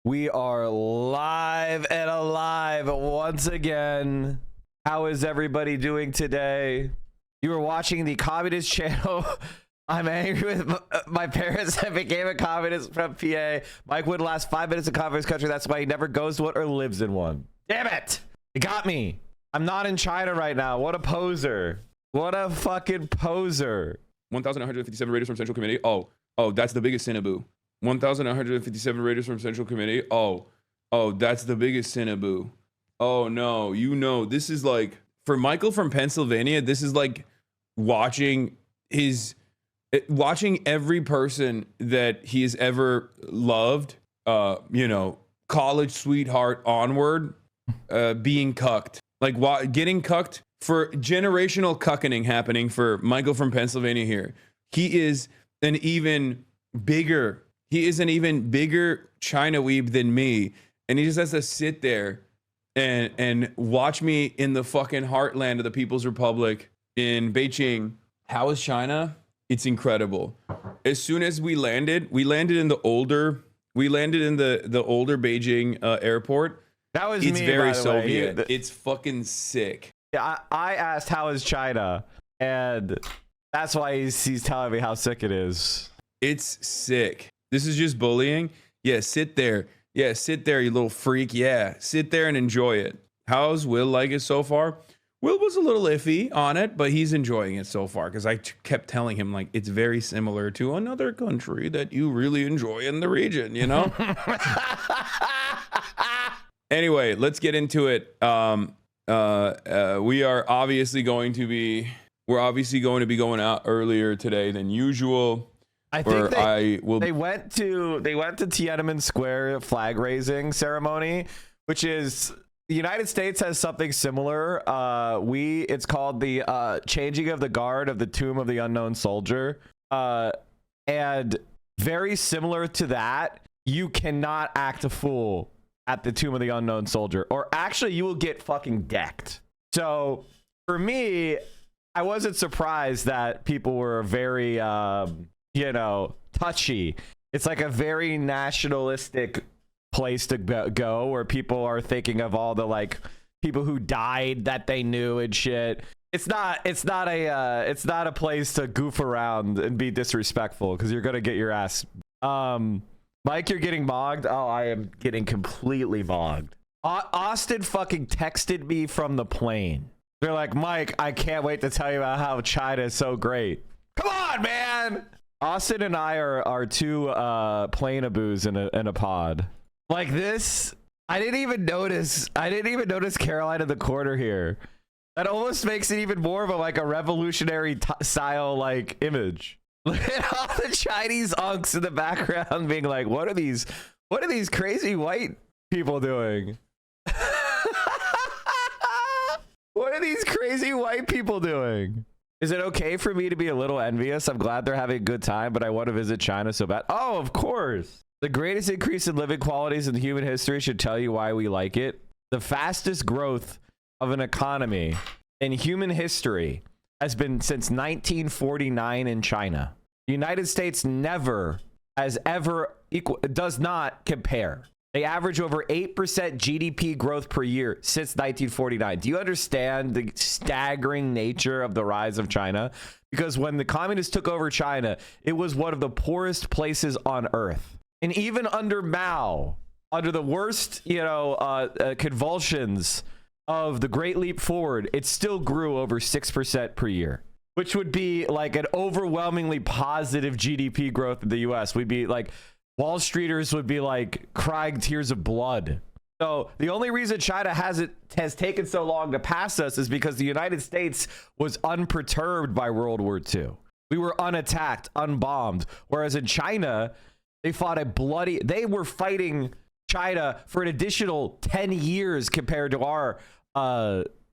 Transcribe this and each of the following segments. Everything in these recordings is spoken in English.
We are live and alive once again. How is everybody doing today? You are watching the Communist Channel. I'm angry with my parents that became a communist from PA. Mike wouldn't last 5 minutes in communist country. That's why he never goes to one or lives in one. Damn it! It got me. I'm not in China right now. What a poser. What a fucking poser. 1,157 raiders from Central Committee. Oh, that's the biggest Cinnaboo. 1,157 raiders from Central Committee. Oh, that's the biggest Cinnaboo. Oh no, this is like, for Michael from Pennsylvania, this is like watching every person that he has ever loved, college sweetheart onward, being cucked. Like getting cucked, for generational cuckening happening for Michael from Pennsylvania here. He is an even bigger China weeb than me. And he just has to sit there and watch me in the fucking heartland of the People's Republic in Beijing. How is China? It's incredible. As soon as we landed in the older Beijing airport. That was it's me, very by the Soviet. way. It's fucking sick. Yeah, I asked how is China, and that's why he's telling me how sick it is. It's sick. This is just bullying. Yeah, sit there. Yeah, sit there, you little freak. Yeah, sit there and enjoy it. How's Will like it so far? Will was a little iffy on it, but he's enjoying it so far because I kept telling him, like, it's very similar to another country that you really enjoy in the region, you know? Anyway, let's get into it. We're obviously going to be going out earlier today than usual. I think they went to Tiananmen Square flag raising ceremony, which is, the United States has something similar. It's called the changing of the guard of the tomb of the unknown soldier, and very similar to that, you cannot act a fool at the tomb of the unknown soldier, or actually you will get fucking decked. So for me, I wasn't surprised that people were very touchy. It's like a very nationalistic place to go, where people are thinking of all the like people who died that they knew and shit. It's not a place to goof around and be disrespectful, because you're gonna get your ass. Mike, you're getting mogged. Oh, I am getting completely mogged. Austin fucking texted me from the plane. They're like, Mike, I can't wait to tell you about how China is so great. Come on, man. Austin and I are two plane-aboos in a pod. Like this, I didn't even notice Caroline in the corner here. That almost makes it even more of a revolutionary style like image. Look at all the Chinese unks in the background being like, what are these crazy white people doing? What are these crazy white people doing? Is it okay for me to be a little envious? I'm glad they're having a good time, but I want to visit China so bad. Oh, of course. The greatest increase in living qualities in human history should tell you why we like it. The fastest growth of an economy in human history has been since 1949 in China. The United States never has ever does not compare. They average over 8% GDP growth per year since 1949. Do you understand the staggering nature of the rise of China? Because when the communists took over China, it was one of the poorest places on earth. And even under Mao, under the worst, convulsions of the Great Leap Forward, it still grew over 6% per year, which would be like an overwhelmingly positive GDP growth in the US. We'd be like, Wall Streeters would be like crying tears of blood. So the only reason China has taken so long to pass us is because the United States was unperturbed by World War II. We were unattacked, unbombed. Whereas in China, they were fighting China for an additional 10 years compared to our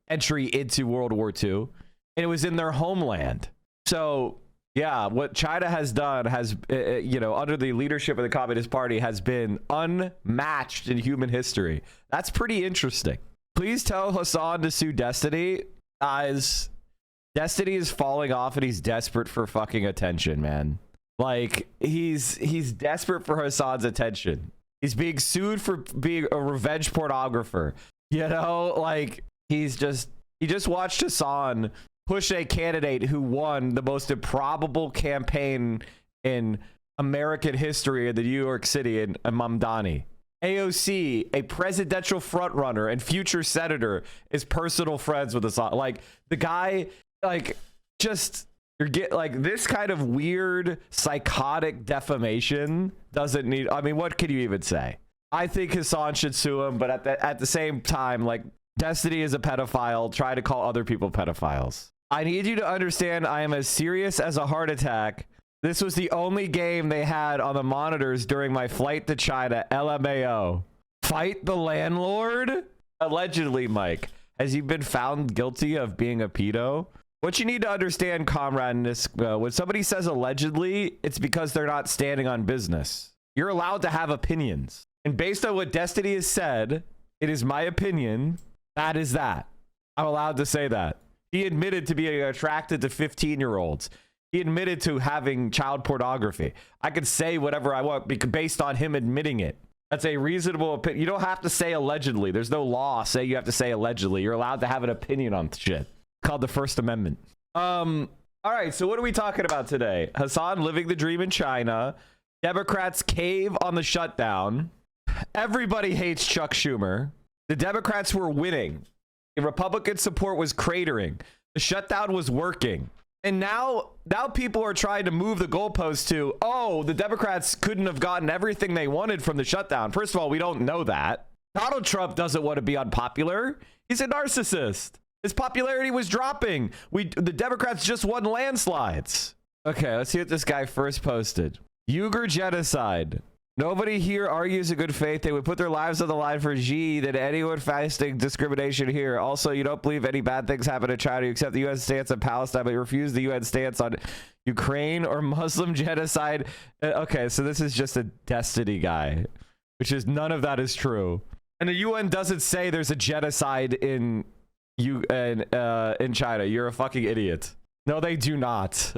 entry into World War II. And it was in their homeland. So yeah, what China has done has, under the leadership of the Communist Party, has been unmatched in human history. That's pretty interesting. Please tell Hassan to sue Destiny. Guys, Destiny is falling off and he's desperate for fucking attention, man. Like, he's desperate for Hassan's attention. He's being sued for being a revenge pornographer. You know, like he just watched Hassan push a candidate who won the most improbable campaign in American history in the New York City in Mamdani. AOC, a presidential frontrunner and future senator, is personal friends with Hassan. Like the guy, like just like this kind of weird psychotic defamation doesn't need. I mean, what can you even say? I think Hassan should sue him, but at the same time, like Destiny is a pedophile. Try to call other people pedophiles. I need you to understand I am as serious as a heart attack. This was the only game they had on the monitors during my flight to China. LMAO. Fight the landlord? Allegedly, Mike. Has he been found guilty of being a pedo? What you need to understand, comrade Niska, when somebody says allegedly, it's because they're not standing on business. You're allowed to have opinions. And based on what Destiny has said, it is my opinion, that is that. I'm allowed to say that. He admitted to being attracted to 15-year-olds. He admitted to having child pornography. I could say whatever I want based on him admitting it. That's a reasonable opinion. You don't have to say allegedly. There's no law say you have to say allegedly. You're allowed to have an opinion on shit. It's called the First Amendment. All right, so what are we talking about today? Hassan living the dream in China. Democrats cave on the shutdown. Everybody hates Chuck Schumer. The Democrats were winning. The Republican support was cratering. The shutdown was working. And now people are trying to move the goalposts to, oh, the Democrats couldn't have gotten everything they wanted from the shutdown. First of all, we don't know that. Donald Trump doesn't want to be unpopular. He's a narcissist. His popularity was dropping. The Democrats just won landslides. Okay, let's see what this guy first posted. Uyghur genocide. Nobody here argues in good faith they would put their lives on the line for Xi than anyone fasting discrimination here. Also, you don't believe any bad things happen in China. You accept the U.S. stance on Palestine, but you refuse the UN stance on Ukraine or Muslim genocide. Okay, so this is just a Destiny guy, which is none of that is true. And the UN doesn't say there's a genocide in China. You're a fucking idiot. No, they do not.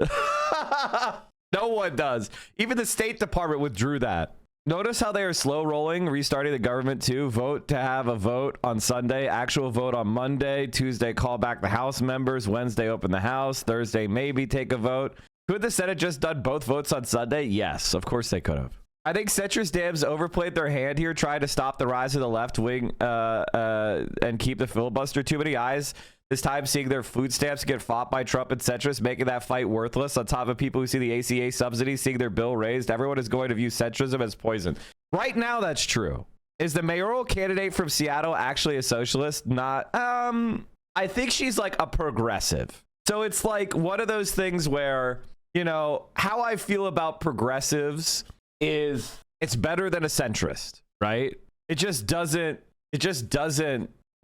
No one does. Even the State Department withdrew that. Notice how they are slow rolling, restarting the government too. Vote to have a vote on Sunday, actual vote on Monday, Tuesday call back the House members, Wednesday open the House, Thursday maybe take a vote. Could the Senate just done both votes on Sunday? Yes, of course they could have. I think centrist Dems overplayed their hand here, trying to stop the rise of the left wing and keep the filibuster. Too many eyes this time seeing their food stamps get fought by Trump and centrists, making that fight worthless. On top of people who see the ACA subsidies seeing their bill raised, everyone is going to view centrism as poison. Right now, that's true. Is the mayoral candidate from Seattle actually a socialist? Not. I think she's like a progressive. So it's like one of those things where, you know, how I feel about progressives is it's better than a centrist, right? It just doesn't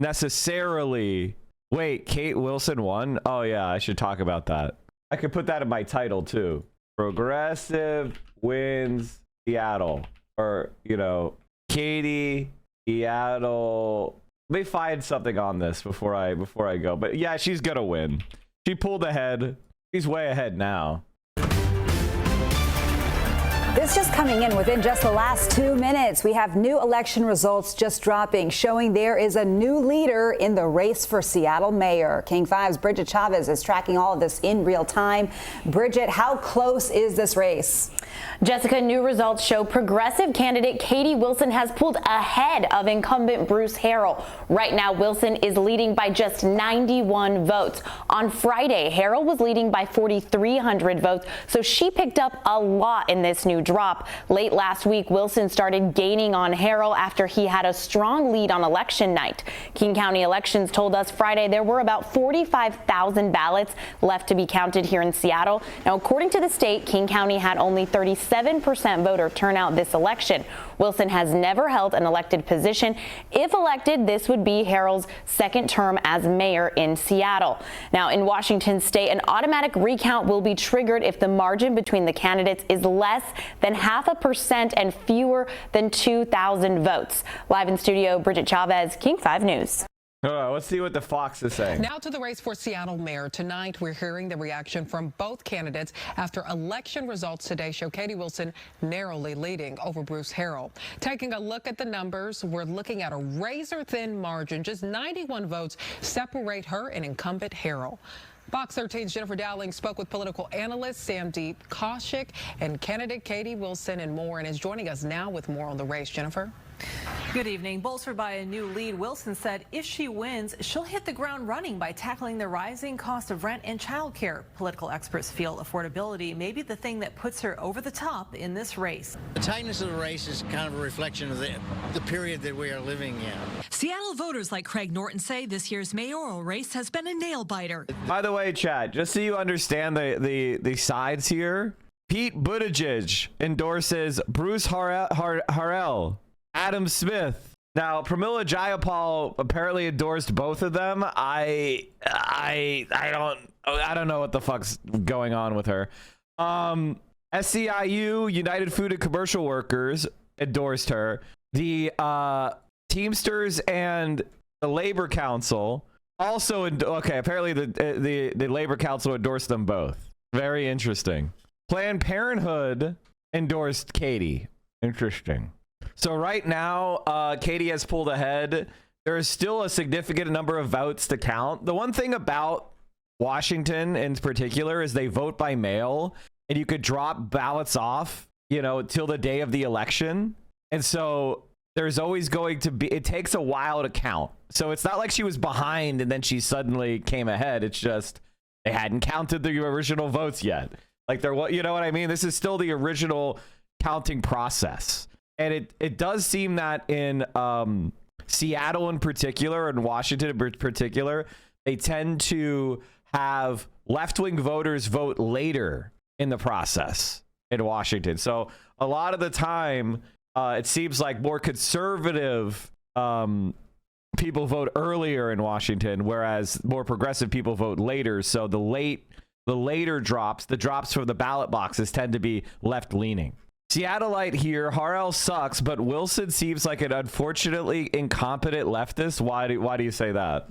necessarily. Wait, Kate Wilson won? Oh yeah, I should talk about that. I could put that in my title too. Progressive wins Seattle. Or, you know, Katie, Seattle. Let me find something on this before I go. But yeah, she's gonna win. She pulled ahead. She's way ahead now. This just coming in within just the last 2 minutes. We have new election results just dropping, showing there is a new leader in the race for Seattle mayor. King 5's Bridget Chavez is tracking all of this in real time. Bridget, how close is this race? Jessica, new results show progressive candidate Katie Wilson has pulled ahead of incumbent Bruce Harrell. Right now, Wilson is leading by just 91 votes. On Friday, Harrell was leading by 4,300 votes, so she picked up a lot in this new drop. Late last week, Wilson started gaining on Harrell after he had a strong lead on election night. King County Elections told us Friday there were about 45,000 ballots left to be counted here in Seattle. Now, according to the state, King County had only 37% voter turnout this election. Wilson has never held an elected position. If elected, this would be Harrell's second term as mayor in Seattle. Now, in Washington state, an automatic recount will be triggered if the margin between the candidates is less than 0.5% and fewer than 2,000 votes. Live in studio, Bridget Chavez, King 5 News. Let's see what the Fox is saying. Now to the race for Seattle mayor. Tonight, we're hearing the reaction from both candidates after election results today show Katie Wilson narrowly leading over Bruce Harrell. Taking a look at the numbers, we're looking at a razor-thin margin. Just 91 votes separate her and incumbent Harrell. Fox 13's Jennifer Dowling spoke with political analyst Sandeep Kaushik and candidate Katie Wilson and more, and is joining us now with more on the race. Jennifer? Good evening. Bolstered by a new lead, Wilson said if she wins, she'll hit the ground running by tackling the rising cost of rent and childcare. Political experts feel affordability may be the thing that puts her over the top in this race. The tightness of the race is kind of a reflection of the period that we are living in. Seattle voters like Craig Norton say this year's mayoral race has been a nail-biter. By the way, Chad, just so you understand the sides here, Pete Buttigieg endorses Bruce Harrell. Adam Smith. Now, Pramila Jayapal apparently endorsed both of them. I don't know what the fuck's going on with her. SEIU, United Food and Commercial Workers, endorsed her. The Teamsters and the Labor Council also apparently the Labor Council endorsed them both. Very interesting. Planned Parenthood endorsed Katie. Interesting. So right now, Katie has pulled ahead. There is still a significant number of votes to count. The one thing about Washington in particular is they vote by mail, and you could drop ballots off, till the day of the election. And so there's always going to be, it takes a while to count. So it's not like she was behind and then she suddenly came ahead. It's just they hadn't counted the original votes yet. Like you know what I mean? This is still the original counting process. And it does seem that in Seattle in particular and Washington in particular, they tend to have left-wing voters vote later in the process in Washington. So a lot of the time, it seems like more conservative people vote earlier in Washington, whereas more progressive people vote later. So the later drops, the drops from the ballot boxes tend to be left-leaning. Seattleite here, Harrell sucks, but Wilson seems like an unfortunately incompetent leftist. Why do you say that?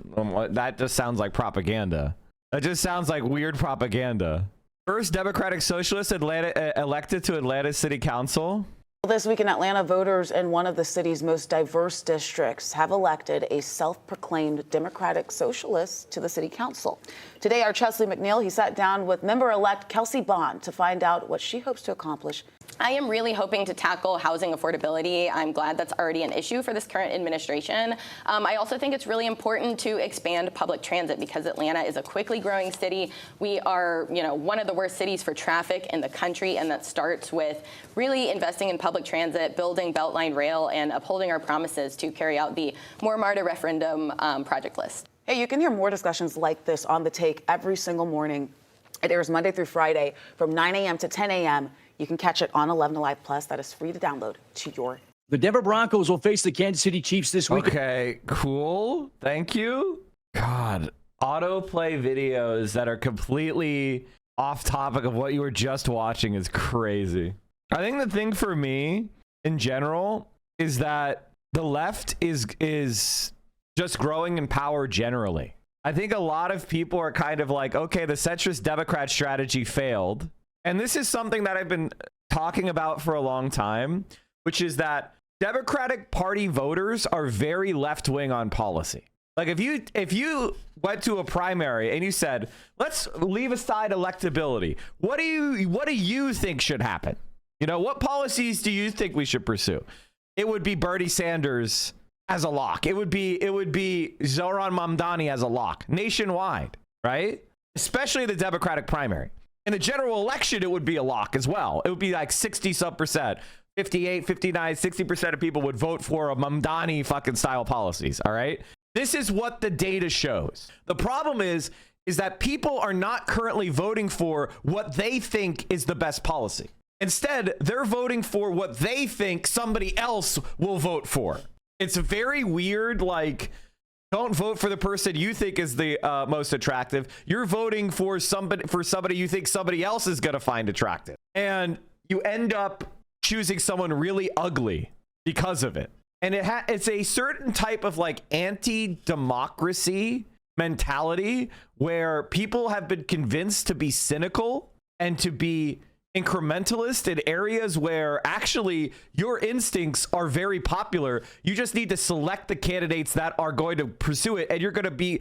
That just sounds like propaganda. That just sounds like weird propaganda. First Democratic Socialist elected to Atlanta City Council. This week in Atlanta, voters in one of the city's most diverse districts have elected a self-proclaimed Democratic Socialist to the city council. Today, our Chesley McNeil, he sat down with member-elect Kelsey Bond to find out what she hopes to accomplish. I am really hoping to tackle housing affordability. I'm glad that's already an issue for this current administration. I also think it's really important to expand public transit because Atlanta is a quickly growing city. We are, one of the worst cities for traffic in the country, and that starts with really investing in public transit, building Beltline Rail, and upholding our promises to carry out the More MARTA referendum project list. Hey, you can hear more discussions like this on The Take every single morning. It airs Monday through Friday from 9 a.m. to 10 a.m. You can catch it on 11 Alive Plus. That is free to download to your. The Denver Broncos will face the Kansas City Chiefs this week. Okay, cool. Thank you. God, autoplay videos that are completely off topic of what you were just watching is crazy. I think the thing for me in general is that the left is just growing in power generally. I think a lot of people are kind of like, okay, the centrist Democrat strategy failed. And this is something that I've been talking about for a long time, which is that Democratic Party voters are very left-wing on policy. Like if you went to a primary and you said, let's leave aside electability, what do you think should happen? What policies do you think we should pursue? It would be Bernie Sanders as a lock. It would be Zohran Mamdani as a lock nationwide, right? Especially the Democratic primary. In the general election, it would be a lock as well. It would be like 60-some%, 58, 59, 60% of people would vote for a Mamdani fucking style policies. All right. This is what the data shows. The problem is that people are not currently voting for what they think is the best policy. Instead, they're voting for what they think somebody else will vote for. It's very weird. Like, don't vote for the person you think is the most attractive. You're voting for somebody you think somebody else is going to find attractive. And you end up choosing someone really ugly because of it. And it's a certain type of like anti-democracy mentality where people have been convinced to be cynical and to be incrementalist in areas where actually your instincts are very popular. You just need to select the candidates that are going to pursue it, and you're going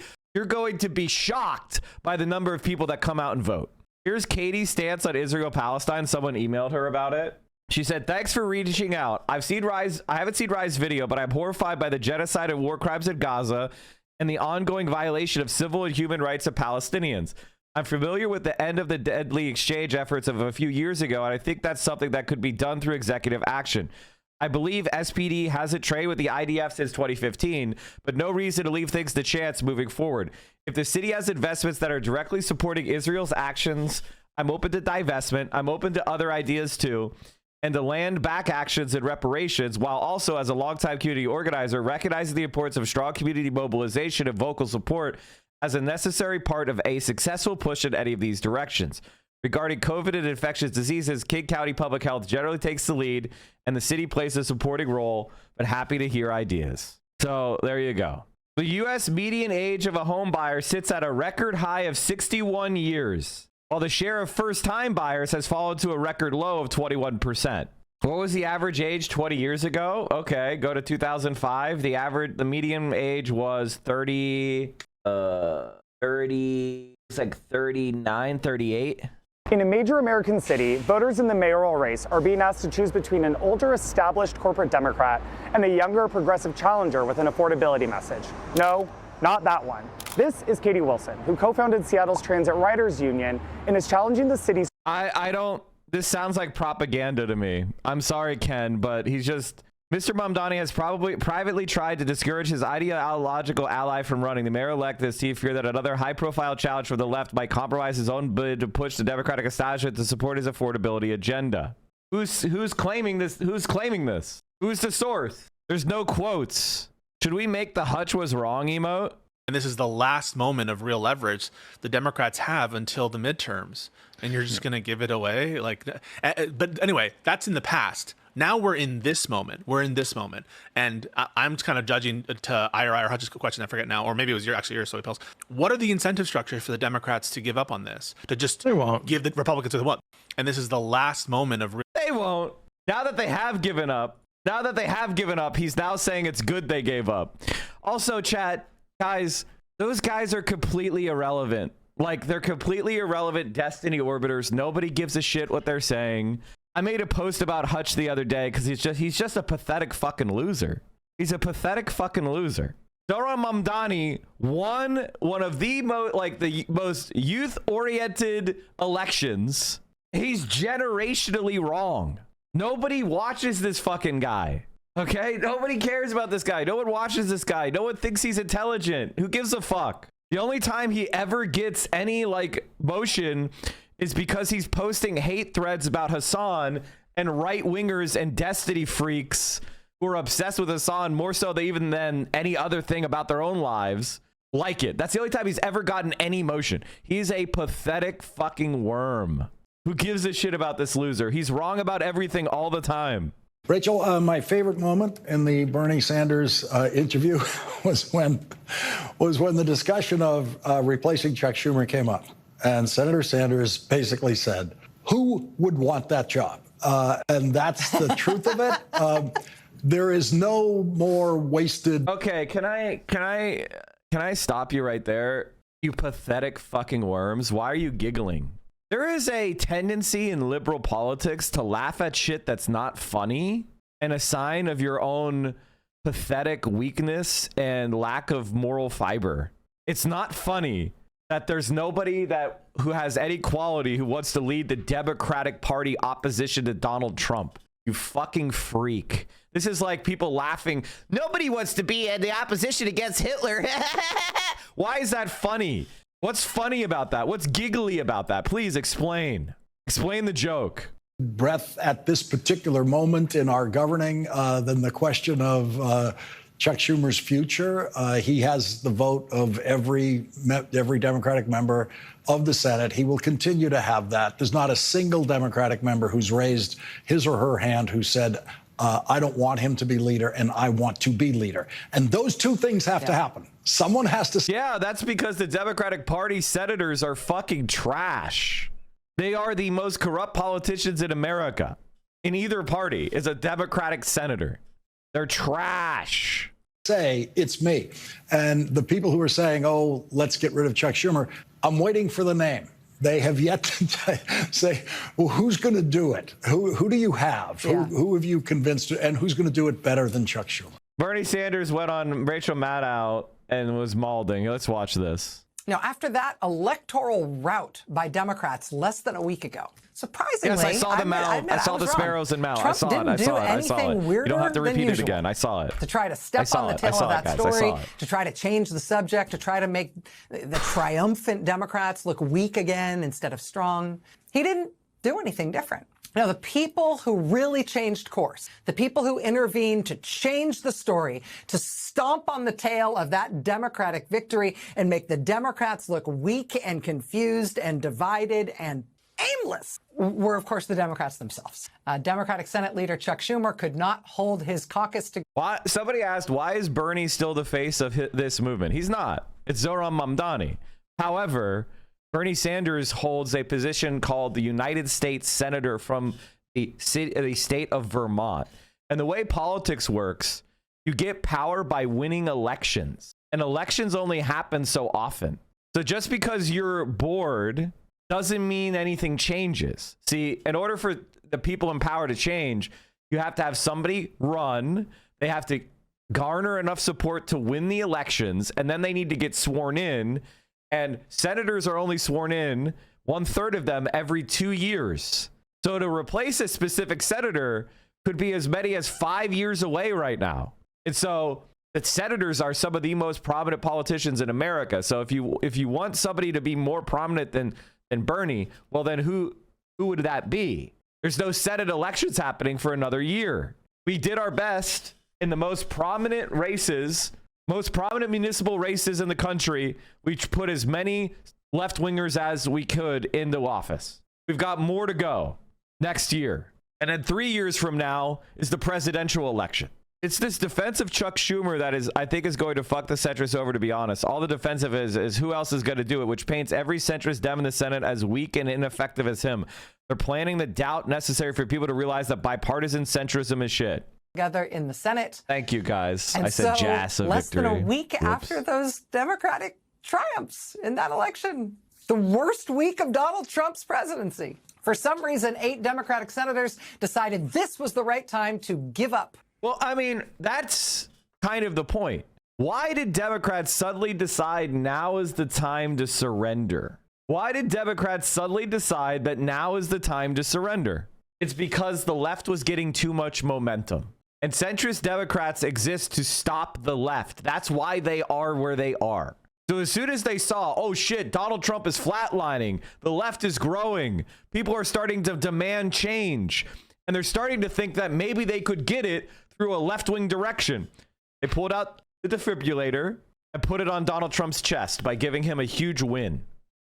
to be shocked by the number of people that come out and vote. Here's Katie's stance on Israel-Palestine. Someone emailed her about it. She said, "Thanks for reaching out. I haven't seen Rise video, but I'm horrified by the genocide and war crimes in Gaza and the ongoing violation of civil and human rights of Palestinians. I'm familiar with the end of the deadly exchange efforts of a few years ago, and I think that's something that could be done through executive action. I believe SPD hasn't traded with the IDF since 2015, but no reason to leave things to chance moving forward. If the city has investments that are directly supporting Israel's actions, I'm open to divestment. I'm open to other ideas too, and to land back actions and reparations, while also, as a longtime community organizer, recognizing the importance of strong community mobilization and vocal support as a necessary part of a successful push in any of these directions. Regarding COVID and infectious diseases, King County Public Health generally takes the lead, and the city plays a supporting role, but happy to hear ideas." So there you go. The U.S. median age of a home buyer sits at a record high of 61 years, while the share of first-time buyers has fallen to a record low of 21%. What was the average age 20 years ago? Okay, go to 2005. The median age was 39, 38. In a major American city, voters in the mayoral race are being asked to choose between an older, established corporate Democrat and a younger, progressive challenger with an affordability message. No, not that one. This is Katie Wilson, who co-founded Seattle's Transit Riders Union and is challenging the city's... This sounds like propaganda to me. I'm sorry, Ken, but he's just... Mr. Mamdani has probably privately tried to discourage his ideological ally from running. The mayor-elect has feared that another high-profile challenge from the left might compromise his own bid to push the Democratic establishment to support his affordability agenda. Who's claiming this? Who's claiming this? Who's the source? There's no quotes. Should we make the "Hutch was wrong" emote? And this is the last moment of real leverage the Democrats have until the midterms. And you're just going to give it away? But anyway, that's in the past. Now we're in this moment. And I'm just kind of judging to IRI or Hutch's question, I forget now, or maybe it was your soy pills. What are the incentive structures for the Democrats to give up on this? To just give the Republicans what they want? And this is the last moment of... They won't. Now that they have given up, he's now saying it's good they gave up. Also, chat, guys, those guys are completely irrelevant. Like, they're completely irrelevant destiny orbiters. Nobody gives a shit what they're saying. I made a post about Hutch the other day because he's just a pathetic fucking loser. He's a pathetic fucking loser. Zohran Mamdani won one of the most youth-oriented elections. He's generationally wrong. Nobody watches this fucking guy. Okay? Nobody cares about this guy. No one watches this guy. No one thinks he's intelligent. Who gives a fuck? The only time he ever gets any motion is because he's posting hate threads about Hassan and right-wingers and destiny freaks who are obsessed with Hassan more so than any other thing about their own lives like it. That's the only time he's ever gotten any motion. He's a pathetic fucking worm. Who gives a shit about this loser? He's wrong about everything all the time. Rachel, my favorite moment in the Bernie Sanders interview was when the discussion of replacing Chuck Schumer came up. And Senator Sanders basically said, "Who would want that job?" And that's the truth of it. There is no more wasted. Okay, can I stop you right there? You pathetic fucking worms. Why are you giggling? There is a tendency in liberal politics to laugh at shit that's not funny, and a sign of your own pathetic weakness and lack of moral fiber. It's not funny that there's nobody who has any quality who wants to lead the Democratic Party opposition to Donald Trump. You fucking freak. This is like people laughing. Nobody wants to be in the opposition against Hitler. Why is that funny? What's funny about that? What's giggly about that? Please explain. Explain the joke. Breath at this particular moment in our governing than the question of Chuck Schumer's future. He has the vote of every Democratic member of the Senate. He will continue to have that. There's not a single Democratic member who's raised his or her hand who said, I don't want him to be leader, and I want to be leader. And those two things have to happen. Someone has to. Yeah, that's because the Democratic Party senators are fucking trash. They are the most corrupt politicians in America. In either party is a Democratic senator. They're trash. Say it's me. And the people who are saying, oh, let's get rid of Chuck Schumer, I'm waiting for the name. They have yet to say, well, who's going to do it? Who do you have? Who have you convinced? And who's going to do it better than Chuck Schumer? Bernie Sanders went on Rachel Maddow and was mauling. Let's watch this. Now, after that electoral rout by Democrats less than a week ago, surprisingly, yes, I saw the mouth. I saw the sparrows in mouth. I saw it. I saw it. You don't have to repeat it again. I saw it. To try to step on the tail of that story, to try to change the subject, to try to make the triumphant Democrats look weak again instead of strong. He didn't do anything different. Now, the people who really changed course, the people who intervened to change the story, to stomp on the tail of that Democratic victory and make the Democrats look weak and confused and divided and aimless, were, of course, the Democrats themselves. Democratic Senate Leader Chuck Schumer could not hold his caucus together. Why? Somebody asked, why is Bernie still the face of this movement? He's not. It's Zohran Mamdani. However, Bernie Sanders holds a position called the United States Senator from the state of Vermont. And the way politics works, you get power by winning elections. And elections only happen so often. So just because you're bored doesn't mean anything changes. See, in order for the people in power to change, you have to have somebody run. They have to garner enough support to win the elections, and then they need to get sworn in. And senators are only sworn in, 1/3 of them every 2 years. So to replace a specific senator could be as many as 5 years away right now. And so the senators are some of the most prominent politicians in America. So if you want somebody to be more prominent than Bernie, well, then who would that be? There's no Senate elections happening for another year. We did our best in the most prominent races, most prominent municipal races in the country. We put as many left-wingers as we could into office. We've got more to go next year. And then 3 years from now is the presidential election. It's this defense of Chuck Schumer that I think is going to fuck the centrists over, to be honest. All the defensive is who else is going to do it, which paints every centrist Dem in the Senate as weak and ineffective as him. They're planting the doubt necessary for people to realize that bipartisan centrism is shit. Together in the Senate. Thank you, guys. And I said so, Jass of less victory. than a week after those Democratic triumphs in that election, the worst week of Donald Trump's presidency. For some reason, 8 Democratic senators decided this was the right time to give up. Well, I mean, that's kind of the point. Why did Democrats suddenly decide now is the time to surrender? Why did Democrats suddenly decide that now is the time to surrender? It's because the left was getting too much momentum. And centrist Democrats exist to stop the left. That's why they are where they are. So as soon as they saw, oh shit, Donald Trump is flatlining, the left is growing, people are starting to demand change, and they're starting to think that maybe they could get it through a left-wing direction. They pulled out the defibrillator and put it on Donald Trump's chest by giving him a huge win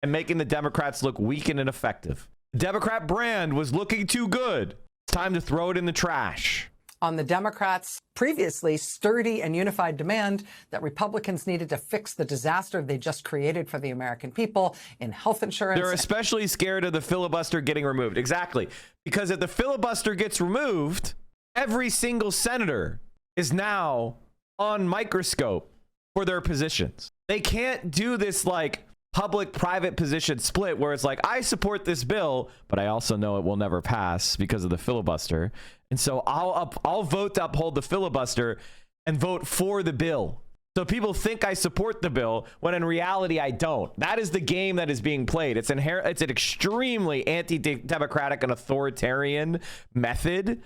and making the Democrats look weak and ineffective. The Democrat brand was looking too good. It's time to throw it in the trash. On the Democrats' previously sturdy and unified demand that Republicans needed to fix the disaster they just created for the American people in health insurance. They're especially scared of the filibuster getting removed. Exactly. Because if the filibuster gets removed, every single senator is now on microscope for their positions. They can't do this like public-private position split where it's like, I support this bill, but I also know it will never pass because of the filibuster. And so I'll vote to uphold the filibuster and vote for the bill. So people think I support the bill when in reality I don't. That is the game that is being played. It's an extremely anti-democratic and authoritarian method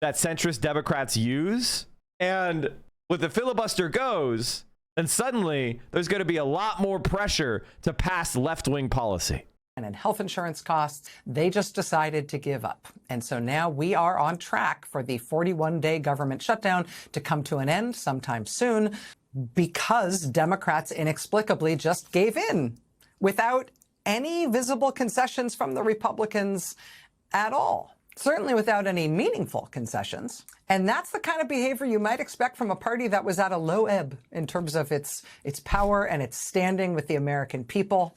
that centrist Democrats use. And with the filibuster goes, then suddenly there's going to be a lot more pressure to pass left-wing policy. And in health insurance costs, they just decided to give up. And so now we are on track for the 41-day government shutdown to come to an end sometime soon because Democrats inexplicably just gave in without any visible concessions from the Republicans at all. certainly without any meaningful concessions. And that's the kind of behavior you might expect from a party that was at a low ebb in terms of its power and its standing with the American people.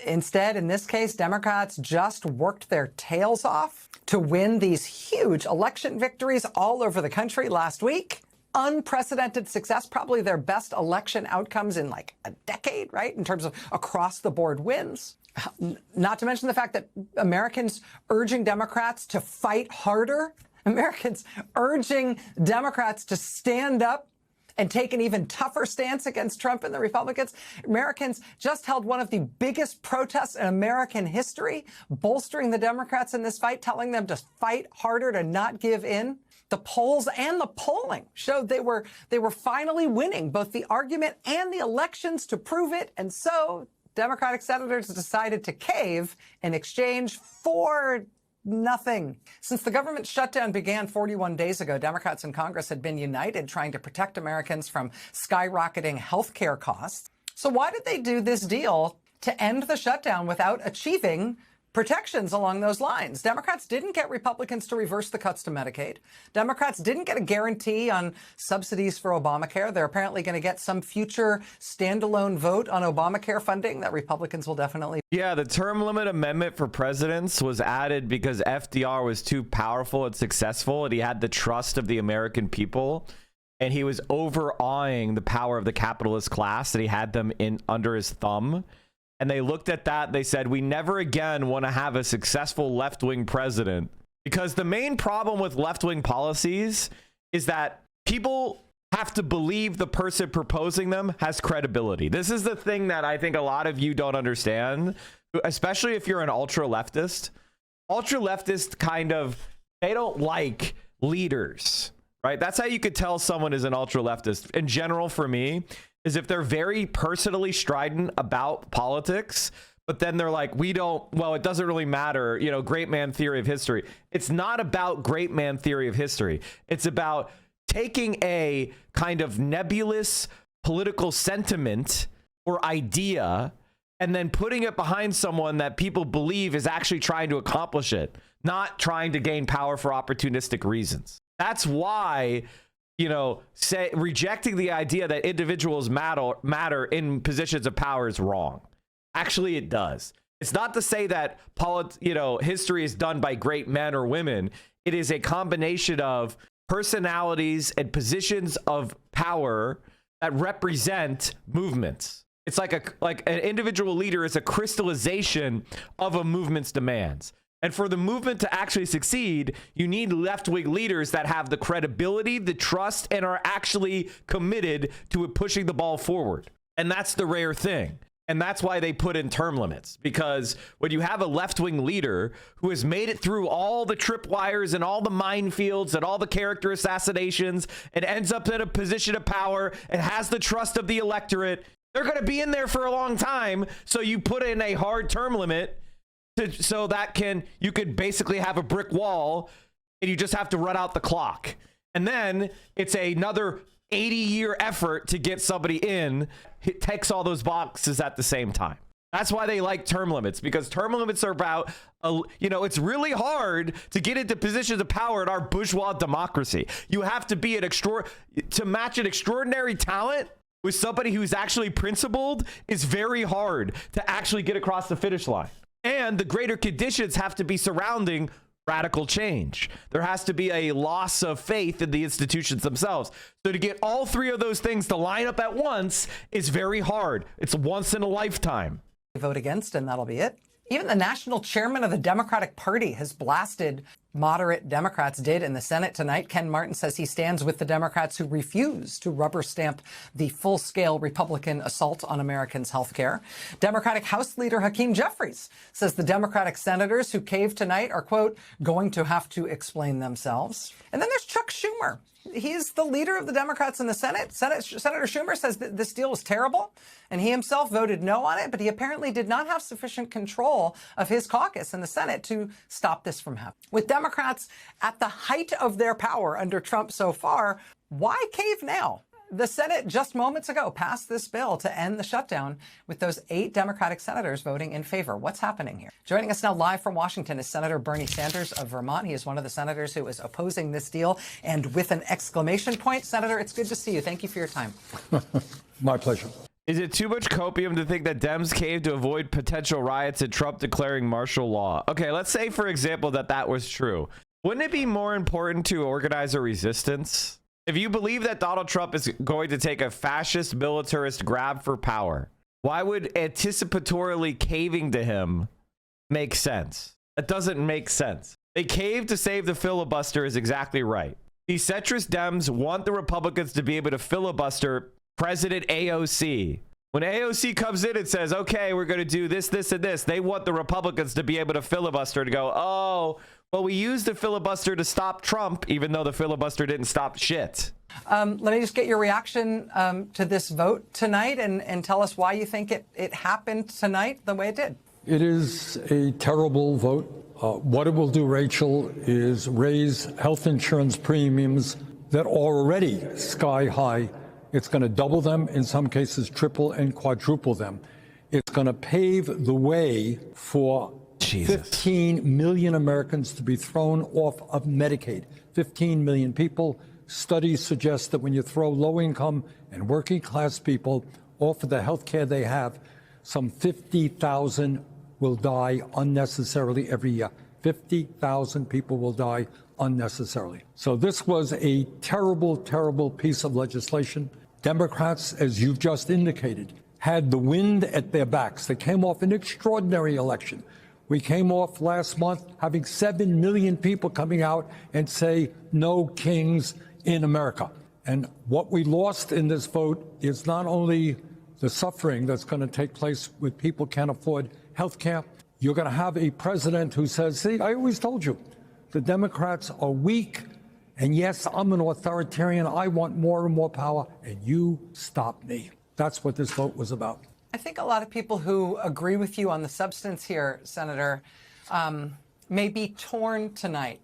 Instead, in this case, Democrats just worked their tails off to win these huge election victories all over the country last week. Unprecedented success, probably their best election outcomes in like a decade, right? In terms of across the board wins. Not to mention the fact that Americans urging Democrats to fight harder, Americans urging Democrats to stand up and take an even tougher stance against Trump and the Republicans. Americans just held one of the biggest protests in American history, bolstering the Democrats in this fight, telling them to fight harder, to not give in. The polls and the polling showed they were finally winning both the argument and the elections to prove it. And so Democratic senators decided to cave in exchange for nothing. Since the government shutdown began 41 days ago, Democrats in Congress had been united trying to protect Americans from skyrocketing health care costs. So why did they do this deal to end the shutdown without achieving protections along those lines? Democrats didn't get Republicans to reverse the cuts to Medicaid. Democrats didn't get a guarantee on subsidies for Obamacare. They're apparently going to get some future standalone vote on Obamacare funding that Republicans will definitely. Yeah, the term limit amendment for presidents was added because FDR was too powerful and successful, and he had the trust of the American people, and he was overawing the power of the capitalist class, that he had them in under his thumb. And they looked at that, they said, we never again want to have a successful left-wing president. Because the main problem with left-wing policies is that people have to believe the person proposing them has credibility. This is the thing that I think a lot of you don't understand, especially if you're an ultra-leftist. Ultra-leftist kind of, they don't like leaders, right? That's how you could tell someone is an ultra-leftist. In general, for me, is if they're very personally strident about politics, but then they're like, it doesn't really matter, great man theory of history. It's not about great man theory of history. It's about taking a kind of nebulous political sentiment or idea and then putting it behind someone that people believe is actually trying to accomplish it, not trying to gain power for opportunistic reasons. That's why rejecting the idea that individuals matter in positions of power is wrong. Actually, it does. It's not to say that history is done by great men or women. It is a combination of personalities and positions of power that represent movements. It's like an individual leader is a crystallization of a movement's demands. And for the movement to actually succeed, you need left-wing leaders that have the credibility, the trust, and are actually committed to pushing the ball forward. And that's the rare thing. And that's why they put in term limits, because when you have a left-wing leader who has made it through all the tripwires and all the minefields and all the character assassinations and ends up in a position of power and has the trust of the electorate, they're going to be in there for a long time. So you put in a hard term limit so that you could basically have a brick wall and you just have to run out the clock. And then it's another 80-year effort to get somebody in. It takes all those boxes at the same time. That's why they like term limits, because term limits are about, it's really hard to get into positions of power in our bourgeois democracy. You have to be to match an extraordinary talent with somebody who's actually principled is very hard to actually get across the finish line. And the greater conditions have to be surrounding radical change. There has to be a loss of faith in the institutions themselves. So to get all three of those things to line up at once is very hard. It's once in a lifetime. Vote against, and that'll be it. Even the national chairman of the Democratic Party has blasted moderate Democrats did in the Senate tonight. Ken Martin says he stands with the Democrats who refuse to rubber stamp the full-scale Republican assault on Americans' health care. Democratic House Leader Hakeem Jeffries says the Democratic senators who caved tonight are, quote, going to have to explain themselves. And then there's Chuck Schumer. He's the leader of the Democrats in the Senate. Senator Schumer says that this deal was terrible, and he himself voted no on it, but he apparently did not have sufficient control of his caucus in the Senate to stop this from happening. With Democrats at the height of their power under Trump so far, why cave now? The Senate just moments ago passed this bill to end the shutdown with those 8 Democratic senators voting in favor. What's happening here? Joining us now live from Washington is Senator Bernie Sanders of Vermont. He is one of the senators who is opposing this deal. And with an exclamation point, Senator, it's good to see you. Thank you for your time. My pleasure. Is it too much copium to think that Dems caved to avoid potential riots and Trump declaring martial law? Okay, let's say, for example, that was true. Wouldn't it be more important to organize a resistance? If you believe that Donald Trump is going to take a fascist militarist grab for power, why would anticipatorily caving to him make sense? That doesn't make sense. They caved to save the filibuster is exactly right. The centrist Dems want the Republicans to be able to filibuster President AOC. When AOC comes in and says, okay, we're going to do this, this, and this, they want the Republicans to be able to filibuster to go, oh, well, we used the filibuster to stop Trump, even though the filibuster didn't stop shit. Let me just get your reaction to this vote tonight and tell us why you think it happened tonight the way it did. It is a terrible vote. What it will do, Rachel, is raise health insurance premiums that are already sky high. It's going to double them, in some cases triple and quadruple them. It's going to pave the way for 15 million Americans to be thrown off of Medicaid. 15 million people. Studies suggest that when you throw low-income and working-class people off of the health care they have, some 50,000 will die unnecessarily every year. 50,000 people will die unnecessarily. So this was a terrible, terrible piece of legislation. Democrats, as you've just indicated, had the wind at their backs. They came off an extraordinary election. We came off last month having 7 million people coming out and say, no kings in America. And what we lost in this vote is not only the suffering that's going to take place with people who can't afford health care. You're going to have a president who says, see, I always told you, the Democrats are weak. And yes, I'm an authoritarian. I want more and more power. And you stop me. That's what this vote was about. I think a lot of people who agree with you on the substance here, Senator, may be torn tonight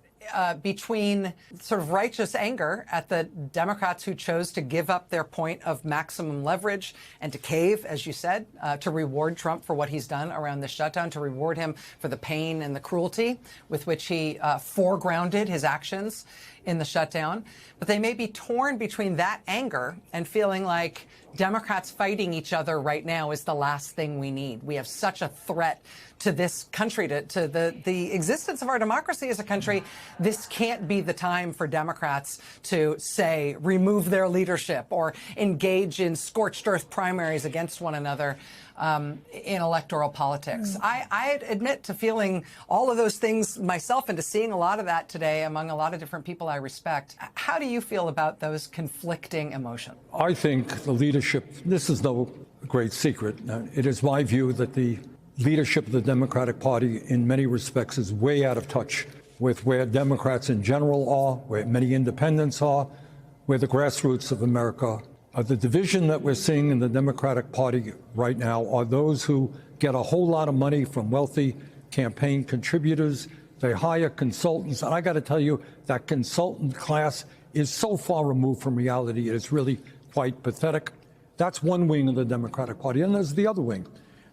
between sort of righteous anger at the Democrats who chose to give up their point of maximum leverage and to cave, as you said, to reward Trump for what he's done around the shutdown, to reward him for the pain and the cruelty with which he foregrounded his actions in the shutdown. But they may be torn between that anger and feeling like Democrats fighting each other right now is the last thing we need. We have such a threat to this country, to the existence of our democracy as a country. This can't be the time for Democrats to, say, remove their leadership or engage in scorched earth primaries against one another in electoral politics. I admit to feeling all of those things myself and to seeing a lot of that today among a lot of different people I respect. How do you feel about those conflicting emotions? I think the leadership, this is no great secret. It is my view that the leadership of the Democratic Party in many respects is way out of touch with where Democrats in general are, where many independents are, where the grassroots of America are. The division that we're seeing in the Democratic Party right now are those who get a whole lot of money from wealthy campaign contributors. They hire consultants. And I got to tell you, that consultant class is so far removed from reality, it is really quite pathetic. That's one wing of the Democratic Party. And there's the other wing.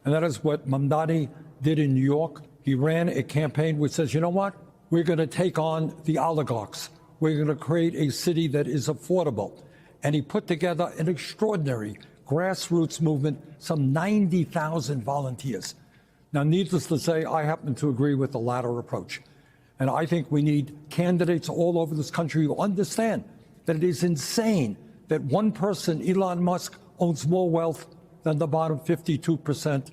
And that is what Mamdani did in New York. He ran a campaign which says, you know what? We're going to take on the oligarchs. We're going to create a city that is affordable. And he put together an extraordinary grassroots movement, some 90,000 volunteers. Now, needless to say, I happen to agree with the latter approach. And I think we need candidates all over this country who understand that it is insane that one person, Elon Musk, owns more wealth than the bottom 52%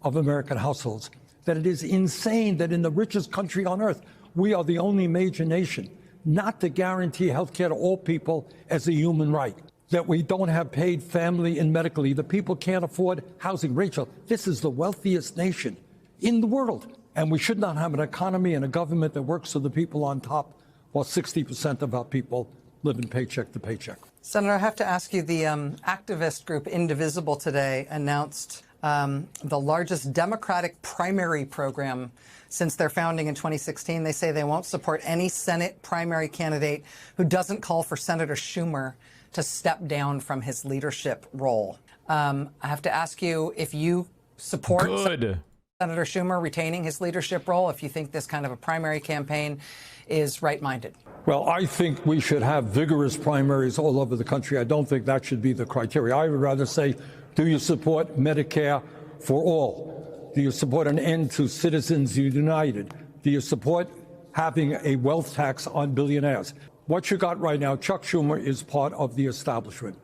of American households. That it is insane that in the richest country on earth, we are the only major nation not to guarantee health care to all people as a human right. That we don't have paid family and medical leave. That people can't afford housing. Rachel, this is the wealthiest nation in the world. And we should not have an economy and a government that works for the people on top while 60% of our people live in paycheck to paycheck. Senator, I have to ask you, the activist group Indivisible today announced the largest Democratic primary program since their founding in 2016. They say they won't support any Senate primary candidate who doesn't call for Senator Schumer to step down from his leadership role. I have to ask you if you support Senator Schumer retaining his leadership role, if you think this kind of a primary campaign is right-minded. Well, I think we should have vigorous primaries all over the country. I don't think that should be the criteria. I would rather say, do you support Medicare for all? Do you support an end to Citizens United? Do you support having a wealth tax on billionaires? What you got right now, Chuck Schumer is part of the establishment.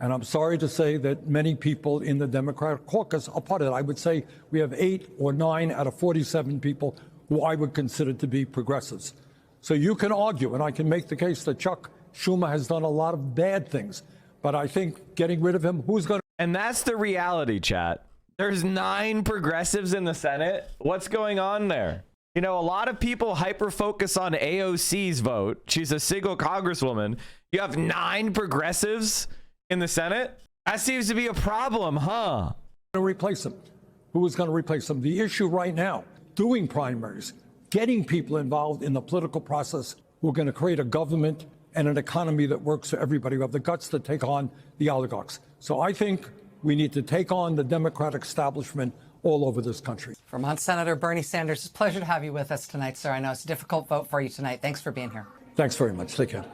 And I'm sorry to say that many people in the Democratic caucus are part of it. I would say we have 8 or 9 out of 47 people who I would consider to be progressives. So you can argue, and I can make the case that Chuck Schumer has done a lot of bad things. But I think getting rid of him, who's going to... And that's the reality, chat. There's 9 progressives in the Senate. What's going on there? You know, a lot of people hyper-focus on AOC's vote. She's a single congresswoman. You have 9 progressives in the Senate? That seems to be a problem, huh? To replace him. Who is going to replace him? The issue right now, doing primaries, getting people involved in the political process who are going to create a government and an economy that works for everybody, who have the guts to take on the oligarchs. So I think we need to take on the Democratic establishment all over this country. Vermont Senator Bernie Sanders, it's a pleasure to have you with us tonight, sir. I know it's a difficult vote for you tonight. Thanks for being here. Thanks very much. Take care.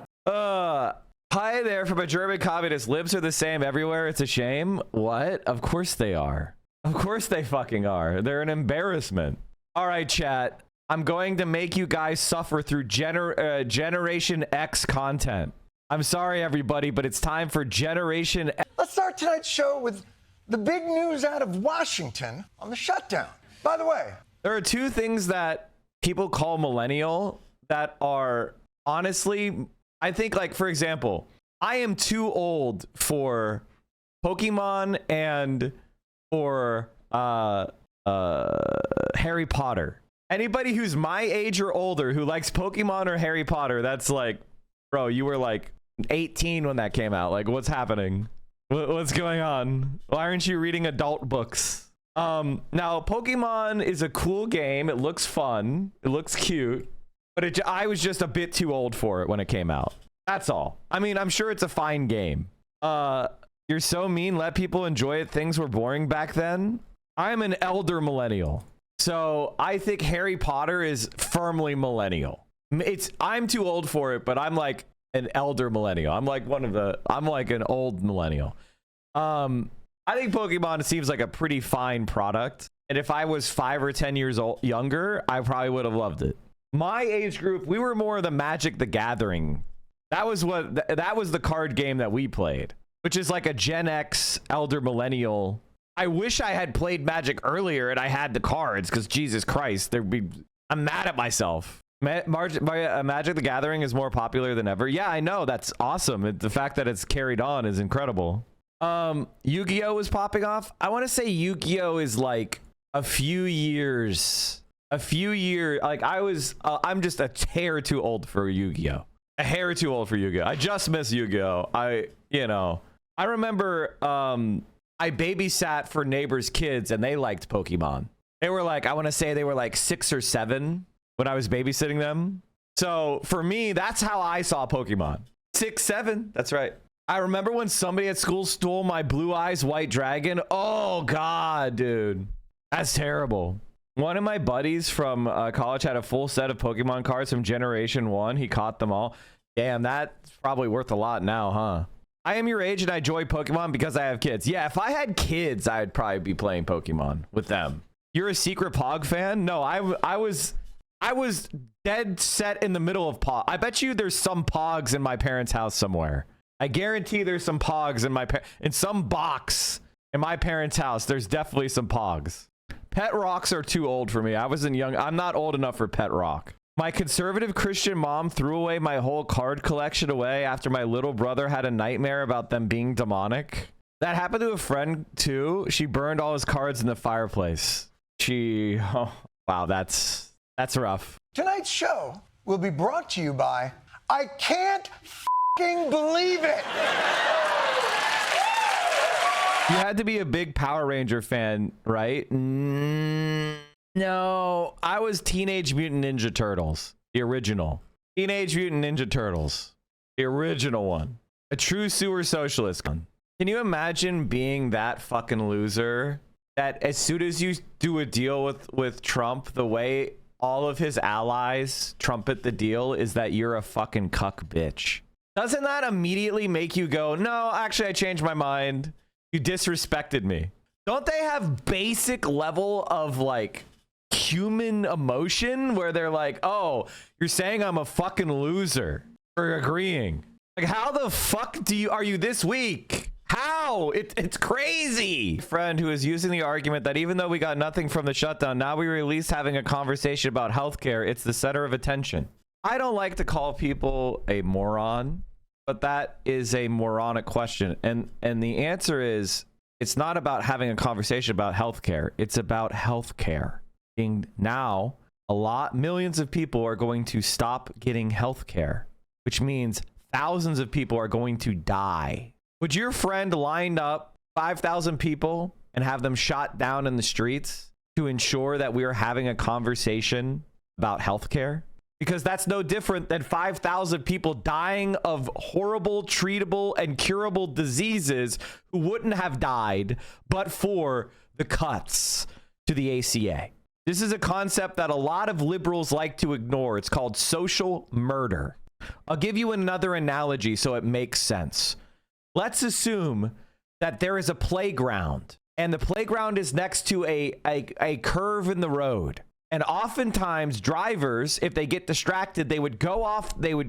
Hi there from a German communist. Libs are the same everywhere. It's a shame. What? Of course they are. Of course they fucking are. They're an embarrassment. All right, chat. I'm going to make you guys suffer through Generation X content. I'm sorry, everybody, but it's time for Generation X. Let's start tonight's show with the big news out of Washington on the shutdown. By the way, there are 2 things that people call millennial that are honestly... I think, like, for example, I am too old for Pokemon and for Harry Potter. Anybody who's my age or older who likes Pokemon or Harry Potter, that's like, bro, you were like 18 when that came out. Like, what's happening? What's going on? Why aren't you reading adult books? Now, Pokemon is a cool game. It looks fun. It looks cute. But I was just a bit too old for it when it came out. That's all. I mean, I'm sure it's a fine game. You're so mean. Let people enjoy it. Things were boring back then. I'm an elder millennial. So I think Harry Potter is firmly millennial. I'm too old for it, but I'm like an elder millennial. I'm like an old millennial. I think Pokemon seems like a pretty fine product. And if I was 5 or 10 years younger, I probably would have loved it. My age group, we were more the Magic the Gathering. That was the card game that we played, which is like a Gen X elder millennial. I wish I had played Magic earlier and I had the cards, because Jesus Christ, I'm mad at myself. Magic the Gathering is more popular than ever. Yeah, I know. That's awesome. The fact that it's carried on is incredible. Yu-Gi-Oh was popping off. I want to say Yu-Gi-Oh is like a few years, like I'm just a hair too old for Yu-Gi-Oh. A hair too old for Yu-Gi-Oh. I just miss Yu-Gi-Oh. I remember I babysat for neighbors' kids and they liked Pokemon. They were like, I want to say they were like 6 or 7 when I was babysitting them. So for me, that's how I saw Pokemon. 6, 7. That's right. I remember when somebody at school stole my Blue Eyes White Dragon. Oh God, dude. That's terrible. One of my buddies from college had a full set of Pokemon cards from Generation 1. He caught them all. Damn, that's probably worth a lot now, huh? I am your age and I enjoy Pokemon because I have kids. Yeah, if I had kids, I'd probably be playing Pokemon with them. You're a secret Pog fan? No, I was dead set in the middle of Pog. I bet you there's some Pogs in my parents' house somewhere. I guarantee there's some Pogs in some box in my parents' house. There's definitely some Pogs. Pet rocks are too old for me. I wasn't young. I'm not old enough for pet rock. My conservative Christian mom threw away my whole card collection away after my little brother had a nightmare about them being demonic. That happened to a friend too. She burned all his cards in the fireplace. Oh, wow, that's rough. Tonight's show will be brought to you by I Can't F***ing Believe It. You had to be a big Power Ranger fan, right? No, I was Teenage Mutant Ninja Turtles, the original. Teenage Mutant Ninja Turtles, the original one. A true sewer socialist. Can you imagine being that fucking loser that as soon as you do a deal with Trump, the way all of his allies trumpet the deal is that you're a fucking cuck bitch? Doesn't that immediately make you go, no, actually I changed my mind. You disrespected me. Don't they have basic level of like human emotion where they're like, oh, you're saying I'm a fucking loser for agreeing? Like, how the fuck are you this weak? How? It's crazy. Friend who is using the argument that even though we got nothing from the shutdown, now we were at least having a conversation about healthcare. It's the center of attention. I don't like to call people a moron, but that is a moronic question. And the answer is, it's not about having a conversation about healthcare. It's about healthcare. Now, millions of people are going to stop getting healthcare, which means thousands of people are going to die. Would your friend line up 5,000 people and have them shot down in the streets to ensure that we are having a conversation about healthcare? Because that's no different than 5,000 people dying of horrible, treatable, and curable diseases who wouldn't have died but for the cuts to the ACA. This is a concept that a lot of liberals like to ignore. It's called social murder. I'll give you another analogy so it makes sense. Let's assume that there is a playground and the playground is next to a curve in the road. And oftentimes drivers, if they get distracted, they would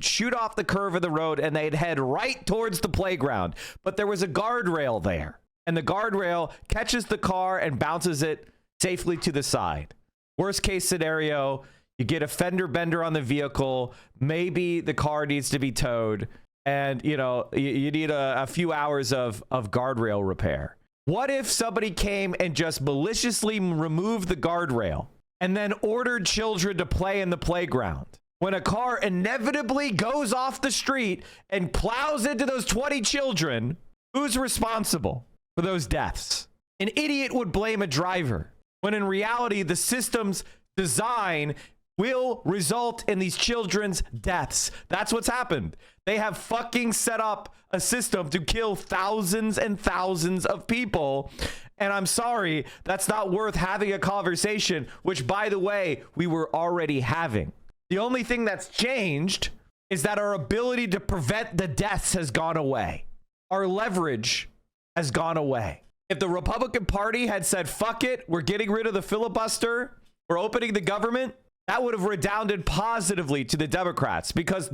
shoot off the curve of the road and they'd head right towards the playground. But there was a guardrail there and the guardrail catches the car and bounces it safely to the side. Worst case scenario, you get a fender bender on the vehicle. Maybe the car needs to be towed and, you need a few hours of guardrail repair. What if somebody came and just maliciously removed the guardrail and then ordered children to play in the playground? When a car inevitably goes off the street and plows into those 20 children, who's responsible for those deaths? An idiot would blame a driver, when in reality, the system's design will result in these children's deaths. That's what's happened. They have fucking set up a system to kill thousands and thousands of people. And I'm sorry, that's not worth having a conversation, which, by the way, we were already having. The only thing that's changed is that our ability to prevent the deaths has gone away. Our leverage has gone away. If the Republican Party had said, fuck it, we're getting rid of the filibuster, we're opening the government, that would have redounded positively to the Democrats, because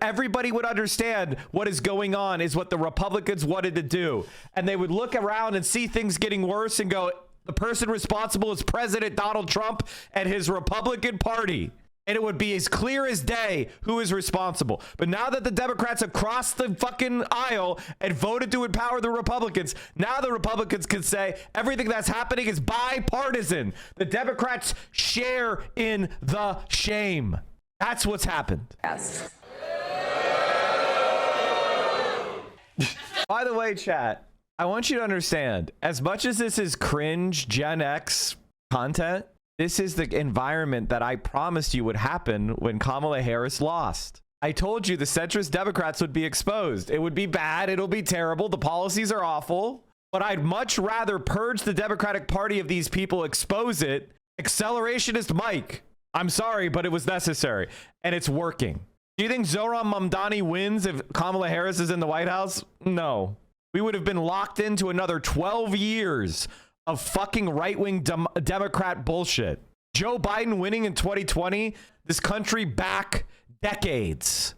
everybody would understand what is going on is what the Republicans wanted to do. And they would look around and see things getting worse and go, the person responsible is President Donald Trump and his Republican Party. And it would be as clear as day who is responsible. But now that the Democrats have crossed the fucking aisle and voted to empower the Republicans, now the Republicans can say everything that's happening is bipartisan. The Democrats share in the shame. That's what's happened. Yes. By the way, chat, I want you to understand, as much as this is cringe Gen X content, this is the environment that I promised you would happen when Kamala Harris lost. I told you the centrist Democrats would be exposed. It would be bad. It'll be terrible. The policies are awful. But I'd much rather purge the Democratic Party of these people, expose it. Accelerationist Mike. I'm sorry, but it was necessary. And it's working. Do you think Zohran Mamdani wins if Kamala Harris is in the White House? No. We would have been locked into another 12 years of fucking right-wing Democrat bullshit. Joe Biden winning in 2020, this country back decades.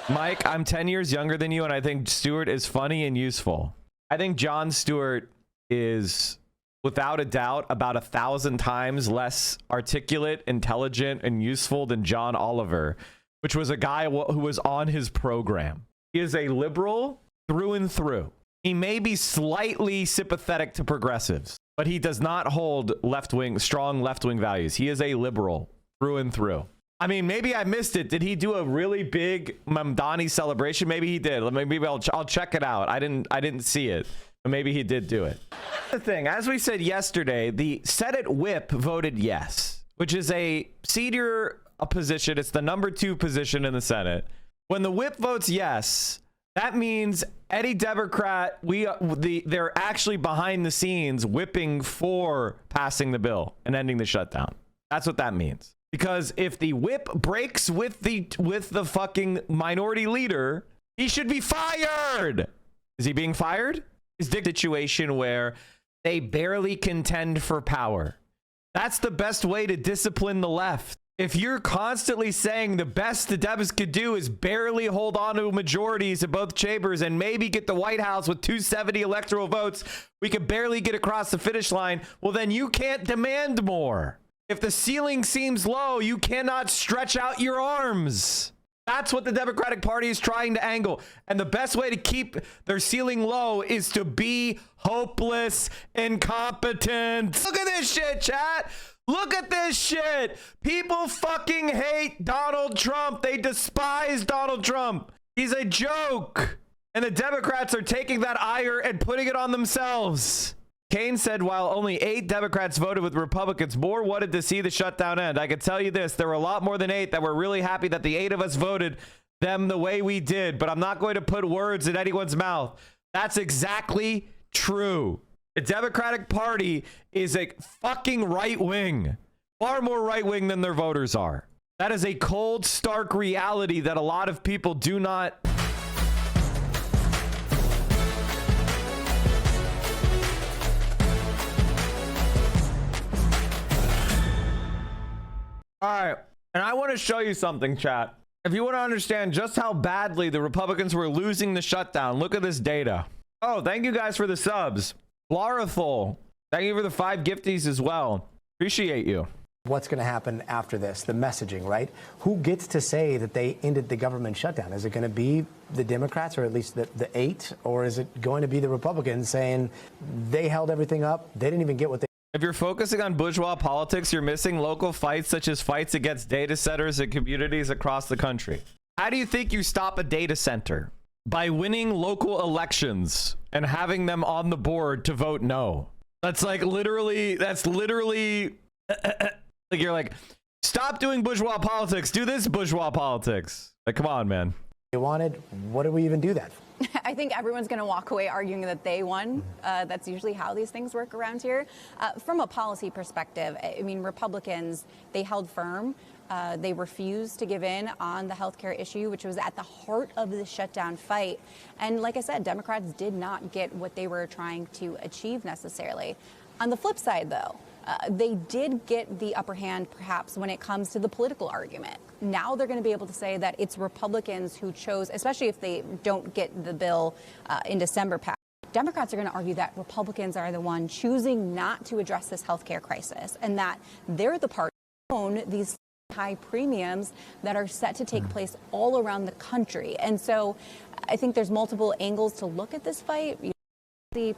Mike, I'm 10 years younger than you, and I think Stewart is funny and useful. I think Jon Stewart is, without a doubt, about 1,000 times less articulate, intelligent, and useful than John Oliver, which was a guy who was on his program. He is a liberal through and through. He may be slightly sympathetic to progressives, but he does not hold strong left-wing values. He is a liberal through and through. I mean, maybe I missed it. Did he do a really big Mamdani celebration? Maybe he did. Maybe I'll check it out. I didn't see it, but maybe he did do it. The thing, as we said yesterday, the Senate whip voted yes, which is a senior position. It's the number 2 position in the Senate. When the whip votes yes, that means any Democrat, they're actually behind the scenes whipping for passing the bill and ending the shutdown. That's what that means. Because if the whip breaks with the fucking minority leader, he should be fired. Is he being fired? Is the situation where they barely contend for power? That's the best way to discipline the left. If you're constantly saying the best the Dems could do is barely hold on to majorities in both chambers and maybe get the White House with 270 electoral votes, we could barely get across the finish line, well, then you can't demand more. If the ceiling seems low, you cannot stretch out your arms. That's what the Democratic Party is trying to angle. And the best way to keep their ceiling low is to be hopeless, incompetent. Look at this shit, chat. Look at this shit. People fucking hate Donald Trump. They despise Donald Trump. He's a joke. And the Democrats are taking that ire and putting it on themselves. Kane said while only 8 Democrats voted with Republicans, more wanted to see the shutdown end. I can tell you this, there were a lot more than 8 that were really happy that the 8 of us voted them the way we did, but I'm not going to put words in anyone's mouth. That's exactly true. The Democratic Party is a fucking right wing, far more right wing than their voters are. That is a cold, stark reality that a lot of people do not. All right, and I want to show you something, chat. If you want to understand just how badly the Republicans were losing the shutdown, look at this data. Oh, thank you guys for the subs. Larathol, thank you for the 5 gifties as well. Appreciate you. What's going to happen after this? The messaging, right? Who gets to say that they ended the government shutdown? Is it going to be the Democrats, or at least the 8? Or is it going to be the Republicans saying they held everything up? They didn't even get what they. If you're focusing on bourgeois politics, you're missing local fights such as fights against data centers in communities across the country. How do you think you stop a data center? By winning local elections and having them on the board to vote no. That's literally like you're like, stop doing bourgeois politics, do this bourgeois politics. Like, come on, man. They wanted, what did we even do that for? I think everyone's going to walk away arguing that they won. That's usually how these things work around here. From a policy perspective, I mean, Republicans, they held firm. They refused to give in on the healthcare issue, which was at the heart of the shutdown fight. And like I said, Democrats did not get what they were trying to achieve necessarily. On the flip side, though, they did get the upper hand, perhaps, when it comes to the political argument. Now they're going to be able to say that it's Republicans who chose, especially if they don't get the bill in December passed. Democrats are going to argue that Republicans are the one choosing not to address this healthcare crisis, and that they're the party who own these high premiums that are set to take place all around the country. And so I think there's multiple angles to look at this fight.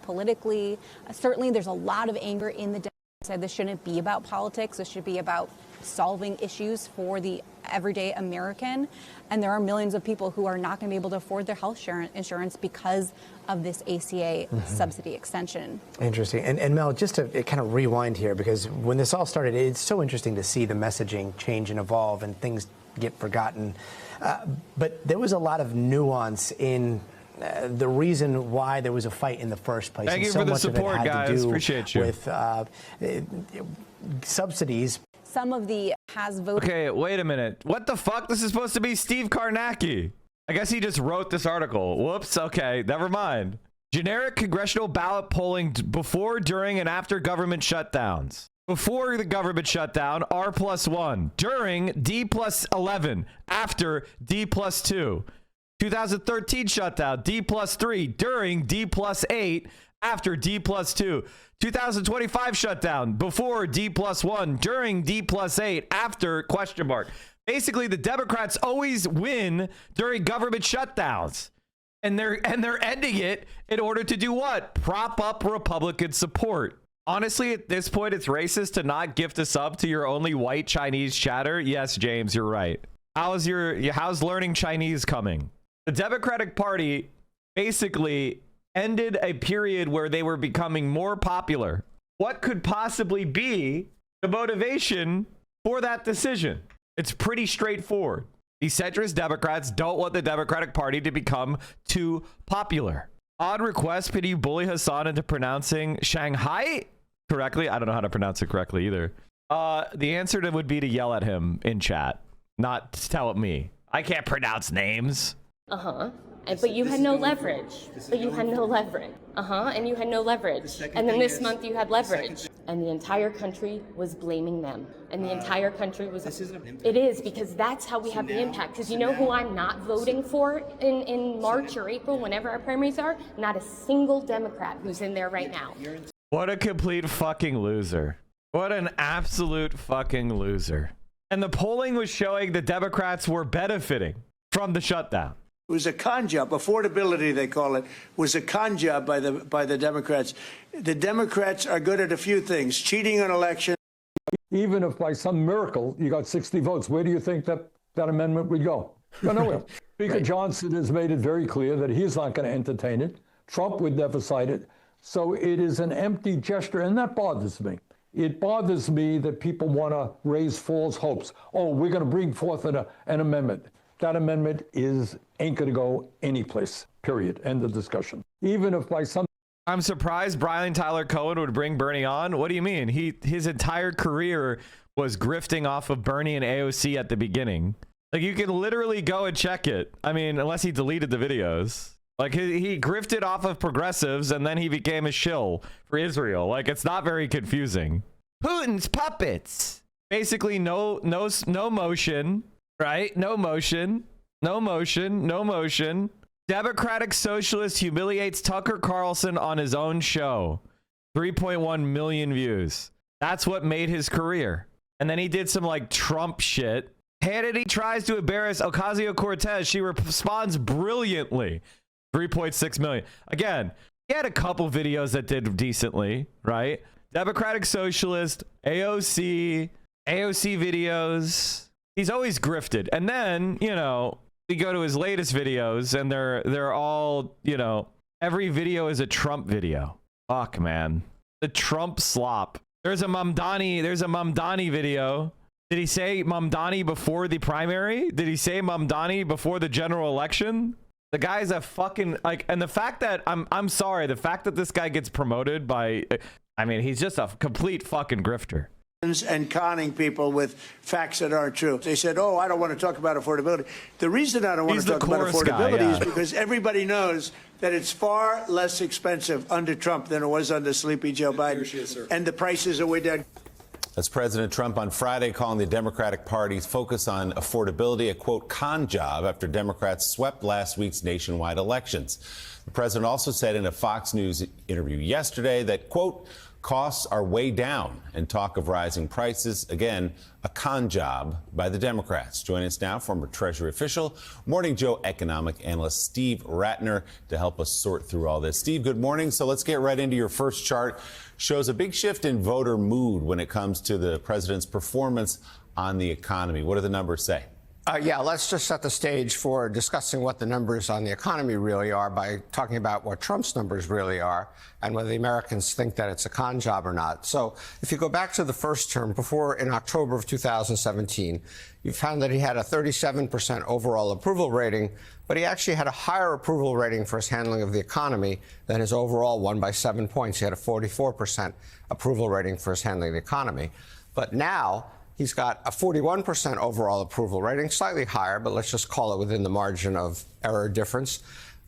Politically, certainly there's a lot of anger in the Democrats. Said this shouldn't be about politics. This should be about solving issues for the everyday American. And there are millions of people who are not going to be able to afford their health insurance because of this ACA subsidy extension. Interesting. And Mel, just to kind of rewind here, because when this all started, it's so interesting to see the messaging change and evolve and things get forgotten. But there was a lot of nuance in the reason why there was a fight in the first place. Thank you so for the much support, of it had guys. to do Appreciate you. With subsidies. Some of the has voted. Okay, wait a minute. What the fuck? This is supposed to be Steve Karnacki. I guess he just wrote this article. Whoops. Okay, never mind. Generic congressional ballot polling before, during, and after government shutdowns. Before the government shutdown, R+1. During, D+11. After, D+2. 2013 shutdown, D+3. During, D+8. After, D+2. 2025 shutdown, before, D+1. During, D+8. After, ? Basically, the Democrats always win during government shutdowns. And they're ending it in order to do what? Prop up Republican support. Honestly, at this point, it's racist to not gift a sub to your only white Chinese chatter. Yes, James, you're right. How's learning Chinese coming? The Democratic Party basically ended a period where they were becoming more popular. What could possibly be the motivation for that decision? It's pretty straightforward. These centrist Democrats don't want the Democratic Party to become too popular. On request, could you bully Hassan into pronouncing Shanghai correctly? I don't know how to pronounce it correctly either. The answer would be to yell at him in chat, not tell it me. I can't pronounce names. But you had no leverage. And you had no leverage. And then this month you had leverage. And the entire country was blaming them. And the entire country was... It is, because that's how we have the impact. Because you know who I'm not voting for in March or April, whenever our primaries are? Not a single Democrat who's in there right now. What a complete fucking loser. What an absolute fucking loser. And the polling was showing the Democrats were benefiting from the shutdown. It was a con job. Affordability, they call it, was a con job by the Democrats. The Democrats are good at a few things: cheating on elections. Even if by some miracle you got 60 votes, where do you think that amendment would go? Go nowhere. Speaker Johnson has made it very clear that he's not going to entertain it. Trump would never cite it. So it is an empty gesture, and that bothers me. It bothers me that people want to raise false hopes. Oh, we're going to bring forth an amendment. That amendment ain't going to go anyplace, period. End of discussion. Even if by some... I'm surprised Brian Tyler Cohen would bring Bernie on. What do you mean? His entire career was grifting off of Bernie and AOC at the beginning. Like, you can literally go and check it. I mean, unless he deleted the videos. Like, he grifted off of progressives, and then he became a shill for Israel. Like, it's not very confusing. Putin's puppets. Basically, no motion, right? No motion. Democratic Socialist humiliates Tucker Carlson on his own show. 3.1 million views. That's what made his career. And then he did some, like, Trump shit. Hannity tries to embarrass Ocasio-Cortez. She responds brilliantly. 3.6 million. Again, he had a couple videos that did decently, right? Democratic Socialist, AOC videos. He's always grifted. And then, you know, we go to his latest videos and they're all, you know, every video is a Trump video. Fuck, man. The Trump slop. There's a Mamdani video. Did he say Mamdani before the primary? Did he say Mamdani before the general election? The guy's a fucking, like, and the fact that I'm sorry, the fact that this guy gets promoted by, I mean, he's just a complete fucking grifter. And conning people with facts that aren't true. They said, oh, I don't want to talk about affordability. The reason I don't want to talk about affordability is because everybody knows that it's far less expensive under Trump than it was under Sleepy Joe Biden. And the prices are way down. That's President Trump on Friday calling the Democratic Party's focus on affordability a, quote, con job after Democrats swept last week's nationwide elections. The president also said in a Fox News interview yesterday that, quote, costs are way down and talk of rising prices, again, a con job by the Democrats. Joining us now, former Treasury official, Morning Joe economic analyst Steve Ratner, to help us sort through all this. Steve, good morning. So let's get right into your first chart. Shows a big shift in voter mood when it comes to the president's performance on the economy. What do the numbers say? Yeah, let's just set the stage for discussing what the numbers on the economy really are by talking about what Trump's numbers really are and whether the Americans think that it's a con job or not. So if you go back to the first term, before in October of 2017, you found that he had a 37% overall approval rating, but he actually had a higher approval rating for his handling of the economy than his overall one by 7 points. He had a 44% approval rating for his handling of the economy. But now, he's got a 41% overall approval rating, slightly higher, but let's just call it within the margin of error difference.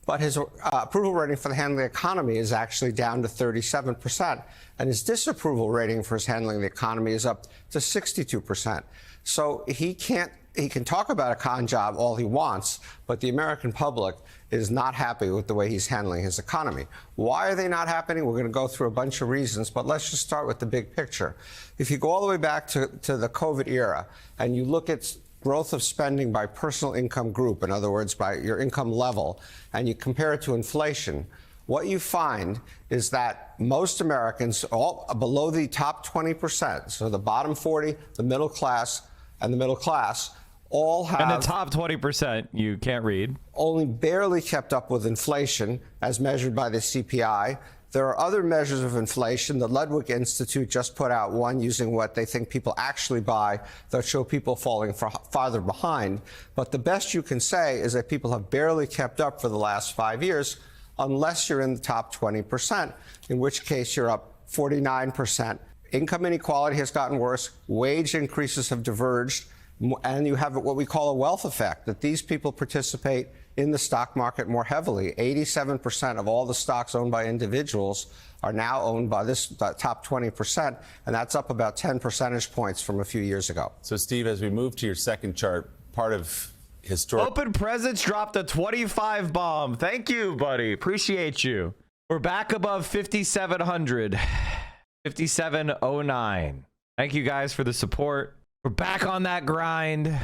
But his approval rating for the handling of the economy is actually down to 37%. And his disapproval rating for his handling of the economy is up to 62%. So he can talk about a con job all he wants, but the American public is not happy with the way he's handling his economy. Why are they not happy? We're going to go through a bunch of reasons, but let's just start with the big picture. If you go all the way back to the COVID era and you look at growth of spending by personal income group, in other words, by your income level, and you compare it to inflation, what you find is that most Americans, all below the top 20%, so the bottom 40, the middle class, and the middle class, all have... And the top 20% you can't read. Only barely kept up with inflation as measured by the CPI. There are other measures of inflation. The Ludwig Institute just put out one using what they think people actually buy that show people falling farther behind. But the best you can say is that people have barely kept up for the last 5 years, unless you're in the top 20%, in which case you're up 49%. Income inequality has gotten worse. Wage increases have diverged. And you have what we call a wealth effect, that these people participate in the stock market more heavily. 87% of all the stocks owned by individuals are now owned by this top 20%, and that's up about 10 percentage points from a few years ago. So, Steve, as we move to your second chart, part of historic... Open Presence dropped a 25 bomb. Thank you, buddy. Appreciate you. We're back above 5,700. 5,709. Thank you guys for the support. We're back on that grind.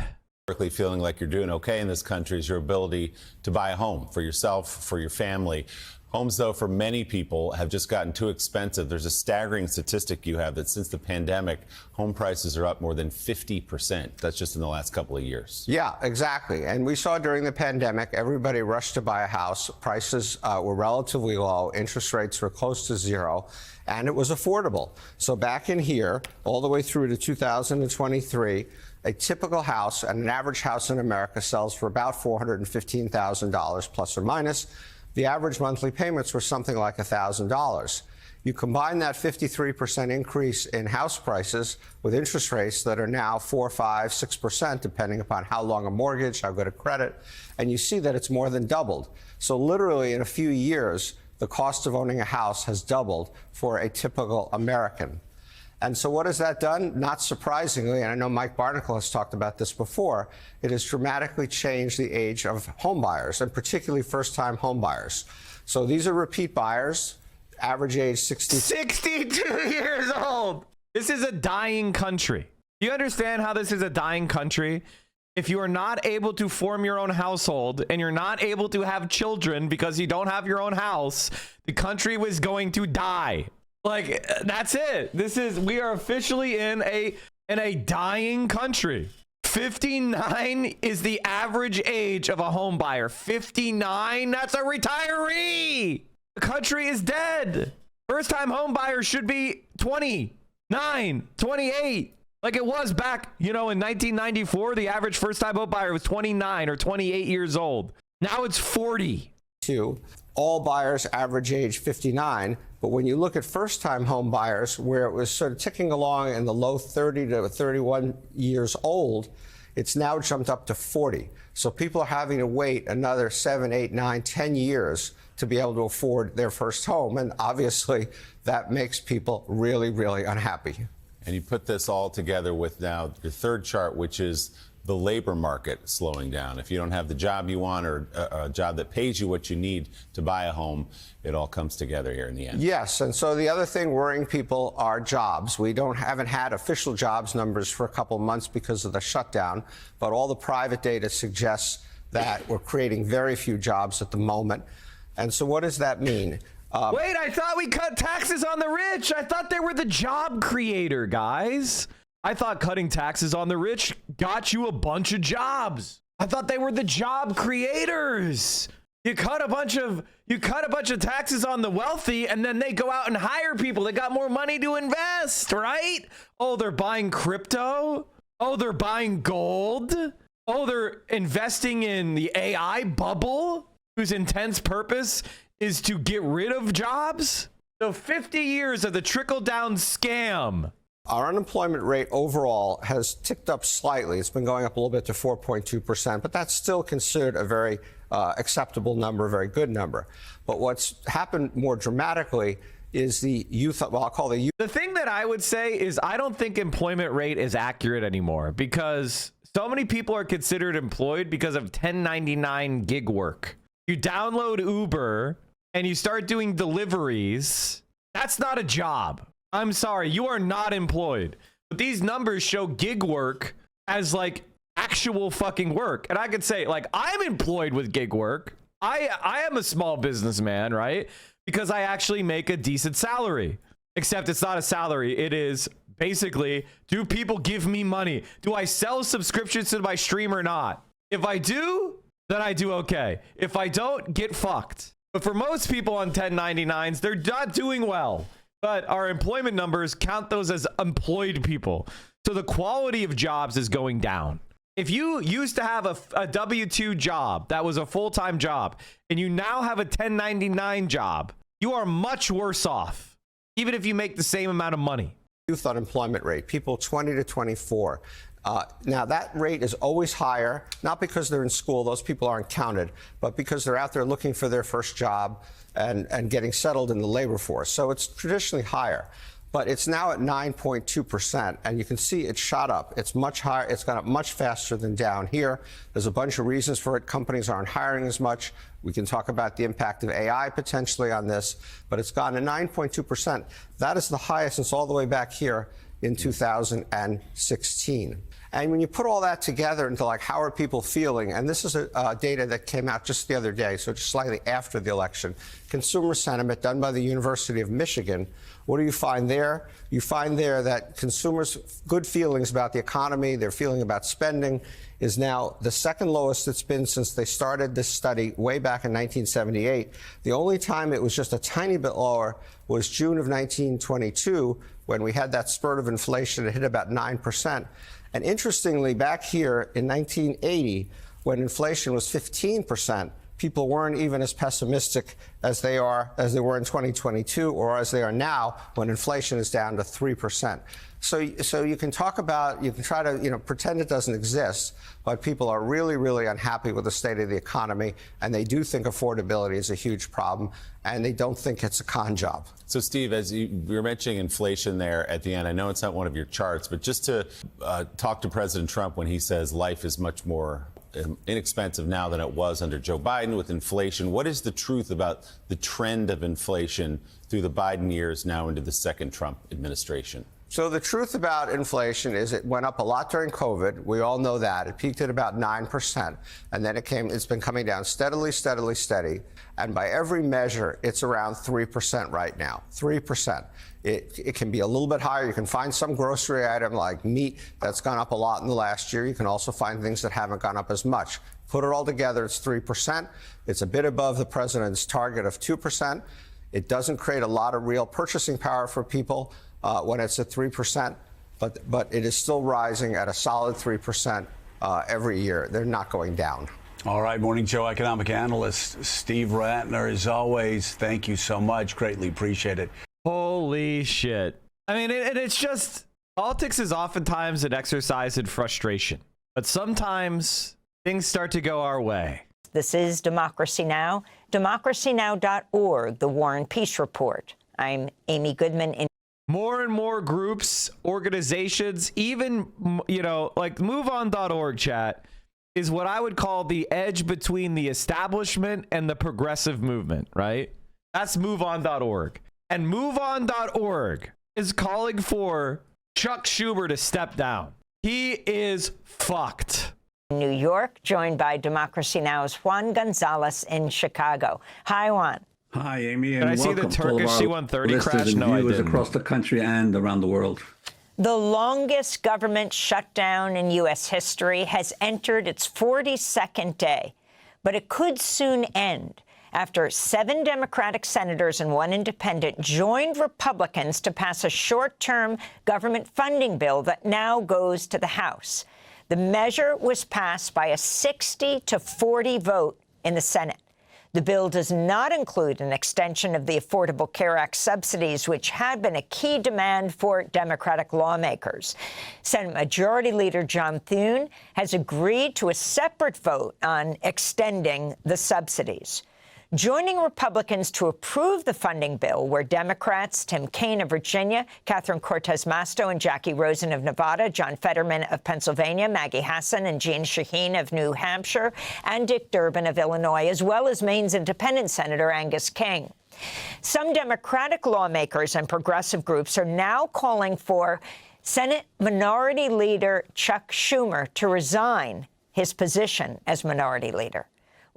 Feeling like you're doing okay in this country is your ability to buy a home for yourself, for your family. Homes, though, for many people have just gotten too expensive. There's a staggering statistic you have that since the pandemic, home prices are up more than 50%. That's just in the last couple of years. Yeah, exactly. And we saw during the pandemic, everybody rushed to buy a house. Prices were relatively low. Interest rates were close to zero. And it was affordable. So back in here, all the way through to 2023, a typical house, and an average house in America sells for about $415,000 plus or minus. The average monthly payments were something like $1,000. You combine that 53% increase in house prices with interest rates that are now 4%, 5%, 6%, depending upon how long a mortgage, how good a credit, and you see that it's more than doubled. So literally in a few years, the cost of owning a house has doubled for a typical American. And so what has that done? Not surprisingly, and I know Mike Barnicle has talked about this before, it has dramatically changed the age of home buyers, and particularly first-time home buyers. So these are repeat buyers, average age 62 years old. This is a dying country. Do you understand how this is a dying country? If you are not able to form your own household and you're not able to have children because you don't have your own house, the country was going to die. Like, that's it. We are officially in a dying country. 59 is the average age of a home buyer. 59, that's a retiree. The country is dead. First-time home buyers should be 29, 28. Like it was back, in 1994, the average first-time home buyer was 29 or 28 years old. Now it's 40. All buyers average age 59. But when you look at first-time home buyers, where it was sort of ticking along in the low 30 to 31 years old, it's now jumped up to 40. So people are having to wait another 7, 8, 9, 10 years to be able to afford their first home. And obviously, that makes people really, really unhappy. And you put this all together with now your third chart, which is the labor market slowing down. If you don't have the job you want or a job that pays you what you need to buy a home, it all comes together here in the end. Yes, and so the other thing worrying people are jobs. We haven't had official jobs numbers for a couple of months because of the shutdown, but all the private data suggests that we're creating very few jobs at the moment. And so what does that mean? Wait, I thought we cut taxes on the rich. I thought they were the job creator, guys. I thought cutting taxes on the rich got you a bunch of jobs. I thought they were the job creators. You cut a bunch of taxes on the wealthy, and then they go out and hire people that got more money to invest, right? Oh, they're buying crypto. Oh, they're buying gold. Oh, they're investing in the AI bubble, whose intense purpose is to get rid of jobs. So 50 years of the trickle-down scam. Our unemployment rate overall has ticked up slightly. It's been going up a little bit to 4.2%, but that's still considered a very acceptable number, a very good number. But what's happened more dramatically is the youth, well, I'll call the youth. The thing that I would say is I don't think employment rate is accurate anymore because so many people are considered employed because of 1099 gig work. You download Uber and you start doing deliveries. That's not a job. I'm sorry, you are not employed. But these numbers show gig work as like actual fucking work. And I could say, like, I'm employed with gig work. I am a small businessman, right? Because I actually make a decent salary. Except it's not a salary. It is basically, do people give me money? Do I sell subscriptions to my stream or not? If I do, then I do okay. If I don't, get fucked. But for most people on 1099s, they're not doing well. But our employment numbers count those as employed people. So the quality of jobs is going down. If you used to have a W-2 job that was a full-time job, and you now have a 1099 job, you are much worse off, even if you make the same amount of money. Youth unemployment rate, people 20 to 24. Now, that rate is always higher, not because they're in school, those people aren't counted, but because they're out there looking for their first job and getting settled in the labor force. So it's traditionally higher. But it's now at 9.2%, and you can see it shot up. It's much higher. It's gone up much faster than down here. There's a bunch of reasons for it. Companies aren't hiring as much. We can talk about the impact of AI potentially on this, but it's gone to 9.2%. That is the highest since all the way back here in 2016. And when you put all that together into like how are people feeling, and this is data that came out just the other day, so just slightly after the election, consumer sentiment done by the University of Michigan. What do you find there? You find there that consumers' good feelings about the economy, their feeling about spending, is now the second lowest it's been since they started this study way back in 1978. The only time it was just a tiny bit lower was June of 1922, when we had that spurt of inflation that hit about 9%. And interestingly, back here in 1980, when inflation was 15%, people weren't even as pessimistic as they were in 2022, or as they are now when inflation is down to 3%. So you can talk about, you can try to, pretend it doesn't exist, but people are really, really unhappy with the state of the economy, and they do think affordability is a huge problem, and they don't think it's a con job. So, Steve, as you were mentioning inflation there at the end, I know it's not one of your charts, but just to talk to President Trump when he says life is much more inexpensive now than it was under Joe Biden with inflation. What is the truth about the trend of inflation through the Biden years now into the second Trump administration? So the truth about inflation is it went up a lot during COVID. We all know that. It peaked at about 9%, and then it's been coming down steadily, steadily, steady. And by every measure, it's around 3% right now, 3%. It can be a little bit higher. You can find some grocery item like meat that's gone up a lot in the last year. You can also find things that haven't gone up as much. Put it all together, it's 3%. It's a bit above the president's target of 2%. It doesn't create a lot of real purchasing power for people when it's at 3%, but it is still rising at a solid 3% every year. They're not going down. All right, Morning Joe economic analyst Steve Ratner, as always, thank you so much. Greatly appreciate it. Holy shit. I mean, it's just, politics is oftentimes an exercise in frustration, but sometimes things start to go our way. This is Democracy Now!, democracynow.org, the War and Peace Report. I'm Amy Goodman. More and more groups, organizations, even, like MoveOn.org, chat, is what I would call the edge between the establishment and the progressive movement, right? That's MoveOn.org. And MoveOn.org is calling for Chuck Schumer to step down. He is fucked. New York, joined by Democracy Now!'s Juan Gonzalez in Chicago. Hi, Juan. Hi, Amy. Did I see the Turkish C-130 crash? No, I didn't. Across the country and around the world. The longest government shutdown in U.S. history has entered its 42nd day, but it could soon end after 7 Democratic senators and 1 independent joined Republicans to pass a short-term government funding bill that now goes to the House. The measure was passed by a 60-40 vote in the Senate. The bill does not include an extension of the Affordable Care Act subsidies, which had been a key demand for Democratic lawmakers. Senate Majority Leader John Thune has agreed to a separate vote on extending the subsidies. Joining Republicans to approve the funding bill were Democrats Tim Kaine of Virginia, Catherine Cortez Masto and Jackie Rosen of Nevada, John Fetterman of Pennsylvania, Maggie Hassan and Jeanne Shaheen of New Hampshire, and Dick Durbin of Illinois, as well as Maine's independent Senator Angus King. Some Democratic lawmakers and progressive groups are now calling for Senate Minority Leader Chuck Schumer to resign his position as Minority Leader.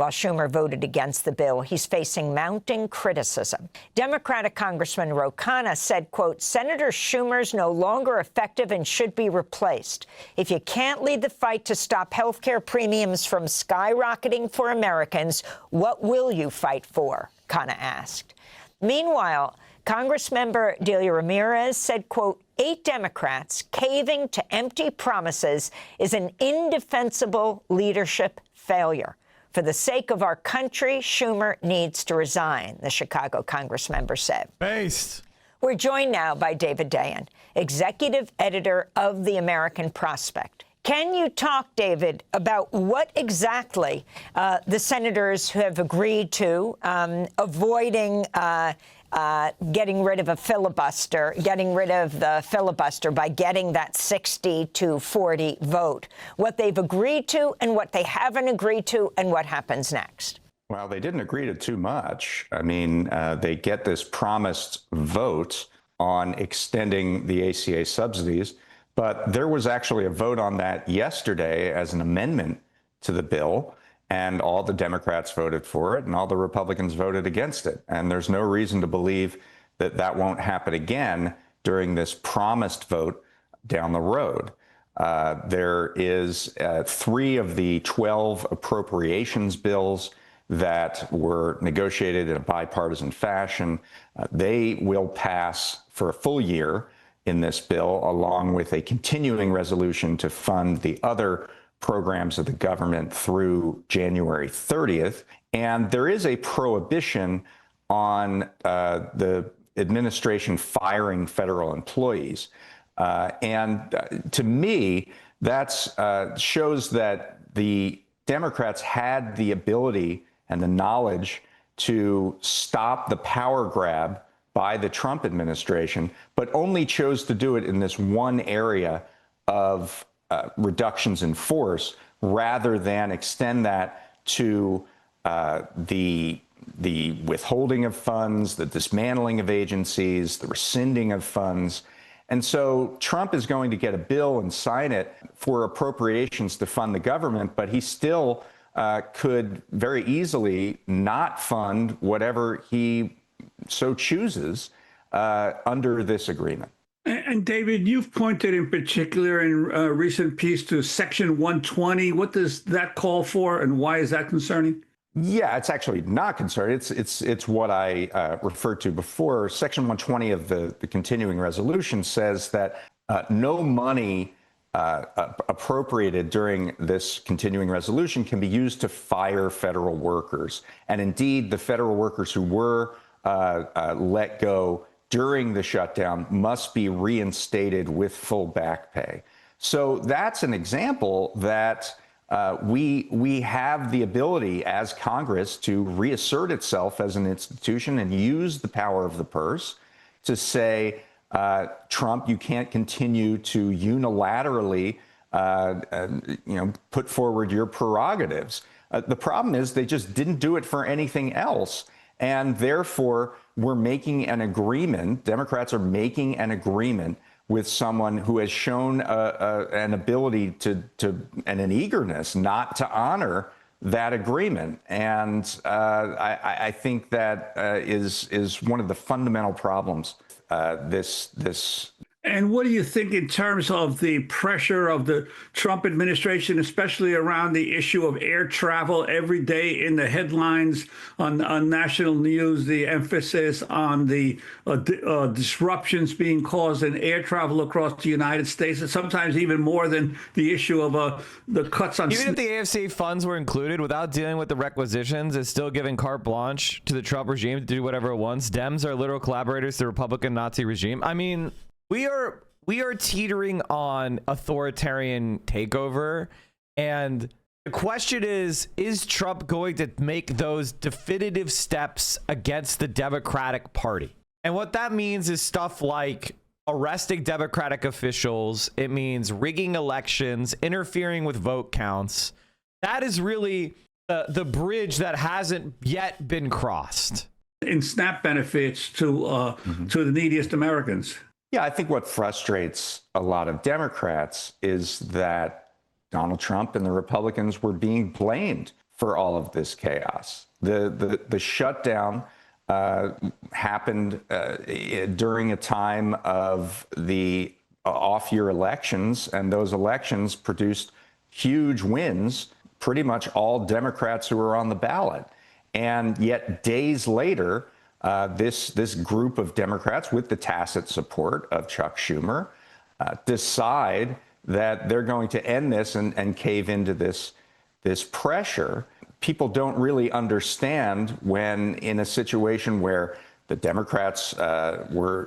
While Schumer voted against the bill, he's facing mounting criticism. Democratic Congressman Ro Khanna said, quote, Senator Schumer's no longer effective and should be replaced. If you can't lead the fight to stop health care premiums from skyrocketing for Americans, what will you fight for? Khanna asked. Meanwhile, Congressmember Delia Ramirez said, quote, 8 Democrats caving to empty promises is an indefensible leadership failure. For the sake of our country, Schumer needs to resign, the Chicago Congressmember said. Based. We're joined now by David Dayen, executive editor of The American Prospect. Can you talk, David, about what exactly the senators who have agreed to avoiding getting rid of the filibuster by getting that 60-40 vote, what they've agreed to and what they haven't agreed to, and what happens next? Well, they didn't agree to too much. I mean, they get this promised vote on extending the ACA subsidies, but there was actually a vote on that yesterday as an amendment to the bill. And all the Democrats voted for it, and all the Republicans voted against it. And there's no reason to believe that that won't happen again during this promised vote down the road. There is 3 of the 12 appropriations bills that were negotiated in a bipartisan fashion. They will pass for a full year in this bill, along with a continuing resolution to fund the other programs of the government through January 30th. And there is a prohibition on the administration firing federal employees. To me, that shows that the Democrats had the ability and the knowledge to stop the power grab by the Trump administration, but only chose to do it in this one area of reductions in force, rather than extend that to the withholding of funds, the dismantling of agencies, the rescinding of funds. And so Trump is going to get a bill and sign it for appropriations to fund the government, but he still could very easily not fund whatever he so chooses under this agreement. And David, you've pointed in particular in a recent piece to Section 120. What does that call for, and why is that concerning? Yeah, it's actually not concerning. It's what I referred to before. Section 120 of the continuing resolution says that no money appropriated during this continuing resolution can be used to fire federal workers. And indeed, the federal workers who were let go during the shutdown must be reinstated with full back pay. So that's an example that we have the ability as Congress to reassert itself as an institution and use the power of the purse to say, Trump, you can't continue to unilaterally put forward your prerogatives. The problem is they just didn't do it for anything else. And therefore, we're making an agreement. Democrats are making an agreement with someone who has shown an ability to and an eagerness not to honor that agreement. And I think that is one of the fundamental problems. And what do you think in terms of the pressure of the Trump administration, especially around the issue of air travel every day in the headlines on national news, the emphasis on the disruptions being caused in air travel across the United States, and sometimes even more than the issue of the cuts on... Even if the AFC funds were included, without dealing with the requisitions, it's still giving carte blanche to the Trump regime to do whatever it wants. Dems are literal collaborators to the Republican Nazi regime. I mean... We are teetering on authoritarian takeover, and the question is Trump going to make those definitive steps against the Democratic Party? And what that means is stuff like arresting Democratic officials. It means rigging elections, interfering with vote counts. That is really the bridge that hasn't yet been crossed. In SNAP benefits to the neediest Americans. Yeah, I think what frustrates a lot of Democrats is that Donald Trump and the Republicans were being blamed for all of this chaos. The shutdown happened during a time of the off-year elections, and those elections produced huge wins, pretty much all Democrats who were on the ballot. And yet days later, this group of Democrats, with the tacit support of Chuck Schumer, decide that they're going to end this and cave into this pressure. People don't really understand when in a situation where the Democrats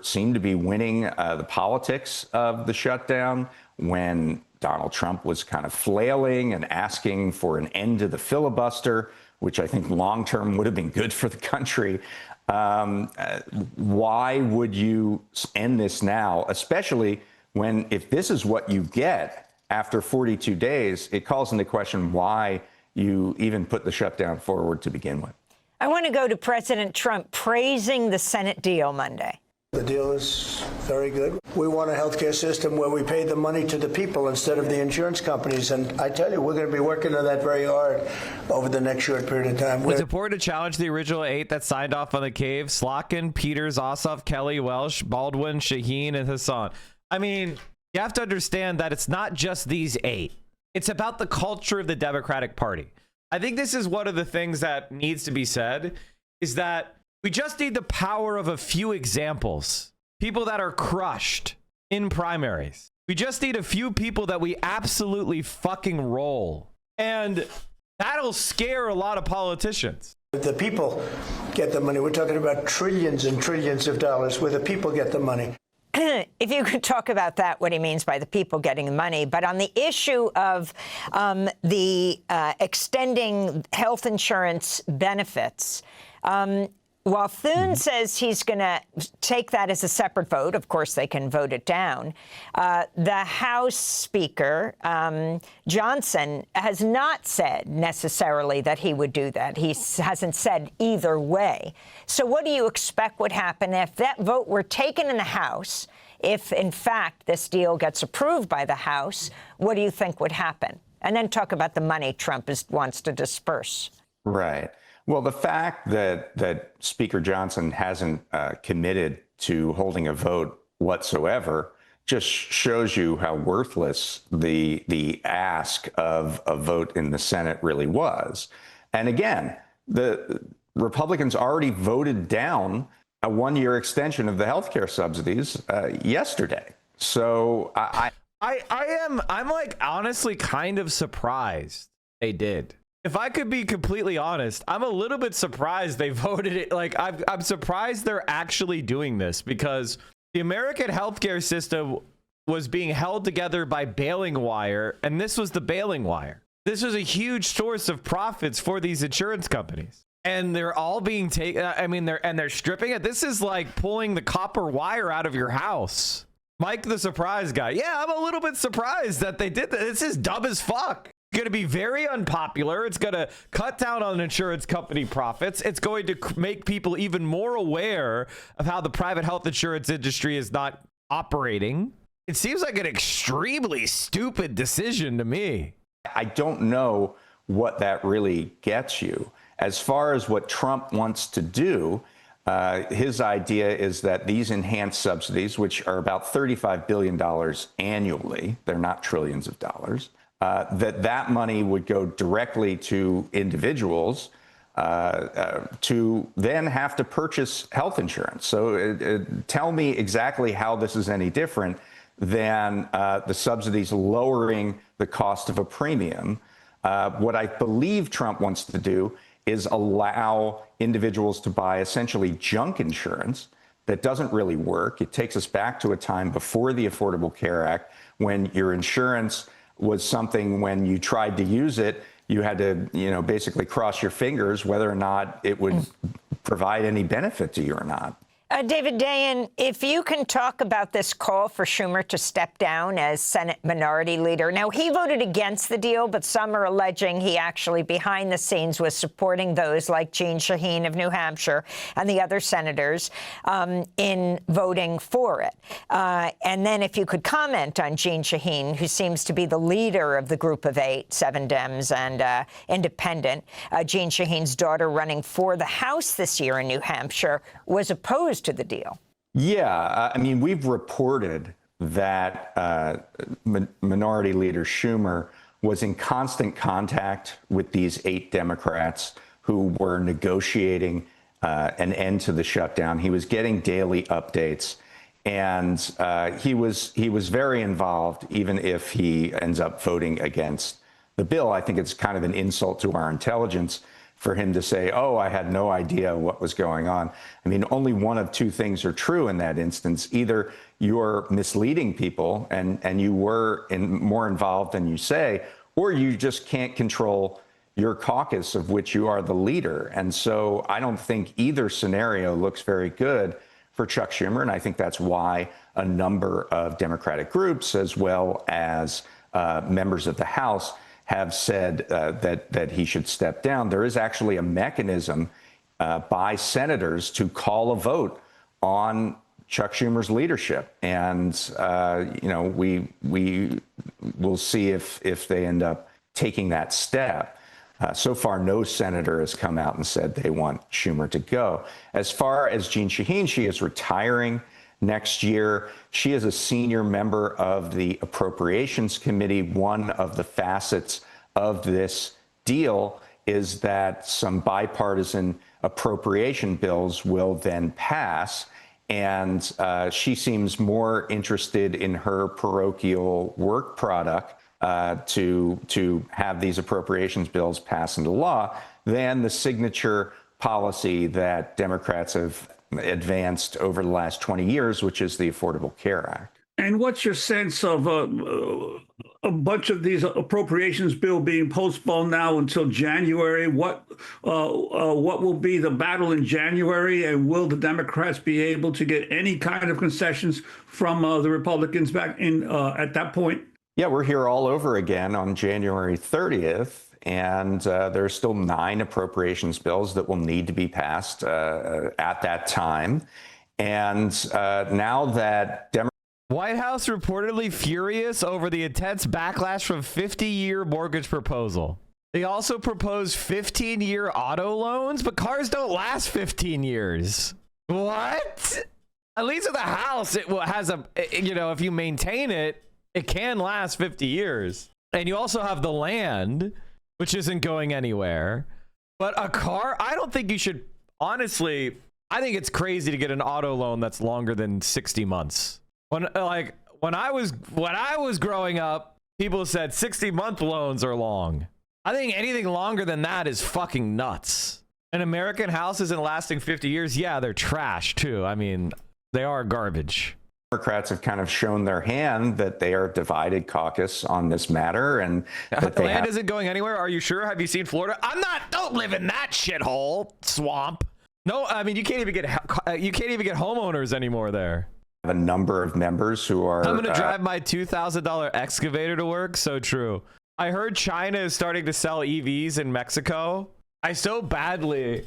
seemed to be winning the politics of the shutdown, when Donald Trump was kind of flailing and asking for an end to the filibuster, which I think long-term would have been good for the country. Why would you end this now, especially when, if this is what you get after 42 days, it calls into question why you even put the shutdown forward to begin with. I want to go to President Trump praising the Senate deal Monday. The deal is very good. We want a healthcare system where we pay the money to the people instead of the insurance companies. And I tell you, we're going to be working on that very hard over the next short period of time. Was it important to challenge the original 8 that signed off on the cave? Slotkin, Peters, Ossoff, Kelly, Welsh, Baldwin, Shaheen, and Hassan. I mean, you have to understand that it's not just these 8. It's about the culture of the Democratic Party. I think this is one of the things that needs to be said, is that we just need the power of a few examples. People that are crushed in primaries. We just need a few people that we absolutely fucking roll. And that'll scare a lot of politicians. The people get the money. We're talking about trillions and trillions of dollars where the people get the money. If you could talk about that, what he means by the people getting the money. But on the issue of the extending health insurance benefits, while Thune says he's going to take that as a separate vote, of course they can vote it down, the House Speaker, Johnson, has not said necessarily that he would do that. He hasn't said either way. So what do you expect would happen if that vote were taken in the House? If, in fact, this deal gets approved by the House, what do you think would happen? And then talk about the money Trump wants to disperse. Right. Well, the fact that Speaker Johnson hasn't committed to holding a vote whatsoever just shows you how worthless the ask of a vote in the Senate really was. And again, the Republicans already voted down a one-year extension of the healthcare subsidies yesterday. So I'm like honestly kind of surprised they did. If I could be completely honest, I'm a little bit surprised they voted it. Like, I'm surprised they're actually doing this, because the American healthcare system was being held together by baling wire, and this was the baling wire. This was a huge source of profits for these insurance companies, and they're all being taken. I mean, they're stripping it. This is like pulling the copper wire out of your house. Mike, the surprise guy. Yeah, I'm a little bit surprised that they did that. This is dumb as fuck. Going to be very unpopular. It's going to cut down on insurance company profits. It's going to make people even more aware of how the private health insurance industry is not operating. It seems like an extremely stupid decision to me. I don't know what that really gets you. As far as what Trump wants to do, his idea is that these enhanced subsidies, which are about $35 billion annually, they're not trillions of dollars, that money would go directly to individuals to then have to purchase health insurance. So tell me exactly how this is any different than the subsidies lowering the cost of a premium. What I believe Trump wants to do is allow individuals to buy essentially junk insurance that doesn't really work. It takes us back to a time before the Affordable Care Act, when your insurance was something, when you tried to use it, you had to, basically cross your fingers whether or not it would provide any benefit to you or not. David Dayen, if you can talk about this call for Schumer to step down as Senate Minority Leader. Now, he voted against the deal, but some are alleging he actually, behind the scenes, was supporting those like Jeanne Shaheen of New Hampshire and the other senators in voting for it. And then if you could comment on Jeanne Shaheen, who seems to be the leader of the group of 8, 7 Dems and independent. Jeanne Shaheen's daughter, running for the House this year in New Hampshire, was opposed to the deal. Yeah, I mean, we've reported that Minority Leader Schumer was in constant contact with these 8 Democrats who were negotiating an end to the shutdown. He was getting daily updates, and he was very involved, even if he ends up voting against the bill. I think it's kind of an insult to our intelligence for him to say, oh, I had no idea what was going on. I mean, only one of 2 things are true in that instance. Either you're misleading people and you were more involved than you say, or you just can't control your caucus of which you are the leader. And so I don't think either scenario looks very good for Chuck Schumer. And I think that's why a number of Democratic groups, as well as members of the House, have said that he should step down. There is actually a mechanism by senators to call a vote on Chuck Schumer's leadership, and we will see if they end up taking that step. So far, no senator has come out and said they want Schumer to go. As far as Jeanne Shaheen, she is retiring next year. She is a senior member of the Appropriations Committee. One of the facets of this deal is that some bipartisan appropriation bills will then pass. And she seems more interested in her parochial work product to have these appropriations bills pass into law than the signature policy that Democrats have advanced over the last 20 years, which is the Affordable Care Act. And what's your sense of a bunch of these appropriations bill being postponed now until January? What will be the battle in January, and will the Democrats be able to get any kind of concessions from the Republicans back in at that point? Yeah, we're here all over again on January 30th. And there's still 9 appropriations bills that will need to be passed at that time. And now that White House reportedly furious over the intense backlash from 50-year mortgage proposal. They also proposed 15-year auto loans, but cars don't last 15 years. What? At least at the House, it has if you maintain it, it can last 50 years. And you also have the land, which isn't going anywhere. But a car, I don't think you should, honestly, I think it's crazy to get an auto loan that's longer than 60 months. When I was growing up, people said 60-month loans are long. I think anything longer than that is fucking nuts. An American house isn't lasting 50 years. Yeah, they're trash too. I mean, they are garbage. Democrats have kind of shown their hand that they are a divided caucus on this matter, and that the land isn't going anywhere. Are you sure? Have you seen Florida? Don't live in that shithole swamp. No, I mean, you can't even get homeowners anymore there. A number of members who are. I'm gonna drive my $2,000 excavator to work. So true. I heard China is starting to sell EVs in Mexico. I so badly.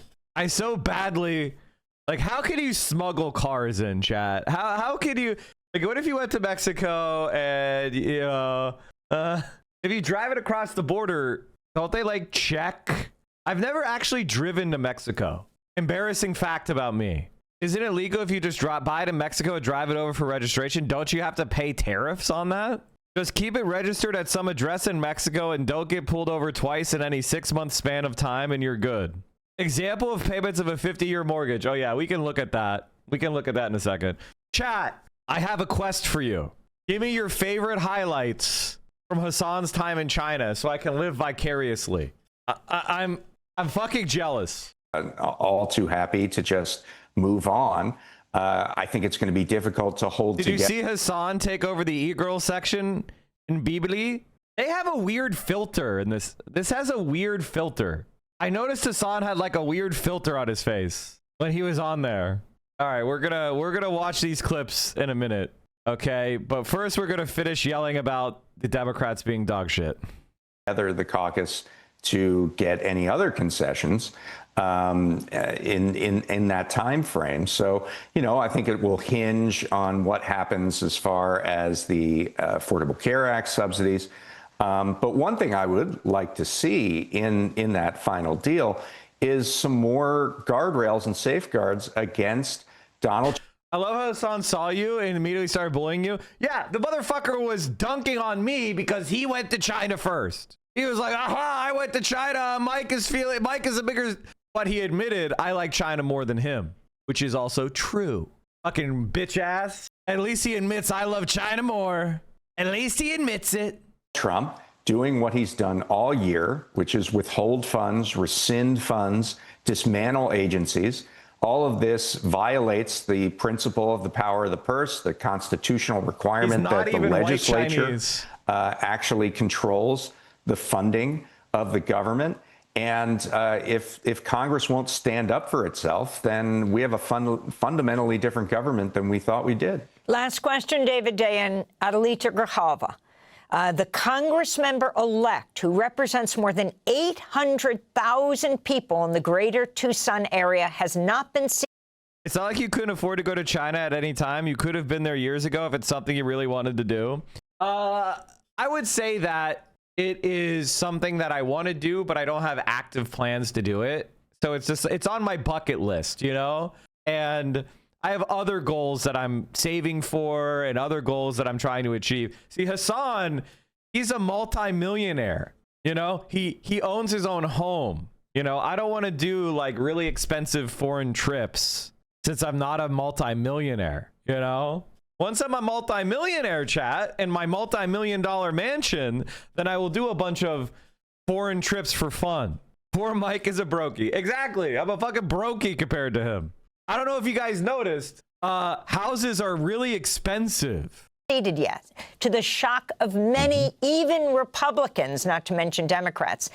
Like, how can you smuggle cars in, chat? How can you, like, what if you went to Mexico and, if you drive it across the border, don't they, like, check? I've never actually driven to Mexico. Embarrassing fact about me. Isn't it legal if you just buy it in Mexico and drive it over for registration? Don't you have to pay tariffs on that? Just keep it registered at some address in Mexico and don't get pulled over twice in any 6-month span of time and you're good. Example of payments of a 50-year mortgage. Oh, yeah, we can look at that. We can look at that in a second. Chat, I have a quest for you. Give me your favorite highlights from Hassan's time in China so I can live vicariously. I'm fucking jealous. All too happy to just move on. I think it's going to be difficult to hold together. Did you see Hassan take over the e-girl section in Bibli? They have a weird filter in this. This has a weird filter. I noticed Hassan had like a weird filter on his face when he was on there. All right, we're gonna watch these clips in a minute, okay? But first, we're gonna finish yelling about the Democrats being dog shit. Together the caucus to get any other concessions in that time frame. So, you know, I think it will hinge on what happens as far as the Affordable Care Act subsidies. But one thing I would like to see in that final deal is some more guardrails and safeguards against Donald. I love how Hassan saw you and immediately started bullying you. Yeah, the motherfucker was dunking on me because he went to China first. He was like, aha, I went to China. Mike is a bigger... But he admitted, I like China more than him, which is also true. Fucking bitch ass. At least he admits I love China more. At least he admits it. Trump doing what he's done all year, which is withhold funds, rescind funds, dismantle agencies. All of this violates the principle of the power of the purse, the constitutional requirement that the legislature actually controls the funding of the government. And if Congress won't stand up for itself, then we have a fundamentally different government than we thought we did. Last question, David Dayen, Adelita Grijalva. The Congress member-elect who represents more than 800,000 people in the greater Tucson area has not been seen. It's not like you couldn't afford to go to China at any time. You could have been there years ago if it's something you really wanted to do. I would say that it is something that I want to do, but I don't have active plans to do it. So it's on my bucket list, you know? And I have other goals that I'm saving for and other goals that I'm trying to achieve. See, Hassan, he's a multi-millionaire, you know? He owns his own home. You know, I don't want to do like really expensive foreign trips since I'm not a multi-millionaire, you know? Once I'm a multi-millionaire, chat, in my multi-million-dollar mansion, then I will do a bunch of foreign trips for fun. Poor Mike is a brokey. Exactly. I'm a fucking brokey compared to him. I don't know if you guys noticed, houses are really expensive. Yet, to the shock of many, even Republicans, not to mention Democrats.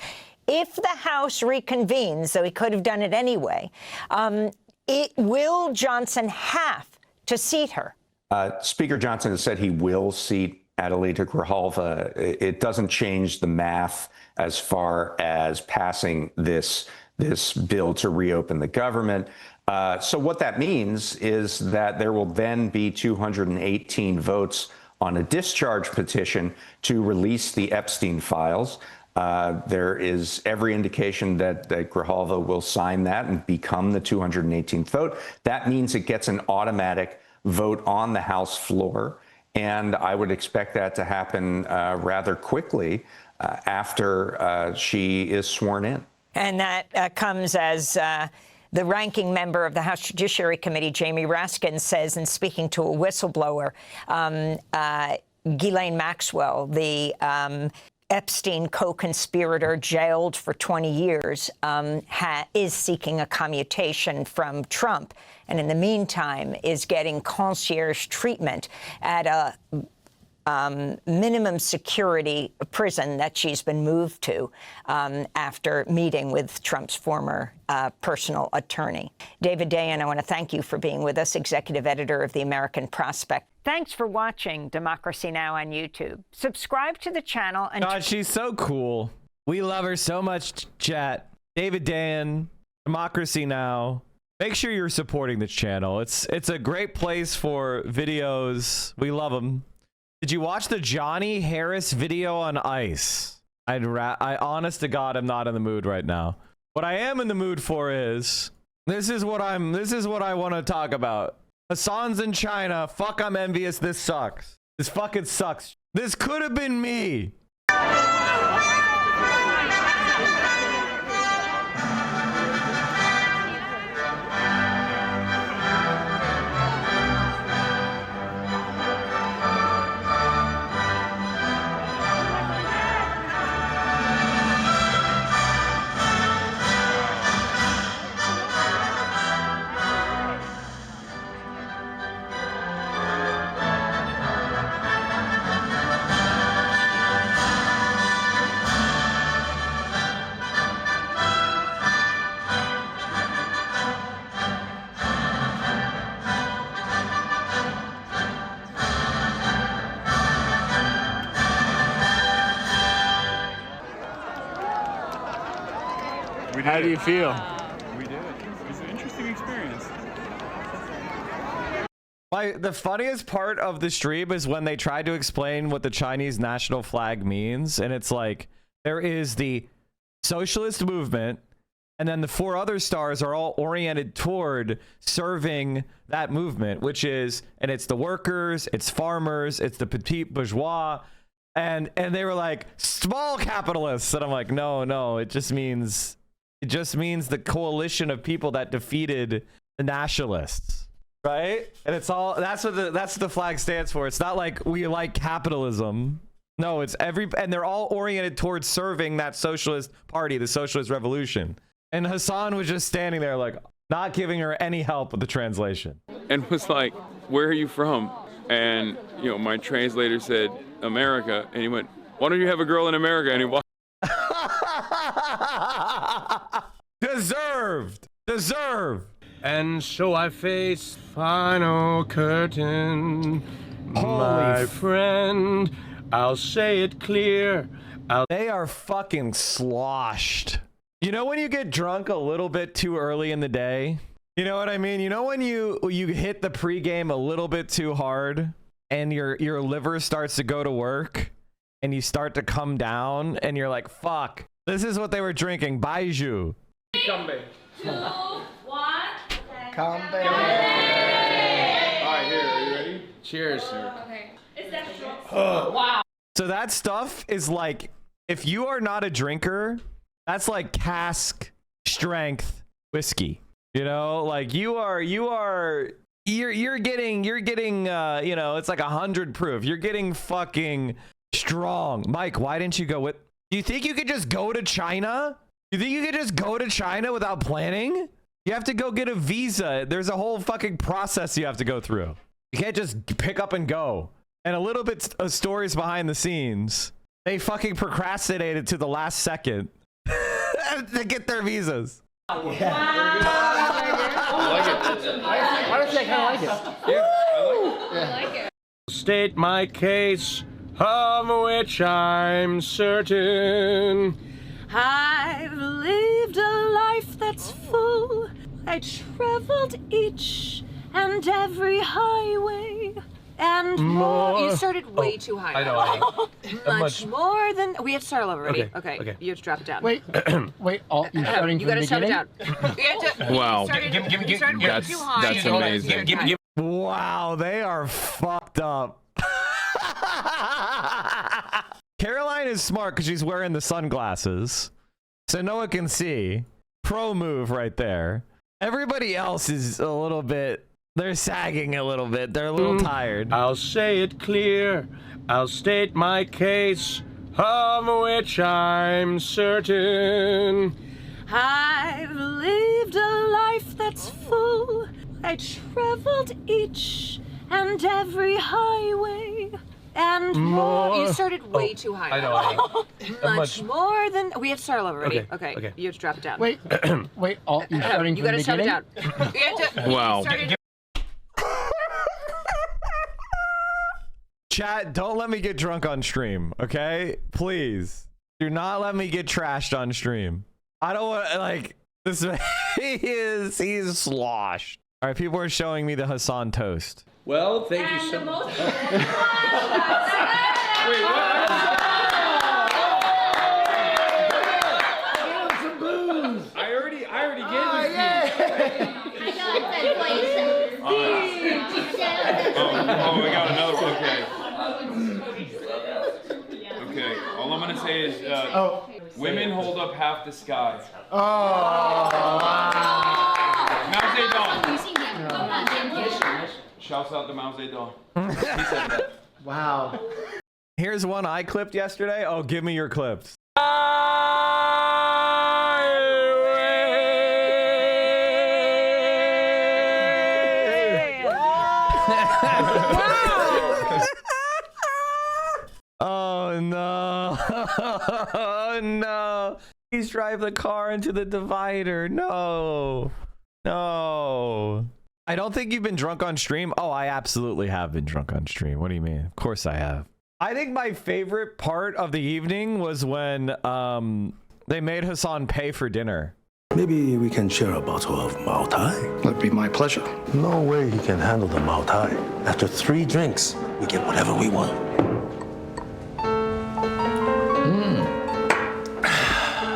If the House reconvenes, though he could have done it anyway, will Johnson have to seat her? Speaker Johnson has said he will seat Adelita Grijalva. It doesn't change the math as far as passing this bill to reopen the government. So what that means is that there will then be 218 votes on a discharge petition to release the Epstein files. There is every indication that Grijalva will sign that and become the 218th vote. That means it gets an automatic vote on the House floor, and I would expect that to happen rather quickly after she is sworn in. And that comes as the ranking member of the House Judiciary Committee, Jamie Raskin, says in speaking to a whistleblower, Ghislaine Maxwell, the Epstein co-conspirator jailed for 20 years, is seeking a commutation from Trump, and in the meantime is getting concierge treatment at a minimum security prison that she's been moved to after meeting with Trump's former personal attorney. David Dayen, I want to thank you for being with us, executive editor of The American Prospect. Thanks for watching Democracy Now! On YouTube. Subscribe to the channel. And God, she's so cool. We love her so much, chat. David Dayen, Democracy Now! Make sure you're supporting this channel. It's a great place for videos. We love them. Did you watch the Johnny Harris video on ICE? I honest to God, I'm not in the mood right now. What I am in the mood for is this is what I want to talk about. Hassan's in China. Fuck, I'm envious. This sucks. This fucking sucks. This could have been me. How do you feel? We did it. It was an interesting experience. The funniest part of the stream is when they tried to explain what the Chinese national flag means, and it's like there is the socialist movement, and then the 4 other stars are all oriented toward serving that movement, which is, and it's the workers, it's farmers, it's the petit bourgeois, and they were like small capitalists, and I'm like, no, it just means the coalition of people that defeated the nationalists. Right? And it's all, that's what the flag stands for. It's not like we like capitalism. No, it's and they're all oriented towards serving that socialist party, the socialist revolution. And Hassan was just standing there like not giving her any help with the translation. And was like, where are you from? And, you know, my translator said, America. And he went, why don't you have a girl in America? And he walked. Deserved. And so I face final curtain. My friend, I'll say it clear. They are fucking sloshed. You know when you get drunk a little bit too early in the day? You know what I mean? You know when you hit the pregame a little bit too hard and your liver starts to go to work and you start to come down and you're like, fuck, this is what they were drinking. Baiju. Come Come All right, here, are you ready? Cheers, sir. Okay. Is that strong? Wow. So that stuff is like, if you are not a drinker, that's like cask strength whiskey. You know, like you're getting, you know, it's like 100 proof. You're getting fucking strong. Mike, why didn't you go with, do you think you could just go to China? You think you could just go to China without planning? You have to go get a visa. There's a whole fucking process you have to go through. You can't just pick up and go. And a little bit of stories behind the scenes. They fucking procrastinated to the last second to get their visas. I like it. I actually kind of like it. Yeah, I like it. State my case, of which I'm certain. I've lived a life that's full. I traveled each and every highway and more. You started way too high. I know. Much more than. We have to start all over. Ready? Okay. You have to drop it down. Wait. You're starting you got to shut it down. Wow. You started way too high. That's amazing. Wow, they are fucked up. Caroline is smart because she's wearing the sunglasses, so no one can see. Pro move right there. Everybody else is a little bit, they're sagging a little bit. They're a little tired. I'll say it clear. I'll state my case, of which I'm certain. I've lived a life that's full. I traveled each and every highway and more. You started way too high. I know. Much more than. We have to start all over. Ready? Okay. You have to drop it down. Wait. You're starting you got to shut it down. Wow. Chat, don't let me get drunk on stream, okay? Please. Do not let me get trashed on stream. I don't want, like, this. He's sloshed. All right, people are showing me the Hassan toast. Well, thank you so much. Wait, what? Some booze. I already gave it to you. Oh, we got another one. Okay. All I'm gonna say is, women hold up half the sky. Oh, wow. Mao Zedong. Shouts out to Mao Zedong. He said that. Wow. Here's one I clipped yesterday. Oh, give me your clips. Oh no. Oh no. Please drive the car into the divider. No. I don't think you've been drunk on stream. Oh, I absolutely have been drunk on stream. What do you mean? Of course I have. I think my favorite part of the evening was when they made Hassan pay for dinner. Maybe we can share a bottle of Mao Tai. That'd be my pleasure. No way he can handle the Mao Tai. After 3 drinks, we get whatever we want.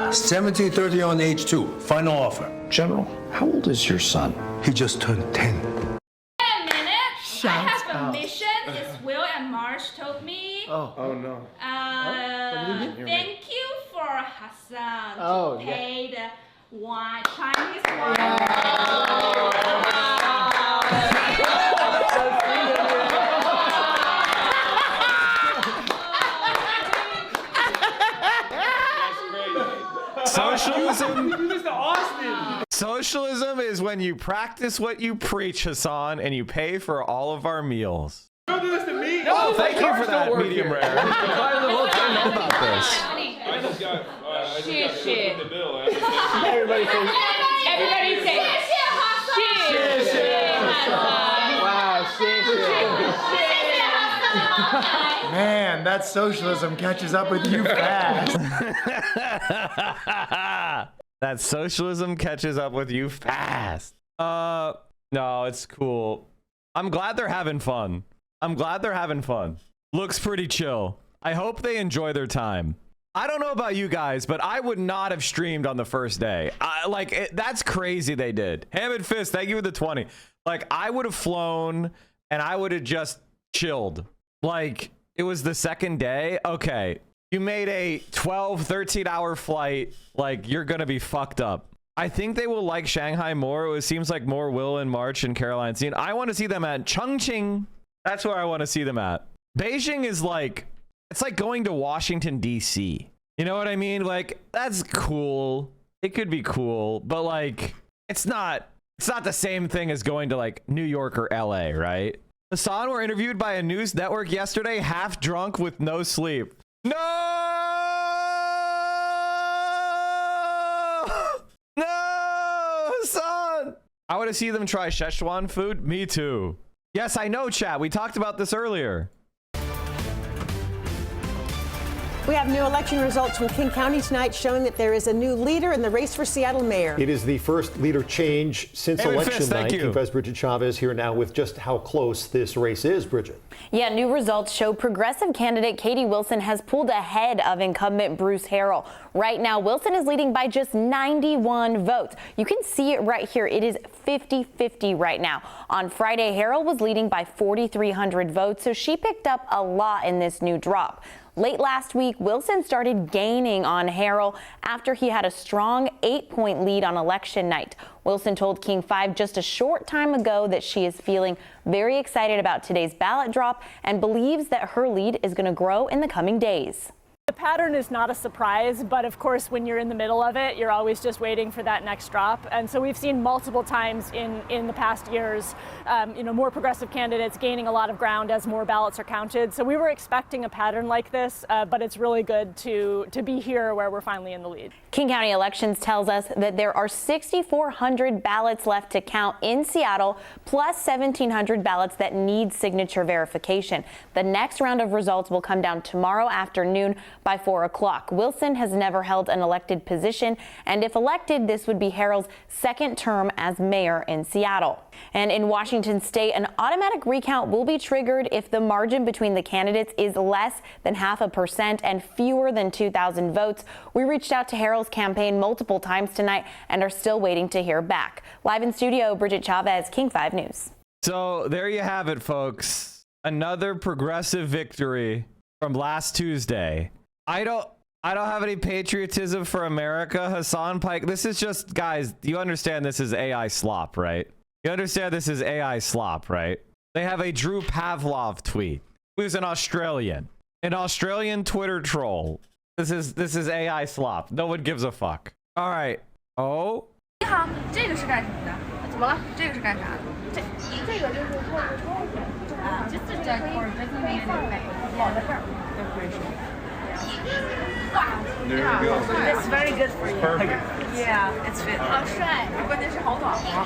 70-30 on H2. Final offer. General, how old is your son? He just turned 10. Wait a minute. I have a mission. It's Will and Marsh told me. Oh no. Thank you for Hassan Oh, to yeah. pay the wine, Chinese wine. Socialism is when you practice what you preach, Hassan, and you pay for all of our meals. Don't do this to me. Oh, thank you for that, medium rare. I the whole time know about this. I just got. I just Shit. got the bill. Everybody say Man, that socialism catches up with you fast. That socialism catches up with you fast. No, it's cool. I'm glad they're having fun. Looks pretty chill. I hope they enjoy their time. I don't know about you guys, but I would not have streamed on the first day. That's crazy they did. Ham and Fist, thank you for the 20. Like, I would have flown and I would have just chilled. Like, it was the second day. Okay, you made a 12, 13-hour flight. Like, you're going to be fucked up. I think they will like Shanghai more. It seems like more Will and March and Caroline scene. I want to see them at Chongqing. That's where I want to see them at. Beijing is like, it's like going to Washington, D.C. You know what I mean? Like, that's cool. It could be cool, but like, it's not the same thing as going to like New York or L.A., right? Hassan were interviewed by a news network yesterday, half drunk with no sleep. No! No, Hassan! I want to see them try Szechuan food. Me too. Yes, I know, chat. We talked about this earlier. We have new election results from King County tonight showing that there is a new leader in the race for Seattle mayor. It is the first leader change since election night. King Fest Bridget Chavez here now with just how close this race is, Bridget. Yeah, new results show progressive candidate Katie Wilson has pulled ahead of incumbent Bruce Harrell. Right now, Wilson is leading by just 91 votes. You can see it right here. It is 50-50 right now. On Friday, Harrell was leading by 4,300 votes, so she picked up a lot in this new drop. Late last week, Wilson started gaining on Harrell after he had a strong 8-point lead on election night. Wilson told King 5 just a short time ago that she is feeling very excited about today's ballot drop and believes that her lead is going to grow in the coming days. The pattern is not a surprise, but of course, when you're in the middle of it, you're always just waiting for that next drop. And so we've seen multiple times in the past years, more progressive candidates gaining a lot of ground as more ballots are counted. So we were expecting a pattern like this, but it's really good to be here where we're finally in the lead. King County Elections tells us that there are 6,400 ballots left to count in Seattle, plus 1,700 ballots that need signature verification. The next round of results will come down tomorrow afternoon by 4 o'clock. Wilson has never held an elected position, and if elected, this would be Harrell's second term as mayor in Seattle. And in Washington state, an automatic recount will be triggered if the margin between the candidates is less than 0.5% and fewer than 2,000 votes. We reached out to Harrell's campaign multiple times tonight and are still waiting to hear back. Live in studio, Bridget Chavez, King 5 News. So there you have it, folks. Another progressive victory from last Tuesday. I don't have any patriotism for America, Hassan Pike. This is just, guys, you understand this is AI slop, right? You understand this is AI slop, right? They have a Drew Pavlov tweet. Who's an Australian Twitter troll. This is AI slop. No one gives a fuck. All right. Oh. 你好，这个是干什么的？怎么了？这个是干啥的？这个就是就是在 for business meeting 老在这儿。There you go. It's very good for you. Perfect. Yeah, it's fit. 好帅，关键是好暖和。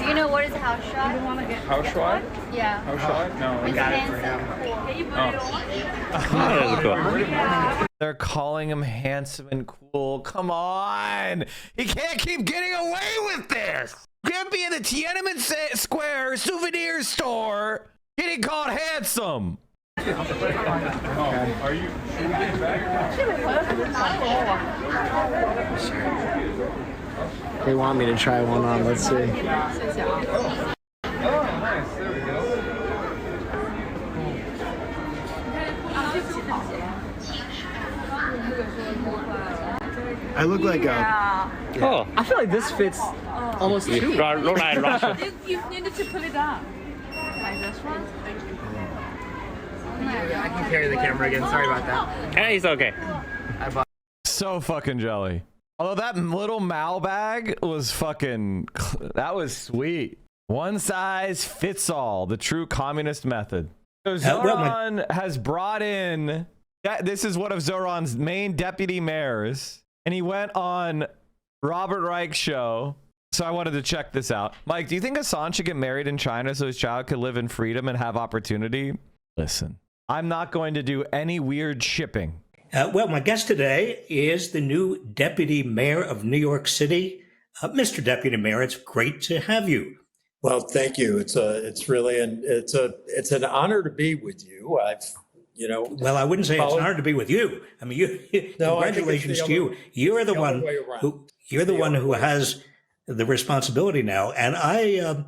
Do you know what is house shot? You want to get House shot? Yeah. House shot? No. We got it for him. Cool. Can you put it on? That's cool. They're calling him handsome and cool. Come on. He can't keep getting away with this. Can't be in the Tiananmen Square souvenir store getting called handsome. Are you? Should we get back? They want me to try one on. Let's see. Oh, nice. There we go. I look like a. Oh, I feel like this fits almost too. You needed to pull it up. Like this one? I can carry the camera again. Sorry about that. hey, it's okay. So fucking jelly. Although that little Mal bag was fucking, that was sweet. One size fits all, the true communist method. So Zoran has brought in, this is one of Zoran's main deputy mayors, and he went on Robert Reich's show. So I wanted to check this out. Mike, do you think Assange should get married in China so his child could live in freedom and have opportunity? Listen, I'm not going to do any weird shipping. Well, my guest today is the new deputy mayor of New York City. Mr. Deputy Mayor, it's great to have you. Well, thank you. It's really an honor to be with you. Well, I wouldn't say it's an honor to be with you. I mean, congratulations to you. You're the one who has the responsibility now. And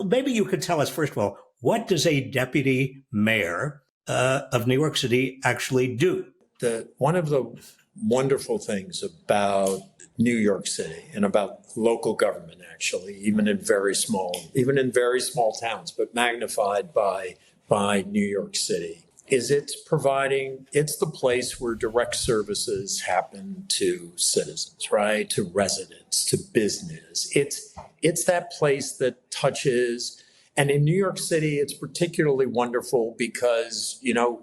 maybe you could tell us, first of all, what does a deputy mayor of New York City actually do? One of the wonderful things about New York City and about local government, actually, even in very small towns, but magnified by New York City, is it's the place where direct services happen to citizens, right? To residents, to business. It's that place that touches. And in New York City, it's particularly wonderful because, you know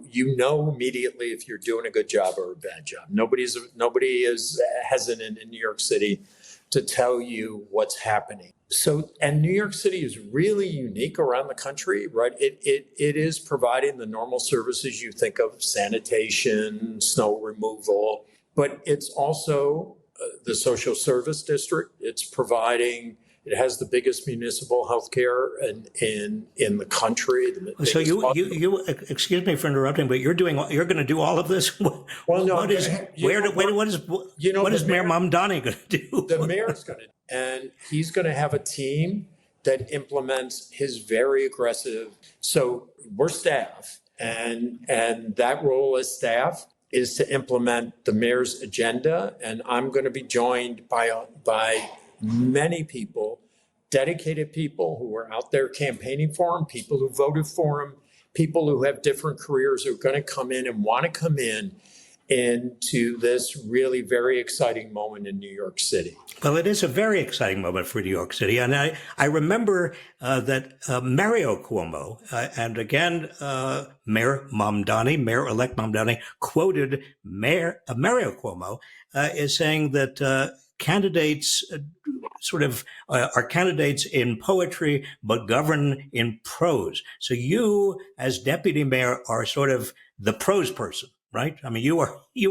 immediately if you're doing a good job or a bad job. Nobody is hesitant in New York City to tell you what's happening. And New York City is really unique around the country, right? It is providing the normal services you think of, sanitation, snow removal, but it's also the social service district. It has the biggest municipal healthcare in the country. So you excuse me for interrupting, but you're going to do all of this. Well, no. What is Mayor Mamdani going to do? The mayor's going to, and he's going to have a team that implements his very aggressive. So we're staff, and that role as staff is to implement the mayor's agenda, and I'm going to be joined by many people, dedicated people who are out there campaigning for him, people who voted for him, people who have different careers who are going to come in and want to come into this really very exciting moment in New York City. Well, it is a very exciting moment for New York City. And I remember that Mario Cuomo, and again, Mayor-elect Mamdani, quoted Mario Cuomo as saying that candidates are candidates in poetry, but govern in prose. So you, as deputy mayor, are sort of the prose person, right? I mean, you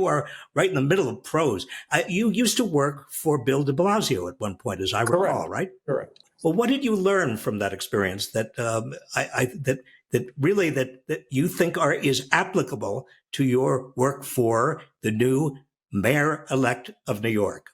are right in the middle of prose. You used to work for Bill de Blasio at one point, as I recall, right? Correct. Well, what did you learn from that experience that that you think is applicable to your work for the new mayor-elect of New York?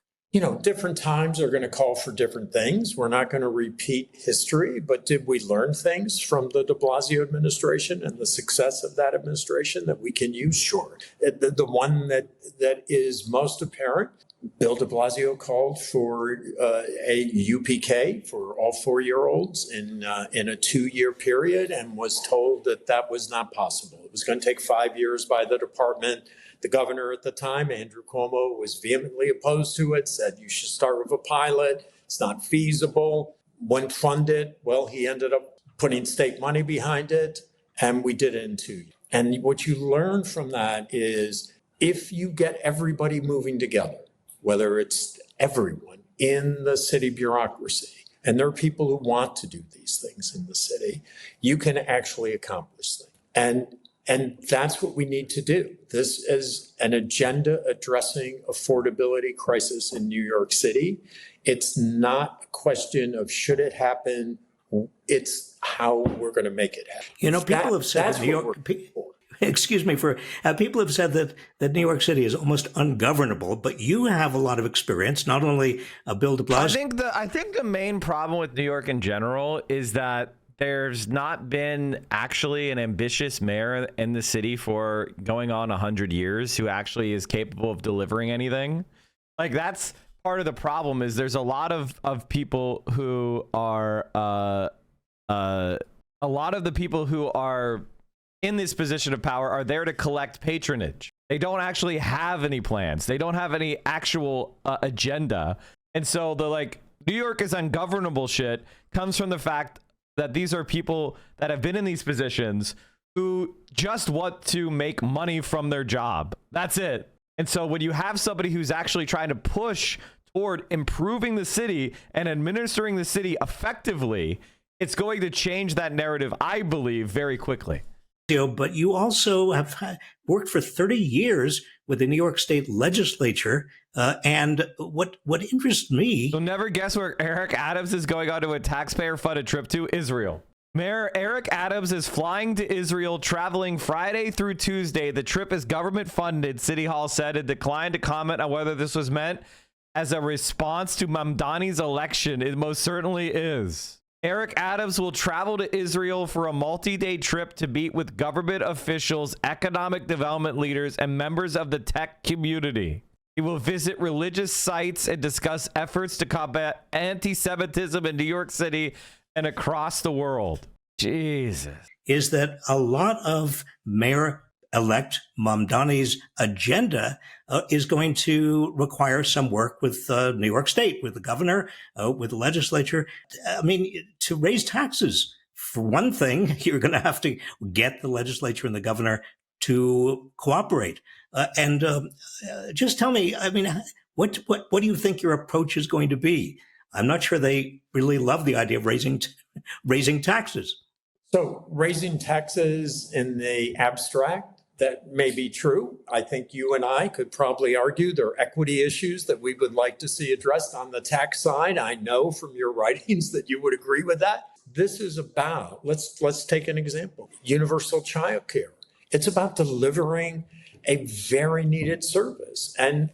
Different times are going to call for different things. We're not going to repeat history, but did we learn things from the de Blasio administration and the success of that administration that we can use? Sure. The one that is most apparent, Bill de Blasio called for a UPK for all 4-year-olds in a 2-year period and was told that was not possible. It was going to take 5 years by the department. The governor at the time, Andrew Cuomo, was vehemently opposed to it, said you should start with a pilot. It's not feasible. Wouldn't fund it. Well, he ended up putting state money behind it, and we did it in 2 years. And what you learn from that is if you get everybody moving together, whether it's everyone in the city bureaucracy, and there are people who want to do these things in the city, you can actually accomplish things. And that's what we need to do. This is an agenda addressing affordability crisis in New York City. It's not a question of should it happen. It's how we're going to make it happen. You know, people have said that New York. Excuse me for people have said that New York City is almost ungovernable. But you have a lot of experience, not only Bill de Blasio. I think the main problem with New York in general is that there's not been actually an ambitious mayor in the city for going on 100 years who actually is capable of delivering anything. Like, that's part of the problem. Is there's a lot of people who are a lot of the people who are in this position of power are there to collect patronage. They don't actually have any plans. They don't have any actual agenda. And so the New York is ungovernable shit comes from the fact that these are people that have been in these positions who just want to make money from their job. That's it. And so when you have somebody who's actually trying to push toward improving the city and administering the city effectively, it's going to change that narrative, I believe, very quickly. But you also have worked for 30 years with the New York State Legislature. And what interests me... You'll never guess where Eric Adams is going on to a taxpayer-funded trip to Israel. Mayor Eric Adams is flying to Israel, traveling Friday through Tuesday. The trip is government-funded, City Hall said, and declined to comment on whether this was meant as a response to Mamdani's election. It most certainly is. Eric Adams will travel to Israel for a multi-day trip to meet with government officials, economic development leaders, and members of the tech community. He will visit religious sites and discuss efforts to combat anti-Semitism in New York City and across the world. Jesus. Is that a lot of Mayor-elect Mamdani's agenda is going to require some work with New York State, with the governor, with the legislature. I mean, to raise taxes, for one thing, you're going to have to get the legislature and the governor to cooperate. Just tell me, I mean, what do you think your approach is going to be? I'm not sure they really love the idea of raising taxes. So raising taxes in the abstract, that may be true. I think you and I could probably argue there are equity issues that we would like to see addressed on the tax side. I know from your writings that you would agree with that. This is about, let's take an example, universal child care. It's about delivering a very needed service. And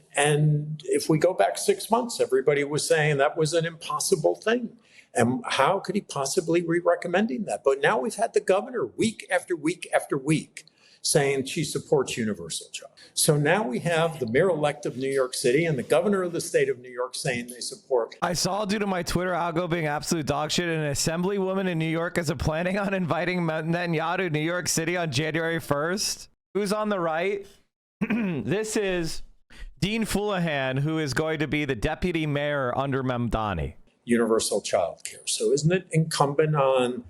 if we go back 6 months, everybody was saying that was an impossible thing. And how could he possibly be recommending that? But now we've had the governor week after week after week saying she supports universal child. So now we have the mayor-elect of New York City and the governor of the state of New York saying they support. I saw, due to my Twitter algo being absolute dog shit, an assemblywoman in New York is planning on inviting Netanyahu to New York City on January 1st. Who's on the right? This is Dean Fullahan, who is going to be the deputy mayor under Mamdani. Universal child care. So isn't it incumbent on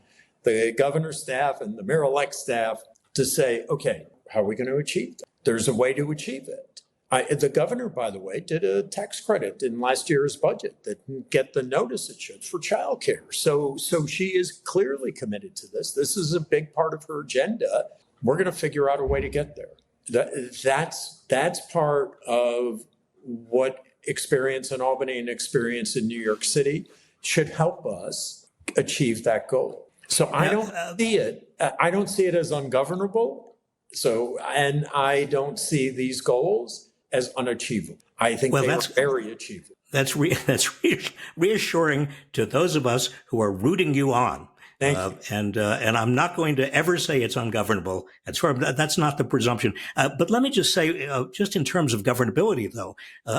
the governor's staff and the mayor-elect staff to say, okay, how are we going to achieve that? There's a way to achieve it. The governor, by the way, did a tax credit in last year's budget that didn't get the notice it should for childcare. So she is clearly committed to this. This is a big part of her agenda. We're going to figure out a way to get there. That's part of what experience in Albany and experience in New York City should help us achieve that goal. So I don't see it as ungovernable. And I don't see these goals as unachievable. I think they are very achievable. That's reassuring to those of us who are rooting you on. Thank you. And I'm not going to ever say it's ungovernable. That's not the presumption. But let me just say, just in terms of governability, though,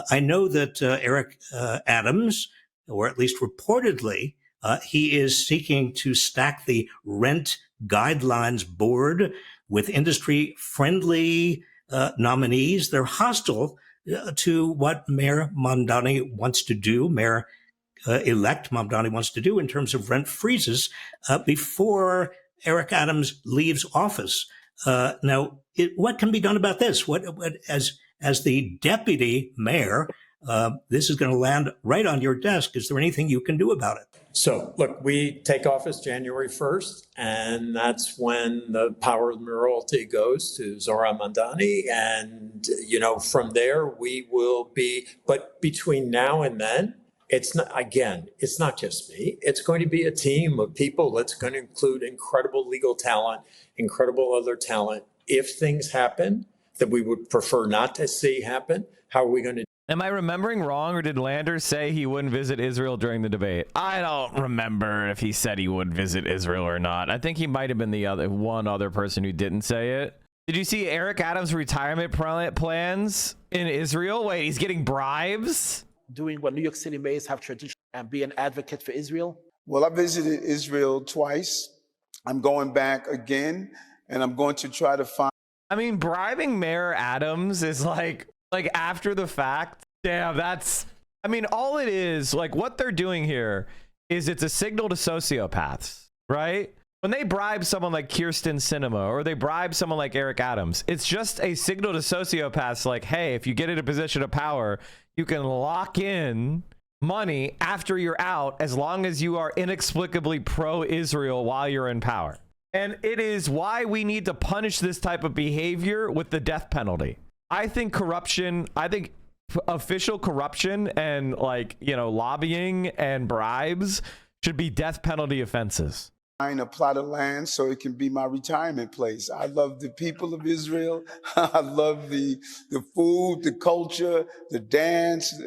I know that Eric Adams, or at least reportedly, he is seeking to stack the rent guidelines board with industry-friendly nominees. They're hostile to what Mayor Mamdani wants to do, Mayor-elect Mamdani wants to do in terms of rent freezes before Eric Adams leaves office. Now, what can be done about this? What as the deputy mayor, this is going to land right on your desk. Is there anything you can do about it? So, look, we take office January 1st, and that's when the power of the mayoralty goes to Zohran Mamdani. And, from there we will be, but between now and then, it's not just me. It's going to be a team of people that's going to include incredible legal talent, incredible other talent. If things happen that we would prefer not to see happen, how are we going to? Am I remembering wrong, or did Landers say he wouldn't visit Israel during the debate? I don't remember if he said he would visit Israel or not. I think he might have been the one other person who didn't say it. Did you see Eric Adams' retirement plans in Israel? Wait, he's getting bribes? Doing what New York City mayors have tradition and be an advocate for Israel? Well, I visited Israel twice. I'm going back again, and I'm going to try to find. I mean, bribing Mayor Adams is like after the fact. Damn, all it is, what they're doing here is it's a signal to sociopaths, right? When they bribe someone like Kirsten Sinema or they bribe someone like Eric Adams, it's just a signal to sociopaths like, hey, if you get in a position of power, you can lock in money after you're out as long as you are inexplicably pro-Israel while you're in power. And it is why we need to punish this type of behavior with the death penalty. I think official corruption and lobbying and bribes should be death penalty offenses. A plot of land so it can be my retirement place. I love the people of Israel. I love the food, the culture, the dance,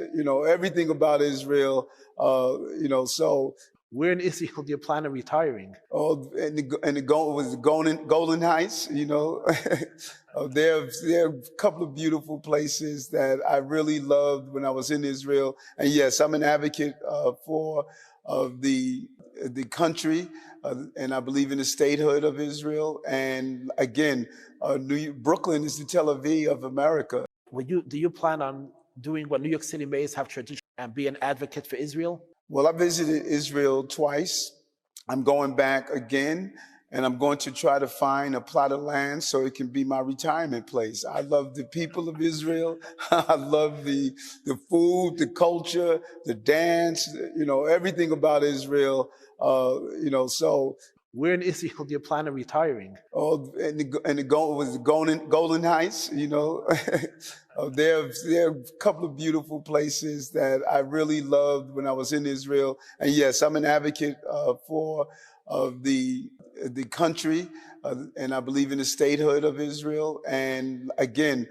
everything about Israel. So where in Israel do you plan on retiring? Oh, and the Golden Heights, there are a couple of beautiful places that I really loved when I was in Israel. And yes, I'm an advocate for the country, and I believe in the statehood of Israel. And again, Brooklyn is the Tel Aviv of America. Do you plan on doing what New York City mayors have tradition and be an advocate for Israel? Well, I visited Israel twice. I'm going back again, and I'm going to try to find a plot of land so it can be my retirement place. I love the people of Israel. I love the food, the culture, the dance, everything about Israel. So where in Israel do you plan on retiring? Oh, and the Golden Heights, there are a couple of beautiful places that I really loved when I was in Israel. And yes, I'm an advocate for the country, and I believe in the statehood of Israel. And again,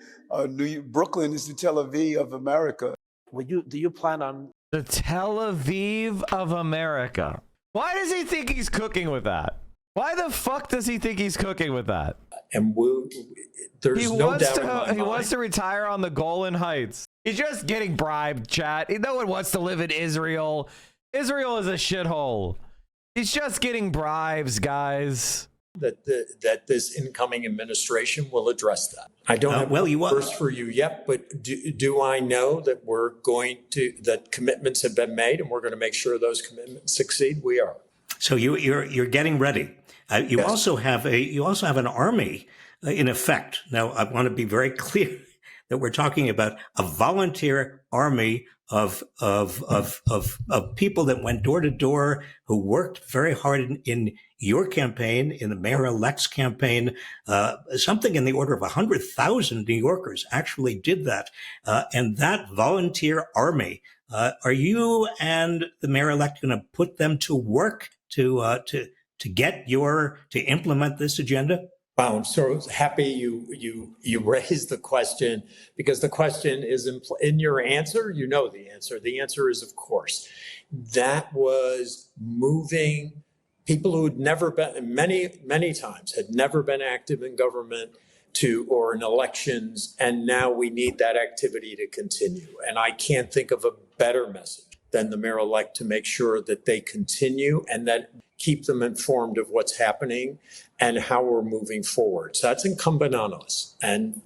Brooklyn is the Tel Aviv of America. Do you plan on the Tel Aviv of America? Why does he think he's cooking with that? Why the fuck does he think he's cooking with that? And there's no doubt in my mind. He wants to retire on the Golan Heights. He's just getting bribed, chat. No one wants to live in Israel. Israel is a shithole. He's just getting bribes, guys. That this incoming administration will address that. I don't have numbers for you yet, but do I know that that commitments have been made and we're going to make sure those commitments succeed? We are. So you're getting ready. You Yes. also have an army in effect. Now, I want to be very clear that we're talking about a volunteer army of people that went door to door, who worked very hard in your campaign, in the mayor-elect's campaign. Something in the order of 100,000 New Yorkers actually did that. And that volunteer army, are you and the mayor-elect going to put them to work to implement this agenda? Wow, I'm so happy you raised the question, because the question is in your answer. You know the answer. The answer is, of course. That was moving people who had never been, many times had never been active in government or in elections, and now we need that activity to continue. And I can't think of a better message than the mayor-elect to make sure that they continue and that keep them informed of what's happening and how we're moving forward. So that's incumbent on us. And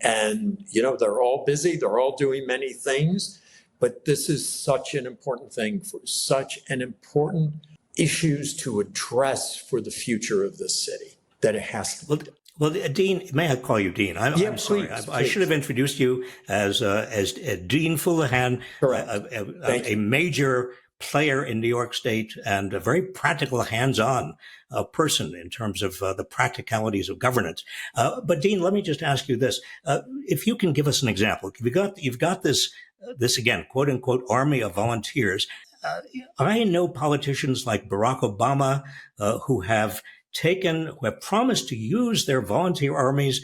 they're all busy, they're all doing many things, but this is such an important thing, for such an important issues to address for the future of this city, that it has to be. Well, Dean, may I call you Dean? I'm sorry. Please. I should have introduced you as Dean Fullahan, a major player in New York State and a very practical, hands-on person in terms of the practicalities of governance. But Dean, let me just ask you this: if you can give us an example, you've got this again, quote unquote, army of volunteers. I know politicians like Barack Obama who have promised to use their volunteer armies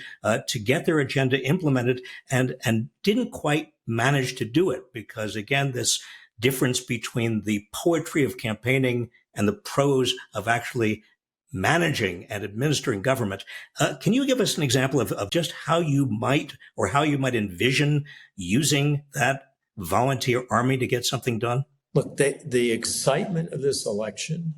to get their agenda implemented and didn't quite manage to do it because, again, this difference between the poetry of campaigning and the prose of actually managing and administering government. Can you give us an example of just how you might envision using that volunteer army to get something done? Look, the excitement of this election,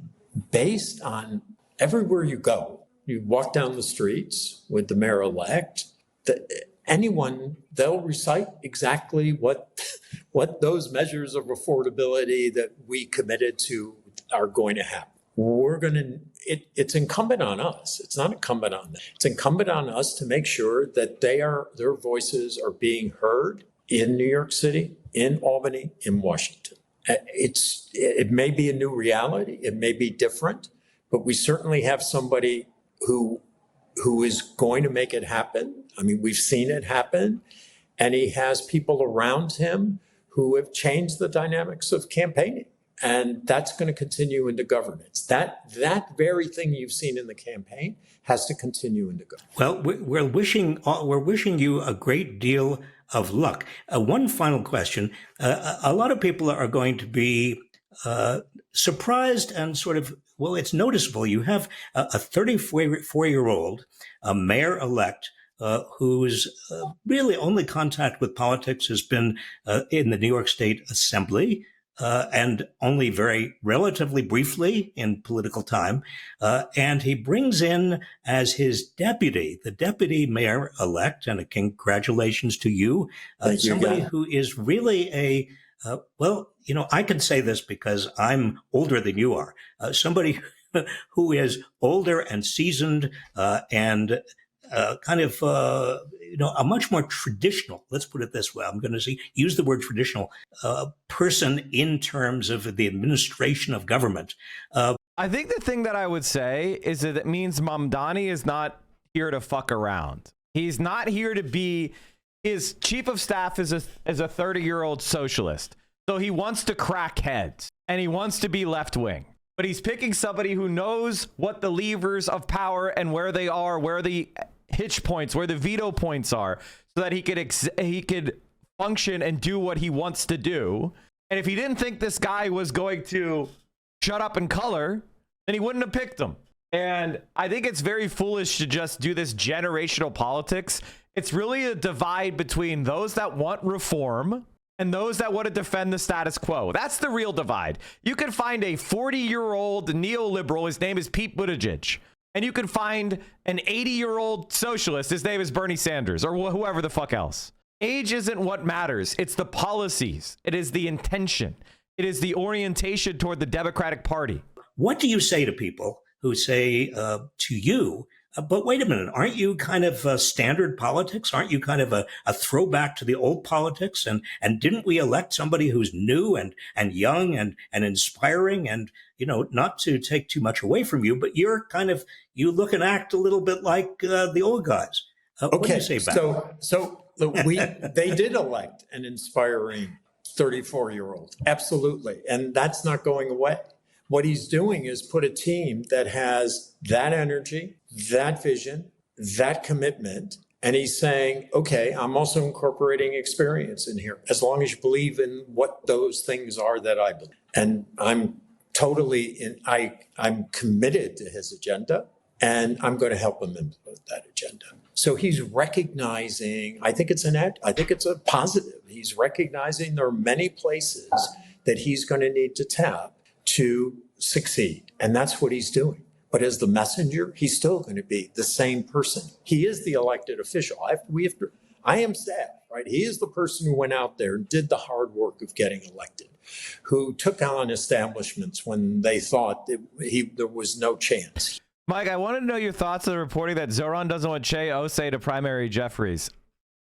based on everywhere you go, you walk down the streets with the mayor-elect, they'll recite exactly what those measures of affordability that we committed to are going to happen. It's incumbent on us. It's not incumbent on them. It's incumbent on us to make sure that their voices are being heard in New York City, in Albany, in Washington. It may be a new reality. It may be different. But we certainly have somebody who is going to make it happen. I mean, we've seen it happen. And he has people around him who have changed the dynamics of campaigning. And that's going to continue into governance. That very thing you've seen in the campaign has to continue into governance. Well, we're wishing you a great deal of luck. One final question. A lot of people are going to be surprised and sort of, well, it's noticeable. You have a 34-year-old, a mayor-elect, whose really only contact with politics has been in the New York State Assembly, and only very relatively briefly in political time. And he brings in as his deputy, the deputy mayor-elect, and congratulations to you, somebody who is really well, I can say this because I'm older than you are, somebody who is older and seasoned and kind of, a much more traditional, let's put it this way, I'm going to use the word traditional, person in terms of the administration of government. I think the thing that I would say is that it means Mamdani is not here to fuck around. He's not here to be, his chief of staff is a 30-year-old socialist. So he wants to crack heads and he wants to be left wing. But he's picking somebody who knows what the levers of power and where they are, where the hitch points, where the veto points are, so that he could function and do what he wants to do. And if he didn't think this guy was going to shut up and color, then he wouldn't have picked him. And I think it's very foolish to just do this generational politics. It's really a divide between those that want reform and those that want to defend the status quo. That's the real divide. You can find a 40-year-old neoliberal, his name is Pete Buttigieg, and you can find an 80-year-old socialist, his name is Bernie Sanders, or whoever the fuck else. Age isn't what matters. It's the policies. It is the intention. It is the orientation toward the Democratic Party. What do you say to people who say to you, but wait a minute, aren't you kind of standard politics? Aren't you kind of a throwback to the old politics? And didn't we elect somebody who's new and young and inspiring? And, not to take too much away from you, but you look and act a little bit like the old guys. What do you say back? So they did elect an inspiring 34-year-old. Absolutely. And that's not going away. What he's doing is put a team that has that energy, that vision, that commitment. And he's saying, okay, I'm also incorporating experience in here, as long as you believe in what those things are that I believe. And I'm I'm committed to his agenda, and I'm going to help him implement that agenda. So he's recognizing, I think it's a positive. He's recognizing there are many places that he's going to need to tap to succeed. And that's what he's doing. But as the messenger, he's still going to be the same person. He is the elected official. I am staff, right? He is the person who went out there and did the hard work of getting elected, who took on establishments when they thought there was no chance. Mike, I want to know your thoughts on the reporting that Zoran doesn't want Che Osei to primary Jeffries.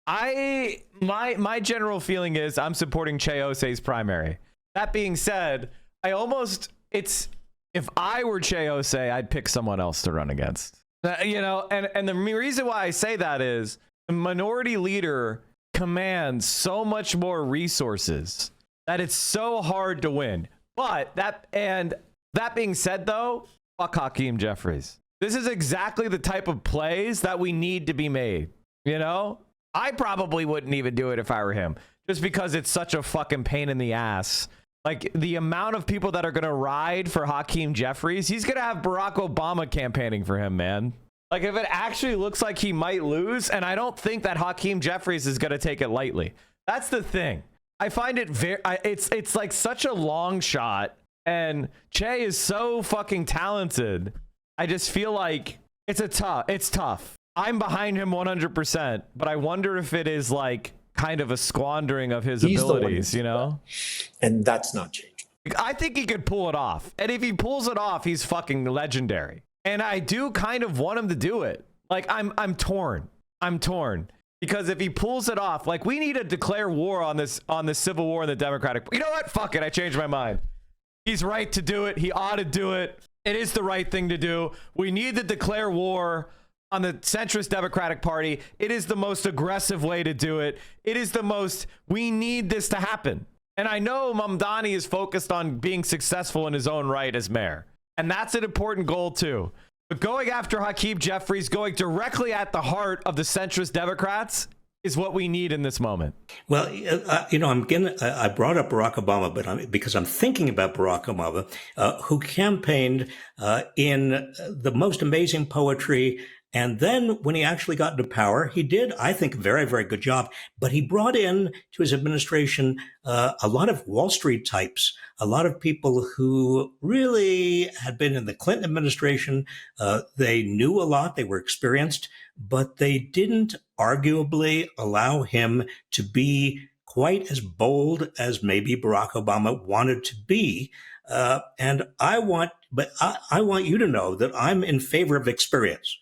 My general feeling is I'm supporting Che Osei's primary. That being said, if I were Che Osei, I'd pick someone else to run against. You know, and the reason why I say that is the minority leader commands so much more resources that it's so hard to win. But that being said, though, fuck Hakeem Jeffries. This is exactly the type of plays that we need to be made. You know, I probably wouldn't even do it if I were him, just because it's such a fucking pain in the ass. Like the amount of people that are going to ride for Hakeem Jeffries, he's going to have Barack Obama campaigning for him, man. Like if it actually looks like he might lose, and I don't think that Hakeem Jeffries is going to take it lightly. That's the thing. I find it it's like such a long shot, and Che is so fucking talented. I just feel like it's tough. I'm behind him 100%, but I wonder if it is like kind of a squandering of his abilities, you know? And that's not changing. I think he could pull it off. And if he pulls it off, he's fucking legendary. And I do kind of want him to do it. Like I'm torn. Because if he pulls it off, like we need to declare war on this civil war in the Democratic. You know what? Fuck it. I changed my mind. He's right to do it. He ought to do it. It is the right thing to do. We need to declare war on the centrist Democratic Party. It is the most aggressive way to do it. We need this to happen. And I know Mamdani is focused on being successful in his own right as mayor. And that's an important goal too. But going after Hakeem Jeffries, going directly at the heart of the centrist Democrats is what we need in this moment. Well, you know, I brought up Barack Obama, because I'm thinking about Barack Obama, who campaigned in the most amazing poetry. And then when he actually got into power, he did, I think, a very, very good job. But he brought in to his administration a lot of Wall Street types, a lot of people who really had been in the Clinton administration. They knew a lot. They were experienced, but they didn't arguably allow him to be quite as bold as maybe Barack Obama wanted to be. And I want you to know that I'm in favor of experience.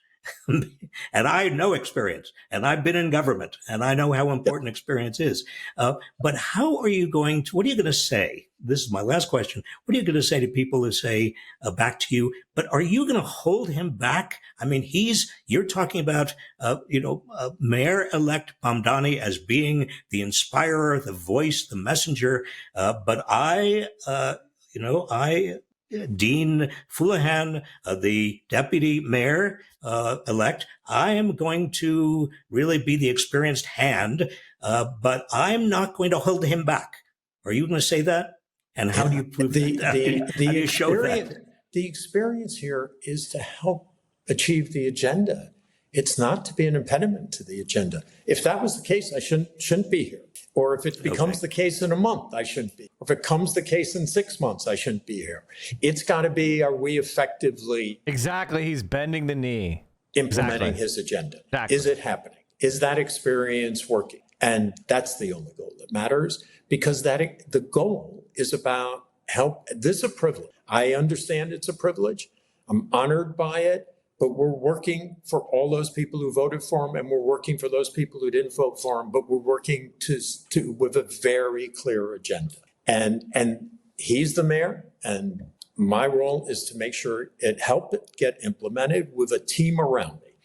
And I know experience, and I've been in government, and I know how important experience is. But what are you going to say? This is my last question. What are you going to say to people who say back to you, but are you going to hold him back? I mean, you're talking about, Mayor-elect Mamdani as being the inspirer, the voice, the messenger. But Dean Fullahan, the deputy mayor elect, I am going to really be the experienced hand, but I'm not going to hold him back. Are you going to say that? And how do you prove that? How do you show that? The experience here is to help achieve the agenda. It's not to be an impediment to the agenda. If that was the case, I shouldn't be here. Or if it becomes the case in a month, I shouldn't be. Or if it comes the case in 6 months, I shouldn't be here. It's got to be, are we effectively... Exactly, he's bending the knee. Implementing his agenda. Exactly. Is it happening? Is that experience working? And that's the only goal that matters, because the goal is about help. This is a privilege. I understand it's a privilege. I'm honored by it. But we're working for all those people who voted for him, and we're working for those people who didn't vote for him. But we're working with a very clear agenda. And he's the mayor, and my role is to make sure help it get implemented with a team around me,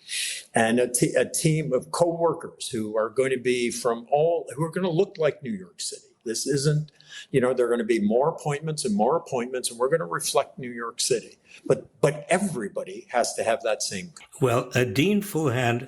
and a team of co-workers who are going to be who are going to look like New York City. This isn't, there are going to be more appointments, and we're going to reflect New York City. But everybody has to have that same. Well, Dean Fullahan,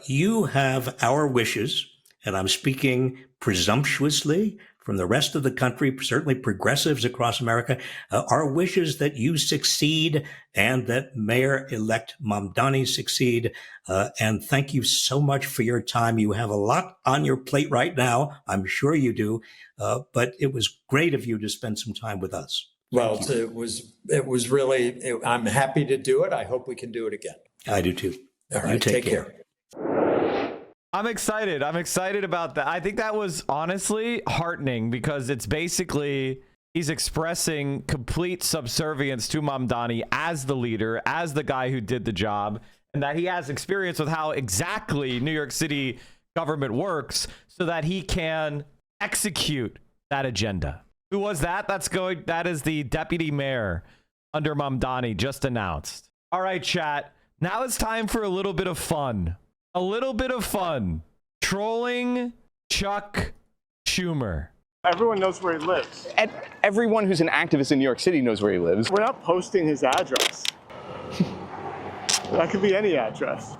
you have our wishes, and I'm speaking presumptuously from the rest of the country, certainly progressives across America, our wishes that you succeed and that Mayor-elect Mamdani succeed. And thank you so much for your time. You have a lot on your plate right now. I'm sure you do. But it was great of you to spend some time with us. Well, it was really, I'm happy to do it. I hope we can do it again. I do too. All right, take care. I'm excited about that. I think that was honestly heartening, because it's basically he's expressing complete subservience to Mamdani as the leader, as the guy who did the job, and that he has experience with how exactly New York City government works so that he can execute that agenda. Who was that? That is the deputy mayor under Mamdani, just announced. All right, chat. Now it's time for a little bit of fun. A little bit of fun. Trolling Chuck Schumer. Everyone knows where he lives. Everyone who's an activist in New York City knows where he lives. We're not posting his address. That could be any address.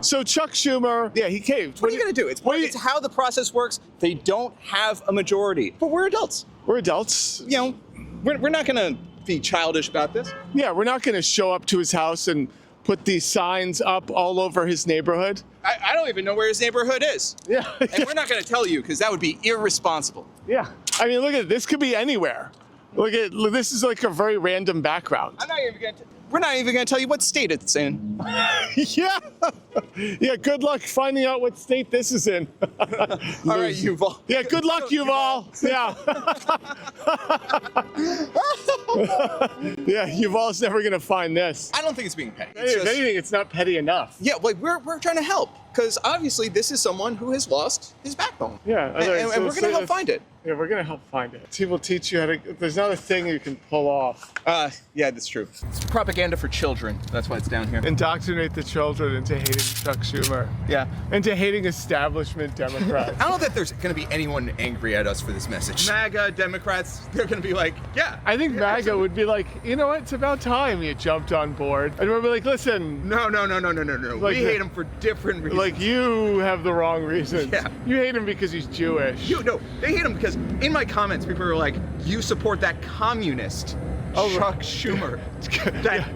So Chuck Schumer, yeah, he caved. What are you going to do? It's how the process works. They don't have a majority. But we're adults. We're adults. You know, we're not going to be childish about this. Yeah, we're not going to show up to his house and put these signs up all over his neighborhood. I don't even know where his neighborhood is. Yeah. And we're not going to tell you because that would be irresponsible. Yeah. I mean, look at it. This could be anywhere. Look, this is like a very random background. We're not even going to tell you what state it's in. Yeah. Yeah, good luck finding out what state this is in. All right, Yuval. Yeah, good luck, Yuval. Yeah. Yeah, Yuval's never going to find this. I don't think it's being petty. If anything, it's not petty enough. Yeah, like we're trying to help because obviously this is someone who has lost his backbone. Yeah. And we're going to help find it. Yeah, we're going to help find it. He will teach you how to, there's not a thing you can pull off. Yeah, that's true. It's propaganda for children. That's why it's down here. Indoctrinate the children into hating Chuck Schumer. Yeah. Into hating establishment Democrats. I don't know that there's going to be anyone angry at us for this message. MAGA, Democrats, they're going to be like, yeah. I think MAGA would be like, you know what, it's about time you jumped on board. And we'll be like, listen. No. Like, we hate him for different reasons. Like, you have the wrong reasons. Yeah. You hate him because he's Jewish. No, they hate him because in my comments, people are like, you support that communist, Chuck Schumer. That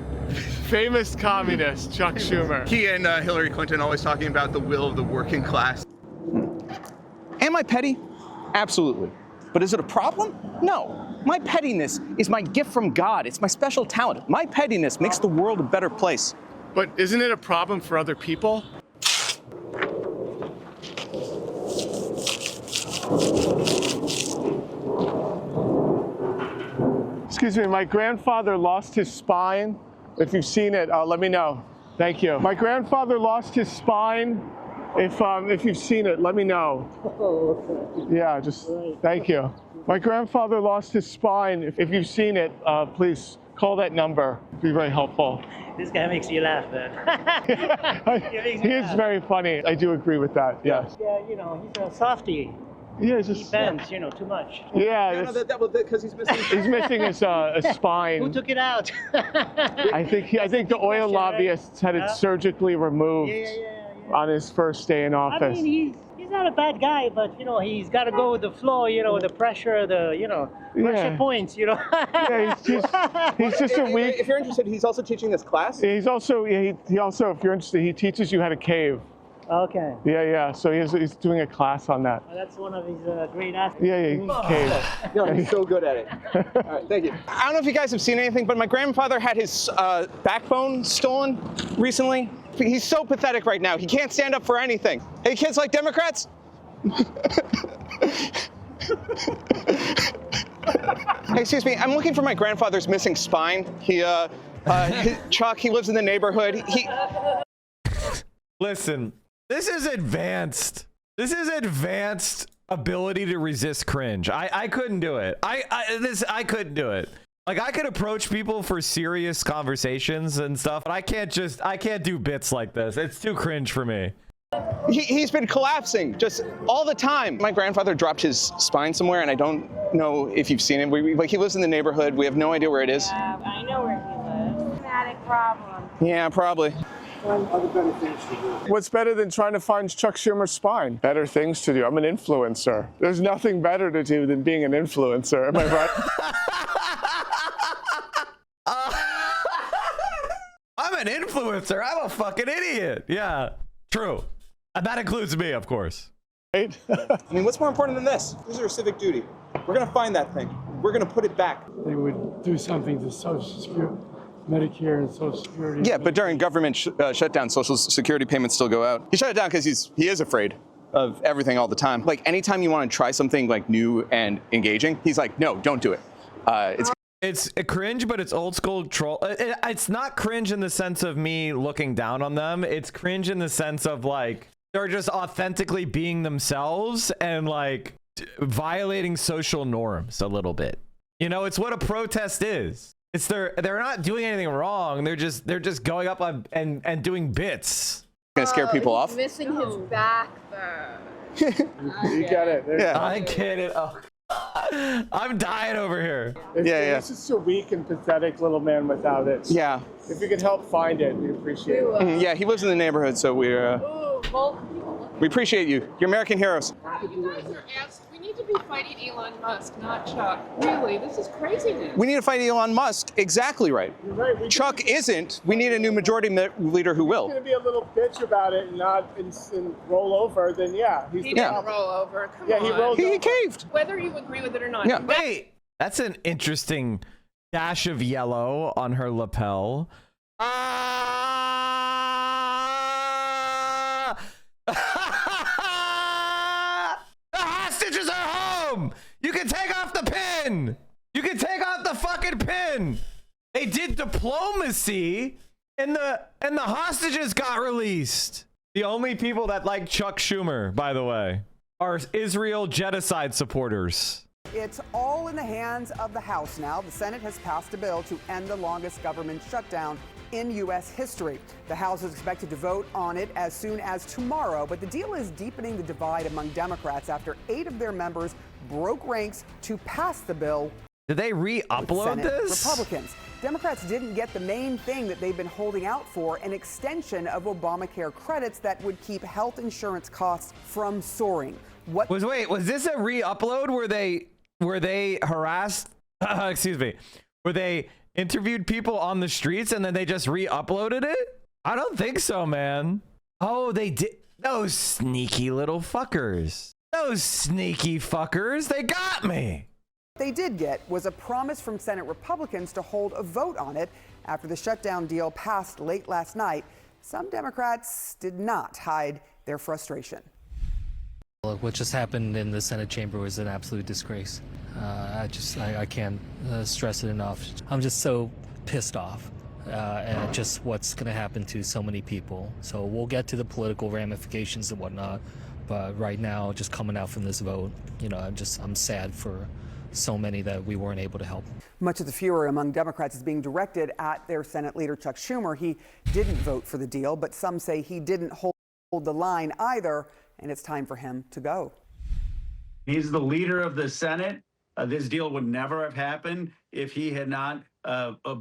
famous communist, Chuck Schumer. He and Hillary Clinton always talking about the will of the working class. Am I petty? Absolutely. But is it a problem? No. My pettiness is my gift from God. It's my special talent. My pettiness makes the world a better place. But isn't it a problem for other people? Excuse me, my grandfather lost his spine. If you've seen it, let me know. Thank you. My grandfather lost his spine. If you've seen it, let me know. Yeah, just thank you. My grandfather lost his spine. If you've seen it, please call that number. It'd be very helpful. This guy makes you laugh, man. He is very funny. I do agree with that, yes. Yeah, you know, he's a softie. Yeah, he bends, you know, too much. Yeah, because he's missing. He's missing his a spine. Who took it out? I think the oil lobbyists had it surgically removed on his first day in office. I mean, he's not a bad guy, but you know, he's got to go with the flow. You know, the pressure, pressure points. You know. Yeah, he's just a weak. If you're interested, he's also teaching this class. He's also he also, if you're interested, he teaches you how to cave. Okay. Yeah. So he's doing a class on that. Well, that's one of his great aspects. Yeah, cave. No, he's so good at it. All right, thank you. I don't know if you guys have seen anything, but my grandfather had his backbone stolen recently. He's so pathetic right now. He can't stand up for anything. Hey, kids like Democrats? Hey, excuse me. I'm looking for my grandfather's missing spine. Chuck, he lives in the neighborhood. Listen. This is advanced. This is advanced ability to resist cringe. I couldn't do it. I couldn't do it. Like, I could approach people for serious conversations and stuff, but I can't do bits like this. It's too cringe for me. He's been collapsing just all the time. My grandfather dropped his spine somewhere, and I don't know if you've seen him. He lives in the neighborhood. We have no idea where it is. I know where he lives. Dramatic problem. Yeah, probably. Better things to do. What's better than trying to find Chuck Schumer's spine? Better things to do. I'm an influencer. There's nothing better to do than being an influencer. Am I right? influencer. I'm a fucking idiot. Yeah, true. And that includes me, of course. Right? I mean, what's more important than this? This is our civic duty. We're going to find that thing. We're going to put it back. They would do something to Social Security, Medicare and Social Security. Yeah, but during government shutdown, Social Security payments still go out. He shut it down because he is afraid of everything all the time. Like, anytime you want to try something like new and engaging, he's like, no, don't do it. It's a cringe, but it's old school troll. It's not cringe in the sense of me looking down on them. It's cringe in the sense of like they're just authentically being themselves and like violating social norms a little bit. You know, it's what a protest is. It's they're not doing anything wrong. They're just going up on, and doing bits. Gonna scare people off. Missing his back though. You get it. Yeah, I get it. Oh, I'm dying over here. It's just a weak and pathetic little man without it. Yeah. If you could help find it, we appreciate it. Yeah, he lives in the neighborhood, so we appreciate you. You're American heroes. You guys are we need to be fighting Elon Musk, not Chuck. Really, this is craziness. We need to fight Elon Musk. Exactly right. You're right. Chuck isn't. We need a new majority leader who will. If he's going to be a little bitch about it and not and roll over, then yeah. He didn't roll over. Come on. He rolled over. He caved. Whether you agree with it or not. Yeah. Wait, that's an interesting dash of yellow on her lapel. The hostages are home. You can take off the pin. You can take off the fucking pin. They did diplomacy, and the hostages got released. The only people that like Chuck Schumer, by the way, are Israel genocide supporters. It's all in the hands of the House now. The Senate has passed a bill to end the longest government shutdown in U.S. history. The House is expected to vote on it as soon as tomorrow, but the deal is deepening the divide among Democrats after 8 of their members broke ranks to pass the bill. Did they re-upload this? Republicans. Democrats didn't get the main thing that they've been holding out for, an extension of Obamacare credits that would keep health insurance costs from soaring. Was this a re-upload where they harassed excuse me, where they interviewed people on the streets and then they just re-uploaded it? I don't think so, man. Oh, they did. Those sneaky little fuckers. Those sneaky fuckers. They got me. What they did get was a promise from Senate Republicans to hold a vote on it after the shutdown deal passed late last night. Some Democrats did not hide their frustration. What just happened in the Senate chamber was an absolute disgrace. I can't stress it enough. I'm just so pissed off at just what's going to happen to so many people. So we'll get to the political ramifications and whatnot. But right now, just coming out from this vote, I'm sad for so many that we weren't able to help. Much of the furor among Democrats is being directed at their Senate leader, Chuck Schumer. He didn't vote for the deal, but some say he didn't hold the line either, and it's time for him to go. He's the leader of the Senate. This deal would never have happened if he had not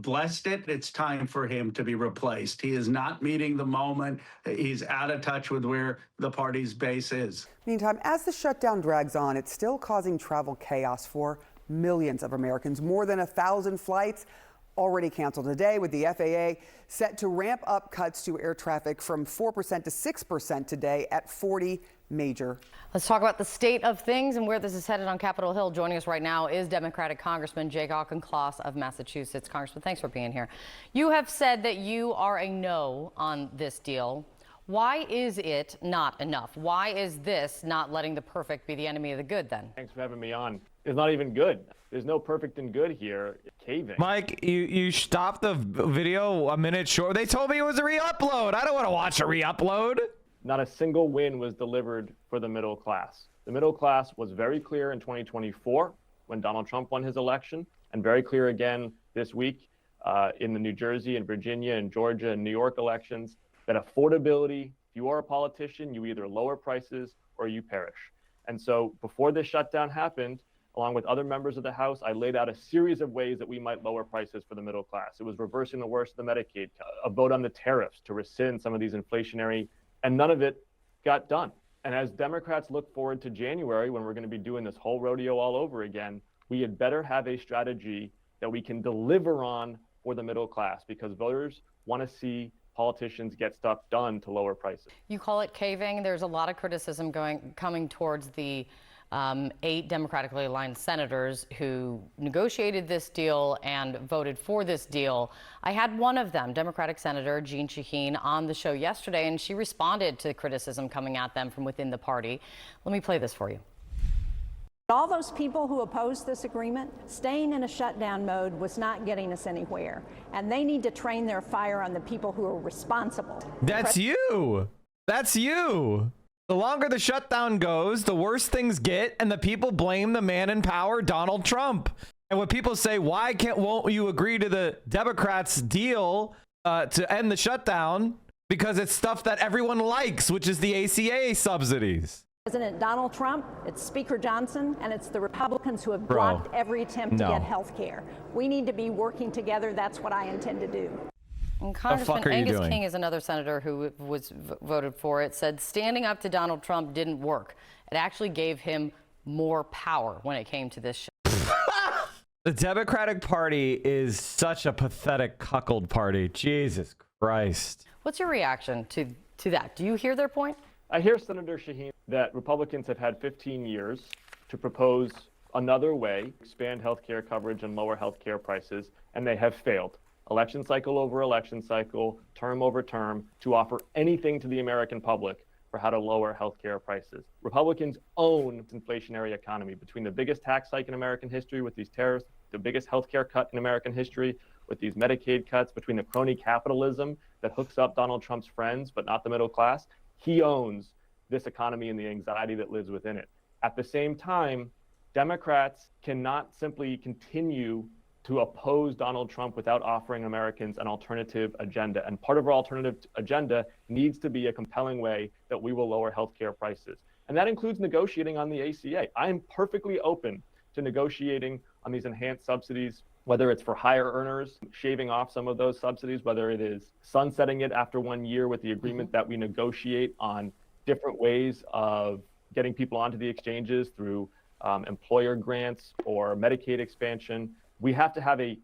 blessed it. It's time for him to be replaced. He is not meeting the moment. He's out of touch with where the party's base is. Meantime, as the shutdown drags on, it's still causing travel chaos for millions of Americans. More than 1,000 flights already canceled today, with the FAA set to ramp up cuts to air traffic from 4% to 6% today at 40 major. Let's talk about the state of things and where this is headed on Capitol Hill. Joining us right now is Democratic Congressman Jake Auchincloss of Massachusetts. Congressman, thanks for being here. You have said that you are a no on this deal. Why is it not enough? Why is this not letting the perfect be the enemy of the good then? Thanks for having me on. It's not even good. There's no perfect and good here. It's caving. Mike, you stopped the video a minute short. They told me it was a re-upload. I don't want to watch a re-upload. Not a single win was delivered for the middle class. The middle class was very clear in 2024 when Donald Trump won his election, and very clear again this week in the New Jersey and Virginia and Georgia and New York elections, that affordability, if you are a politician, you either lower prices or you perish. And so before this shutdown happened, along with other members of the House, I laid out a series of ways that we might lower prices for the middle class. It was reversing the worst of the Medicaid cut, a vote on the tariffs to rescind some of these inflationary, and none of it got done. And as Democrats look forward to January, when we're going to be doing this whole rodeo all over again, we had better have a strategy that we can deliver on for the middle class, because voters want to see politicians get stuff done to lower prices. You call it caving. There's a lot of criticism coming towards the 8 democratically aligned senators who negotiated this deal and voted for this deal. I had one of them, Democratic Senator Jeanne Shaheen, on the show yesterday, and she responded to the criticism coming at them from within the party. Let me play this for you. All those people who opposed this agreement, staying in a shutdown mode was not getting us anywhere. And they need to train their fire on the people who are responsible. That's you. That's you. The longer the shutdown goes, the worse things get, and the people blame the man in power, Donald Trump. And when people say, why won't you agree to the Democrats' deal to end the shutdown? Because it's stuff that everyone likes, which is the ACA subsidies. President Donald Trump, it's Speaker Johnson, and it's the Republicans who have blocked every attempt to get health care. We need to be working together. That's what I intend to do. And Congressman Angus King is another senator who was voted for it, said standing up to Donald Trump didn't work. It actually gave him more power when it came to this. The Democratic Party is such a pathetic cuckold party. Jesus Christ. What's your reaction to that? Do you hear their point? I hear Senator Shaheen that Republicans have had 15 years to propose another way to expand health care coverage and lower health care prices, and they have failed. Election cycle over election cycle, term over term, to offer anything to the American public for how to lower healthcare prices. Republicans own this inflationary economy. Between the biggest tax hike in American history with these tariffs, the biggest healthcare cut in American history with these Medicaid cuts, between the crony capitalism that hooks up Donald Trump's friends but not the middle class, he owns this economy and the anxiety that lives within it. At the same time, Democrats cannot simply continue to oppose Donald Trump without offering Americans an alternative agenda. And part of our alternative agenda needs to be a compelling way that we will lower healthcare prices. And that includes negotiating on the ACA. I am perfectly open to negotiating on these enhanced subsidies, whether it's for higher earners, shaving off some of those subsidies, whether it is sunsetting it after 1 year with the agreement that we negotiate on different ways of getting people onto the exchanges through employer grants or Medicaid expansion. We have to have a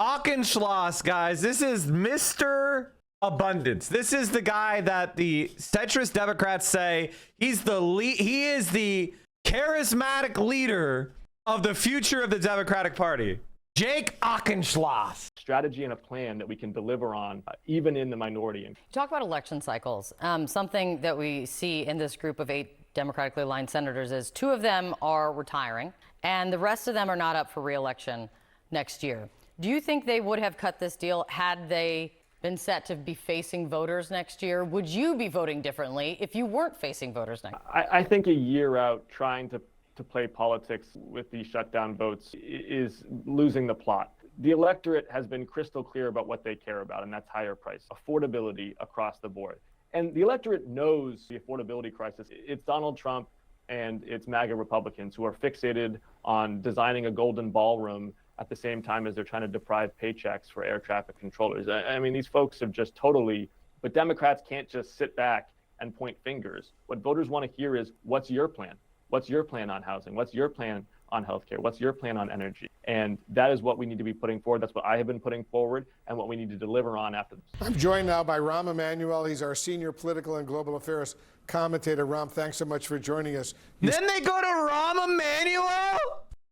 Auchincloss, guys. This is Mr. Abundance. This is the guy that the centrist Democrats say he is the charismatic leader of the future of the Democratic Party. Jake Auchincloss. Strategy and a plan that we can deliver on, even in the minority. Talk about election cycles. Something that we see in this group of 8 democratically aligned senators is 2 of them are retiring, and the rest of them are not up for re-election next year. Do you think they would have cut this deal had they been set to be facing voters next year? Would you be voting differently if you weren't facing voters next year? I think a year out trying to play politics with these shutdown votes is losing the plot. The electorate has been crystal clear about what they care about, and that's higher price, affordability across the board. And the electorate knows the affordability crisis. It's Donald Trump and it's MAGA Republicans who are fixated on designing a golden ballroom at the same time as they're trying to deprive paychecks for air traffic controllers. I mean, these folks have just totally, but Democrats can't just sit back and point fingers. What voters want to hear is, what's your plan? What's your plan on housing? What's your plan on healthcare? What's your plan on energy? And that is what we need to be putting forward. That's what I have been putting forward and what we need to deliver on after this. I'm joined now by Rahm Emanuel. He's our senior political and global affairs commentator. Rahm, thanks so much for joining us. Then they go to Rahm Emanuel?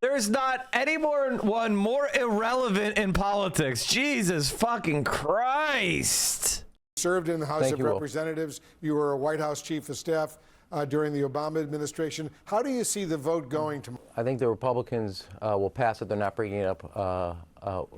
There's not one more irrelevant in politics. Jesus fucking Christ. Served in the House of Representatives. You were a White House chief of staff during the Obama administration. How do you see the vote going tomorrow? I think the Republicans will pass it. They're not bringing it up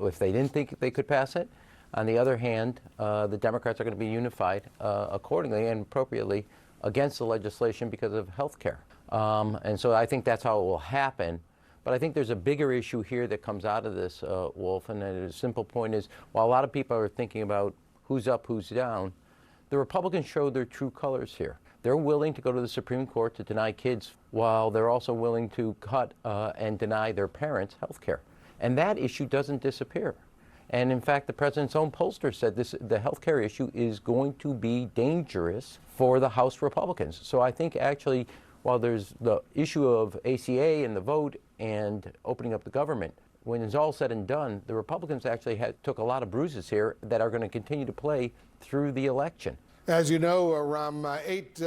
if they didn't think they could pass it. On the other hand, the Democrats are going to be unified accordingly and appropriately against the legislation because of health care. And so I think that's how it will happen. But I think there's a bigger issue here that comes out of this, Wolf, and the simple point is, while a lot of people are thinking about who's up, who's down, the Republicans showed their true colors here. They're willing to go to the Supreme Court to deny kids, while they're also willing to cut and deny their parents health care. And that issue doesn't disappear. And in fact, the president's own pollster said the health care issue is going to be dangerous for the House Republicans. So I think actually, while there's the issue of ACA and the vote and opening up the government, when it's all said and done, the Republicans actually took a lot of bruises here that are going to continue to play through the election. As you know, Ram, 8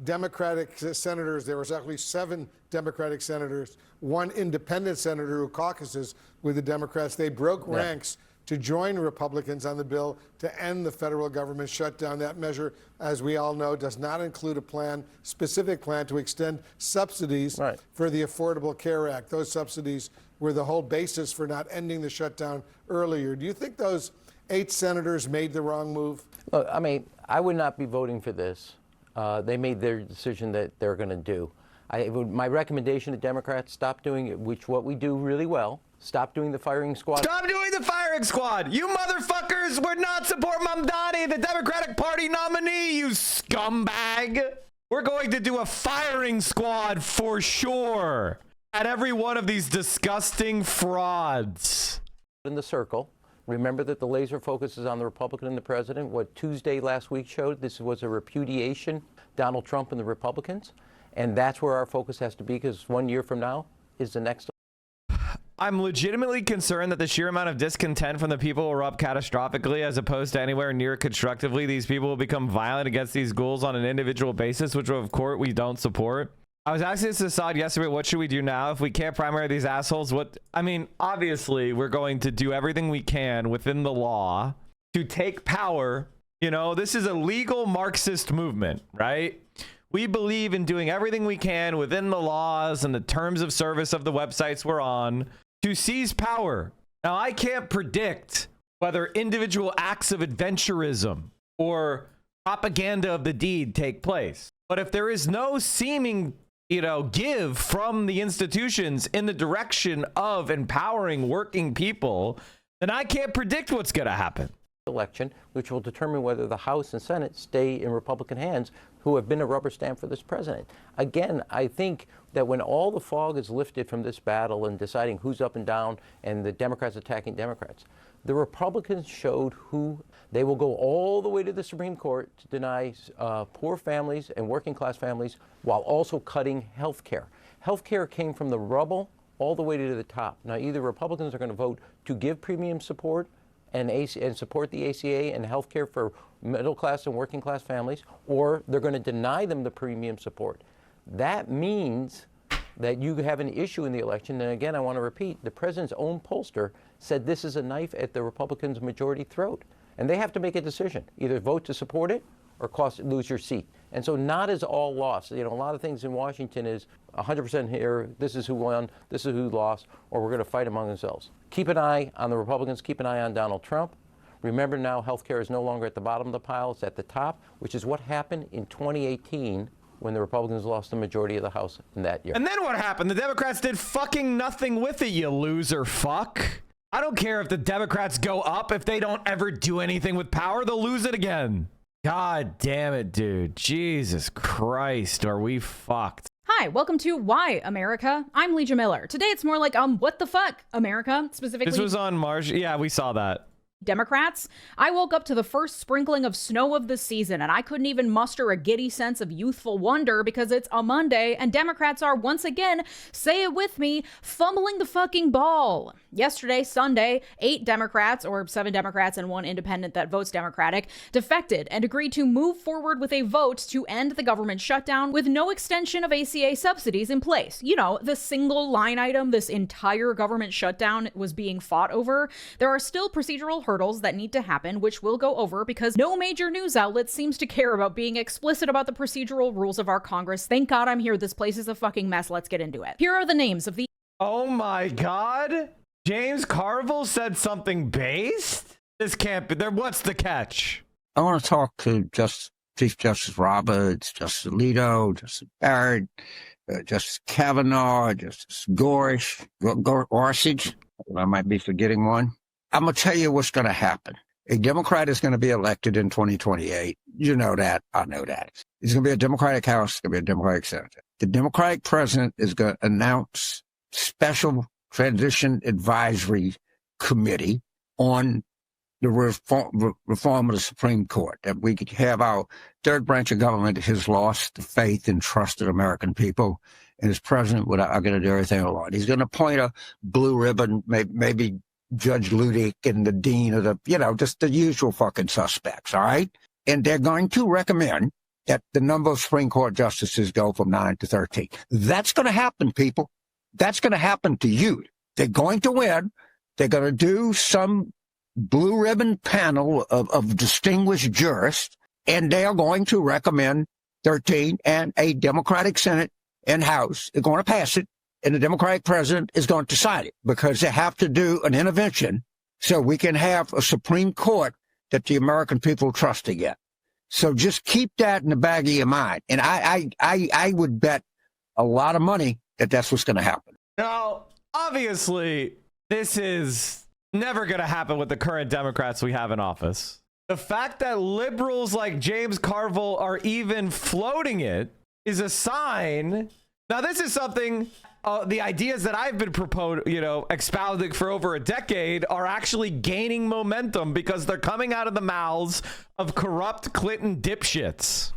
Democratic senators, there was actually 7 Democratic senators, 1 independent senator who caucuses with the Democrats. They broke ranks to join Republicans on the bill to end the federal government shutdown. That measure, as we all know, does not include a specific plan to extend subsidies for the Affordable Care Act. Those subsidies were the whole basis for not ending the shutdown earlier. Do you think those 8 senators made the wrong move? Look, I mean, I would not be voting for this. They made their decision that they're going to do. My recommendation to Democrats, stop doing it, what we do really well. Stop doing the firing squad. Stop doing the firing squad! You motherfuckers would not support Mamdani, the Democratic Party nominee, you scumbag! We're going to do a firing squad for sure at every one of these disgusting frauds. In the circle. Remember that the laser focus is on the Republican and the president. What Tuesday last week showed, this was a repudiation, Donald Trump and the Republicans. And that's where our focus has to be, because 1 year from now is the next. I'm legitimately concerned that the sheer amount of discontent from the people will erupt catastrophically as opposed to anywhere near constructively. These people will become violent against these ghouls on an individual basis, which of course we don't support. I was asking this Assad yesterday, what should we do now if we can't primary these assholes? I mean, obviously we're going to do everything we can within the law to take power. You know, this is a legal Marxist movement, right? We believe in doing everything we can within the laws and the terms of service of the websites we're on to seize power. Now, I can't predict whether individual acts of adventurism or propaganda of the deed take place. But if there is no seeming, give from the institutions in the direction of empowering working people, then I can't predict what's going to happen. Election, which will determine whether the House and Senate stay in Republican hands, who have been a rubber stamp for this president. Again, I think that when all the fog is lifted from this battle and deciding who's up and down and the Democrats attacking Democrats, the Republicans showed who they will go all the way to the Supreme Court to deny poor families and working class families while also cutting health care. Health care came from the rubble all the way to the top. Now, either Republicans are going to vote to give premium support and support the ACA and health care for middle class and working class families, or they're going to deny them the premium support. That means that you have an issue in the election. And again, I want to repeat, the president's own pollster said this is a knife at the Republicans' majority throat. And they have to make a decision, either vote to support it or lose your seat. And so not is all lost. A lot of things in Washington is 100% here, this is who won, this is who lost, or we're going to fight among ourselves. Keep an eye on the Republicans, keep an eye on Donald Trump. Remember now, health care is no longer at the bottom of the pile, it's at the top, which is what happened in 2018 when the Republicans lost the majority of the House in that year. And then what happened? The Democrats did fucking nothing with it, you loser fuck. I don't care if the Democrats go up. If they don't ever do anything with power, they'll lose it again. God damn it, dude. Jesus Christ, are we fucked? Hi, welcome to Why America? I'm Legia Miller. Today it's more like, what the fuck, America? Specifically, this was on March. Yeah, we saw that. Democrats. I woke up to the first sprinkling of snow of the season, and I couldn't even muster a giddy sense of youthful wonder because it's a Monday, and Democrats are once again, say it with me, fumbling the fucking ball. Yesterday, Sunday, 8 Democrats, or 7 Democrats and 1 independent that votes Democratic, defected and agreed to move forward with a vote to end the government shutdown with no extension of ACA subsidies in place. The single line item this entire government shutdown was being fought over. There are still procedural hurdles that need to happen, which we'll go over because no major news outlet seems to care about being explicit about the procedural rules of our Congress. Thank God I'm here. This place is a fucking mess. Let's get into it. Here are the names of the... Oh my God. James Carville said something based? This can't be there. What's the catch? I want to talk to Chief Justice Roberts, Justice Alito, Justice Barrett, Justice Kavanaugh, Justice Gorsuch. I might be forgetting one. I'm going to tell you what's going to happen. A Democrat is going to be elected in 2028. You know that. I know that. It's going to be a Democratic House. It's going to be a Democratic Senate. The Democratic president is going to announce special transition advisory committee on the reform of the Supreme Court, that we could have our third branch of government has lost the faith and trust of the American people, and as president, I'm going to do everything I want. He's going to appoint a blue ribbon, maybe Judge Ludick and the dean of just the usual fucking suspects, all right? And they're going to recommend that the number of Supreme Court justices go from 9 to 13. That's going to happen, people. That's going to happen to you. They're going to win. They're going to do some blue ribbon panel of distinguished jurists, and they are going to recommend 13, and a Democratic Senate and House are going to pass it, and the Democratic president is going to sign it, because they have to do an intervention so we can have a Supreme Court that the American people trust again. So just keep that in the back of your mind. And I would bet a lot of money that that's what's going to happen. Now, obviously, this is never going to happen with the current Democrats we have in office. The fact that liberals like James Carville are even floating it is a sign. Now, this is something, the ideas that I've been expounding for over a decade are actually gaining momentum because they're coming out of the mouths of corrupt Clinton dipshits.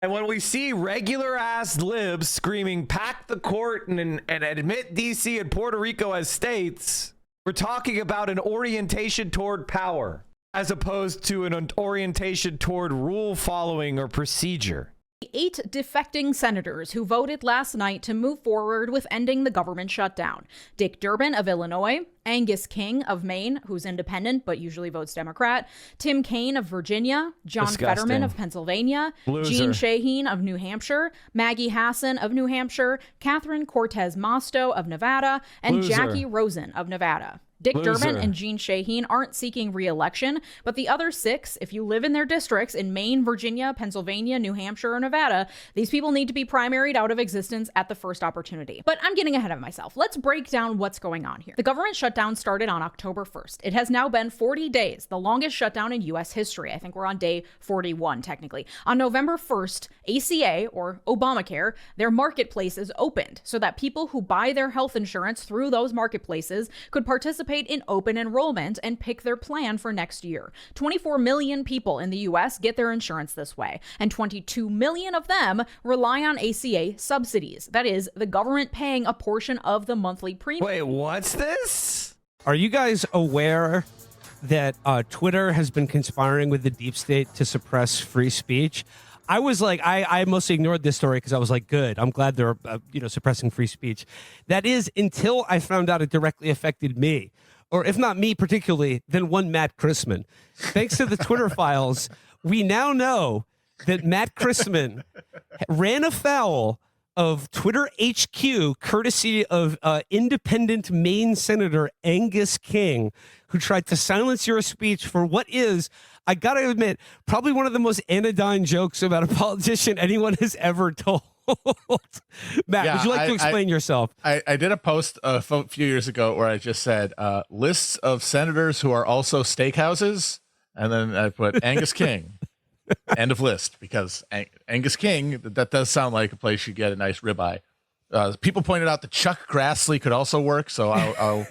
And when we see regular ass libs screaming, pack the court and admit DC and Puerto Rico as states, we're talking about an orientation toward power as opposed to an orientation toward rule following or procedure. 8 defecting senators who voted last night to move forward with ending the government shutdown. Dick Durbin of Illinois, Angus King of Maine, who's independent but usually votes Democrat, Tim Kaine of Virginia, John Fetterman of Pennsylvania, Jean Shaheen of New Hampshire, Maggie Hassan of New Hampshire, Catherine Cortez Masto of Nevada, and Jackie Rosen of Nevada. Dick Durbin and Jean Shaheen aren't seeking re-election, but the other 6, if you live in their districts in Maine, Virginia, Pennsylvania, New Hampshire, or Nevada, these people need to be primaried out of existence at the first opportunity. But I'm getting ahead of myself. Let's break down what's going on here. The government shutdown started on October 1st. It has now been 40 days, the longest shutdown in U.S. history. I think we're on day 41, technically. On November 1st, ACA, or Obamacare, their marketplaces opened so that people who buy their health insurance through those marketplaces could participate in open enrollment and pick their plan for next year. 24 million people in the U.S. get their insurance this way, and 22 million of them rely on ACA subsidies. That is, the government paying a portion of the monthly premium. Wait, what's this? Are you guys aware that Twitter has been conspiring with the deep state to suppress free speech? I was like, I mostly ignored this story because I was like, good, I'm glad they're suppressing free speech. That is, until I found out it directly affected me, or if not me particularly, then one Matt Christman. Thanks to the Twitter files, we now know that Matt Christman ran afoul of Twitter HQ, courtesy of independent Maine Senator Angus King, who tried to silence your speech for what is, I gotta admit, probably one of the most anodyne jokes about a politician anyone has ever told. Matt, would you like to explain yourself? I did a post a few years ago where I just said lists of senators who are also steakhouses, and then I put Angus King. End of list, because Angus King, that does sound like a place you get a nice ribeye. People pointed out that Chuck Grassley could also work, so I'll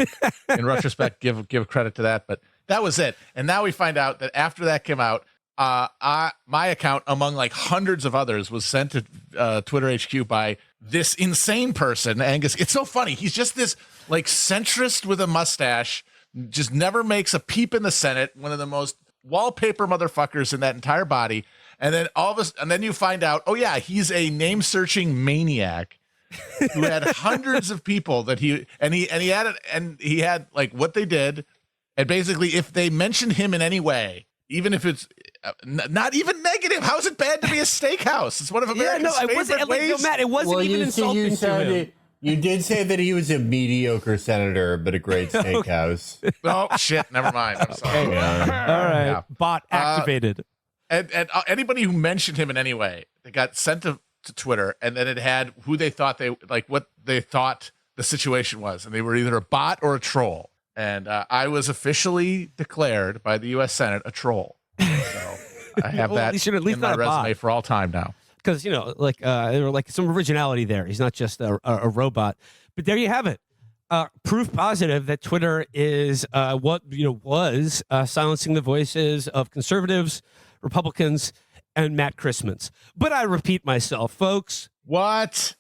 in retrospect give credit to that. But that was it. And now we find out that after that came out, my account, among like hundreds of others, was sent to Twitter HQ by this insane person, Angus. It's so funny. He's just this like centrist with a mustache, just never makes a peep in the Senate. One of the most wallpaper motherfuckers in that entire body. And then and then you find out, oh yeah, he's a name searching maniac who had hundreds of people that he had like what they did. And basically, if they mentioned him in any way, even if it's not even negative, how is it bad to be a steakhouse? It's one of America's favorite ways. Matt, it wasn't even insulting to him. You did say that he was a mediocre senator, but a great steakhouse. Oh, shit. Never mind. I'm sorry. Yeah. All right. Yeah. Bot activated. And anybody who mentioned him in any way, they got sent to Twitter, and then it had who they thought what they thought the situation was. And they were either a bot or a troll. And I was officially declared by the U.S. Senate a troll. So I have that in my resume for all time now. Because, there like some originality there. He's not just a robot. But there you have it. Proof positive that Twitter is was silencing the voices of conservatives, Republicans, and Matt Christman's. But I repeat myself, folks. What?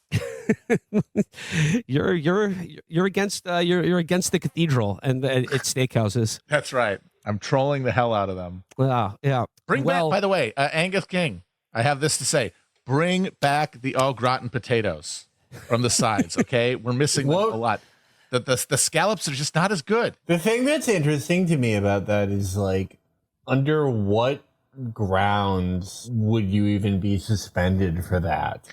you're against you're against the cathedral and its steakhouses. That's right. I'm trolling the hell out of them. Yeah. Bring back, by the way, Angus King. I have this to say. Bring back the au gratin potatoes from the sides, okay? We're missing them a lot. The scallops are just not as good. The thing that's interesting to me about that is, like, under what grounds would you even be suspended for that?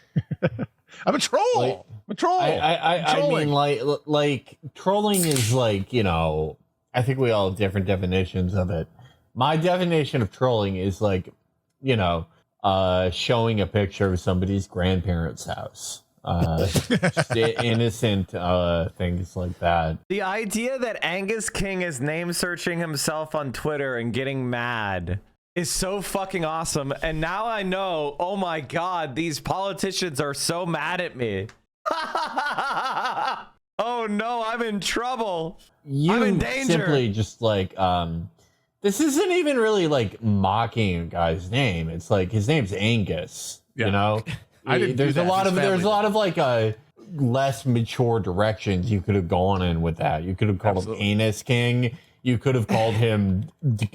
I'm a troll. I'm a troll. I mean, like trolling is like, you know, I think we all have different definitions of it. My definition of trolling is like, you know, showing a picture of somebody's grandparents' house. Innocent things like that. The idea that Angus King is name searching himself on Twitter and getting mad is so fucking awesome. And now I know, oh my God, these politicians are so mad at me. Oh no, I'm in trouble. I'm in danger. Simply just like, this isn't even really like mocking a guy's name. It's like his name's Angus, you know? There's a lot of like less mature directions you could have gone in with that. You could have called him Anus King. You could have called him the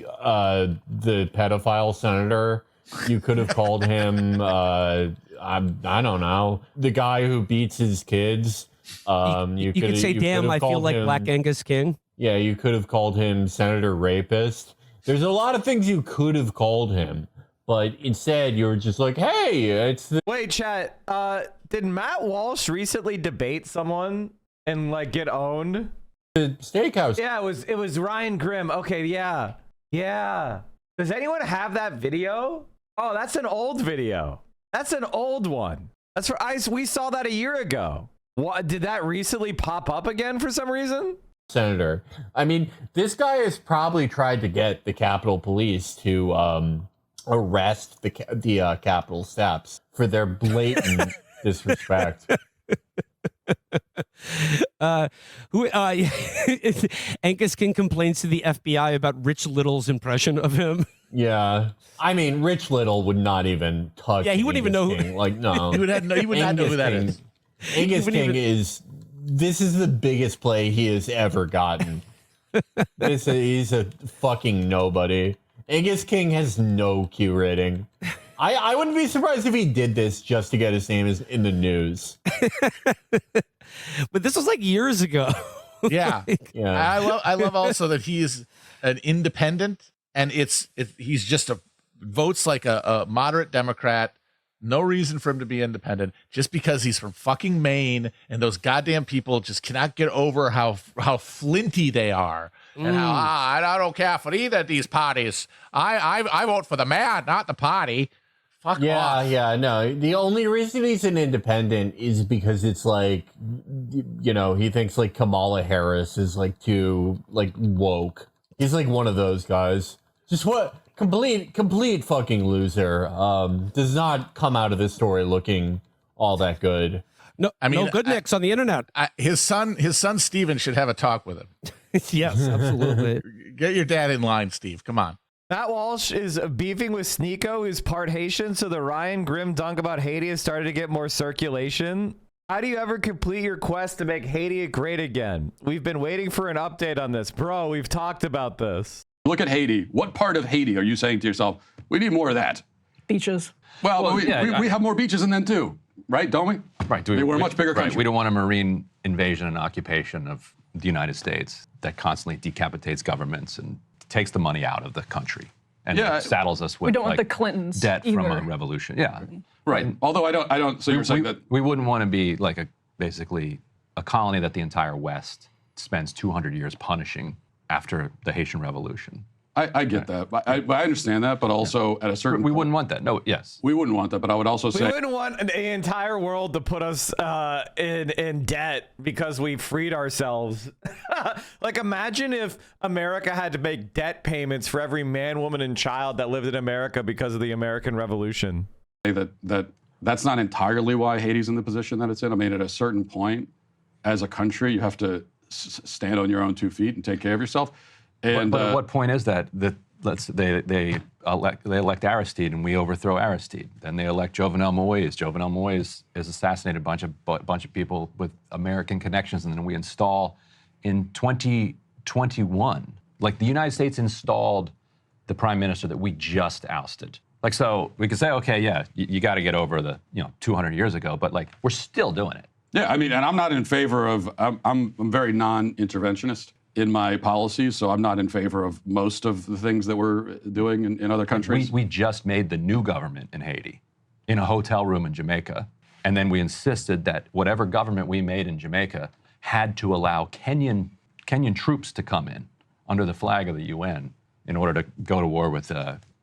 pedophile senator. You could have called him I don't know, the guy who beats his kids. You could say, damn, I feel like Black Angus King. Yeah, you could have called him Senator Rapist. There's a lot of things you could have called him. But instead, you were just like, hey, it's the... Wait, chat, did Matt Walsh recently debate someone and, like, get owned? The steakhouse. Yeah, it was Ryan Grimm. Okay, yeah. Yeah. Does anyone have that video? Oh, that's an old video. That's an old one. That's we saw that a year ago. What, did that recently pop up again for some reason? Senator. I mean, this guy has probably tried to get the Capitol Police to... arrest the Capitol steps for their blatant disrespect. Angus King complains to the FBI about Rich Little's impression of him. Yeah, I mean, Rich Little would not even touch. Yeah, he wouldn't even know. Like, no, he would not know who that is. Angus King is. This is the biggest play he has ever gotten. He's a fucking nobody. Angus King has no Q rating. I wouldn't be surprised if he did this just to get his name in the news. But this was like years ago. Yeah. Yeah. I love also that he is an independent, and he's just votes like a moderate Democrat. No reason for him to be independent, just because he's from fucking Maine, and those goddamn people just cannot get over how flinty they are. And how I don't care for either of these parties. I vote for the man, not the party. Fuck off. Yeah, no. The only reason he's an independent is because it's like, you know, he thinks like Kamala Harris is like too like woke. He's like one of those guys. Just what complete fucking loser. Does not come out of this story looking all that good. No, I mean, no good nicks on the internet. His son Steven should have a talk with him. Yes, absolutely. Get your dad in line, Steve. Come on. Matt Walsh is beefing with Sneeko, who's part Haitian, so the Ryan Grimm dunk about Haiti has started to get more circulation. How do you ever complete your quest to make Haiti great again? We've been waiting for an update on this. Bro, we've talked about this. Look at Haiti. What part of Haiti are you saying to yourself, we need more of that? Beaches. Well, we have more beaches than them too, right? Don't we? Right. We're a much bigger country. Right. We don't want a marine invasion and occupation of the United States that constantly decapitates governments and takes the money out of the country and saddles us with we don't want the Clintons debt either. from a revolution. Yeah. Right. Although I don't. So you're saying that we wouldn't want to be like basically a colony that the entire West spends 200 years punishing after the Haitian Revolution. I get that. I understand that, but also at a certain we wouldn't want that. No, yes. We wouldn't want that, but I would also say we wouldn't want the entire world to put us in debt because we freed ourselves. Like, imagine if America had to make debt payments for every man, woman, and child that lived in America because of the American Revolution. That's not entirely why Haiti's in the position that it's in. I mean, at a certain point, as a country, you have to stand on your own 2 feet and take care of yourself. And but at what point is that? they elect Aristide, and we overthrow Aristide. Then they elect Jovenel Moïse. Jovenel Moïse has assassinated a bunch of people with American connections, and then we install in 2021, like the United States installed the prime minister that we just ousted. Like, so we could say, okay, yeah, you got to get over the 200 years ago, but like we're still doing it. Yeah, I mean, and I'm not in favor of. I'm very non-interventionist in my policies, so I'm not in favor of most of the things that we're doing in other countries. We just made the new government in Haiti in a hotel room in Jamaica, and then we insisted that whatever government we made in Jamaica had to allow Kenyan troops to come in under the flag of the UN in order to go to war with.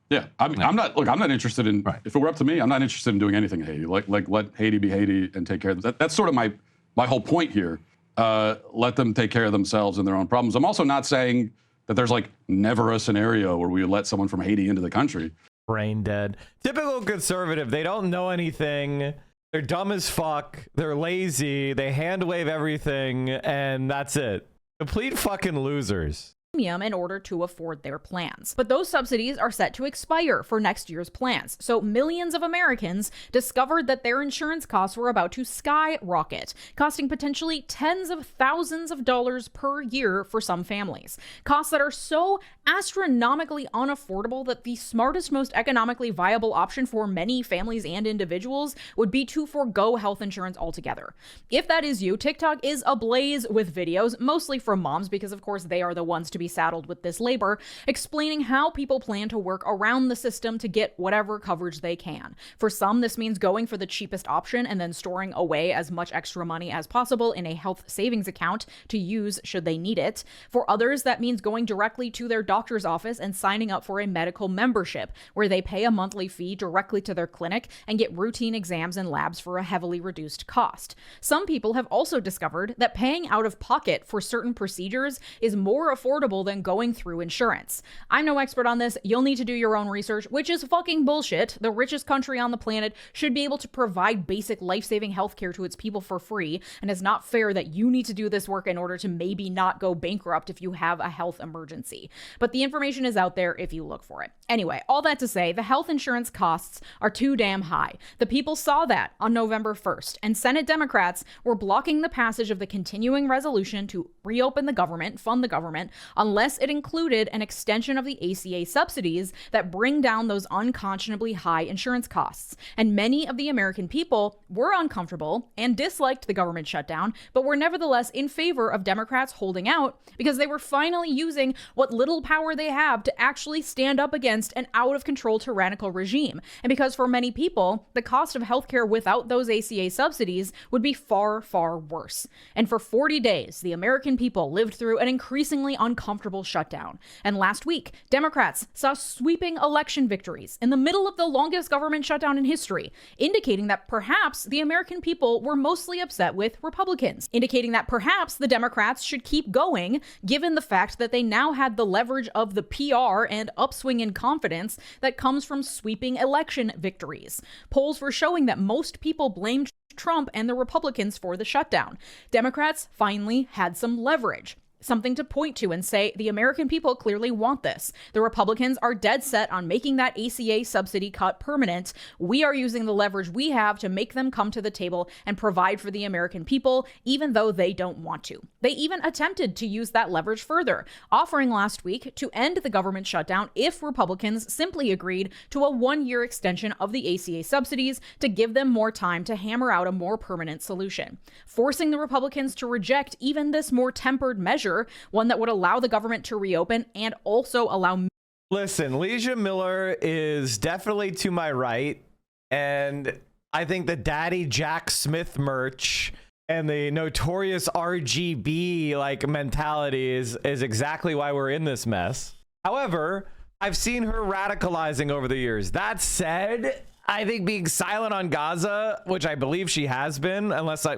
Yeah, I'm not. Look, I'm not interested in. Right. If it were up to me, I'm not interested in doing anything in Haiti. Like let Haiti be Haiti and take care of that. That's sort of my whole point here. Let them take care of themselves and their own problems. I'm also not saying that there's like never a scenario where we would let someone from Haiti into the country. Brain dead. Typical conservative. They don't know anything. They're dumb as fuck. They're lazy. They hand wave everything, and that's it. Complete fucking losers. In order to afford their plans. But those subsidies are set to expire for next year's plans. So millions of Americans discovered that their insurance costs were about to skyrocket, costing potentially tens of thousands of dollars per year for some families. Costs that are so astronomically unaffordable that the smartest, most economically viable option for many families and individuals would be to forego health insurance altogether. If that is you, TikTok is ablaze with videos, mostly from moms, because of course they are the ones to be saddled with this labor, explaining how people plan to work around the system to get whatever coverage they can. For some, this means going for the cheapest option and then storing away as much extra money as possible in a health savings account to use should they need it. For others, that means going directly to their doctor's office and signing up for a medical membership, where they pay a monthly fee directly to their clinic and get routine exams and labs for a heavily reduced cost. Some people have also discovered that paying out of pocket for certain procedures is more affordable than going through insurance. I'm no expert on this. You'll need to do your own research, which is fucking bullshit. The richest country on the planet should be able to provide basic life-saving healthcare to its people for free, and it's not fair that you need to do this work in order to maybe not go bankrupt if you have a health emergency. But the information is out there if you look for it. Anyway, all that to say, the health insurance costs are too damn high. The people saw that on November 1st, and Senate Democrats were blocking the passage of the continuing resolution to reopen the government, fund the government, unless it included an extension of the ACA subsidies that bring down those unconscionably high insurance costs. And many of the American people were uncomfortable and disliked the government shutdown, but were nevertheless in favor of Democrats holding out because they were finally using what little power they have to actually stand up against an out-of-control tyrannical regime. And because for many people, the cost of healthcare without those ACA subsidies would be far, far worse. And for 40 days, the American people lived through an increasingly uncomfortable shutdown. And last week, Democrats saw sweeping election victories in the middle of the longest government shutdown in history, indicating that perhaps the American people were mostly upset with Republicans, indicating that perhaps the Democrats should keep going, given the fact that they now had the leverage of the PR and upswing in confidence that comes from sweeping election victories. Polls were showing that most people blamed Trump and the Republicans for the shutdown. Democrats finally had some leverage. Something to point to and say the American people clearly want this. The Republicans are dead set on making that ACA subsidy cut permanent. We are using the leverage we have to make them come to the table and provide for the American people, even though they don't want to. They even attempted to use that leverage further, offering last week to end the government shutdown if Republicans simply agreed to a one-year extension of the ACA subsidies to give them more time to hammer out a more permanent solution. Forcing the Republicans to reject even this more tempered measure, one that would allow the government to reopen and also allow... Listen, Leisha Miller is definitely to my right, and I think the Daddy Jack Smith merch and the notorious RGB like mentality is exactly why we're in this mess. However, I've seen her radicalizing over the years. That said, I think being silent on Gaza, which I believe she has been,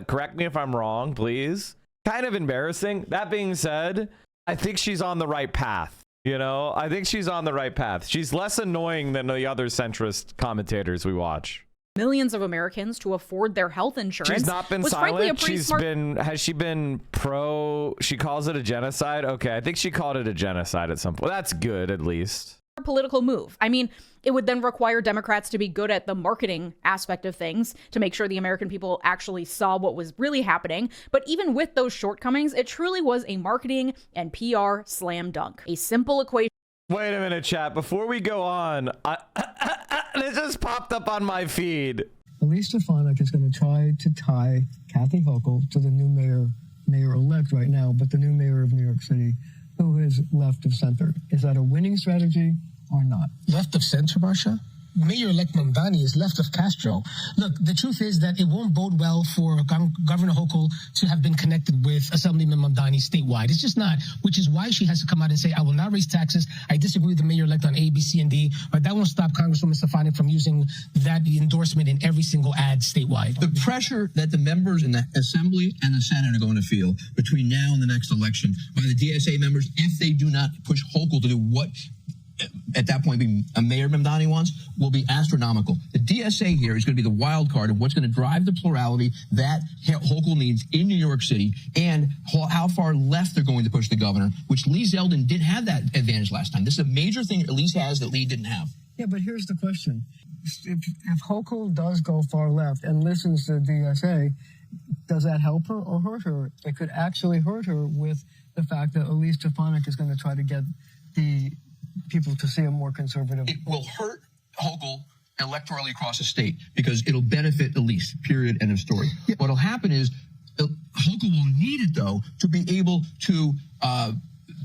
correct me if I'm wrong, please, kind of embarrassing. That being said, I think she's on the right path. You know, I think she's on the right path. She's less annoying than the other centrist commentators we watch. Millions of Americans to afford their health insurance. She's not been silent. Has she been pro? She calls it a genocide. Okay, I think she called it a genocide at some point. That's good, at least. political move. I mean, it would then require Democrats to be good at the marketing aspect of things to make sure the American people actually saw what was really happening. But even with those shortcomings, it truly was a marketing and PR slam dunk. A simple equation. Wait a minute, chat. Before we go on, this just popped up on my feed. Elise Stefanik is going to try to tie Kathy Hochul to the new mayor-elect right now, but the new mayor of New York City, who is left of center. Is that a winning strategy or not? Left of center, Marsha? Mayor-elect Mamdani is left of Castro. Look, the truth is that it won't bode well for Governor Hochul to have been connected with Assemblyman Mamdani statewide. It's just not, which is why she has to come out and say, I will not raise taxes. I disagree with the mayor-elect on A, B, C, and D. But that won't stop Congresswoman Stefanik from using that endorsement in every single ad statewide. The pressure that the members in the Assembly and the Senate are going to feel between now and the next election by the DSA members, if they do not push Hochul to do what at that point being a Mayor Mamdani wants, will be astronomical. The DSA here is going to be the wild card of what's going to drive the plurality that Hochul needs in New York City and how far left they're going to push the governor, which Lee Zeldin didn't have that advantage last time. This is a major thing that Elise has that Lee didn't have. Yeah, but here's the question. If Hochul does go far left and listens to DSA, does that help her or hurt her? It could actually hurt her with the fact that Elise Stefanik is going to try to get the people to see a more conservative. It will hurt Hochul electorally across the state because it'll benefit Elise, period, end of story. Yeah. What'll happen is Hochul will need it, though, to be able to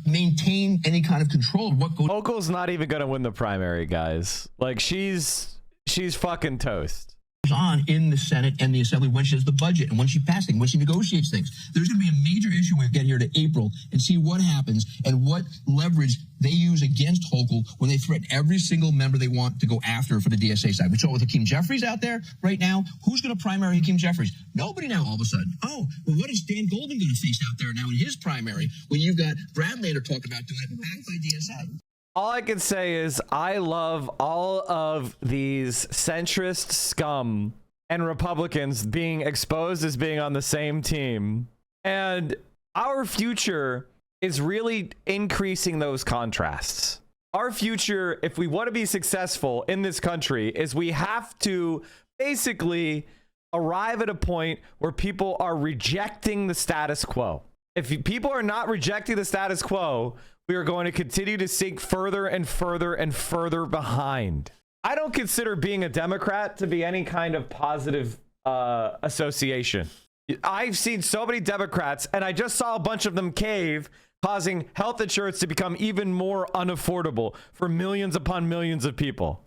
maintain any kind of control of what goes. Hochul's not even going to win the primary, guys. Like, she's fucking toast. On in the Senate and the Assembly when she does the budget and when she passes things, when she negotiates things. There's going to be a major issue when we get here to April and see what happens and what leverage they use against Hochul when they threaten every single member they want to go after for the DSA side. We saw it with Hakeem Jeffries out there right now. Who's going to primary Hakeem Jeffries? Nobody now all of a sudden. Oh, well, what is Dan Goldman going to face out there now in his primary when you've got Brad Lander talking about doing it backed by DSA? All I can say is I love all of these centrist scum and Republicans being exposed as being on the same team. And our future is really increasing those contrasts. Our future, if we want to be successful in this country, is we have to basically arrive at a point where people are rejecting the status quo. If people are not rejecting the status quo, we are going to continue to sink further and further and further behind. I don't consider being a Democrat to be any kind of positive association. I've seen so many Democrats, and I just saw a bunch of them cave, causing health insurance to become even more unaffordable for millions upon millions of people.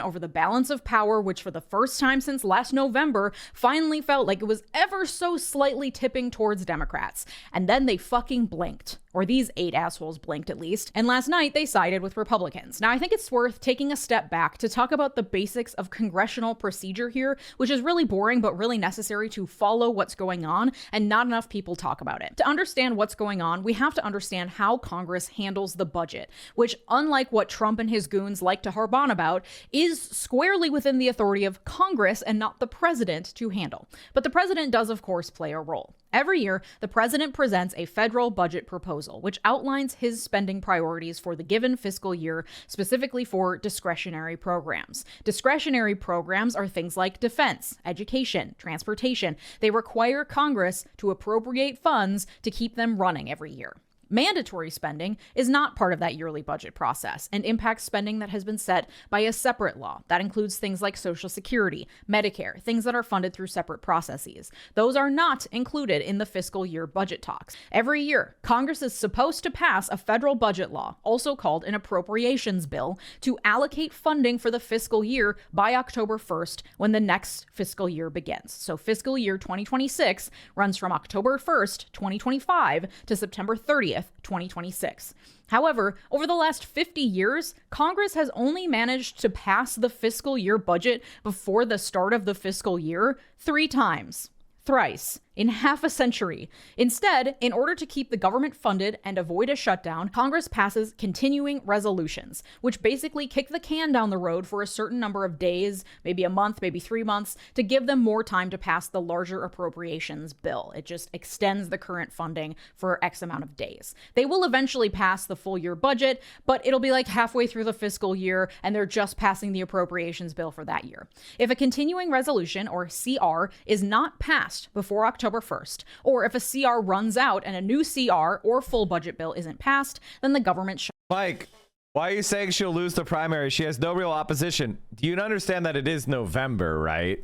Over the balance of power, which for the first time since last November finally felt like it was ever so slightly tipping towards Democrats. And then they fucking blinked. Or these 8 assholes blinked at least. And last night they sided with Republicans. Now I think it's worth taking a step back to talk about the basics of congressional procedure here, which is really boring but really necessary to follow what's going on, and not enough people talk about it. To understand what's going on, we have to understand how Congress handles the budget, which, unlike what Trump and his goons like to harp on about, is squarely within the authority of Congress and not the president to handle. But the president does, of course, play a role. Every year, the president presents a federal budget proposal, which outlines his spending priorities for the given fiscal year, specifically for discretionary programs. Discretionary programs are things like defense, education, transportation. They require Congress to appropriate funds to keep them running every year. Mandatory spending is not part of that yearly budget process and impacts spending that has been set by a separate law. That includes things like Social Security, Medicare, things that are funded through separate processes. Those are not included in the fiscal year budget talks. Every year, Congress is supposed to pass a federal budget law, also called an appropriations bill, to allocate funding for the fiscal year by October 1st when the next fiscal year begins. So fiscal year 2026 runs from October 1st, 2025 to September 30th, 2026. However, over the last 50 years, Congress has only managed to pass the fiscal year budget before the start of the fiscal year 3 times. thrice in half a century. Instead, in order to keep the government funded and avoid a shutdown, Congress passes continuing resolutions, which basically kick the can down the road for a certain number of days, maybe a month, maybe 3 months, to give them more time to pass the larger appropriations bill. It just extends the current funding for X amount of days. They will eventually pass the full year budget, but it'll be like halfway through the fiscal year, and they're just passing the appropriations bill for that year. If a continuing resolution, or CR, is not passed before October 1st, or if a CR runs out and a new CR or full budget bill isn't passed, then the government Mike, why are you saying she'll lose the primary? She has no real opposition. Do you understand that it is November, right?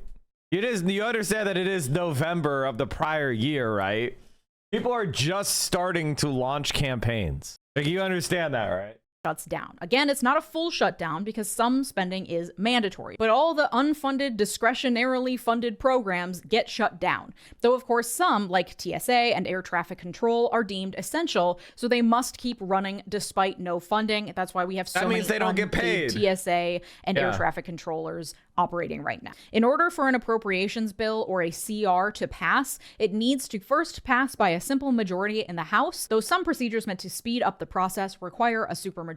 You understand that it is November of the prior year, right? People are just starting to launch campaigns. Like, you understand that, right? Shuts down. Again, it's not a full shutdown because some spending is mandatory, but all the unfunded, discretionarily funded programs get shut down. Though, of course, some, like TSA and air traffic control, are deemed essential, so they must keep running despite no funding. That's why we have so many they don't get paid. TSA and air traffic controllers operating right now. In order for an appropriations bill or a CR to pass, it needs to first pass by a simple majority in the House, though some procedures meant to speed up the process require a supermajority,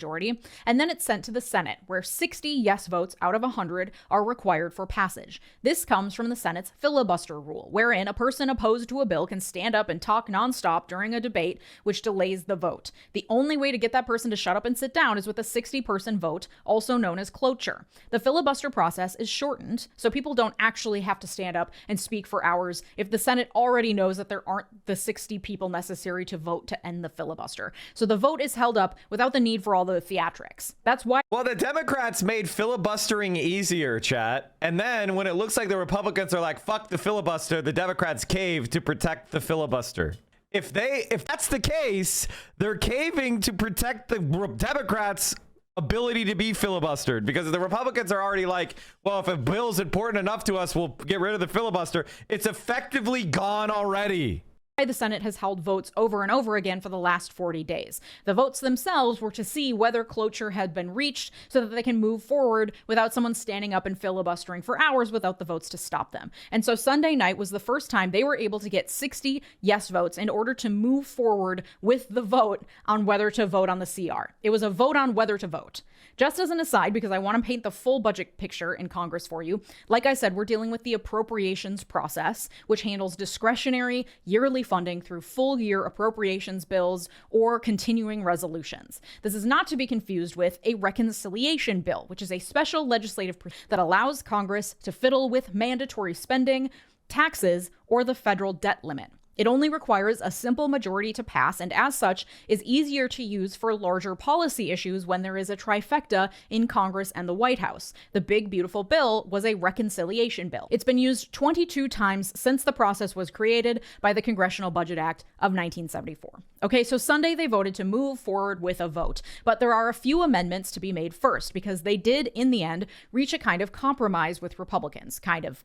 and then it's sent to the Senate, where 60 yes votes out of 100 are required for passage. This comes from the Senate's filibuster rule, wherein a person opposed to a bill can stand up and talk nonstop during a debate, which delays the vote. The only way to get that person to shut up and sit down is with a 60-person vote, also known as cloture. The filibuster process is shortened, so people don't actually have to stand up and speak for hours if the Senate already knows that there aren't the 60 people necessary to vote to end the filibuster. So the vote is held up without the need for all the theatrics. That's why. Well, the Democrats made filibustering easier, chat. And then when it looks like the Republicans are like, fuck the filibuster, the Democrats cave to protect the filibuster. If that's the case, they're caving to protect the Democrats' ability to be filibustered, because the Republicans are already like, well, if a bill's important enough to us, we'll get rid of the filibuster. It's effectively gone already. The Senate has held votes over and over again for the last 40 days. The votes themselves were to see whether cloture had been reached so that they can move forward without someone standing up and filibustering for hours without the votes to stop them. And so Sunday night was the first time they were able to get 60 yes votes in order to move forward with the vote on whether to vote on the CR. It was a vote on whether to vote. Just as an aside, because I want to paint the full budget picture in Congress for you, like I said, we're dealing with the appropriations process, which handles discretionary yearly funding through full year appropriations bills or continuing resolutions. This is not to be confused with a reconciliation bill, which is a special legislative that allows Congress to fiddle with mandatory spending, taxes, or the federal debt limit. It only requires a simple majority to pass, and as such, is easier to use for larger policy issues when there is a trifecta in Congress and the White House. The big, beautiful bill was a reconciliation bill. It's been used 22 times since the process was created by the Congressional Budget Act of 1974. Okay, so Sunday they voted to move forward with a vote, but there are a few amendments to be made first, because they did, in the end, reach a kind of compromise with Republicans.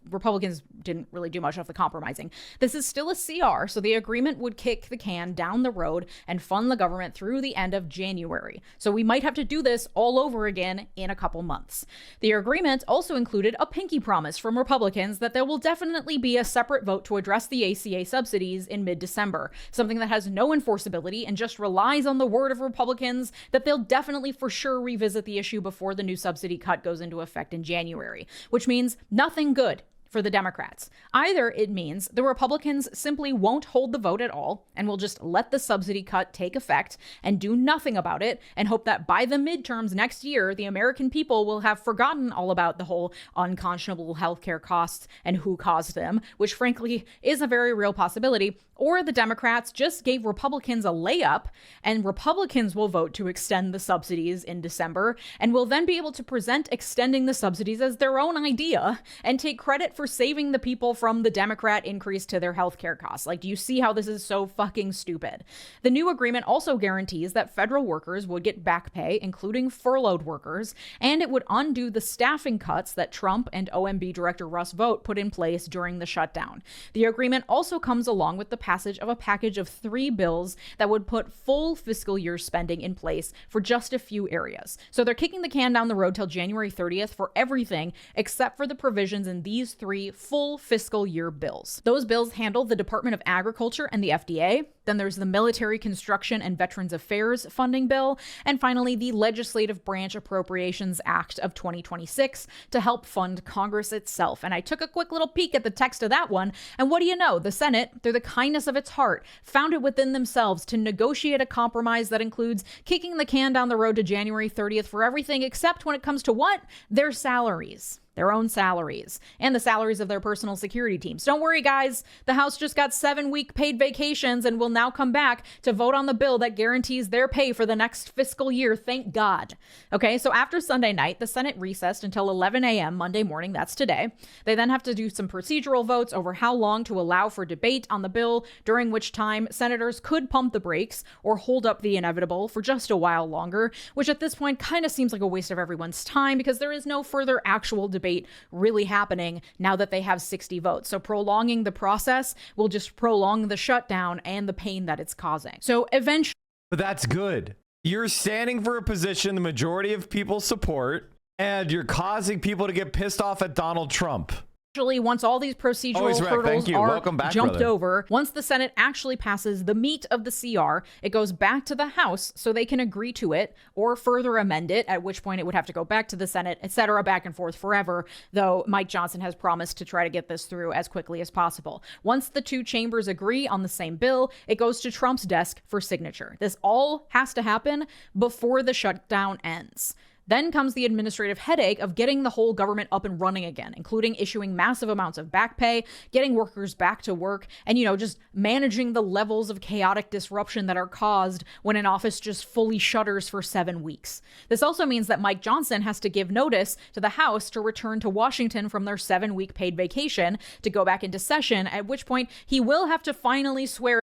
Republicans didn't really do much of the compromising. This is still a CR, so the agreement would kick the can down the road and fund the government through the end of January. So we might have to do this all over again in a couple months. The agreement also included a pinky promise from Republicans that there will definitely be a separate vote to address the ACA subsidies in mid-December, something that has no enforceability and just relies on the word of Republicans that they'll definitely for sure revisit the issue before the new subsidy cut goes into effect in January, which means nothing good for the Democrats. Either it means the Republicans simply won't hold the vote at all and will just let the subsidy cut take effect and do nothing about it and hope that by the midterms next year, the American people will have forgotten all about the whole unconscionable healthcare costs and who caused them, which frankly is a very real possibility. Or the Democrats just gave Republicans a layup and Republicans will vote to extend the subsidies in December and will then be able to present extending the subsidies as their own idea and take credit for saving the people from the Democrat increase to their healthcare costs. Like, do you see how this is so fucking stupid? The new agreement also guarantees that federal workers would get back pay, including furloughed workers, and it would undo the staffing cuts that Trump and OMB Director Russ Vought put in place during the shutdown. The agreement also comes along with the passage of a package of 3 bills that would put full fiscal year spending in place for just a few areas. So they're kicking the can down the road till January 30th for everything except for the provisions in these 3 3 full fiscal year bills. Those bills handle the Department of Agriculture and the FDA. Then there's the Military Construction and Veterans Affairs funding bill. And finally, the Legislative Branch Appropriations Act of 2026 to help fund Congress itself. And I took a quick little peek at the text of that one. And what do you know? The Senate, through the kindness of its heart, found it within themselves to negotiate a compromise that includes kicking the can down the road to January 30th for everything except when it comes to what? Their salaries. Their own salaries and the salaries of their personal security teams. Don't worry, guys. The House just got 7-week paid vacations and will now come back to vote on the bill that guarantees their pay for the next fiscal year. Thank God. Okay, so after Sunday night, the Senate recessed until 11 a.m. Monday morning. That's today. They then have to do some procedural votes over how long to allow for debate on the bill, during which time senators could pump the brakes or hold up the inevitable for just a while longer, which at this point kind of seems like a waste of everyone's time because there is no further actual debate really happening now that they have 60 votes. So prolonging the process will just prolong the shutdown and the pain that it's causing. So eventually... But that's good. You're standing for a position the majority of people support, and you're causing people to get pissed off at Donald Trump. Once all these procedural hurdles are jumped over, once the Senate actually passes the meat of the CR, it goes back to the House so they can agree to it or further amend it, at which point it would have to go back to the Senate, etc., back and forth forever, though Mike Johnson has promised to try to get this through as quickly as possible. Once the two chambers agree on the same bill, it goes to Trump's desk for signature. This all has to happen before the shutdown ends. Then comes the administrative headache of getting the whole government up and running again, including issuing massive amounts of back pay, getting workers back to work, and, just managing the levels of chaotic disruption that are caused when an office just fully shutters for 7 weeks. This also means that Mike Johnson has to give notice to the House to return to Washington from their 7-week paid vacation to go back into session, at which point he will have to finally swear.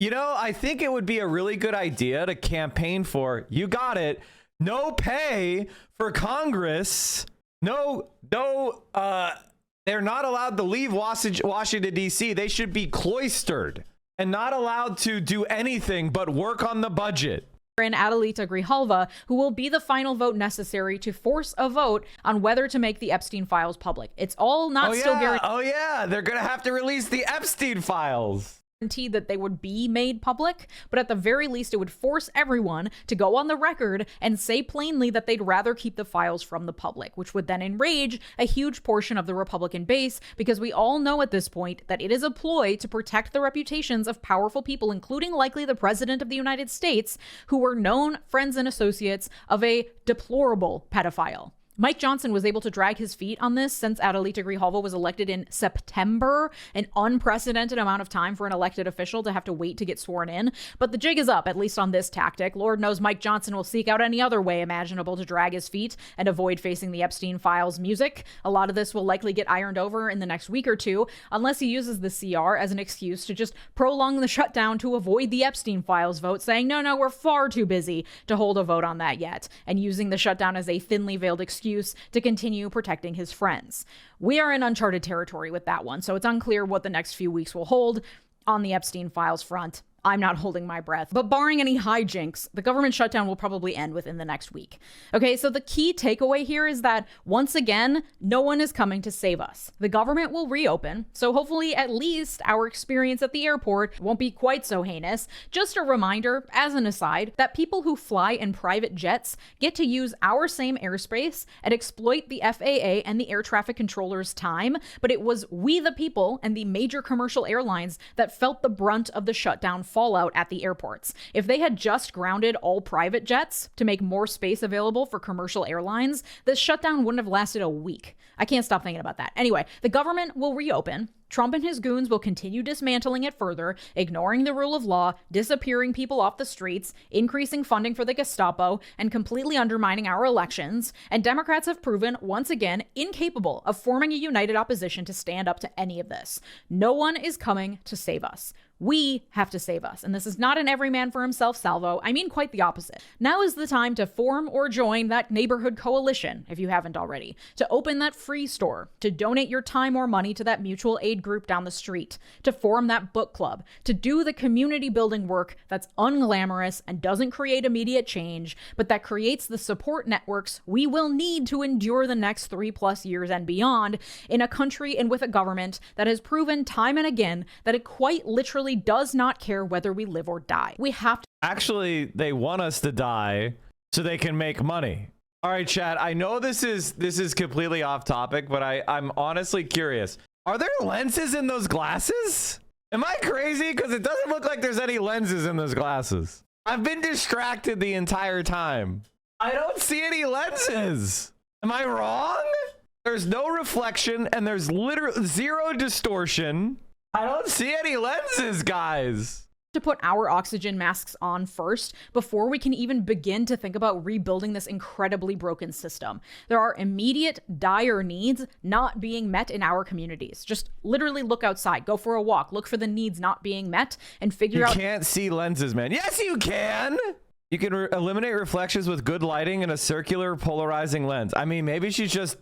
I think it would be a really good idea to campaign for, you got it, no pay for Congress. No, they're not allowed to leave Washington, D.C. They should be cloistered and not allowed to do anything but work on the budget. And Adelita Grijalva, who will be the final vote necessary to force a vote on whether to make the Epstein files public. It's all not still guaranteed. Oh, yeah. They're going to have to release the Epstein files. That they would be made public, but at the very least it would force everyone to go on the record and say plainly that they'd rather keep the files from the public, which would then enrage a huge portion of the Republican base, because we all know at this point that it is a ploy to protect the reputations of powerful people, including likely the President of the United States, who were known friends and associates of a deplorable pedophile. Mike Johnson was able to drag his feet on this since Adelita Grijalva was elected in September, an unprecedented amount of time for an elected official to have to wait to get sworn in. But the jig is up, at least on this tactic. Lord knows Mike Johnson will seek out any other way imaginable to drag his feet and avoid facing the Epstein files music. A lot of this will likely get ironed over in the next week or two, unless he uses the CR as an excuse to just prolong the shutdown to avoid the Epstein files vote, saying, no, we're far too busy to hold a vote on that yet, and using the shutdown as a thinly veiled excuse to continue protecting his friends. We are in uncharted territory with that one, so it's unclear what the next few weeks will hold on the Epstein files front. I'm not holding my breath. But barring any hijinks, the government shutdown will probably end within the next week. Okay, so the key takeaway here is that, once again, no one is coming to save us. The government will reopen, so hopefully at least our experience at the airport won't be quite so heinous. Just a reminder, as an aside, that people who fly in private jets get to use our same airspace and exploit the FAA and the air traffic controllers' time, but it was we the people and the major commercial airlines that felt the brunt of the shutdown fallout at the airports. If they had just grounded all private jets to make more space available for commercial airlines, this shutdown wouldn't have lasted a week. I can't stop thinking about that. Anyway, the government will reopen. Trump and his goons will continue dismantling it further, ignoring the rule of law, disappearing people off the streets, increasing funding for the Gestapo, and completely undermining our elections. And Democrats have proven, once again, incapable of forming a united opposition to stand up to any of this. No one is coming to save us. We have to save us. And this is not an every man for himself salvo. I mean quite the opposite. Now is the time to form or join that neighborhood coalition, if you haven't already, to open that free store, to donate your time or money to that mutual aid group down the street, to form that book club, to do the community building work that's unglamorous and doesn't create immediate change, but that creates the support networks we will need to endure the next 3+ years and beyond in a country and with a government that has proven time and again that it quite literally does not care whether we live or die. We have to. Actually, they want us to die so they can make money. All right, chat. I know this is completely off topic, but I'm honestly curious. Are there lenses in those glasses? Am I crazy? Because it doesn't look like there's any lenses in those glasses. I've been distracted the entire time. I don't see any lenses. Am I wrong? There's no reflection and there's literally zero distortion. I don't see any lenses, guys. To put our oxygen masks on first before we can even begin to think about rebuilding this incredibly broken system. There are immediate, dire needs not being met in our communities. Just literally look outside, go for a walk, look for the needs not being met, and figure out. You can't see lenses, man. Yes, you can. You can eliminate reflections with good lighting and a circular polarizing lens. I mean, maybe she's just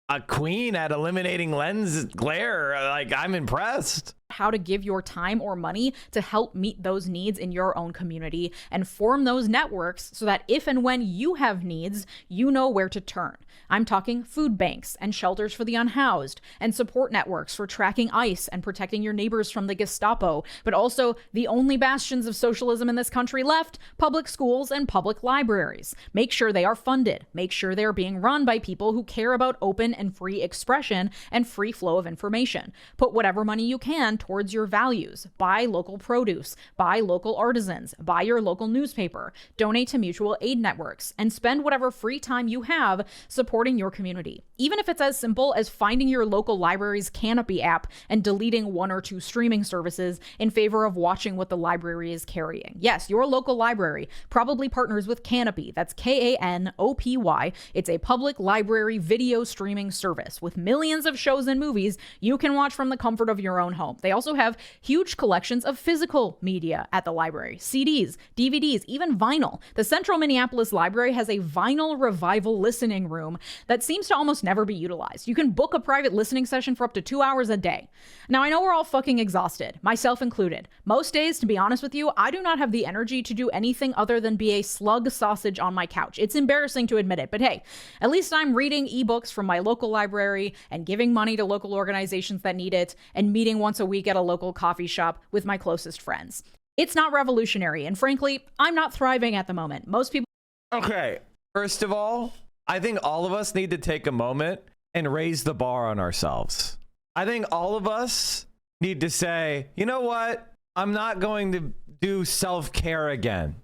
a queen at eliminating lens glare. Like, I'm impressed. How to give your time or money to help meet those needs in your own community and form those networks so that if and when you have needs, you know where to turn. I'm talking food banks and shelters for the unhoused and support networks for tracking ICE and protecting your neighbors from the Gestapo, but also the only bastions of socialism in this country left, public schools and public libraries. Make sure they are funded. Make sure they are being run by people who care about open and free expression and free flow of information. Put whatever money you can towards your values. Buy local produce, buy local artisans, buy your local newspaper, donate to mutual aid networks, and spend whatever free time you have supporting your community. Even if it's as simple as finding your local library's Canopy app and deleting 1 or 2 streaming services in favor of watching what the library is carrying. Yes, your local library probably partners with Canopy. That's Kanopy. It's a public library video streaming service with millions of shows and movies you can watch from the comfort of your own home. They also have huge collections of physical media at the library, CDs, DVDs, even vinyl. The Central Minneapolis Library has a vinyl revival listening room that seems to almost never be utilized. You can book a private listening session for up to 2 hours a day. Now, I know we're all fucking exhausted, myself included. Most days, to be honest with you, I do not have the energy to do anything other than be a slug sausage on my couch. It's embarrassing to admit it, but hey, at least I'm reading ebooks from my local library and giving money to local organizations that need it and meeting once a week at a local coffee shop with my closest friends. It's not revolutionary, and frankly, I'm not thriving at the moment. Most people. Okay, first of all, I think all of us need to take a moment and raise the bar on ourselves. I think all of us need to say, you know what? I'm not going to do self-care again.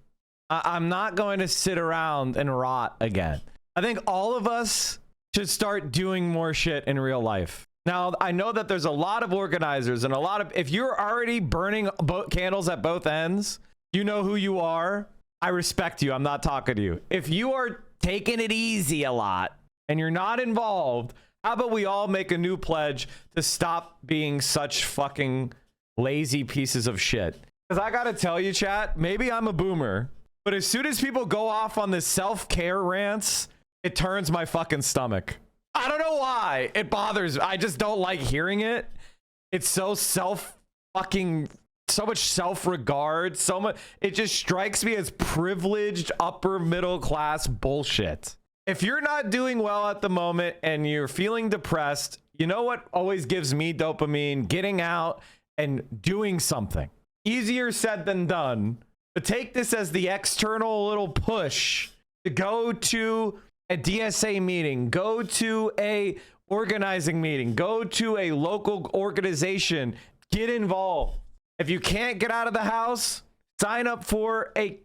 I'm not going to sit around and rot again. I think all of us should start doing more shit in real life. Now, I know that there's a lot of organizers and a lot of, if you're already burning candles at both ends, you know who you are. I respect you. I'm not talking to you. If you are taking it easy a lot and you're not involved, how about we all make a new pledge to stop being such fucking lazy pieces of shit? Because I gotta tell you, chat, maybe I'm a boomer, but as soon as people go off on this self-care rants, it turns my fucking stomach. I don't know why. It bothers me. I just don't like hearing it. It's so so much self-regard, so much. It just strikes me as privileged upper middle class bullshit. If you're not doing well at the moment and you're feeling depressed, you know what always gives me dopamine? Getting out and doing something. Easier said than done. But take this as the external little push to go to a DSA meeting, go to a organizing meeting, go to a local organization, get involved. If you can't get out of the house, sign up for a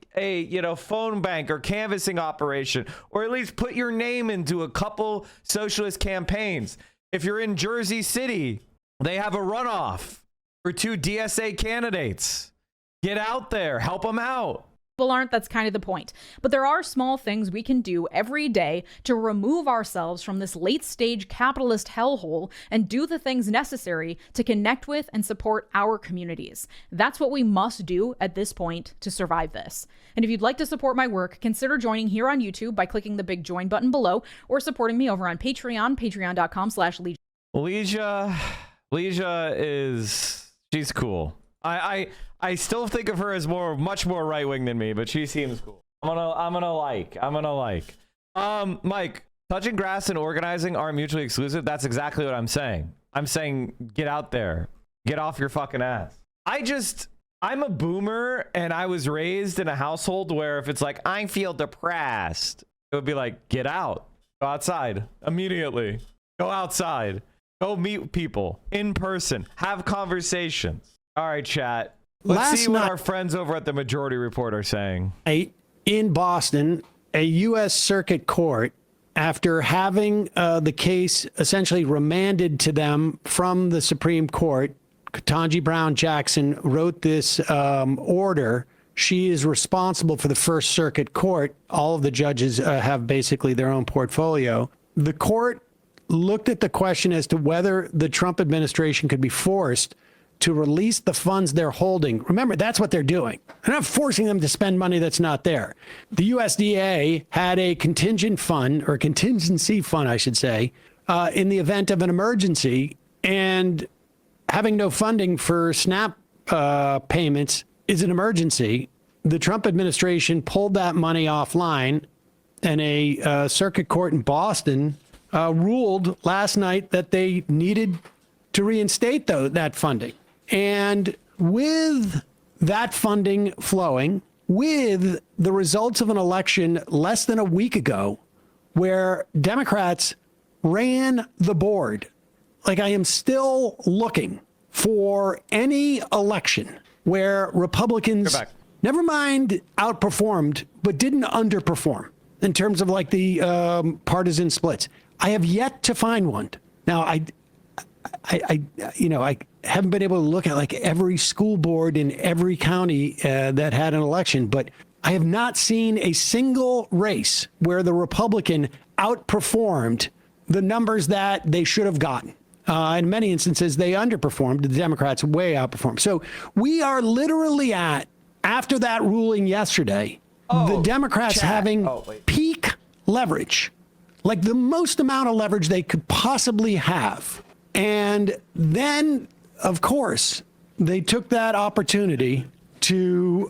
phone bank or canvassing operation, or at least put your name into a couple socialist campaigns. If you're in Jersey City, they have a runoff for 2 DSA candidates. Get out there, help them out. Aren't. That's kind of the point. But there are small things we can do every day to remove ourselves from this late stage capitalist hellhole and do the things necessary to connect with and support our communities. That's what we must do at this point to survive this. And if you'd like to support my work, consider joining here on YouTube by clicking the big join button below or supporting me over on Patreon, patreon.com/Legia. Legia she's cool. I still think of her as much more right wing than me, but she seems cool. I'm gonna like. Mike, touching grass and organizing aren't mutually exclusive. That's exactly what I'm saying. I'm saying get out there, get off your fucking ass. I'm a boomer, and I was raised in a household where if it's like I feel depressed, it would be like get out, go outside immediately, go outside, go meet people in person, have conversations. All right, chat. Let's see what our friends over at the Majority Report are saying. In Boston, a U.S. Circuit Court, after having the case essentially remanded to them from the Supreme Court, Ketanji Brown Jackson wrote this order. She is responsible for the First Circuit Court. All of the judges have basically their own portfolio. The court looked at the question as to whether the Trump administration could be forced to release the funds they're holding. Remember, that's what they're doing. They're not forcing them to spend money that's not there. The USDA had a contingent fund, or contingency fund, I should say, in the event of an emergency, and having no funding for SNAP payments is an emergency. The Trump administration pulled that money offline, and a circuit court in Boston ruled last night that they needed to reinstate that funding. And with that funding flowing, with the results of an election less than a week ago where Democrats ran the board, like I am still looking for any election where Republicans, never mind outperformed, but didn't underperform in terms of like the partisan splits. I have yet to find one. Now, I haven't been able to look at like every school board in every county that had an election, but I have not seen a single race where the Republican outperformed the numbers that they should have gotten. In many instances, they underperformed. The Democrats way outperformed. So we are literally after that ruling yesterday, the Democrats having peak leverage, like the most amount of leverage they could possibly have. And then, of course, they took that opportunity to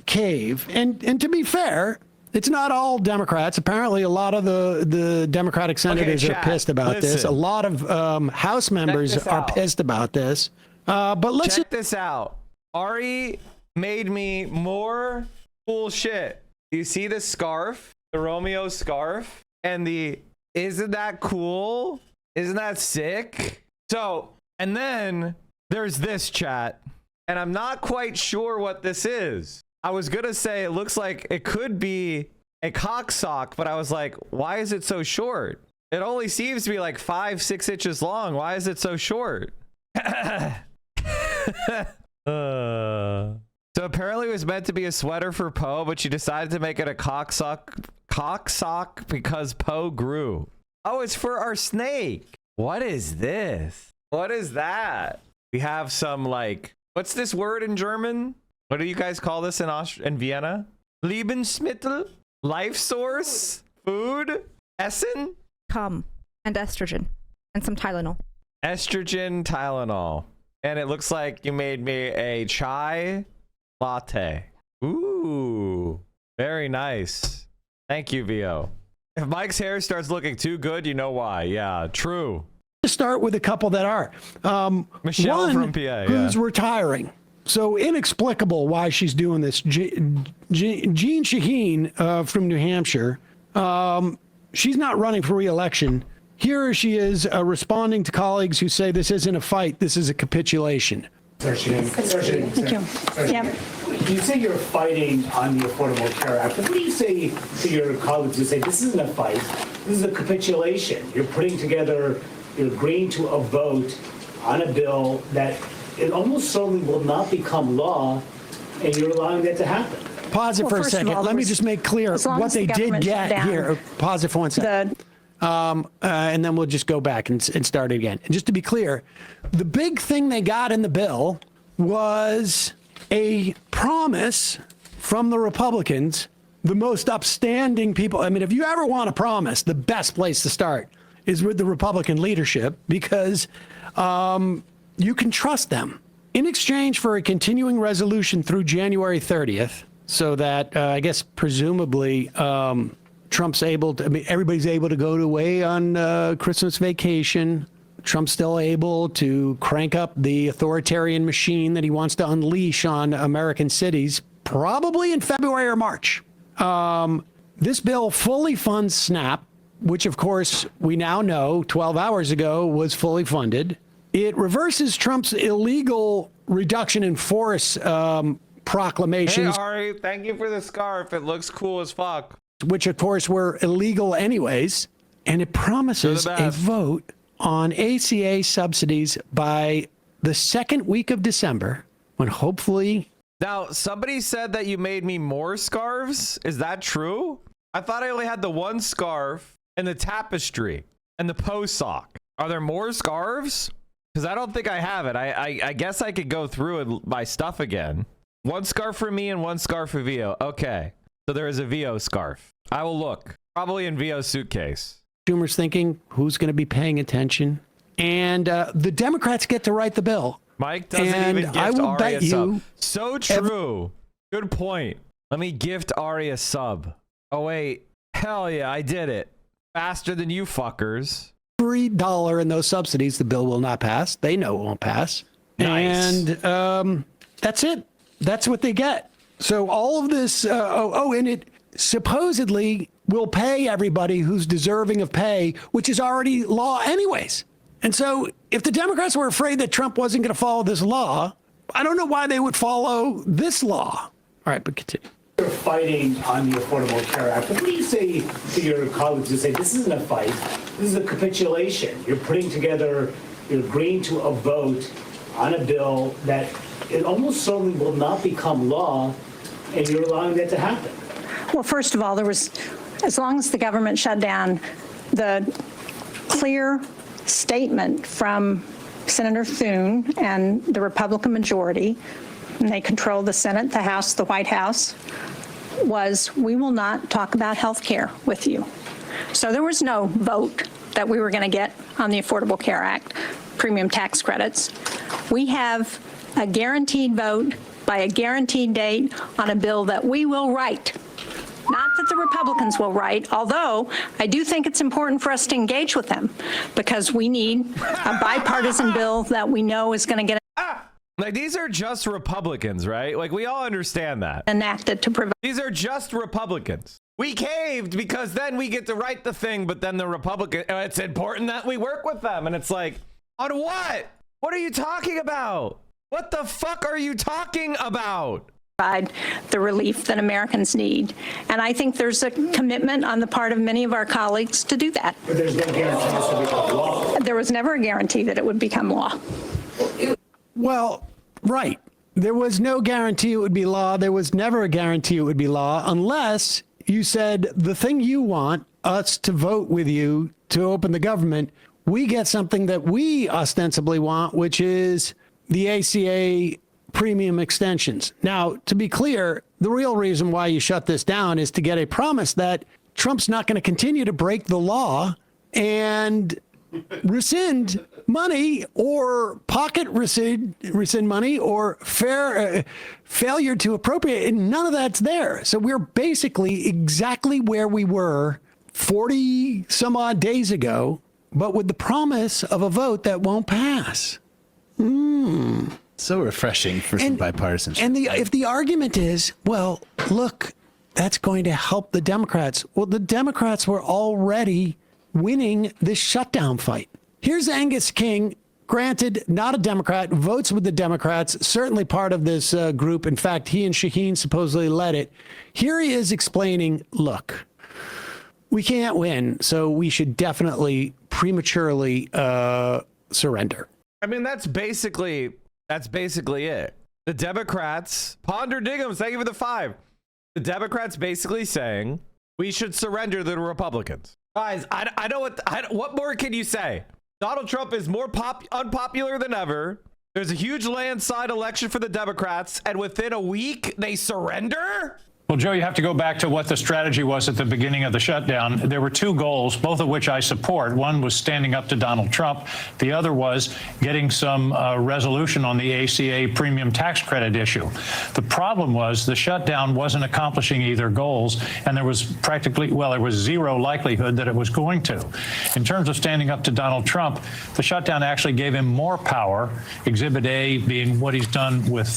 cave. And to be fair, it's not all Democrats. Apparently, a lot of the Democratic senators are pissed about this. A lot of House members are pissed about this. But let's check this out. Ari made me more bullshit. You see the scarf, the Romeo scarf, and isn't that cool? Isn't that sick? So, and then there's this, chat, and I'm not quite sure what this is. I was gonna say it looks like it could be a cock sock, but I was like, why is it so short? It only seems to be like 5-6 inches long. Why is it so short? So apparently it was meant to be a sweater for Poe, but she decided to make it a cock sock because Poe grew. Oh, it's for our snake. What is this? What is that? We have some like, what's this word in German? What do you guys call this in Vienna? Lebensmittel? Life source? Food? Essen? Cum and estrogen and some Tylenol. Estrogen, Tylenol. And it looks like you made me a chai latte. Ooh, very nice. Thank you, VO. If Mike's hair starts looking too good, you know why. Yeah, true. Let's start with a couple that are. Michelle one from PA, who's retiring. So inexplicable why she's doing this. Jean Shaheen from New Hampshire. She's not running for re-election. Here she is responding to colleagues who say this isn't a fight, this is a capitulation. Thank you. Yeah. You say you're fighting on the Affordable Care Act. What do you say to your colleagues who say this isn't a fight, this is a capitulation? You're putting together, you're agreeing to a vote on a bill that it almost certainly will not become law, and you're allowing that to happen. Pause it Well, for a first of second. all, Let me there just make clear as long what as the they did government shut get down, here. Pause it for 1 second. And then we'll just go back and start it again. And just to be clear, the big thing they got in the bill was a promise from the Republicans, the most upstanding people. I mean, if you ever want a promise, the best place to start is with the Republican leadership, because you can trust them. In exchange for a continuing resolution through January 30th, so that I guess presumably Trump's able to, I mean, everybody's able to go away on Christmas vacation. Trump's still able to crank up the authoritarian machine that he wants to unleash on American cities, probably in February or March. This bill fully funds SNAP, which of course we now know 12 hours ago was fully funded. It reverses Trump's illegal reduction in force proclamations. Hey, Ari, thank you for the scarf. It looks cool as fuck. Which of course were illegal anyways. And it promises a vote on ACA subsidies by the second week of December, when hopefully... Now, somebody said that you made me more scarves. Is that true? I thought I only had the one scarf and the tapestry and the Poe sock. Are there more scarves? Because I don't think I have it. I guess I could go through and buy stuff again. One scarf for me and one scarf for Vio. Okay. So there is a Vio scarf. I will look. Probably in Vio's suitcase. Schumer's thinking, who's going to be paying attention? And the Democrats get to write the bill. Mike doesn't even gift I will Ari bet a sub. you. So true. Good point. Let me gift Ari a sub. Oh, wait. Hell yeah, I did it. Faster than you fuckers. Every dollar in those subsidies, the bill will not pass. They know it won't pass. Nice. And that's it. That's what they get. So all of this, and it supposedly will pay everybody who's deserving of pay, which is already law anyways. And so if the Democrats were afraid that Trump wasn't going to follow this law, I don't know why they would follow this law. All right, but continue. You're fighting on the Affordable Care Act. What do you say to your colleagues who say this isn't a fight, this is a capitulation? You're putting together, you're agreeing to a vote on a bill that it almost certainly will not become law, and you're allowing that to happen. Well, first of all, there was, as long as the government shut down, the clear statement from Senator Thune and the Republican majority, and they control the Senate, the House, the White House, was we will not talk about health care with you. So there was no vote that we were going to get on the Affordable Care Act, premium tax credits. We have a guaranteed vote by a guaranteed date on a bill that we will write. Not that the Republicans will write, although I do think it's important for us to engage with them, because we need a bipartisan bill that we know is going to get like, these are just Republicans, right? Like, we all understand that. enacted to prevent. These are just Republicans. We caved because then we get to write the thing, but then the Republican, it's important that we work with them. And it's like, on what? What are you talking about? What the fuck are you talking about? Provide the relief that Americans need. And I think there's a commitment on the part of many of our colleagues to do that. But there's no guarantee this will become law. There was never a guarantee that it would become law. Well, right. There was no guarantee it would be law. There was never a guarantee it would be law unless you said the thing you want us to vote with you to open the government, we get something that we ostensibly want, which is the ACA premium extensions. Now, to be clear, the real reason why you shut this down is to get a promise that Trump's not going to continue to break the law and rescind money or pocket rescind money or failure to appropriate, and none of that's there. So we're basically exactly where we were 40 some odd days ago, but with the promise of a vote that won't pass. So refreshing for some bipartisanship. And if the argument is, well, look, that's going to help the Democrats. Well, the Democrats were already winning this shutdown fight. Here's Angus King, granted, not a Democrat, votes with the Democrats, certainly part of this group. In fact, he and Shaheen supposedly led it. Here he is explaining, look, we can't win, so we should definitely prematurely surrender. I mean, that's basically it. The Democrats, Ponder Diggums, thank you for the 5. The Democrats basically saying we should surrender to the Republicans. Guys, I know what more can you say? Donald Trump is more unpopular than ever. There's a huge landslide election for the Democrats, and within a week, they surrender? Well, Joe, you have to go back to what the strategy was at the beginning of the shutdown. There were two goals, both of which I support. One was standing up to Donald Trump. The other was getting some resolution on the ACA premium tax credit issue. The problem was the shutdown wasn't accomplishing either goals, and there was there was zero likelihood that it was going to. In terms of standing up to Donald Trump, the shutdown actually gave him more power, Exhibit A being what he's done with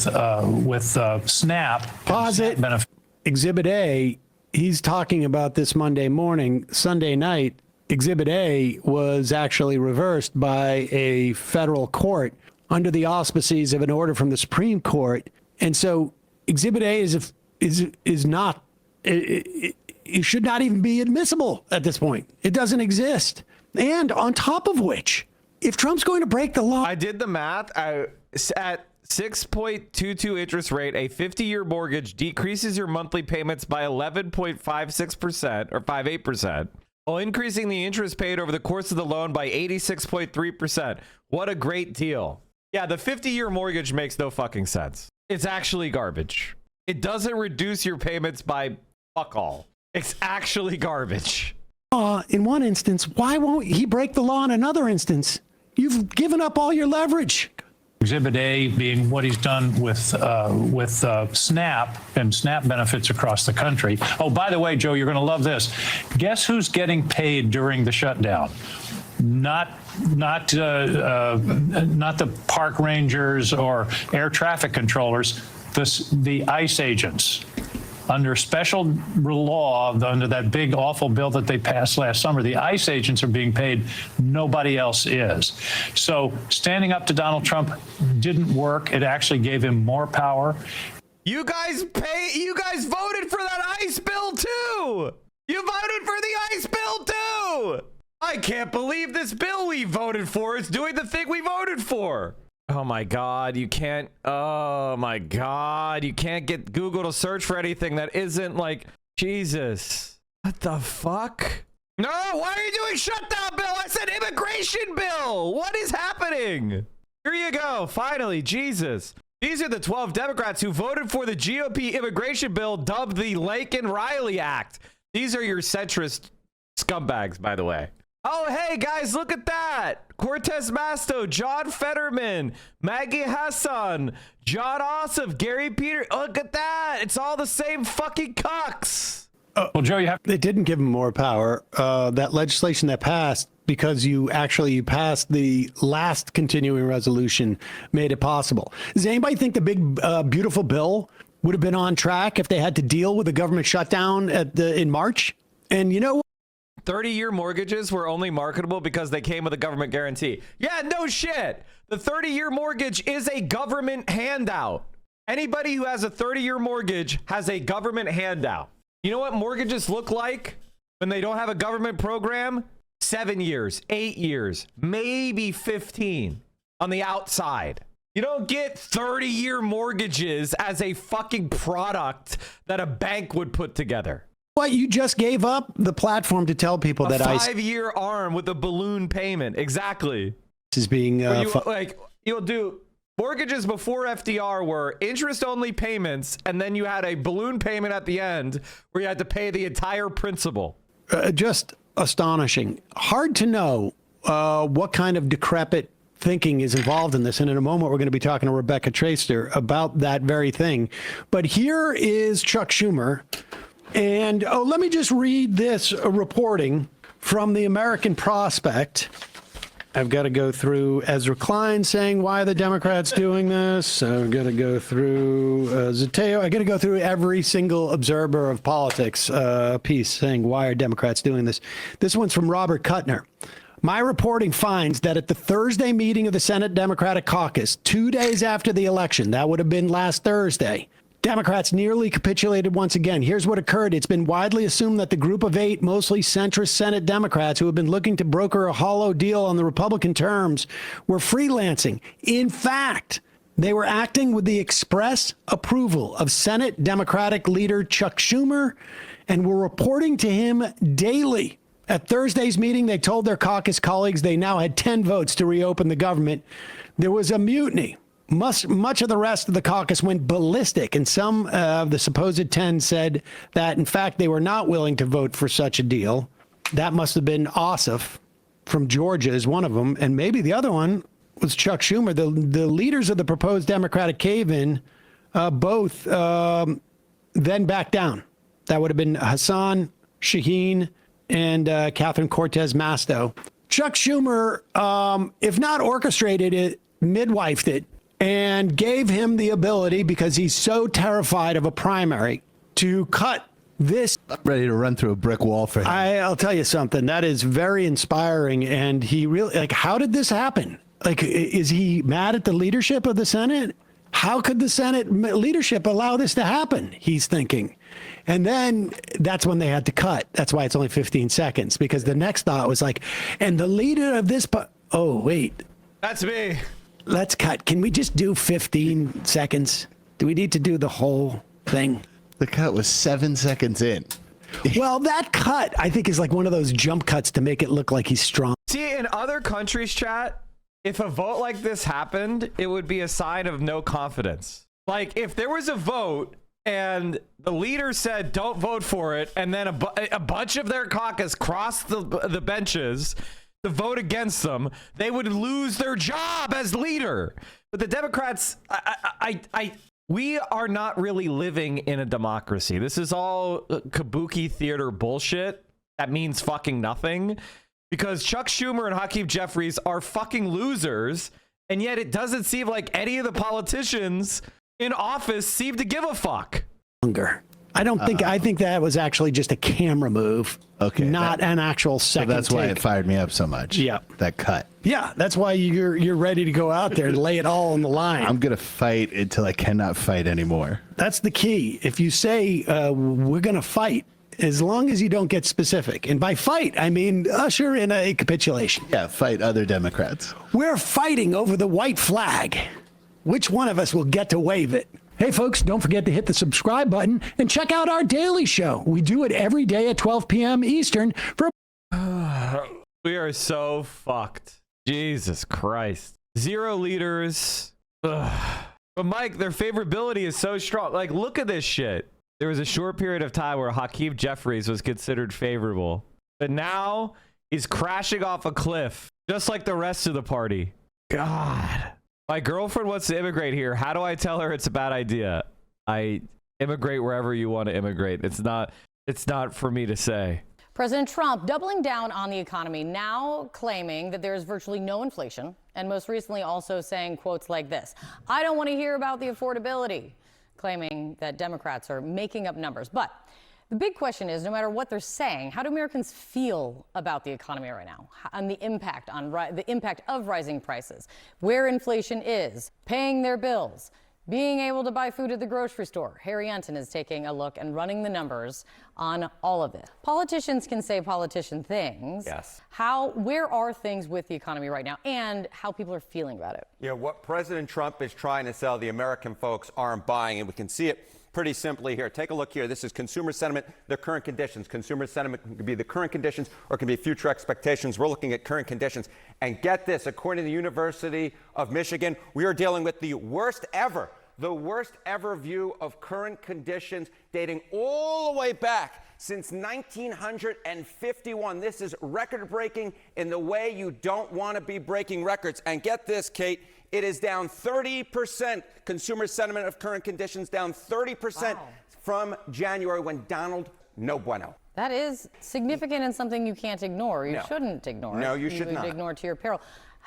SNAP. Pause it. Exhibit A, he's talking about this Monday morning. Sunday night, Exhibit A was actually reversed by a federal court under the auspices of an order from the Supreme Court. And so Exhibit A is not, it should not even be admissible at this point. It doesn't exist. And on top of which, if Trump's going to break the law. I did the math. At 6.22 interest rate, a 50-year mortgage decreases your monthly payments by 11.56% or 58%, while increasing the interest paid over the course of the loan by 86.3%. What a great deal. Yeah, the 50-year mortgage makes no fucking sense. It's actually garbage. It doesn't reduce your payments by fuck all. It's actually garbage. In one instance, why won't he break the law in another instance? You've given up all your leverage. Exhibit A being what he's done with SNAP and SNAP benefits across the country. Oh, by the way, Joe, you're going to love this. Guess who's getting paid during the shutdown? Not the park rangers or air traffic controllers. The ICE agents. Under special law, under that big, awful bill that they passed last summer, the ICE agents are being paid. Nobody else is. So standing up to Donald Trump didn't work. It actually gave him more power. You guys voted for that ICE bill, too. You voted for the ICE bill, too. I can't believe this bill we voted for is doing the thing we voted for. Oh my God, you can't get Google to search for anything that isn't like, Jesus. What the fuck? No, why are you doing shutdown bill? I said immigration bill. What is happening? Here you go. Finally, Jesus. These are the 12 Democrats who voted for the GOP immigration bill dubbed the Laken-Riley Act. These are your centrist scumbags, by the way. Oh, hey, guys, look at that. Cortez Masto, John Fetterman, Maggie Hassan, John Ossoff, Gary Peter. Look at that. It's all the same fucking cucks. Well, Joe, they didn't give him more power. That legislation that passed, because you passed the last continuing resolution, made it possible. Does anybody think the big, beautiful bill would have been on track if they had to deal with the government shutdown in March? And you know what? 30-year mortgages were only marketable because they came with a government guarantee. Yeah, no shit. The 30-year mortgage is a government handout. Anybody who has a 30-year mortgage has a government handout. You know what mortgages look like when they don't have a government program? 7 years, 8 years, maybe 15 on the outside. You don't get 30-year mortgages as a fucking product that a bank would put together. What, you just gave up the platform to tell people that a 5-year arm with a balloon payment. Exactly. This is being you'll do mortgages before FDR were interest only payments, and then you had a balloon payment at the end where you had to pay the entire principal. Just astonishing. Hard to know what kind of decrepit thinking is involved in this. And in a moment, we're going to be talking to Rebecca Traister about that very thing. But here is Chuck Schumer. And let me just read this reporting from the American Prospect. I've got to go through Ezra Klein saying, why are the Democrats doing this? I've got to go through Zateo. I got to go through every single observer of politics piece saying, why are Democrats doing this? This one's from Robert Kuttner. My reporting finds that at the Thursday meeting of the Senate Democratic Caucus, 2 days after the election, that would have been last Thursday, Democrats nearly capitulated once again. Here's what occurred. It's been widely assumed that the group of 8 mostly centrist Senate Democrats who have been looking to broker a hollow deal on the Republican terms were freelancing. In fact, They were acting with the express approval of Senate Democratic leader Chuck Schumer and were reporting to him daily. At Thursday's meeting, they told their caucus colleagues they now had 10 votes to reopen the government. There was a mutiny. Much of the rest of the caucus went ballistic, and some of the supposed 10 said that, in fact, they were not willing to vote for such a deal. That must have been Ossoff from Georgia is one of them, and maybe the other one was Chuck Schumer. The leaders of the proposed Democratic cave-in both then backed down. That would have been Hassan Shaheen and Catherine Cortez Masto. Chuck Schumer, if not orchestrated it, midwifed it and gave him the ability, because he's so terrified of a primary, to cut this. I'm ready to run through a brick wall for him. I'll tell you something. That is very inspiring. And he really, like, how did this happen? Like, is he mad at the leadership of the Senate? How could the Senate leadership allow this to happen? He's thinking. And then that's when they had to cut. That's why it's only 15 seconds, because the next thought was like, and the leader of this, oh, wait. That's me. Let's cut. Can we just do 15 seconds? Do we need to do the whole thing? The cut was 7 seconds in. Well, that cut, I think, is like one of those jump cuts to make it look like he's strong. See, in other countries, chat, if a vote like this happened, it would be a sign of no confidence. Like, if there was a vote and the leader said, don't vote for it, and then a bunch of their caucus crossed the benches to vote against them, they would lose their job as leader. But the Democrats, we are not really living in a democracy. This is all kabuki theater bullshit that means fucking nothing, because Chuck Schumer and Hakeem Jeffries are fucking losers, and yet it doesn't seem like any of the politicians in office seem to give a fuck. I don't think, I think that was actually just a camera move. Okay. Not an actual second So that's why take. it fired me up so much. Yeah. That cut. Yeah, that's why you're ready to go out there and lay it all on the line. I'm going to fight until I cannot fight anymore. That's the key. If you say we're going to fight, as long as you don't get specific. And by fight, I mean usher in a capitulation. Yeah, fight other Democrats. We're fighting over the white flag. Which one of us will get to wave it? Hey, folks, don't forget to hit the subscribe button and check out our daily show. We do it every day at 12 p.m. Eastern. We are so fucked. Jesus Christ. Zero leaders. Ugh. But Mike, their favorability is so strong. Like, look at this shit. There was a short period of time where Hakeem Jeffries was considered favorable, but now he's crashing off a cliff, just like the rest of the party. God. My girlfriend wants to immigrate here. How do I tell her it's a bad idea? I immigrate wherever you want to immigrate. It's not for me to say. President Trump doubling down on the economy, now claiming that there is virtually no inflation, and most recently also saying quotes like this: I don't want to hear about the affordability, claiming that Democrats are making up numbers. But the big question is, no matter what they're saying, how do Americans feel about the economy right now and the impact of rising prices, where inflation is, paying their bills, being able to buy food at the grocery store? Harry Enton is taking a look and running the numbers on all of it. Politicians can say politician things. Yes. Where are things with the economy right now and how people are feeling about it? Yeah, what President Trump is trying to sell, the American folks aren't buying, and we can see it pretty simply here. Take a look here. This is consumer sentiment, the current conditions. Consumer sentiment can be the current conditions or it can be future expectations. We're looking at current conditions. And get this, according to the University of Michigan, we are dealing with the worst ever view of current conditions dating all the way back since 1951. This is record-breaking in the way you don't want to be breaking records. And get this, Kate, it is down 30%. Consumer sentiment of current conditions down 30% from January when Donald no bueno. That is significant and something you can't ignore. You shouldn't ignore. No, you should would not. Ignore to your peril.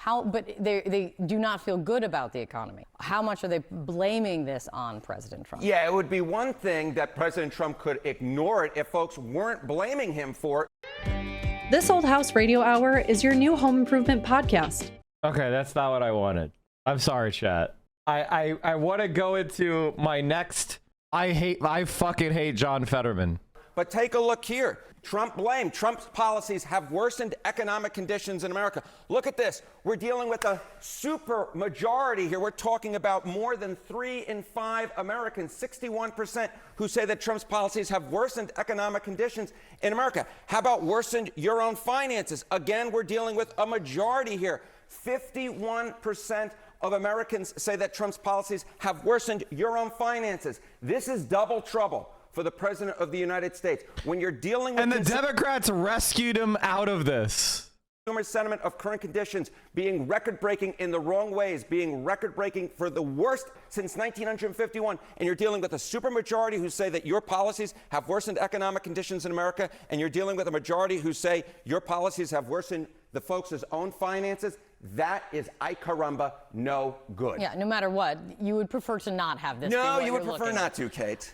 But they do not feel good about the economy. How much are they blaming this on President Trump? Yeah, it would be one thing that President Trump could ignore it if folks weren't blaming him for it. This Old House Radio Hour is your new home improvement podcast. Okay, that's not what I wanted. I'm sorry, chat. I want to go into my next. I fucking hate John Fetterman. But take a look here. Trump blamed. Trump's policies have worsened economic conditions in America. Look at this. We're dealing with a super majority here. We're talking about more than 3 in 5 Americans, 61%, who say that Trump's policies have worsened economic conditions in America. How about worsened your own finances? Again, we're dealing with a majority here. 51% of Americans say that Trump's policies have worsened your own finances. This is double trouble for the President of the United States. When you're dealing with... And the Democrats rescued him out of this. Consumer sentiment of current conditions being record-breaking in the wrong ways, being record-breaking for the worst since 1951, and you're dealing with a supermajority who say that your policies have worsened economic conditions in America, and you're dealing with a majority who say your policies have worsened the folks' own finances. That is, ay caramba, no good. Yeah, no matter what, you would prefer to not have this. No, you would prefer not to, Kate.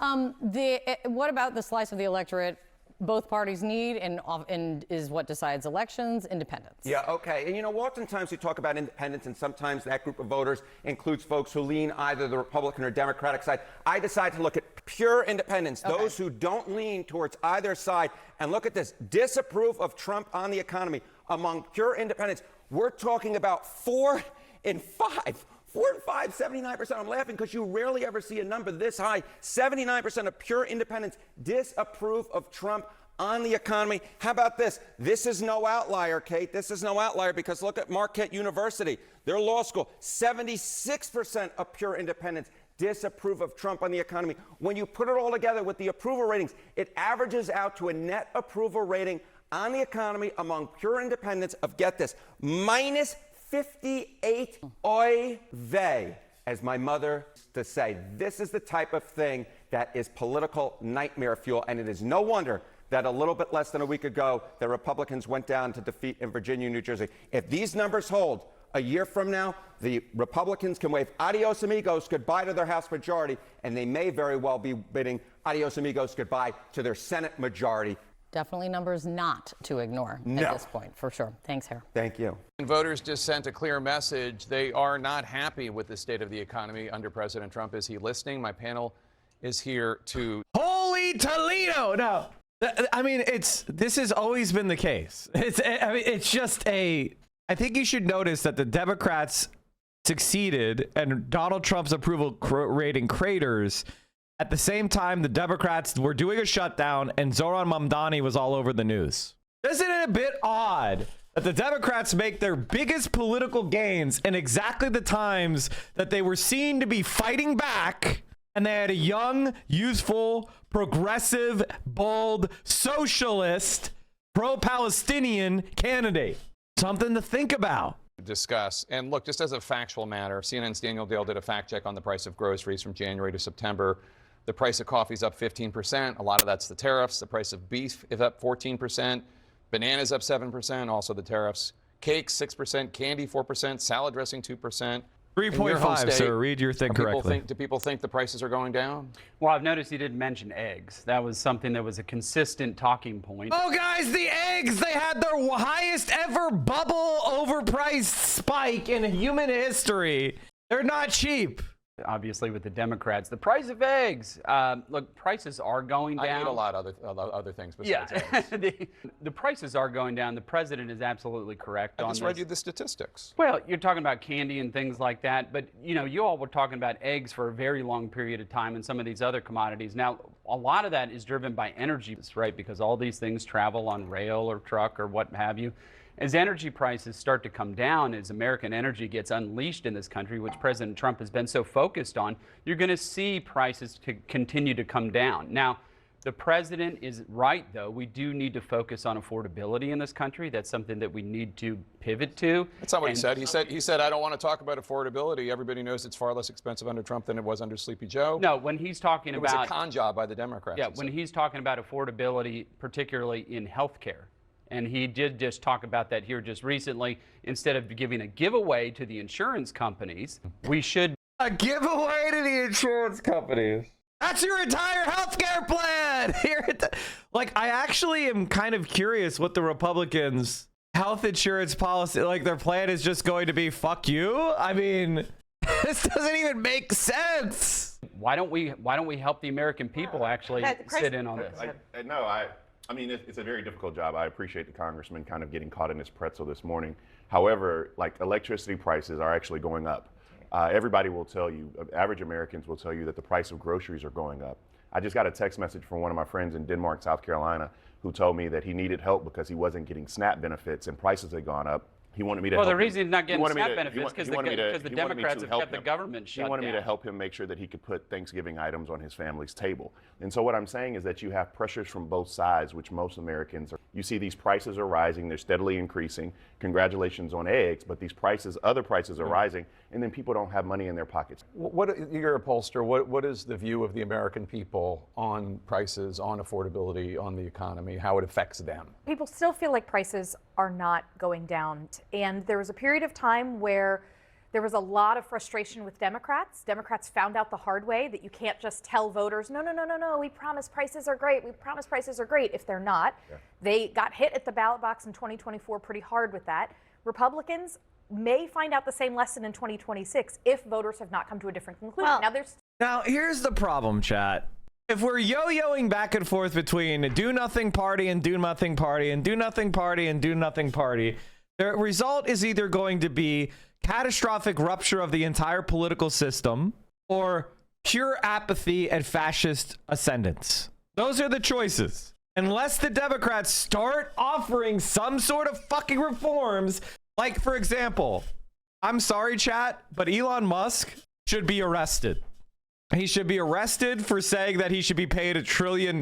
What about the slice of the electorate both parties need and is what decides elections? Independence. Yeah, okay. And you know, oftentimes we talk about independence, and sometimes that group of voters includes folks who lean either the Republican or Democratic side. I decide to look at pure independents, those who don't lean towards either side. And look at this, disapprove of Trump on the economy. Among pure independents, we're talking about 4 in 5. 4 in 5, 79%. I'm laughing because you rarely ever see a number this high. 79% of pure independents disapprove of Trump on the economy. How about this? This is no outlier, Kate. This is no outlier because look at Marquette University, their law school. 76% of pure independents disapprove of Trump on the economy. When you put it all together with the approval ratings, it averages out to a net approval rating on the economy among pure independents of, get this, minus 58. Oy vey, as my mother used to say. This is the type of thing that is political nightmare fuel, and it is no wonder that a little bit less than a week ago, the Republicans went down to defeat in Virginia and New Jersey. If these numbers hold a year from now, the Republicans can wave adios amigos, goodbye to their House majority, and they may very well be bidding adios amigos, goodbye to their Senate majority. Definitely numbers not to ignore at this point, for sure. Thanks, Harry. Thank you. Voters just sent a clear message. They are not happy with the state of the economy under President Trump. Is he listening? My panel is here to... Holy Toledo! No, I mean, this has always been the case. It's just I think you should notice that the Democrats succeeded and Donald Trump's approval rating craters. At the same time, the Democrats were doing a shutdown and Zoran Mamdani was all over the news. Isn't it a bit odd that the Democrats make their biggest political gains in exactly the times that they were seen to be fighting back, and they had a young, youthful, progressive, bold, socialist, pro-Palestinian candidate? Something to think about. Discuss. And look, just as a factual matter, CNN's Daniel Dale did a fact check on the price of groceries from January to September. The price of coffee is up 15%. A lot of that's the tariffs. The price of beef is up 14%. Bananas up 7%. Also the tariffs. Cakes 6%. Candy 4%. Salad dressing 2%. 3.5, sir. Read your thing correctly. Do people think the prices are going down? Well, I've noticed you didn't mention eggs. That was something that was a consistent talking point. Oh, guys, the eggs! They had their highest ever bubble overpriced spike in human history. They're not cheap. Obviously, with the Democrats, the price of eggs. Look, prices are going down. I eat a lot of other things besides eggs. the prices are going down. The president is absolutely correct on this. I just read you the statistics. Well, you're talking about candy and things like that, but you all were talking about eggs for a very long period of time and some of these other commodities. Now, a lot of that is driven by energy, right? Because all these things travel on rail or truck or what have you. As energy prices start to come down, as American energy gets unleashed in this country, which President Trump has been so focused on, you're going to see prices continue to come down. Now, the president is right, though. We do need to focus on affordability in this country. That's something that we need to pivot to. That's not what he said. He said, I don't want to talk about affordability. Everybody knows it's far less expensive under Trump than it was under Sleepy Joe. No, when he's talking about... It was a con job by the Democrats. Yeah, when he's talking about affordability, particularly in health care. And he did just talk about that here just recently. Instead of giving a giveaway to the insurance companies, we should... A giveaway to the insurance companies? That's your entire healthcare plan! Like, I actually am kind of curious what the Republicans' health insurance policy, like their plan is just going to be, fuck you? I mean, This doesn't even make sense. Why don't we help the American people actually sit in on this? I mean, it's a very difficult job. I appreciate the congressman kind of getting caught in this pretzel this morning. However, like electricity prices are actually going up. Everybody will tell you, average Americans will tell you that the price of groceries are going up. I just got a text message from one of my friends in Denmark, South Carolina, who told me that he needed help because he wasn't getting SNAP benefits and prices had gone up. He wanted me to Well, help the reason him. he's not getting He wanted me SNAP to- benefits he because wanted me to- the he wanted me Democrats to have help kept the him. government He shut wanted me to down. help him make sure that he could put Thanksgiving items on his family's table. And so what I'm saying is that you have pressures from both sides, which most Americans are. You see these prices are rising, they're steadily increasing. Congratulations on eggs, but these prices, other prices are rising, and then people don't have money in their pockets. You're a pollster. What is the view of the American people on prices, on affordability, on the economy, how it affects them? People still feel like prices are not going down. And there was a period of time where there was a lot of frustration with Democrats. Democrats found out the hard way that you can't just tell voters, no, we promise prices are great. We promise prices are great if they're not. Yeah. They got hit at the ballot box in 2024 pretty hard with that. Republicans may find out the same lesson in 2026 if voters have not come to a different conclusion. Now, here's the problem, chat. If we're yo-yoing back and forth between a do-nothing party and do-nothing party and do-nothing party and do-nothing party, the result is either going to be catastrophic rupture of the entire political system or pure apathy and fascist ascendance. Those are the choices. Unless the Democrats start offering some sort of fucking reforms, like, for example, I'm sorry, chat, but Elon Musk should be arrested. He should be arrested for saying that he should be paid $1 trillion,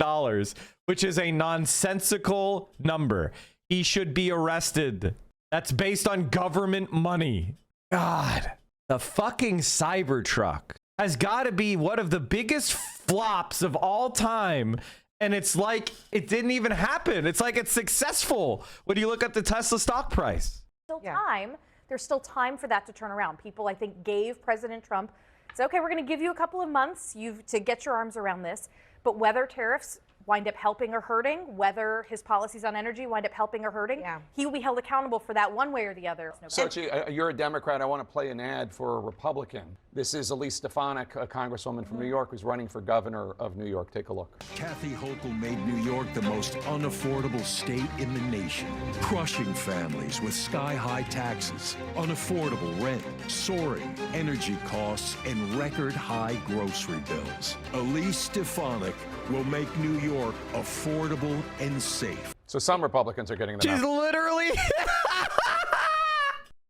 which is a nonsensical number. He should be arrested. That's based on government money. God, the fucking Cybertruck has got to be one of the biggest flops of all time. And it's like it didn't even happen. It's like it's successful when you look at the Tesla stock price. There's still time for that to turn around. People, I think, gave President Trump, said, okay, we're going to give you a couple of months to get your arms around this. But whether tariffs wind up helping or hurting, whether his policies on energy wind up helping or hurting, he will be held accountable for that one way or the other. Sochi, you're a Democrat. I want to play an ad for a Republican. This is Elise Stefanik, a congresswoman from New York, who's running for governor of New York. Take a look. Kathy Hochul made New York the most unaffordable state in the nation, crushing families with sky-high taxes, unaffordable rent, soaring energy costs, and record-high grocery bills. Elise Stefanik will make New York affordable and safe. So some Republicans are getting the She's literally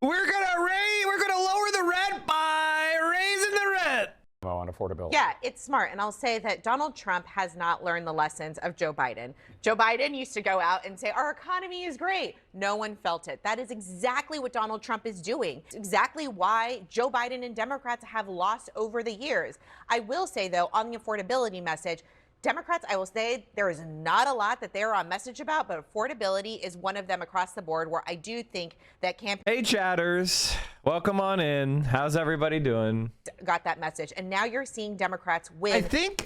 we're gonna lower the rent by raising the rent. On affordability. Yeah, it's smart. And I'll say that Donald Trump has not learned the lessons of Joe Biden. Joe Biden used to go out and say, our economy is great. No one felt it. That is exactly what Donald Trump is doing. It's exactly why Joe Biden and Democrats have lost over the years. I will say, though, on the affordability message, Democrats, I will say there is not a lot that they're on message about, but affordability is one of them across the board where I do think that campaign. Hey, chatters. Welcome on in. How's everybody doing? Got that message. And now you're seeing Democrats win. I think.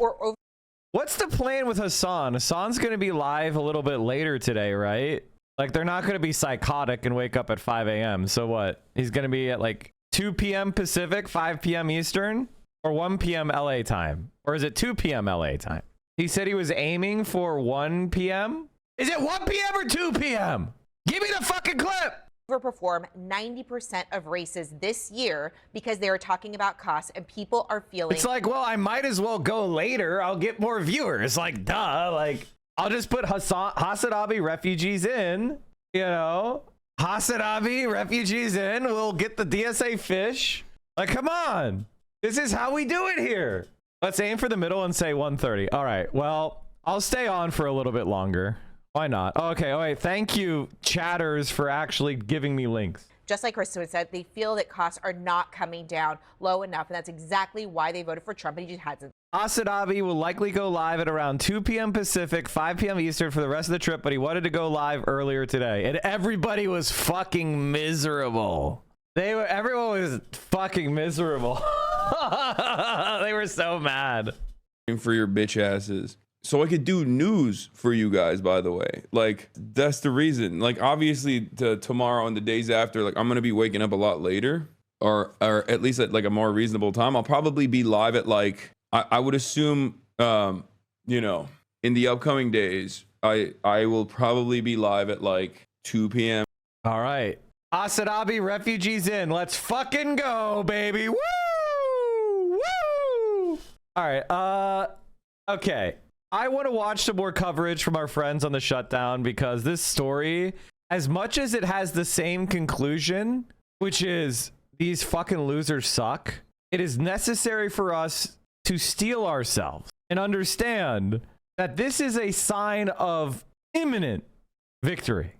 What's the plan with Hassan? Hassan's going to be live a little bit later today, right? Like, they're not going to be psychotic and wake up at 5 a.m. So what? He's going to be at like 2 p.m. Pacific, 5 p.m. Eastern, or 1 p.m. LA time? Or is it 2 p.m. LA time? He said he was aiming for 1 p.m. Is it 1 p.m. or 2 p.m.? Give me the fucking clip. Overperform 90% of races this year because they are talking about costs and people are feeling. It's like, well, I might as well go later. I'll get more viewers. Like, duh. Like, I'll just put Hassadabi refugees in, you know. Hassadabi refugees in. We'll get the DSA fish. Like, come on. This is how we do it here. Let's aim for the middle and say 1:30. All right. Well, I'll stay on for a little bit longer. Why not? Oh, okay. All right. Thank you, chatters, for actually giving me links. Just like Kristen said, they feel that costs are not coming down low enough, and that's exactly why they voted for Trump, and he just hasn't. Hassadabi will likely go live at around 2 p.m. Pacific, 5 p.m. Eastern for the rest of the trip, but he wanted to go live earlier today, and everybody was fucking miserable. Everyone was fucking miserable. They were so mad. For your bitch asses. So I could do news for you guys, by the way. Like, that's the reason. Like, obviously, tomorrow and the days after, like, I'm going to be waking up a lot later. or at least at like a more reasonable time. I'll probably be live at like, I would assume, you know, in the upcoming days, I will probably be live at like 2 p.m. All right. Asadabi, refugees in. Let's fucking go, baby. Woo! Woo! All right. Okay. I want to watch some more coverage from our friends on the shutdown, because this story, as much as it has the same conclusion, which is these fucking losers suck, it is necessary for us to steel ourselves and understand that this is a sign of imminent victory.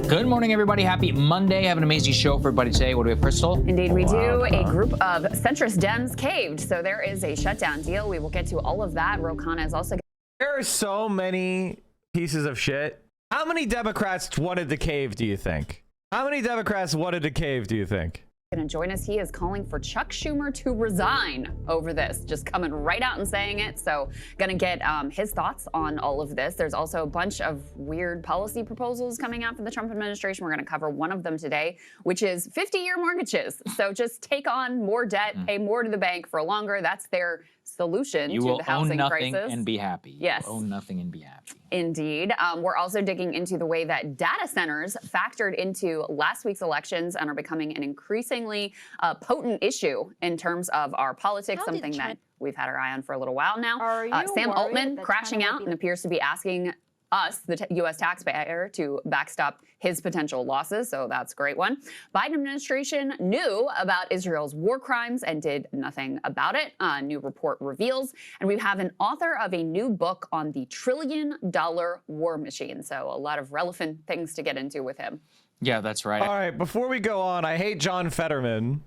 Good morning, everybody. Happy Monday. Have an amazing show for everybody today. What do we have, Crystal? Indeed, we do. A group of centrist Dems caved, so there is a shutdown deal. We will get to all of that. Ro Khanna is also... There are so many pieces of shit. How many Democrats wanted to cave, do you think? How many Democrats wanted to cave, do you think? Going to join us. He is calling for Chuck Schumer to resign over this, just coming right out and saying it. So going to get his thoughts on all of this. There's also a bunch of weird policy proposals coming out from the Trump administration. We're going to cover one of them today, which is 50-year mortgages. So just take on more debt, pay more to the bank for longer. That's their solution to the housing crisis. You will own nothing and be happy. Yes. You will own nothing and be happy. Indeed. We're also digging into the way that data centers factored into last week's elections and are becoming an increasingly potent issue in terms of our politics, something that we've had our eye on for a little while now. Sam Altman crashing out and appears to be asking us, the U.S. taxpayer, to backstop his potential losses, so that's a great one. Biden administration knew about Israel's war crimes and did nothing about it. A new report reveals, and we have an author of a new book on the $1 trillion war machine, so a lot of relevant things to get into with him. Yeah, that's right. All right, before we go on, I hate John Fetterman,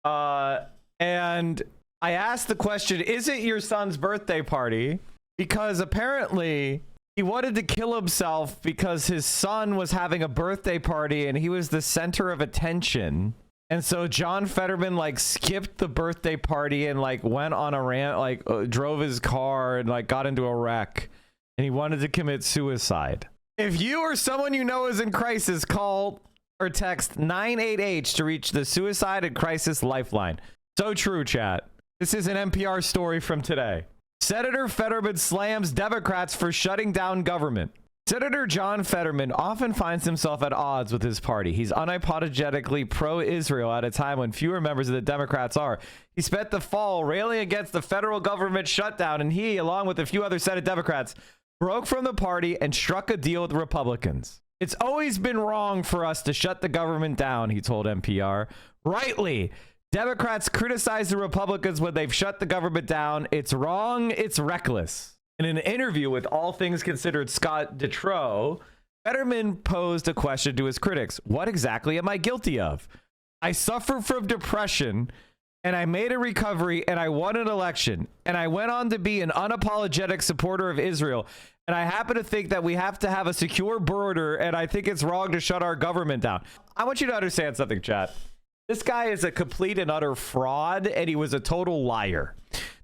and I asked the question, is it your son's birthday party? Because apparently he wanted to kill himself because his son was having a birthday party and he was the center of attention. And so John Fetterman like skipped the birthday party and like went on a rant, like drove his car and like got into a wreck, and he wanted to commit suicide. If you or someone you know is in crisis, call or text 988 to reach the Suicide and Crisis Lifeline. So true, chat. This is an NPR story from today. Senator Fetterman slams Democrats for shutting down government. Senator John Fetterman often finds himself at odds with his party. He's unapologetically pro-Israel at a time when fewer members of the Democrats are. He spent the fall railing against the federal government shutdown, and he, along with a few other Senate Democrats, broke from the party and struck a deal with the Republicans. It's always been wrong for us to shut the government down, he told NPR. Rightly. Democrats criticize the Republicans when they've shut the government down. It's wrong. It's reckless. In an interview with All Things Considered Scott Detrow, Fetterman posed a question to his critics. What exactly am I guilty of? I suffer from depression, and I made a recovery, and I won an election, and I went on to be an unapologetic supporter of Israel, and I happen to think that we have to have a secure border, and I think it's wrong to shut our government down. I want you to understand something, chat. This guy is a complete and utter fraud, and he was a total liar.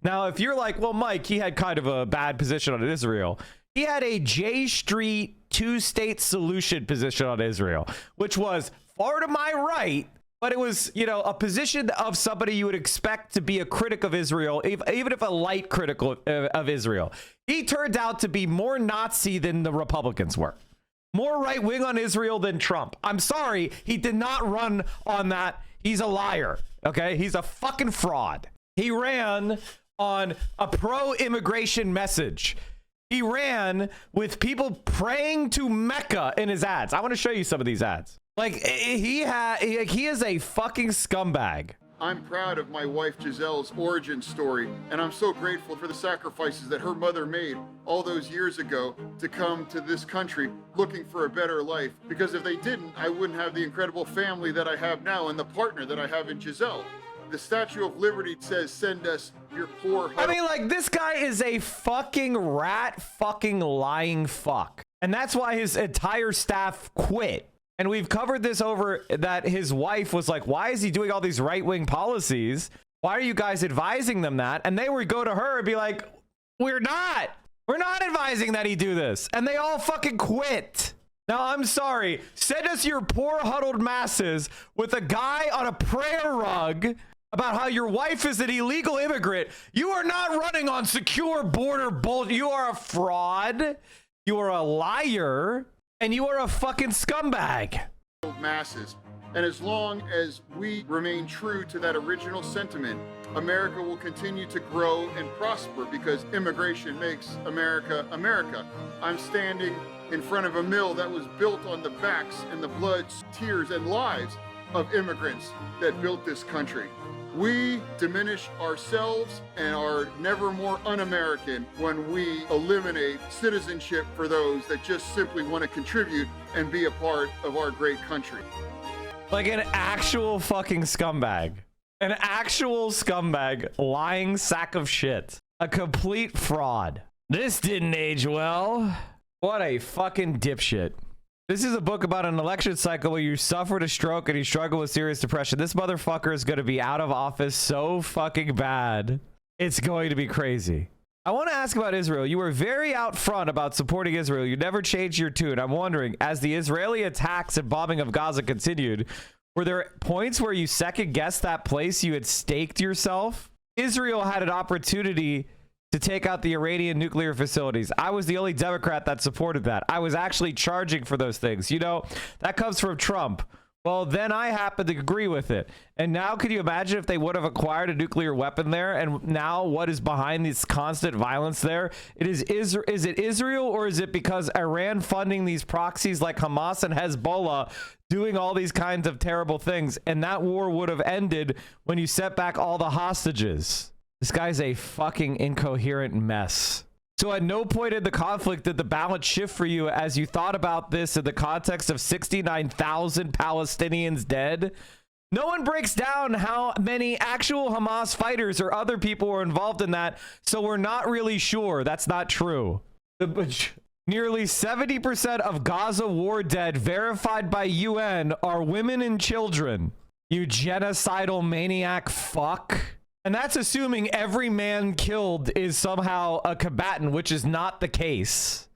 Now, if you're like, well, Mike, he had kind of a bad position on Israel. He had a J Street two-state solution position on Israel, which was far to my right, but it was, you know, a position of somebody you would expect to be a critic of Israel, even if a light critical of Israel. He turned out to be more Nazi than the Republicans were. More right-wing on Israel than Trump. I'm sorry, he did not run on that. He's a liar, okay? He's a fucking fraud. He ran on a pro-immigration message. He ran with people praying to Mecca in his ads. I want to show you some of these ads. Like, he is a fucking scumbag. I'm proud of my wife Giselle's origin story, and I'm so grateful for the sacrifices that her mother made all those years ago to come to this country looking for a better life. Because if they didn't, I wouldn't have the incredible family that I have now and the partner that I have in Giselle. The Statue of Liberty says, send us your poor... I mean, like, this guy is a fucking rat fucking lying fuck. And that's why his entire staff quit. And we've covered this over that his wife was like, why is he doing all these right-wing policies? Why are you guys advising them that? And they would go to her and be like, we're not advising that he do this. And they all fucking quit. Now, I'm sorry. Send us your poor huddled masses with a guy on a prayer rug about how your wife is an illegal immigrant. You are not running on secure border bullshit. You are a fraud. You are a liar. And you are a fucking scumbag. Masses. And as long as we remain true to that original sentiment, America will continue to grow and prosper because immigration makes America America. I'm standing in front of a mill that was built on the backs and the blood, tears, and lives of immigrants that built this country. We diminish ourselves and are never more un-American when we eliminate citizenship for those that just simply want to contribute and be a part of our great country. Like an actual fucking scumbag. An actual scumbag, lying sack of shit. A complete fraud. This didn't age well. What a fucking dipshit. This is a book about an election cycle where you suffered a stroke and you struggle with serious depression. This motherfucker is going to be out of office so fucking bad. It's going to be crazy. I want to ask about Israel. You were very out front about supporting Israel. You never changed your tune. I'm wondering, as the Israeli attacks and bombing of Gaza continued, were there points where you second guessed that place you had staked yourself? Israel had an opportunity to take out the Iranian nuclear facilities. I was the only Democrat that supported that. I was actually charging for those things. You know, that comes from Trump. Well, then I happen to agree with it. And now could you imagine if they would have acquired a nuclear weapon there? And now what is behind this constant violence there? Is it Israel, or is it because Iran funding these proxies like Hamas and Hezbollah doing all these kinds of terrible things? And that war would have ended when you set back all the hostages. This guy's a fucking incoherent mess. So at no point in the conflict did the balance shift for you as you thought about this in the context of 69,000 Palestinians dead. No one breaks down how many actual Hamas fighters or other people were involved in that, so we're not really sure. That's not true. Nearly 70% of Gaza war dead verified by UN are women and children. You genocidal maniac fuck. And that's assuming every man killed is somehow a combatant, which is not the case.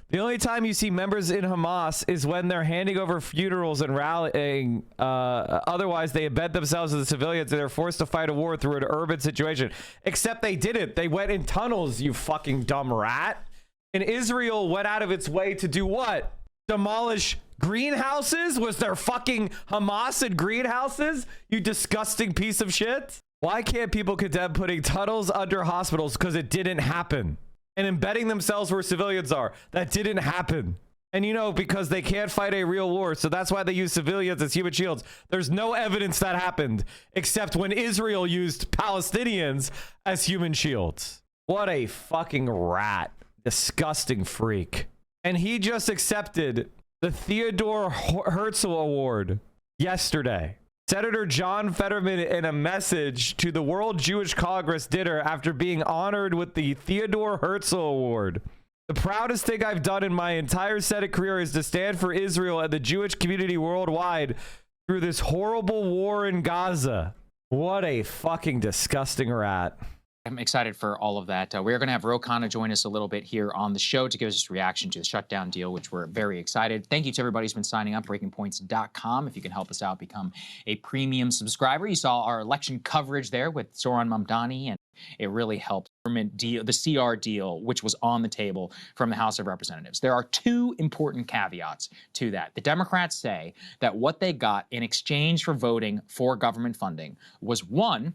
The only time you see members in Hamas is when they're handing over funerals and rallying. Otherwise, they embed themselves as the civilians and they're forced to fight a war through an urban situation. Except they didn't. They went in tunnels, you fucking dumb rat. And Israel went out of its way to do what? Demolish greenhouses? Was there fucking Hamas in greenhouses? You disgusting piece of shit. Why can't people condemn putting tunnels under hospitals? Because it didn't happen. And embedding themselves where civilians are. That didn't happen. And you know, because they can't fight a real war. So that's why they use civilians as human shields. There's no evidence that happened. Except when Israel used Palestinians as human shields. What a fucking rat. Disgusting freak. And he just accepted the Theodore Herzl Award yesterday. Senator John Fetterman, in a message to the World Jewish Congress dinner after being honored with the Theodore Herzl Award. The proudest thing I've done in my entire Senate career is to stand for Israel and the Jewish community worldwide through this horrible war in Gaza. What a fucking disgusting rat. I'm excited for all of that. We're going to have Rokana join us a little bit here on the show to give us his reaction to the shutdown deal, which we're very excited. Thank you to everybody who's been signing up, breakingpoints.com. If you can help us out, become a premium subscriber. You saw our election coverage there with Soran Mamdani, and it really helped. The CR deal, which was on the table from the House of Representatives. There are two important caveats to that. The Democrats say that what they got in exchange for voting for government funding was, one,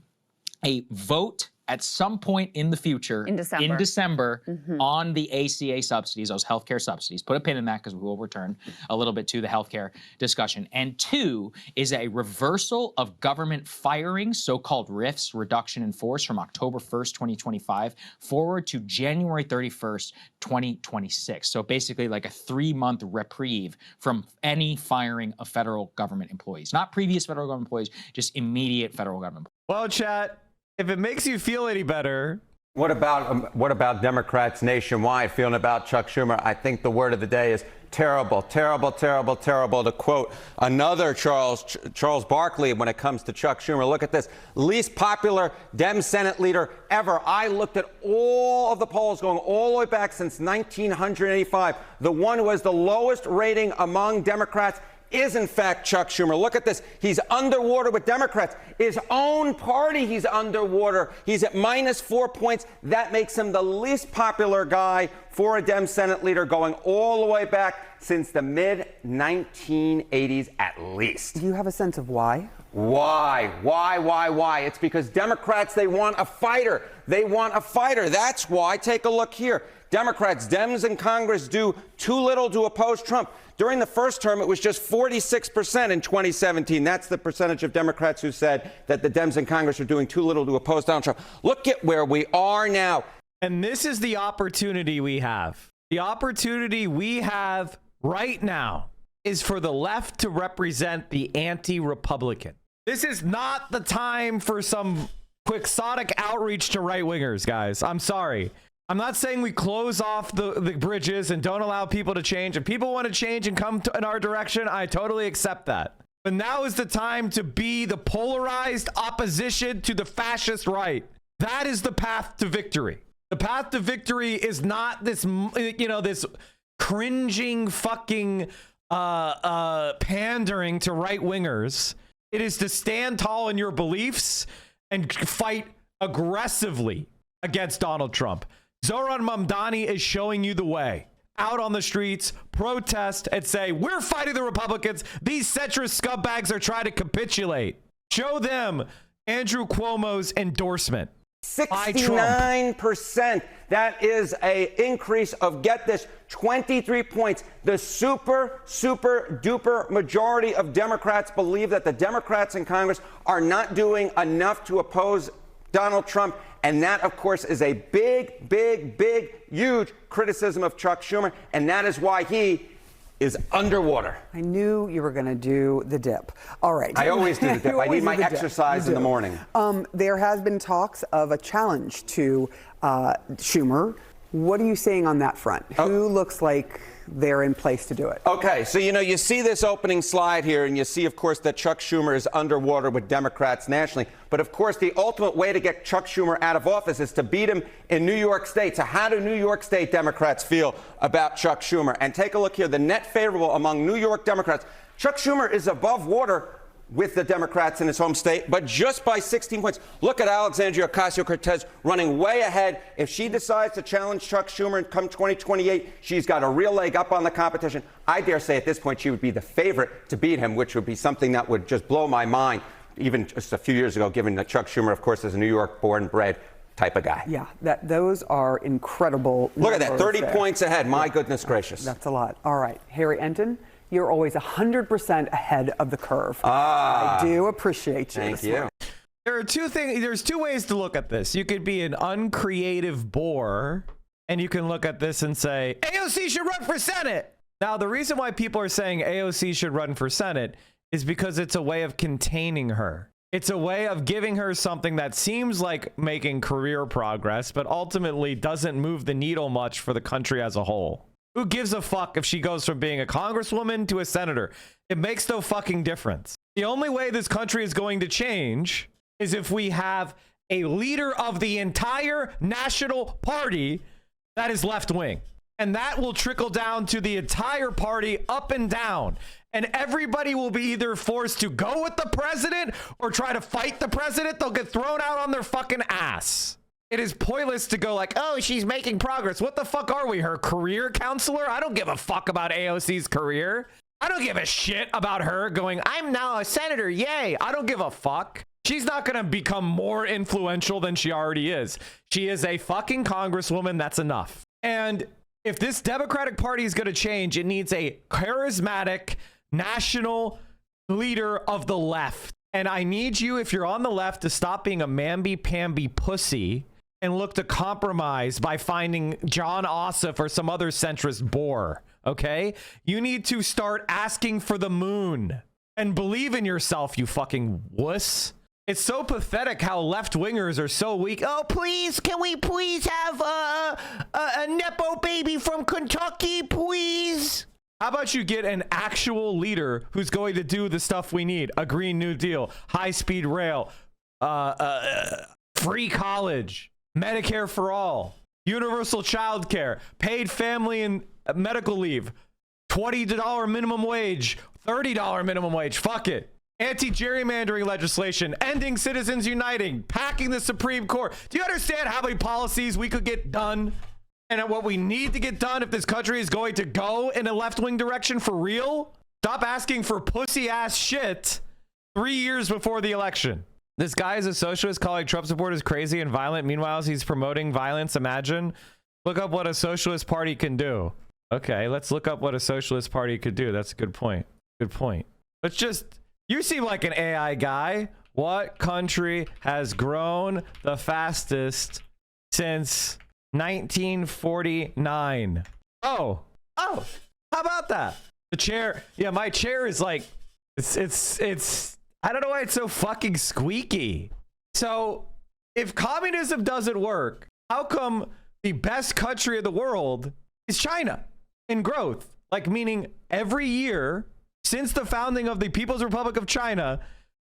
a vote at some point in the future, in December, on the ACA subsidies, those healthcare subsidies. Put a pin in that because we will return a little bit to the healthcare discussion. And two is a reversal of government firing, so-called RIFs, reduction in force, from October 1st, 2025, forward to January 31st, 2026. So basically like a 3-month reprieve from any firing of federal government employees. Not previous federal government employees, just immediate federal government employees. Well, chat, if it makes you feel any better. What about Democrats nationwide feeling about Chuck Schumer? I think the word of the day is Terrible, terrible, terrible, terrible. To quote another Charles Barkley when it comes to Chuck Schumer. Look at this. Least popular Dem Senate leader ever. I looked at all of the polls going all the way back since 1985. The one who has the lowest rating among Democrats is, in fact, Chuck Schumer. Look at this. He's underwater with Democrats. His own party, he's underwater. He's at -4 points. That makes him the least popular guy for a Dem Senate leader going all the way back since the mid-1980s at least. Do you have a sense of why? Why? It's because Democrats, they want a fighter. They want a fighter. That's why. Take a look here. Democrats, Dems in Congress do too little to oppose Trump. During the first term, it was just 46% in 2017. That's the percentage of Democrats who said that the Dems in Congress are doing too little to oppose Donald Trump. Look at where we are now. And this is the opportunity we have. The opportunity we have right now is for the left to represent the anti-Republican. This is not the time for some quixotic outreach to right-wingers, guys. I'm sorry. I'm not saying we close off the bridges and don't allow people to change. If people want to change and come in our direction, I totally accept that. But now is the time to be the polarized opposition to the fascist right. That is the path to victory. The path to victory is not this, this cringing fucking pandering to right-wingers. It is to stand tall in your beliefs and fight aggressively against Donald Trump. Zoran Mamdani is showing you the way. Out on the streets, protest, and say, we're fighting the Republicans. These centrist scumbags are trying to capitulate. Show them Andrew Cuomo's endorsement. 69%. That is an increase of, get this, 23 points. The super duper majority of Democrats believe that the Democrats in Congress are not doing enough to oppose Donald Trump. And that, of course, is a big, huge criticism of Chuck Schumer. And that is why he is underwater. I knew you were going to do the dip. All right. I always do the dip. I need my exercise in the morning. There has been talks of a challenge to Schumer. What are you saying on that front? Who looks like they're in place to do it? Okay, so you see this opening slide here, and you see, of course, that Chuck Schumer is underwater with Democrats nationally. But, of course, the ultimate way to get Chuck Schumer out of office is to beat him in New York State. So how do New York State Democrats feel about Chuck Schumer? And take a look here. The net favorable among New York Democrats. Chuck Schumer is above water with the Democrats in his home state, but just by 16 points. Look at Alexandria Ocasio-Cortez running way ahead. If she decides to challenge Chuck Schumer come 2028, she's got a real leg up on the competition. I dare say at this point she would be the favorite to beat him, which would be something that would just blow my mind, even just a few years ago, given that Chuck Schumer, of course, is a New York born bred type of guy. Yeah, those are incredible. Look at that, 30 points ahead. My goodness gracious. That's a lot. All right, Harry Enton, you're always 100% ahead of the curve. I do appreciate you. Thank you. There are two things. There's two ways to look at this. You could be an uncreative bore, and you can look at this and say, AOC should run for Senate. Now, the reason why people are saying AOC should run for Senate is because it's a way of containing her. It's a way of giving her something that seems like making career progress, but ultimately doesn't move the needle much for the country as a whole. Who gives a fuck if she goes from being a congresswoman to a senator? It makes no fucking difference. The only way this country is going to change is if we have a leader of the entire national party that is left wing. And that will trickle down to the entire party up and down. And everybody will be either forced to go with the president or try to fight the president. They'll get thrown out on their fucking ass. It is pointless to go like, oh, she's making progress. What the fuck are we, her career counselor? I don't give a fuck about AOC's career. I don't give a shit about her going, I'm now a senator, yay. I don't give a fuck. She's not going to become more influential than she already is. She is a fucking congresswoman. That's enough. And if this Democratic Party is going to change, it needs a charismatic national leader of the left. And I need you, if you're on the left, to stop being a mamby-pamby pussy and look to compromise by finding John Ossoff or some other centrist bore, okay? You need to start asking for the moon and believe in yourself, you fucking wuss. It's so pathetic how left-wingers are so weak. Oh, please, can we please have a Nepo baby from Kentucky, please? How about you get an actual leader who's going to do the stuff we need? A Green New Deal, high-speed rail, free college, Medicare for all, universal child care, paid family and medical leave, $20 minimum wage, $30 minimum wage, fuck it. Anti-gerrymandering legislation, ending Citizens Uniting, packing the Supreme Court. Do you understand how many policies we could get done and what we need to get done if this country is going to go in a left-wing direction for real? Stop asking for pussy-ass shit 3 years before the election. This guy is a socialist calling Trump supporters crazy and violent. Meanwhile, he's promoting violence. Imagine. Look up what a socialist party can do. Okay, let's look up what a socialist party could do. That's a good point. Good point. Let's just... You seem like an AI guy. What country has grown the fastest since 1949? Oh, how about that? The chair. Yeah, my chair is like, it's, I don't know why it's so fucking squeaky. So if communism doesn't work, how come the best country in the world is China in growth? Like, meaning every year since the founding of the People's Republic of China,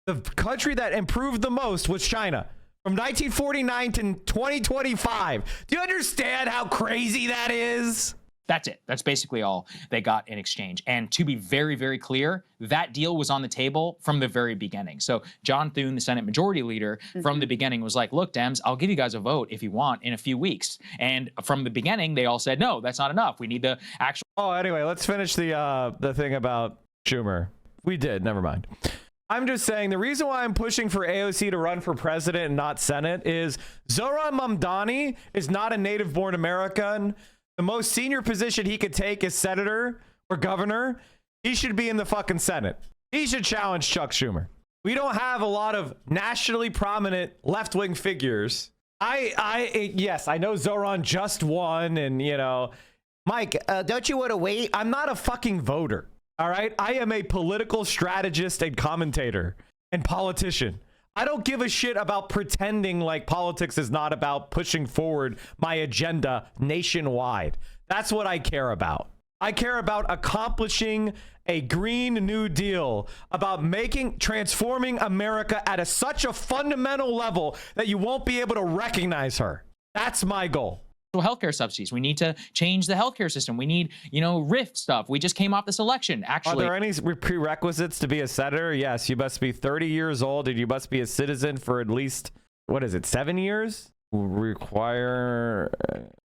the country that improved the most was China. From 1949 to 2025. Do you understand how crazy that is? That's it. That's basically all they got in exchange. And to be very, very clear, that deal was on the table from the very beginning. So John Thune, the Senate Majority Leader, from the beginning was like, look, Dems, I'll give you guys a vote if you want in a few weeks. And from the beginning, they all said, no, that's not enough. We need the actual... Oh, anyway, let's finish the thing about Schumer. We did. Never mind. I'm just saying the reason why I'm pushing for AOC to run for president and not Senate is Zohran Mamdani is not a native-born American. The most senior position he could take is senator or governor. He should be in the fucking Senate. He should challenge Chuck Schumer. We don't have a lot of nationally prominent left-wing figures. Yes, I know Zohran just won, and you know, Mike, don't you want to wait? I'm not a fucking voter. All right. I am a political strategist and commentator and politician. I don't give a shit about pretending like politics is not about pushing forward my agenda nationwide. That's what I care about. I care about accomplishing a Green New Deal, about transforming America at such a fundamental level that you won't be able to recognize her. That's my goal. Healthcare subsidies. We need to change the healthcare system. We need, RIF stuff. We just came off this election. Actually, are there any prerequisites to be a senator? Yes, you must be 30 years old and you must be a citizen for at least, 7 years? Require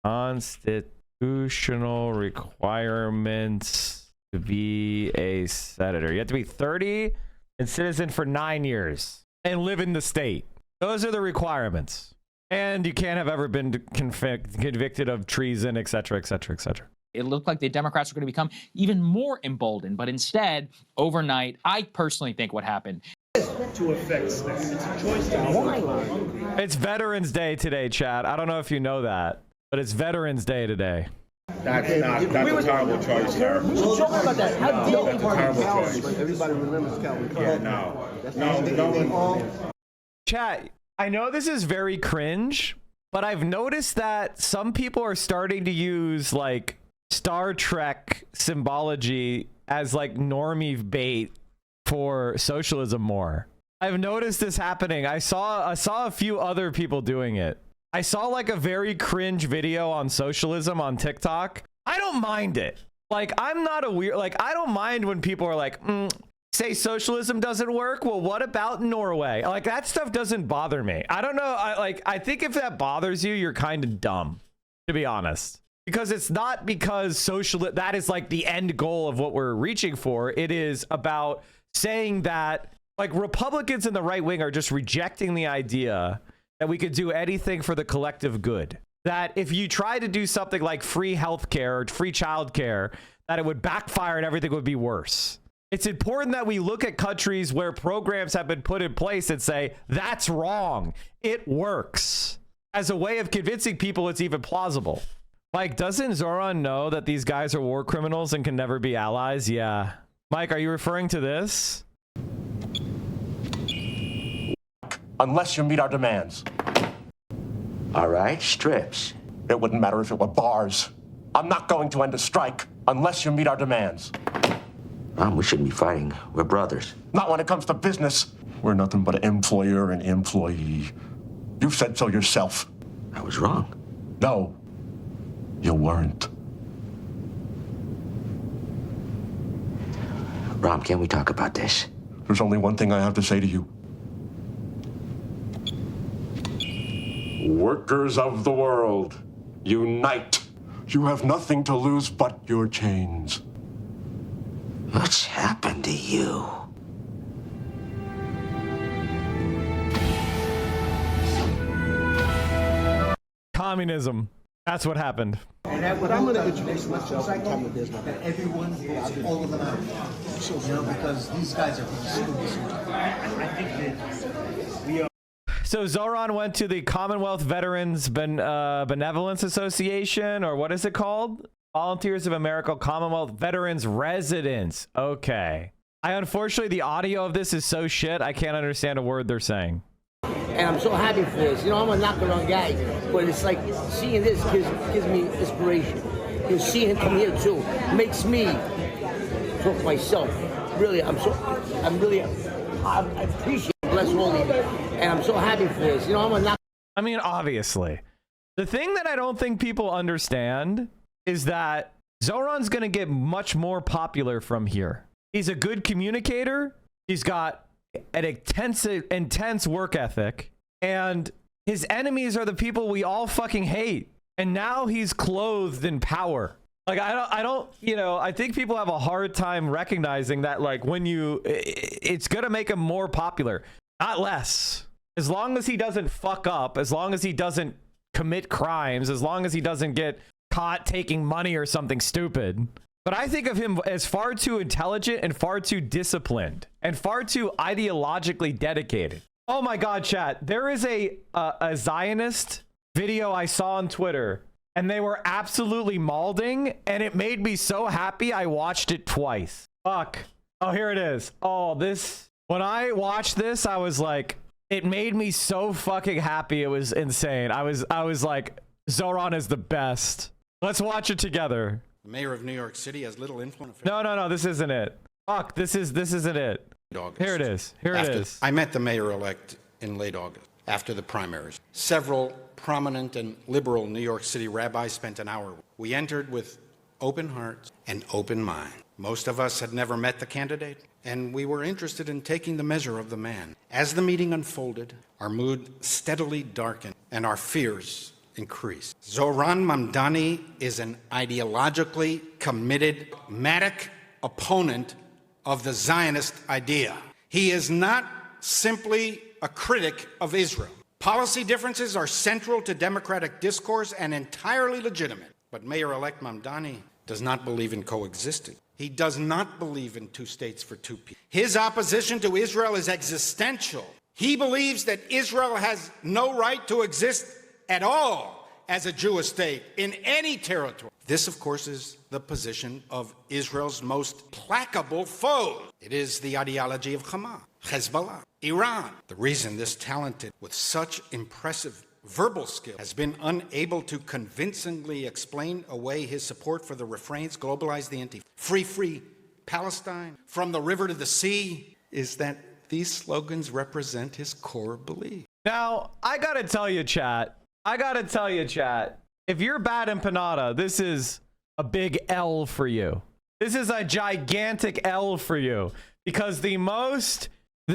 constitutional requirements to be a senator. You have to be 30 and citizen for 9 years and live in the state. Those are the requirements. And you can't have ever been convicted of treason, et cetera, et cetera, et cetera. It looked like the Democrats were going to become even more emboldened. But instead, overnight, I personally think what happened to affect this. It's a choice to make. It's Veterans Day today, Chad. I don't know if you know that, but it's Veterans Day today. That's a terrible choice, sir. We should talk about that. How dare That's a terrible choice. But everybody remembers Calvin Klein. Yeah, no. Chat. I know this is very cringe, but I've noticed that some people are starting to use like Star Trek symbology as like normie bait for socialism more. I've noticed this happening. I saw a few other people doing it. I saw like a very cringe video on socialism on TikTok. I don't mind it. Like, I'm not a weird, like, I don't mind when people are like, say socialism doesn't work. Well, what about Norway? Like, that stuff doesn't bother me. I don't know. I think if that bothers you, you're kind of dumb, to be honest, because it's not because that is like the end goal of what we're reaching for. It is about saying that like Republicans in the right wing are just rejecting the idea that we could do anything for the collective good. That if you try to do something like free healthcare or free childcare, that it would backfire and everything would be worse. It's important that we look at countries where programs have been put in place and say, that's wrong. It works, as a way of convincing people it's even plausible. Mike, doesn't Zoran know that these guys are war criminals and can never be allies? Yeah. Mike, are you referring to this? Unless you meet our demands. All right, strips. It wouldn't matter if it were bars. I'm not going to end a strike. unless you meet our demands. We shouldn't be fighting. We're brothers. Not when it comes to business. We're nothing but an employer and employee. You said so yourself. I was wrong. No, you weren't. Rom, can we talk about this? There's only one thing I have to say to you. Workers of the world, unite. You have nothing to lose but your chains. What's happened to you? Communism. That's what happened. But I'm going to introduce myself and come with this. That everyone, all of them out. You know, because these guys are I think that we are. So Zoran went to the Commonwealth Veterans Benevolence Association, or what is it called? Volunteers of America Commonwealth Veterans Residence. Okay. Unfortunately, the audio of this is so shit, I can't understand a word they're saying. And I'm so happy for this. You know, I'm a knock-around guy, but it's like seeing this gives me inspiration. You know, seeing him come here too makes me talk myself. Really, I appreciate it. Bless all of you. And I'm so happy for this. You know, I'm a knock. I mean, obviously. The thing that I don't think people understand is that Zoran's going to get much more popular from here. He's a good communicator. He's got an intense work ethic, and his enemies are the people we all fucking hate. And now he's clothed in power. Like, I don't, you know, I think people have a hard time recognizing that, like, when it's going to make him more popular, not less. As long as he doesn't fuck up, as long as he doesn't commit crimes, as long as he doesn't get caught taking money or something stupid. But I think of him as far too intelligent and far too disciplined and far too ideologically dedicated. Oh my God, chat. There is a Zionist video I saw on Twitter, and they were absolutely mauling, and it made me so happy I watched it twice. Fuck. Oh, here it is. Oh, this. When I watched this, I was like, it made me so fucking happy. It was insane. I was like, Zoran is the best. Let's watch it together. The mayor of New York City has little influence. No, this isn't it. Fuck, this isn't it. Here it is. Here it is. I met the mayor-elect in late August, after the primaries. Several prominent and liberal New York City rabbis spent an hour. We entered with open hearts and open minds. Most of us had never met the candidate, and we were interested in taking the measure of the man. As the meeting unfolded, our mood steadily darkened and our fears increased. Zoran Mamdani is an ideologically committed, pragmatic opponent of the Zionist idea. He is not simply a critic of Israel. Policy differences are central to democratic discourse and entirely legitimate. But Mayor-elect Mamdani does not believe in coexistence. He does not believe in two states for two people. His opposition to Israel is existential. He believes that Israel has no right to exist at all as a Jewish state in any territory. This, of course, is the position of Israel's most placable foe. It is the ideology of Hamas, Hezbollah, Iran. The reason this talented with such impressive verbal skill has been unable to convincingly explain away his support for the refrains globalize the anti free Palestine from the river to the sea is that these slogans represent his core belief. Now, I gotta tell you, chat, if you're bad empanada, this is a big L for you. This is a gigantic L for you, because the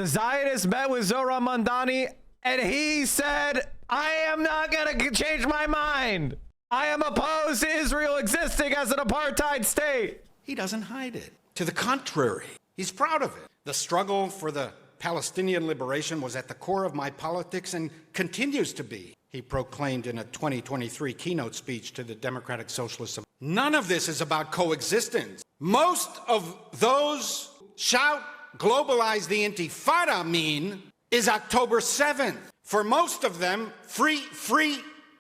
Zionists met with Zoran Mamdani, and he said, I am not gonna change my mind. I am opposed to Israel existing as an apartheid state. He doesn't hide it. To the contrary, he's proud of it. The struggle for the Palestinian liberation was at the core of my politics and continues to be, he proclaimed in a 2023 keynote speech to the Democratic Socialists. None of this is about coexistence. Most of those shout globalize the Intifada mean is October 7th. For most of them, free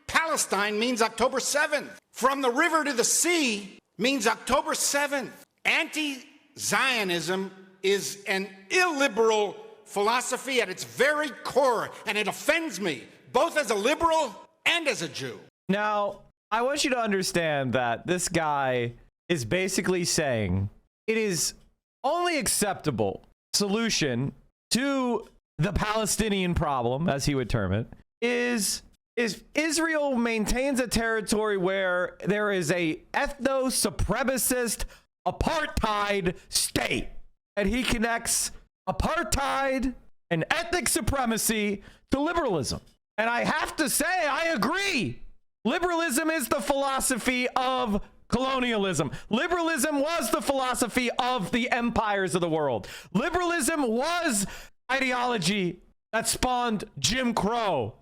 Palestine means October 7th. From the river to the sea means October 7th. Anti-Zionism is an illiberal philosophy at its very core, and it offends me, both as a liberal and as a Jew. Now, I want you to understand that this guy is basically saying it is only acceptable solution to the Palestinian problem, as he would term it, is Israel maintains a territory where there is a ethno-supremacist apartheid state. And he connects apartheid and ethnic supremacy to liberalism. And I have to say, I agree. Liberalism is the philosophy of colonialism. Liberalism was the philosophy of the empires of the world. Liberalism was ideology that spawned Jim Crow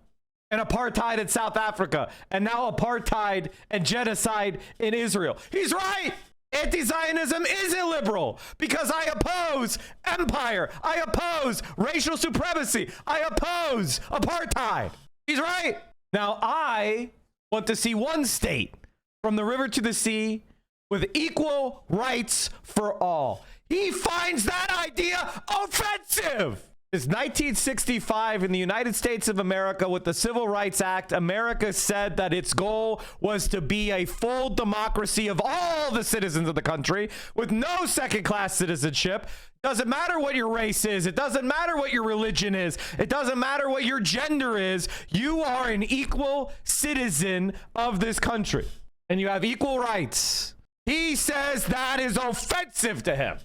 and apartheid in South Africa, and now apartheid and genocide in Israel. He's right. Anti-Zionism is illiberal because I oppose empire. I oppose racial supremacy. I oppose apartheid. He's right. Now, I want to see one state from the river to the sea with equal rights for all. He finds that idea offensive. Since 1965 in the United States of America with the Civil Rights Act, America said that its goal was to be a full democracy of all the citizens of the country with no second-class citizenship. Doesn't matter what your race is. It doesn't matter what your religion is. It doesn't matter what your gender is. You are an equal citizen of this country and you have equal rights. He says that is offensive to him.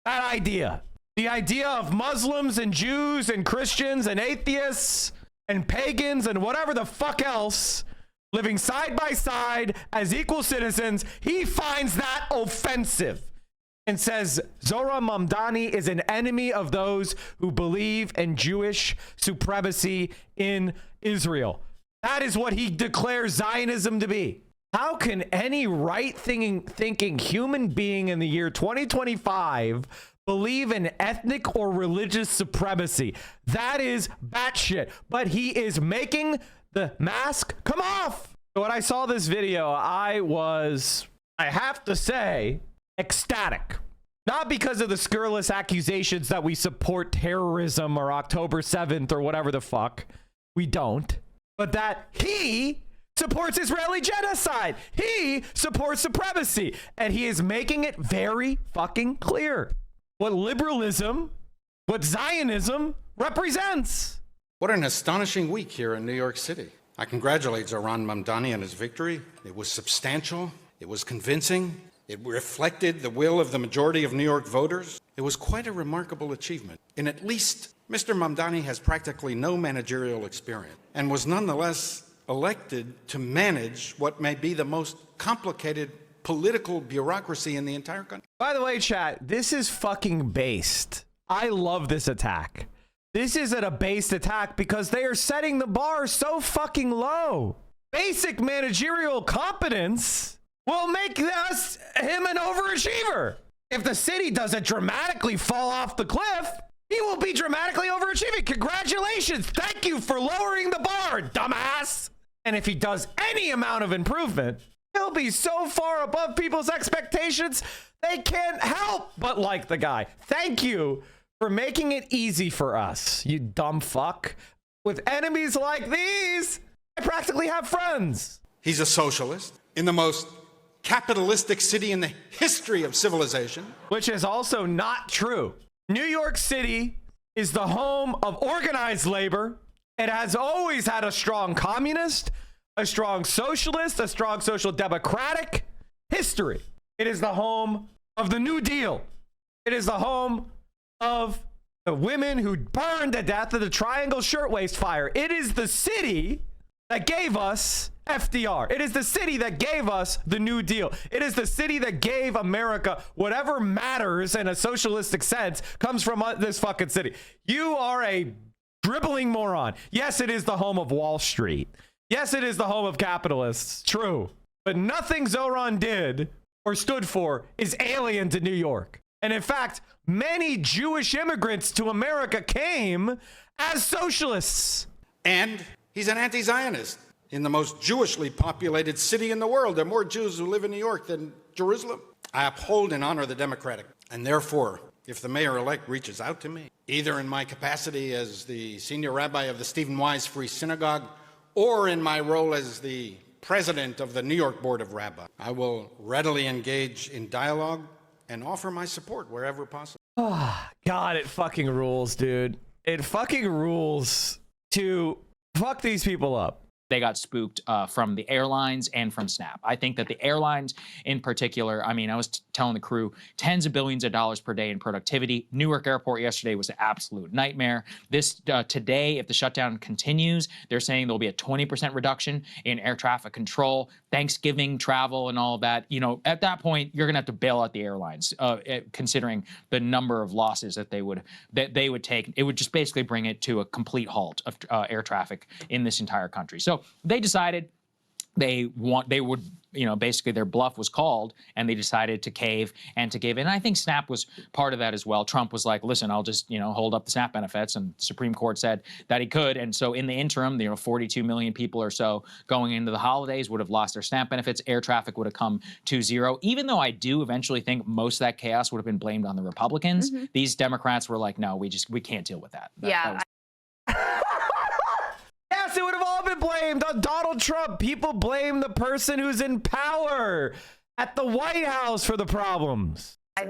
That idea. The idea of Muslims and Jews and Christians and atheists and pagans and whatever the fuck else living side by side as equal citizens, he finds that offensive and says Zohran Mamdani is an enemy of those who believe in Jewish supremacy in Israel. That is what he declares Zionism to be. How can any right-thinking human being in the year 2025 believe in ethnic or religious supremacy? That is batshit. But he is making the mask come off. So when I saw this video, I have to say, ecstatic. Not because of the scurrilous accusations that we support terrorism or October 7th or whatever the fuck. We don't. But that he supports Israeli genocide. He supports supremacy. And he is making it very fucking clear what liberalism, what Zionism represents. What an astonishing week here in New York City. I congratulate Zohran Mamdani on his victory. It was substantial. It was convincing. It reflected the will of the majority of New York voters. It was quite a remarkable achievement. And at least Mr. Mamdani has practically no managerial experience and was nonetheless elected to manage what may be the most complicated political bureaucracy in the entire country. By the way, chat, this is fucking based. I love this attack. This isn't a based attack because they are setting the bar so fucking low. Basic managerial competence will make him an overachiever. If the city doesn't dramatically fall off the cliff, he will be dramatically overachieving. Congratulations. Thank you for lowering the bar, dumbass. And if he does any amount of improvement, he'll be so far above people's expectations, they can't help but like the guy. Thank you for making it easy for us, you dumb fuck. With enemies like these, I practically have friends. He's a socialist in the most capitalistic city in the history of civilization. Which is also not true. New York City is the home of organized labor. It has always had a strong communist, a strong socialist, a strong social democratic history. It is the home of the New Deal. It is the home of the women who burned to death in the Triangle Shirtwaist Fire. It is the city that gave us FDR. It is the city that gave us the New Deal. It is the city that gave America whatever matters in a socialistic sense comes from this fucking city. You are a dribbling moron. Yes, it is the home of Wall Street. Yes, it is the home of capitalists. True. But nothing Zohran did or stood for is alien to New York. And in fact, many Jewish immigrants to America came as socialists. And he's an anti-Zionist. In the most Jewishly populated city in the world, there are more Jews who live in New York than Jerusalem. I uphold and honor the Democratic. And therefore, if the mayor-elect reaches out to me, either in my capacity as the senior rabbi of the Stephen Wise Free Synagogue or in my role as the president of the New York Board of Rabbis. I will readily engage in dialogue and offer my support wherever possible. God, it fucking rules, dude. It fucking rules to fuck these people up. They got spooked from the airlines and from Snap. I think that the airlines in particular, I mean, I was telling the crew, tens of billions of dollars per day in productivity. Newark Airport yesterday was an absolute nightmare. This today, if the shutdown continues, they're saying there'll be a 20% reduction in air traffic control, Thanksgiving travel and all of that. You know, at that point, you're gonna have to bail out the airlines, considering the number of losses that they would take. It would just basically bring it to a complete halt of air traffic in this entire country. So they decided they would, you know, basically their bluff was called, and they decided to cave and to give in. And I think Snap was part of that as well. Trump was like, listen, I'll just, you know, hold up the Snap benefits, and the Supreme Court said that he could. And so in the interim, you know, 42 million people or so going into the holidays would have lost their Snap benefits. Air traffic would have come to zero. Even though I do eventually think most of that chaos would have been blamed on the Republicans, these Democrats were like, no, we can't deal with that. That was Yes, it would have all been blamed on Donald Trump. People blame the person who's in power at the White House for the problems. I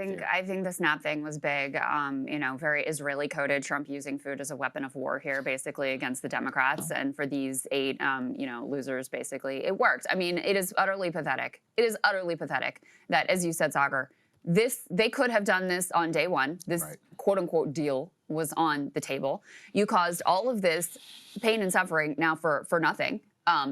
think the Snap thing was big. You know, very Israeli coded. Trump using food as a weapon of war here, basically against the Democrats, and for these 8, you know, losers, basically, it worked. I mean, it is utterly pathetic. It is utterly pathetic that, as you said, Sagar, they could have done this on day one. This quote unquote deal was on the table. You caused all of this pain and suffering now for nothing.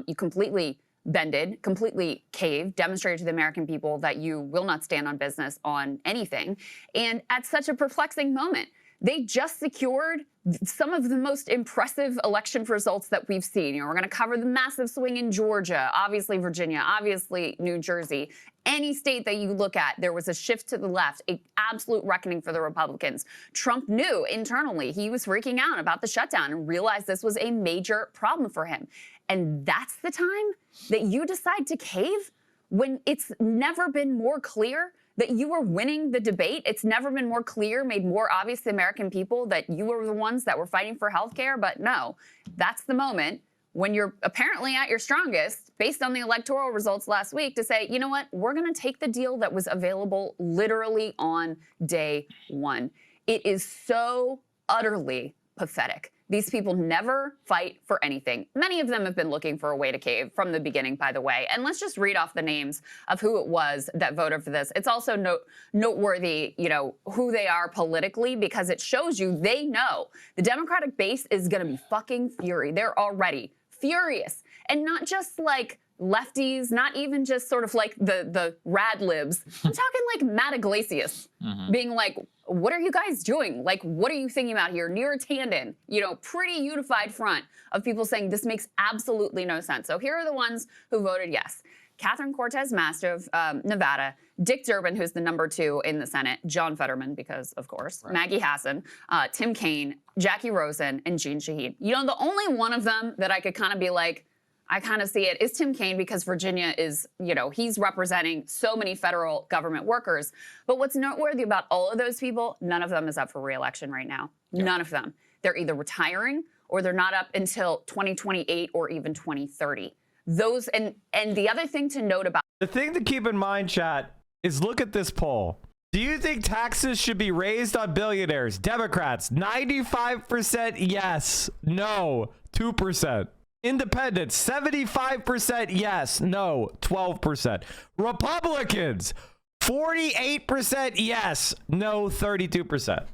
You completely bended, completely caved, demonstrated to the American people that you will not stand on business on anything. And at such a perplexing moment, they just secured some of the most impressive election results that we've seen. You know, we're going to cover the massive swing in Georgia, obviously Virginia, obviously New Jersey. Any state that you look at, there was a shift to the left, an absolute reckoning for the Republicans. Trump knew internally he was freaking out about the shutdown and realized this was a major problem for him. And that's the time that you decide to cave, when it's never been more clear that you were winning the debate. It's never been more clear, made more obvious to the American people that you were the ones that were fighting for health care. But no, that's the moment when you're apparently at your strongest, based on the electoral results last week, to say, you know what, we're going to take the deal that was available literally on day one. It is so utterly pathetic. These people never fight for anything. Many of them have been looking for a way to cave from the beginning, by the way. And let's just read off the names of who it was that voted for this. It's also noteworthy, you know, who they are politically, because it shows you they know the Democratic base is going to be fucking fury. They're already furious. And not just like lefties, not even just sort of like the rad libs. I'm talking like Matt Iglesias being like, what are you guys doing? Like, what are you thinking about here? Near Tandon, you know, pretty unified front of people saying this makes absolutely no sense. So here are the ones who voted yes. Catherine Cortez Masto of Nevada, Dick Durbin, who's the #2 in the Senate, John Fetterman, because of course, Maggie Hassan, Tim Kaine, Jackie Rosen, and Jean Shaheen. You know, the only one of them that I could kind of be like, I kind of see it is Tim Kaine, because Virginia is, you know, he's representing so many federal government workers. But what's noteworthy about all of those people, none of them is up for re-election right now. None of them. They're either retiring or they're not up until 2028 or even 2030. Those and the other thing to note about the thing to keep in mind, chat, is look at this poll. Do you think taxes should be raised on billionaires? Democrats, 95% yes, no, 2%. Independents, 75% yes, no, 12%. Republicans, 48% yes, no, 32%.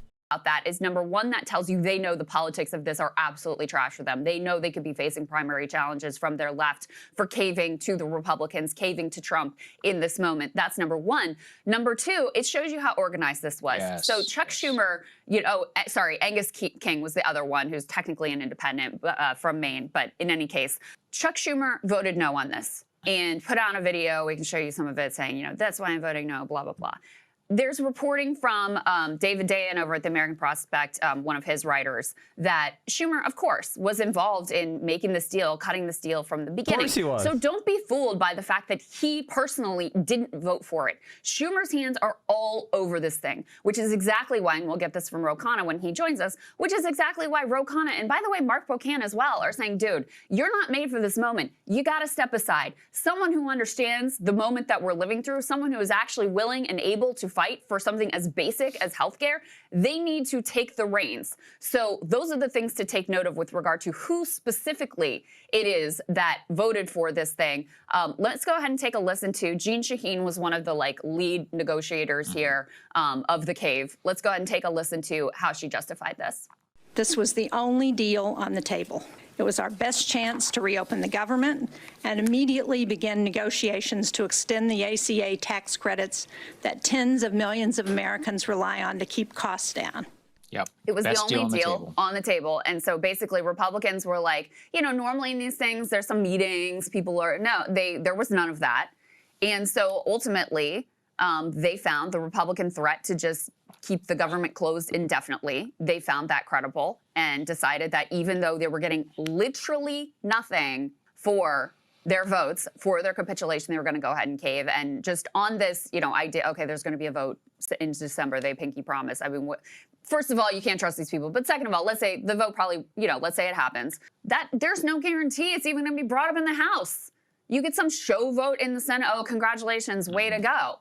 that is, number one, that tells you they know the politics of this are absolutely trash for them. They know they could be facing primary challenges from their left for caving to the Republicans, caving to Trump in this moment. That's number one. Number two, it shows you how organized this was. Yes. So Chuck Schumer, you know, sorry, Angus King was the other one who's technically an independent from Maine. But in any case, Chuck Schumer voted no on this and put out a video. We can show you some of it saying, you know, that's why I'm voting no, blah, blah, blah. there's reporting from David Dayen over at the American Prospect, one of his writers, that Schumer, of course, was involved in making this deal, cutting this deal from the beginning. Of course he was. So don't be fooled by the fact that he personally didn't vote for it. Schumer's hands are all over this thing, which is exactly why, and we'll get this from Ro Khanna when he joins us, which is exactly why Ro Khanna, and by the way, Mark Pocan as well, are saying, dude, you're not made for this moment. You got to step aside. Someone who understands the moment that we're living through, someone who is actually willing and able to fight for something as basic as healthcare, they need to take the reins. So those are the things to take note of with regard to who specifically it is that voted for this thing. Let's go ahead and take a listen to Jeanne Shaheen was one of the lead negotiators here of the cave. Let's go ahead and take a listen to how she justified this. This was the only deal on the table. It was our best chance to reopen the government and immediately begin negotiations to extend the ACA tax credits that tens of millions of Americans rely on to keep costs down. Yep. It was Best the only deal deal on the table. And so basically Republicans were like, normally in these things, there's some meetings, there was none of that. And so ultimately, they found the Republican threat to just keep the government closed indefinitely. They found that credible and decided that even though they were getting literally nothing for their votes, for their capitulation, they were going to go ahead and cave. And just on this, idea, okay, there's going to be a vote in December, they pinky promise. I mean, first of all, you can't trust these people. But second of all, let's say the vote probably, let's say it happens. That there's no guarantee it's even going to be brought up in the House. You get some show vote in the Senate. Oh, congratulations, way to go.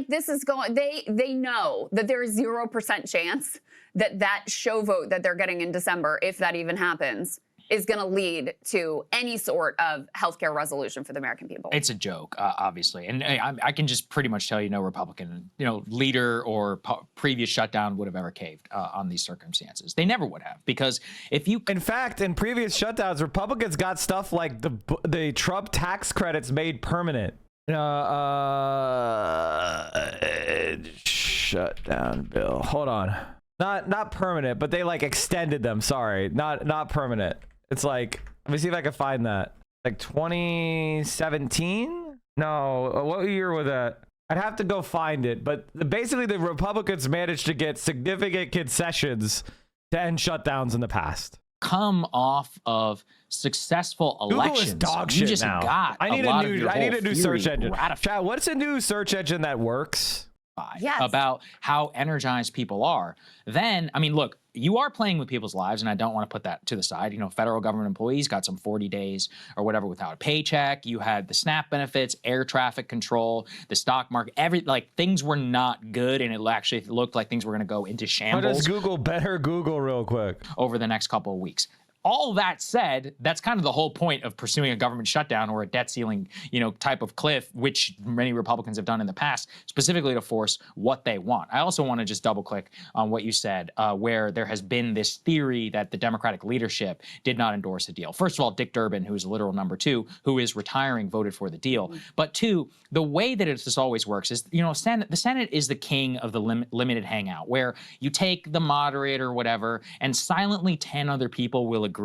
This is going, they know that there is 0% chance that show vote that they're getting in December, if that even happens, is going to lead to any sort of healthcare resolution for the American people. It's a joke, obviously. And I can just pretty much tell you no Republican, leader or previous shutdown would have ever caved on these circumstances. They never would have, because if you... In fact, in previous shutdowns, Republicans got stuff like the Trump tax credits made permanent. Shutdown bill. Hold on. Not permanent, but they extended them. Sorry, not permanent. It's let me see if I can find that. 2017? No, what year was that? I'd have to go find it. But basically, the Republicans managed to get significant concessions to end shutdowns in the past. Come off of successful elections. Google is dog you shit just now. got I need a new search engine. Ratified. Chad, what's a new search engine that works? Yes. About how energized people are. Then, I mean, look, you are playing with people's lives, and I don't want to put that to the side. Federal government employees got some 40 days or whatever without a paycheck. You had the SNAP benefits, air traffic control, the stock market, things were not good, and it actually looked like things were going to go into shambles. How does Google better Google real quick? Over the next couple of weeks. All that said, that's kind of the whole point of pursuing a government shutdown or a debt ceiling, type of cliff, which many Republicans have done in the past, specifically to force what they want. I also want to just double click on what you said, where there has been this theory that the Democratic leadership did not endorse the deal. First of all, Dick Durbin, who is literal number 2, who is retiring, voted for the deal. But 2, the way that this always works is, the Senate is the king of the limited hangout, where you take the moderator or whatever, and silently 10 other people will agree.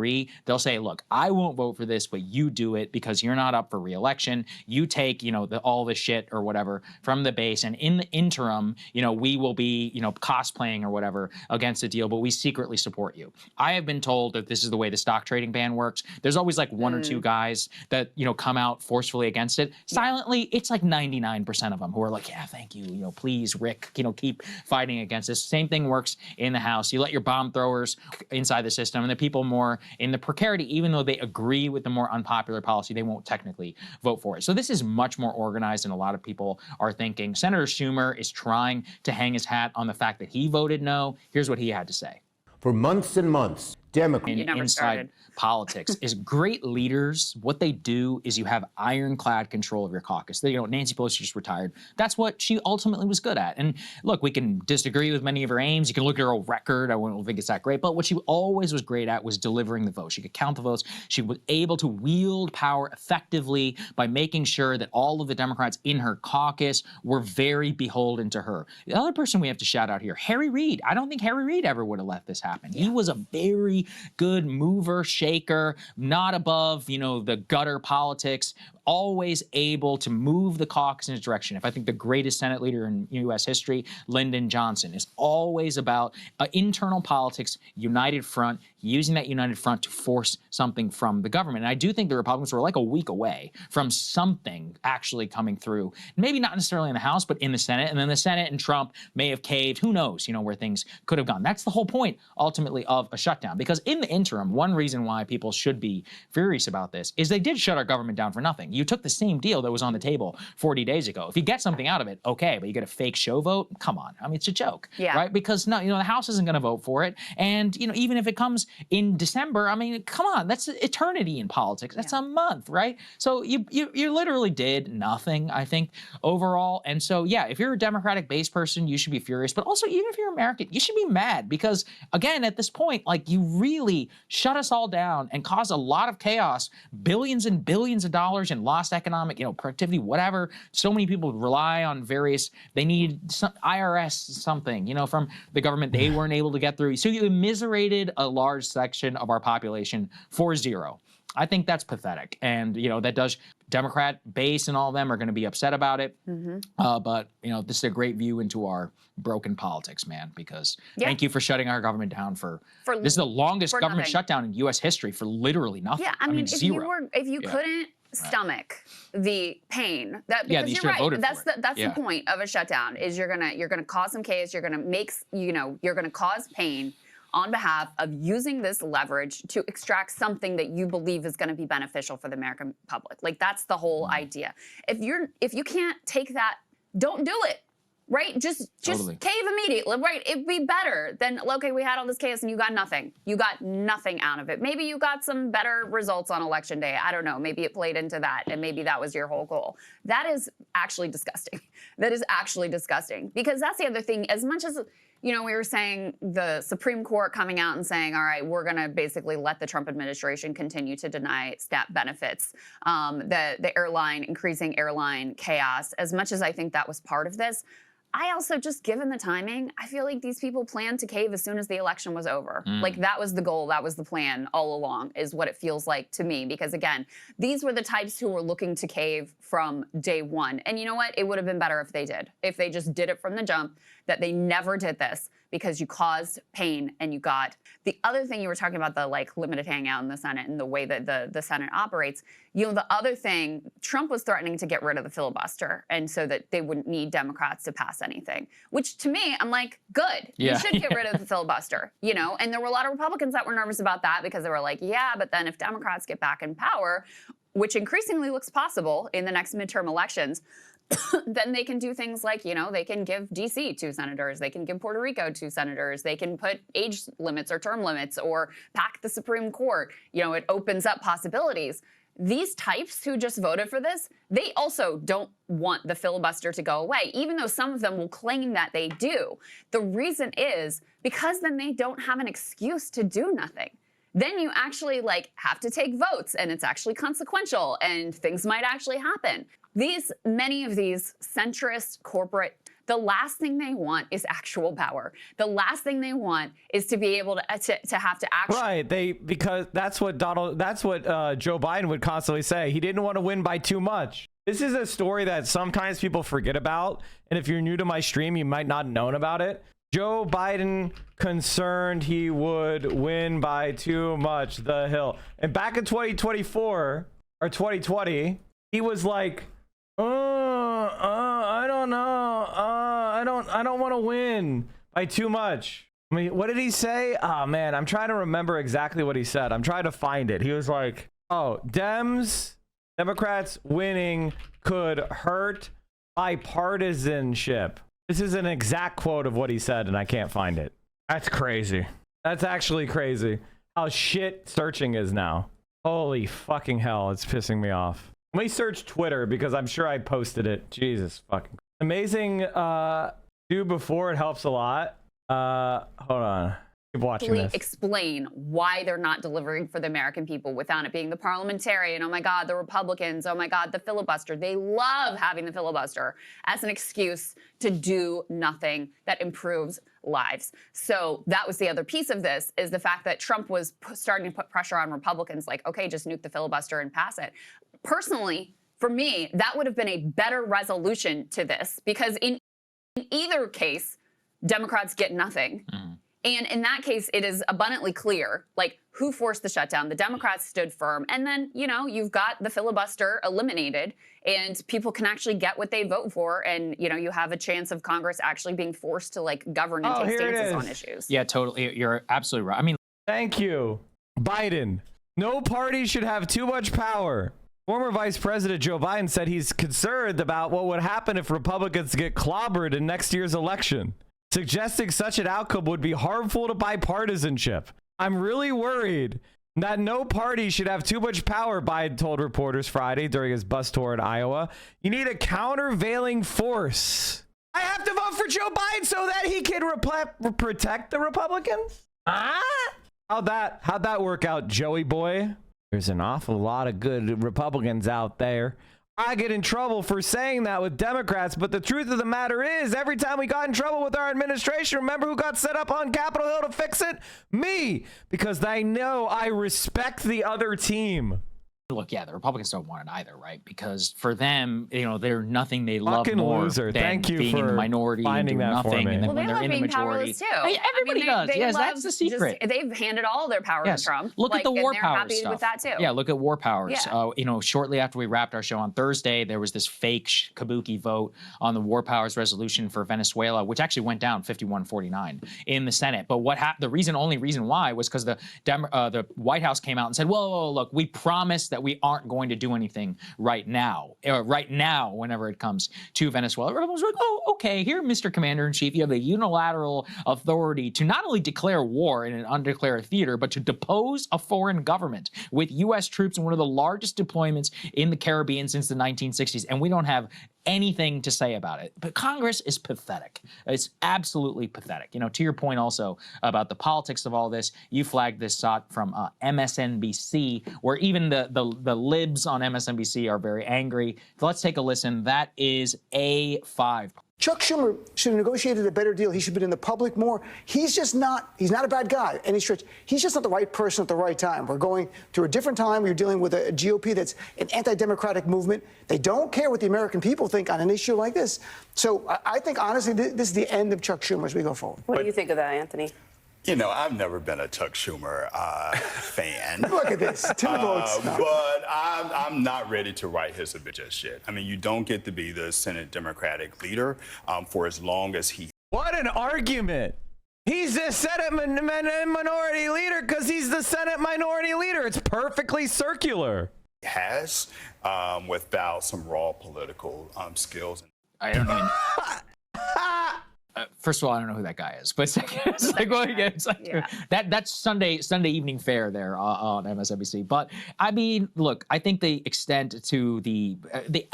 They'll say, look, I won't vote for this, but you do it because you're not up for re-election. You take, all the shit or whatever from the base. And in the interim, we will be, cosplaying or whatever against the deal, but we secretly support you. I have been told that this is the way the stock trading ban works. There's always 1 or 2 guys that, come out forcefully against it. Silently, it's 99% of them who are like, yeah, thank you. Please, Rick, keep fighting against this. Same thing works in the House. You let your bomb throwers inside the system, and the people more in the precarity, even though they agree with the more unpopular policy, they won't technically vote for it. So this is much more organized than a lot of people are thinking. Senator Schumer is trying to hang his hat on the fact that he voted no. Here's what he had to say. For months and months, Democrats inside politics is great leaders. What they do is you have ironclad control of your caucus. Nancy Pelosi just retired. That's what she ultimately was good at. And look, we can disagree with many of her aims. You can look at her record. I don't think it's that great. But what she always was great at was delivering the votes. She could count the votes. She was able to wield power effectively by making sure that all of the Democrats in her caucus were very beholden to her. The other person we have to shout out here, Harry Reid. I don't think Harry Reid ever would have let this happen. He was a very really good mover, shaker, not above, the gutter politics, always able to move the caucus in a direction. If I think the greatest Senate leader in U.S. history, Lyndon Johnson, is always about internal politics, united front, using that united front to force something from the government. And I do think the Republicans were like a week away from something actually coming through. Maybe not necessarily in the House, but in the Senate. And then the Senate and Trump may have caved. Who knows, where things could have gone. That's the whole point, ultimately, of a shutdown. Because in the interim, one reason why people should be furious about this is they did shut our government down for nothing. You took the same deal that was on the table 40 days ago. If you get something out of it, okay, but you get a fake show vote? Come on. I mean, it's a joke, right? Because no, the House isn't going to vote for it. And, even if it comes in December, I mean, come on, that's eternity in politics. That's a month, right? So you literally did nothing, I think, overall. And so, yeah, if you're a Democratic-based person, you should be furious. But also, even if you're American, you should be mad because, again, at this point, like, you really shut us all down and caused a lot of chaos, billions and billions of dollars in lost economic, productivity, whatever. So many people rely on they need some IRS something, from the government they weren't able to get through. So you immiserated a large section of our population for zero. I think that's pathetic. And, that does, Democrat base and all of them are going to be upset about it. But, this is a great view into our broken politics, man, because thank you for shutting our government down this is the longest government shutdown in U.S. history for literally nothing. Yeah, I mean zero. if you couldn't stomach the pain, because you you're right. That's the point of a shutdown is you're gonna cause some chaos. You're gonna cause pain on behalf of using this leverage to extract something that you believe is going to be beneficial for the American public. Like, that's the whole idea. If you can't take that, don't do it. Right? Just Totally. cave immediately. Right? It'd be better than, okay, we had all this chaos and you got nothing. You got nothing out of it. Maybe you got some better results on election day. I don't know. Maybe it played into that and maybe that was your whole goal. That is actually disgusting. That is actually disgusting. Because that's the other thing. As much as, we were saying the Supreme Court coming out and saying, all right, we're going to basically let the Trump administration continue to deny SNAP benefits, the increasing airline chaos, as much as I think that was part of this, I also, just given the timing, I feel like these people planned to cave as soon as the election was over. Like, that was the goal, that was the plan all along, is what it feels like to me. Because again, these were the types who were looking to cave from day one. And you know what? It would have been better if they did. If they just did it from the jump, that they never did this, because you caused pain and you got the other thing you were talking about, the limited hangout in the Senate and the way that the Senate operates. The other thing, Trump was threatening to get rid of the filibuster, and so that they wouldn't need Democrats to pass anything, which to me, I'm like, good. You should get rid of the filibuster, and there were a lot of Republicans that were nervous about that because they were like, yeah, but then if Democrats get back in power, which increasingly looks possible in the next midterm elections, then they can do things like, they can give D.C. 2 senators, they can give Puerto Rico 2 senators, they can put age limits or term limits or pack the Supreme Court. It opens up possibilities. These types who just voted for this, they also don't want the filibuster to go away, even though some of them will claim that they do. The reason is because then they don't have an excuse to do nothing. Then you actually have to take votes, and it's actually consequential, and things might actually happen. Many of these centrist corporate, the last thing they want is actual power. The last thing they want is to be able to have to actually. Right. Because that's what Joe Biden would constantly say. He didn't want to win by too much. This is a story that sometimes people forget about. And if you're new to my stream, you might not have known about it. Joe Biden concerned he would win by too much, the Hill. And back in 2024 or 2020, he was like, I don't know. I don't want to win by too much. I mean, what did he say? Oh man, I'm trying to remember exactly what he said. I'm trying to find it. He was like, Democrats winning could hurt bipartisanship. This is an exact quote of what he said, and I can't find it. That's crazy. That's actually crazy. How shit searching is now. Holy fucking hell, it's pissing me off. Let me search Twitter because I'm sure I posted it. Jesus fucking amazing. Do before, it helps a lot. Hold on. Keep watching this. Explain why they're not delivering for the American people without it being the parliamentarian. Oh my God, the Republicans. Oh my God, the filibuster. They love having the filibuster as an excuse to do nothing that improves lives. So that was the other piece of this, is the fact that Trump was starting to put pressure on Republicans, like, okay, just nuke the filibuster and pass it. Personally, for me, that would have been a better resolution to this, because in either case, Democrats get nothing. And in that case, it is abundantly clear, like, who forced the shutdown. The Democrats stood firm. And then, you know, you've got the filibuster eliminated, and people can actually get what they vote for. And, you know, you have a chance of Congress actually being forced to, like, govern and take stances on issues. Yeah, totally. You're absolutely right. I mean, thank you, Biden. No party should have too much power. Former Vice President Joe Biden said he's concerned about what would happen if Republicans get clobbered in next year's election, suggesting such an outcome would be harmful to bipartisanship. I'm really worried that no party should have too much power, Biden told reporters Friday during his bus tour in Iowa. You need a countervailing force. I have to vote for Joe Biden so that he can protect the Republicans? How'd that work out, Joey boy? There's an awful lot of good Republicans out there. I get in trouble for saying that with Democrats, but the truth of the matter is, every time we got in trouble with our administration, remember who got set up on Capitol Hill to fix it? Me, because I know I respect the other team. Look, yeah, the Republicans don't want it either, right? Because for them, you know, they're nothing they love Fucking more loser. than Thank you being in the for minority and finding doing that for nothing. me. And then Well, when they they're love in the being majority, powerless too. I mean, everybody does. They Yes, love that's the secret. they've handed all their power to Trump. Look at the war and they're powers happy stuff. with that too. Yeah, look at war powers. Yeah. You know, shortly after we wrapped our show on Thursday, there was this fake kabuki vote on the war powers resolution for Venezuela, which actually went down 51-49 in the Senate. But what happened? The only reason why was because the White House came out and said, "Whoa, look, we promised that we aren't going to do anything right now, whenever it comes to Venezuela." Everyone's like, "Oh, okay, here, Mr. Commander-in-Chief, you have the unilateral authority to not only declare war in an undeclared theater, but to depose a foreign government with U.S. troops in one of the largest deployments in the Caribbean since the 1960s, and we don't have anything to say about it." But Congress is pathetic. It's absolutely pathetic. You know, to your point also about the politics of all this, you flagged this shot from MSNBC, where even the libs on MSNBC are very angry. So let's take a listen. That is A5. Chuck Schumer should have negotiated a better deal. He should have been in the public more. He's not a bad guy, any stretch. He's just not the right person at the right time. We're going through a different time. You're dealing with a GOP that's an anti-democratic movement. They don't care what the American people think on an issue like this. So I think, honestly, this is the end of Chuck Schumer as we go forward. What do you think of that, Anthony? You know, I've never been a Chuck Schumer fan. Look at this, 2 votes. But I'm not ready to write his obit just yet. I mean, you don't get to be the Senate Democratic leader for as long as he. What an argument! He's the Senate minority leader because he's the Senate minority leader. It's perfectly circular. Has without some raw political skills. I don't even. First of all, I don't know who that guy is, but second, that's Sunday evening fare there on MSNBC. But I mean, look, I think the extent to the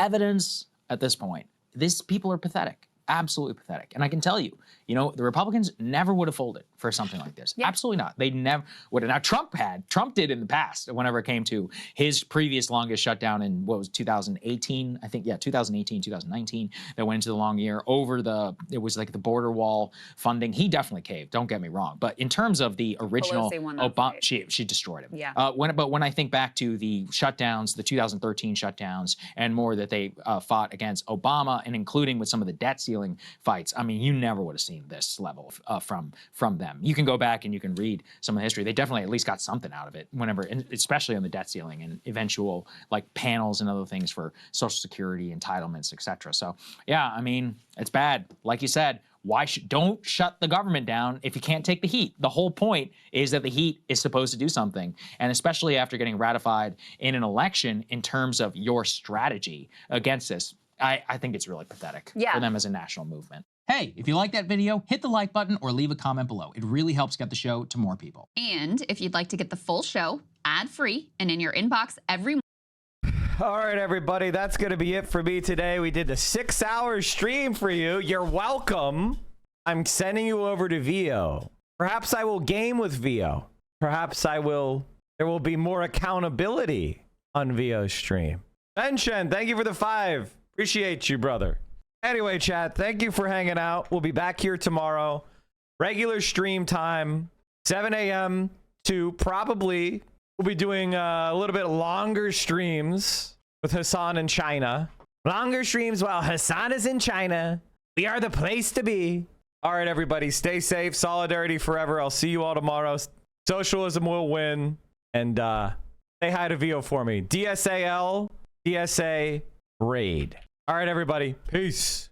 evidence at this point, these people are pathetic, absolutely pathetic. And I can tell you, you know, the Republicans never would have folded for something like this. Yeah. Absolutely not. They never would have. Now, Trump did in the past whenever it came to his previous longest shutdown in, what was 2018? I think, yeah, 2018, 2019, that went into the long year over it was like the border wall funding. He definitely caved, don't get me wrong. But in terms of the original Obama, she destroyed him. Yeah. But when I think back to the shutdowns, the 2013 shutdowns and more that they fought against Obama, and including with some of the debt ceiling fights, I mean, you never would have seen this level from them. You can go back and you can read some of the history. They definitely at least got something out of it whenever, and especially on the debt ceiling and eventual like panels and other things for Social Security entitlements, etc. So yeah, I mean, it's bad. Like you said, don't shut the government down if you can't take the heat. The whole point is that the heat is supposed to do something. And especially after getting ratified in an election in terms of your strategy against this, I think it's really pathetic for them as a national movement. Hey, if you like that video, hit the like button or leave a comment below. It really helps get the show to more people. And if you'd like to get the full show ad-free and in your inbox every All right, everybody, that's going to be it for me today. We did a 6-hour stream for you. You're welcome. I'm sending you over to VO. Perhaps I will game with VO. Perhaps there will be more accountability on VO's stream. Ben Shen, thank you for the 5. Appreciate you, brother. Anyway, chat, thank you for hanging out. We'll be back here tomorrow. regular stream time, 7 a.m. to probably we'll be doing a little bit longer streams with Hassan in China. Longer streams while Hassan is in China. We are the place to be. All right, everybody, stay safe. Solidarity forever. I'll see you all tomorrow. Socialism will win. And say hi to Vio for me. DSAL, DSA, raid. All right, everybody. Peace.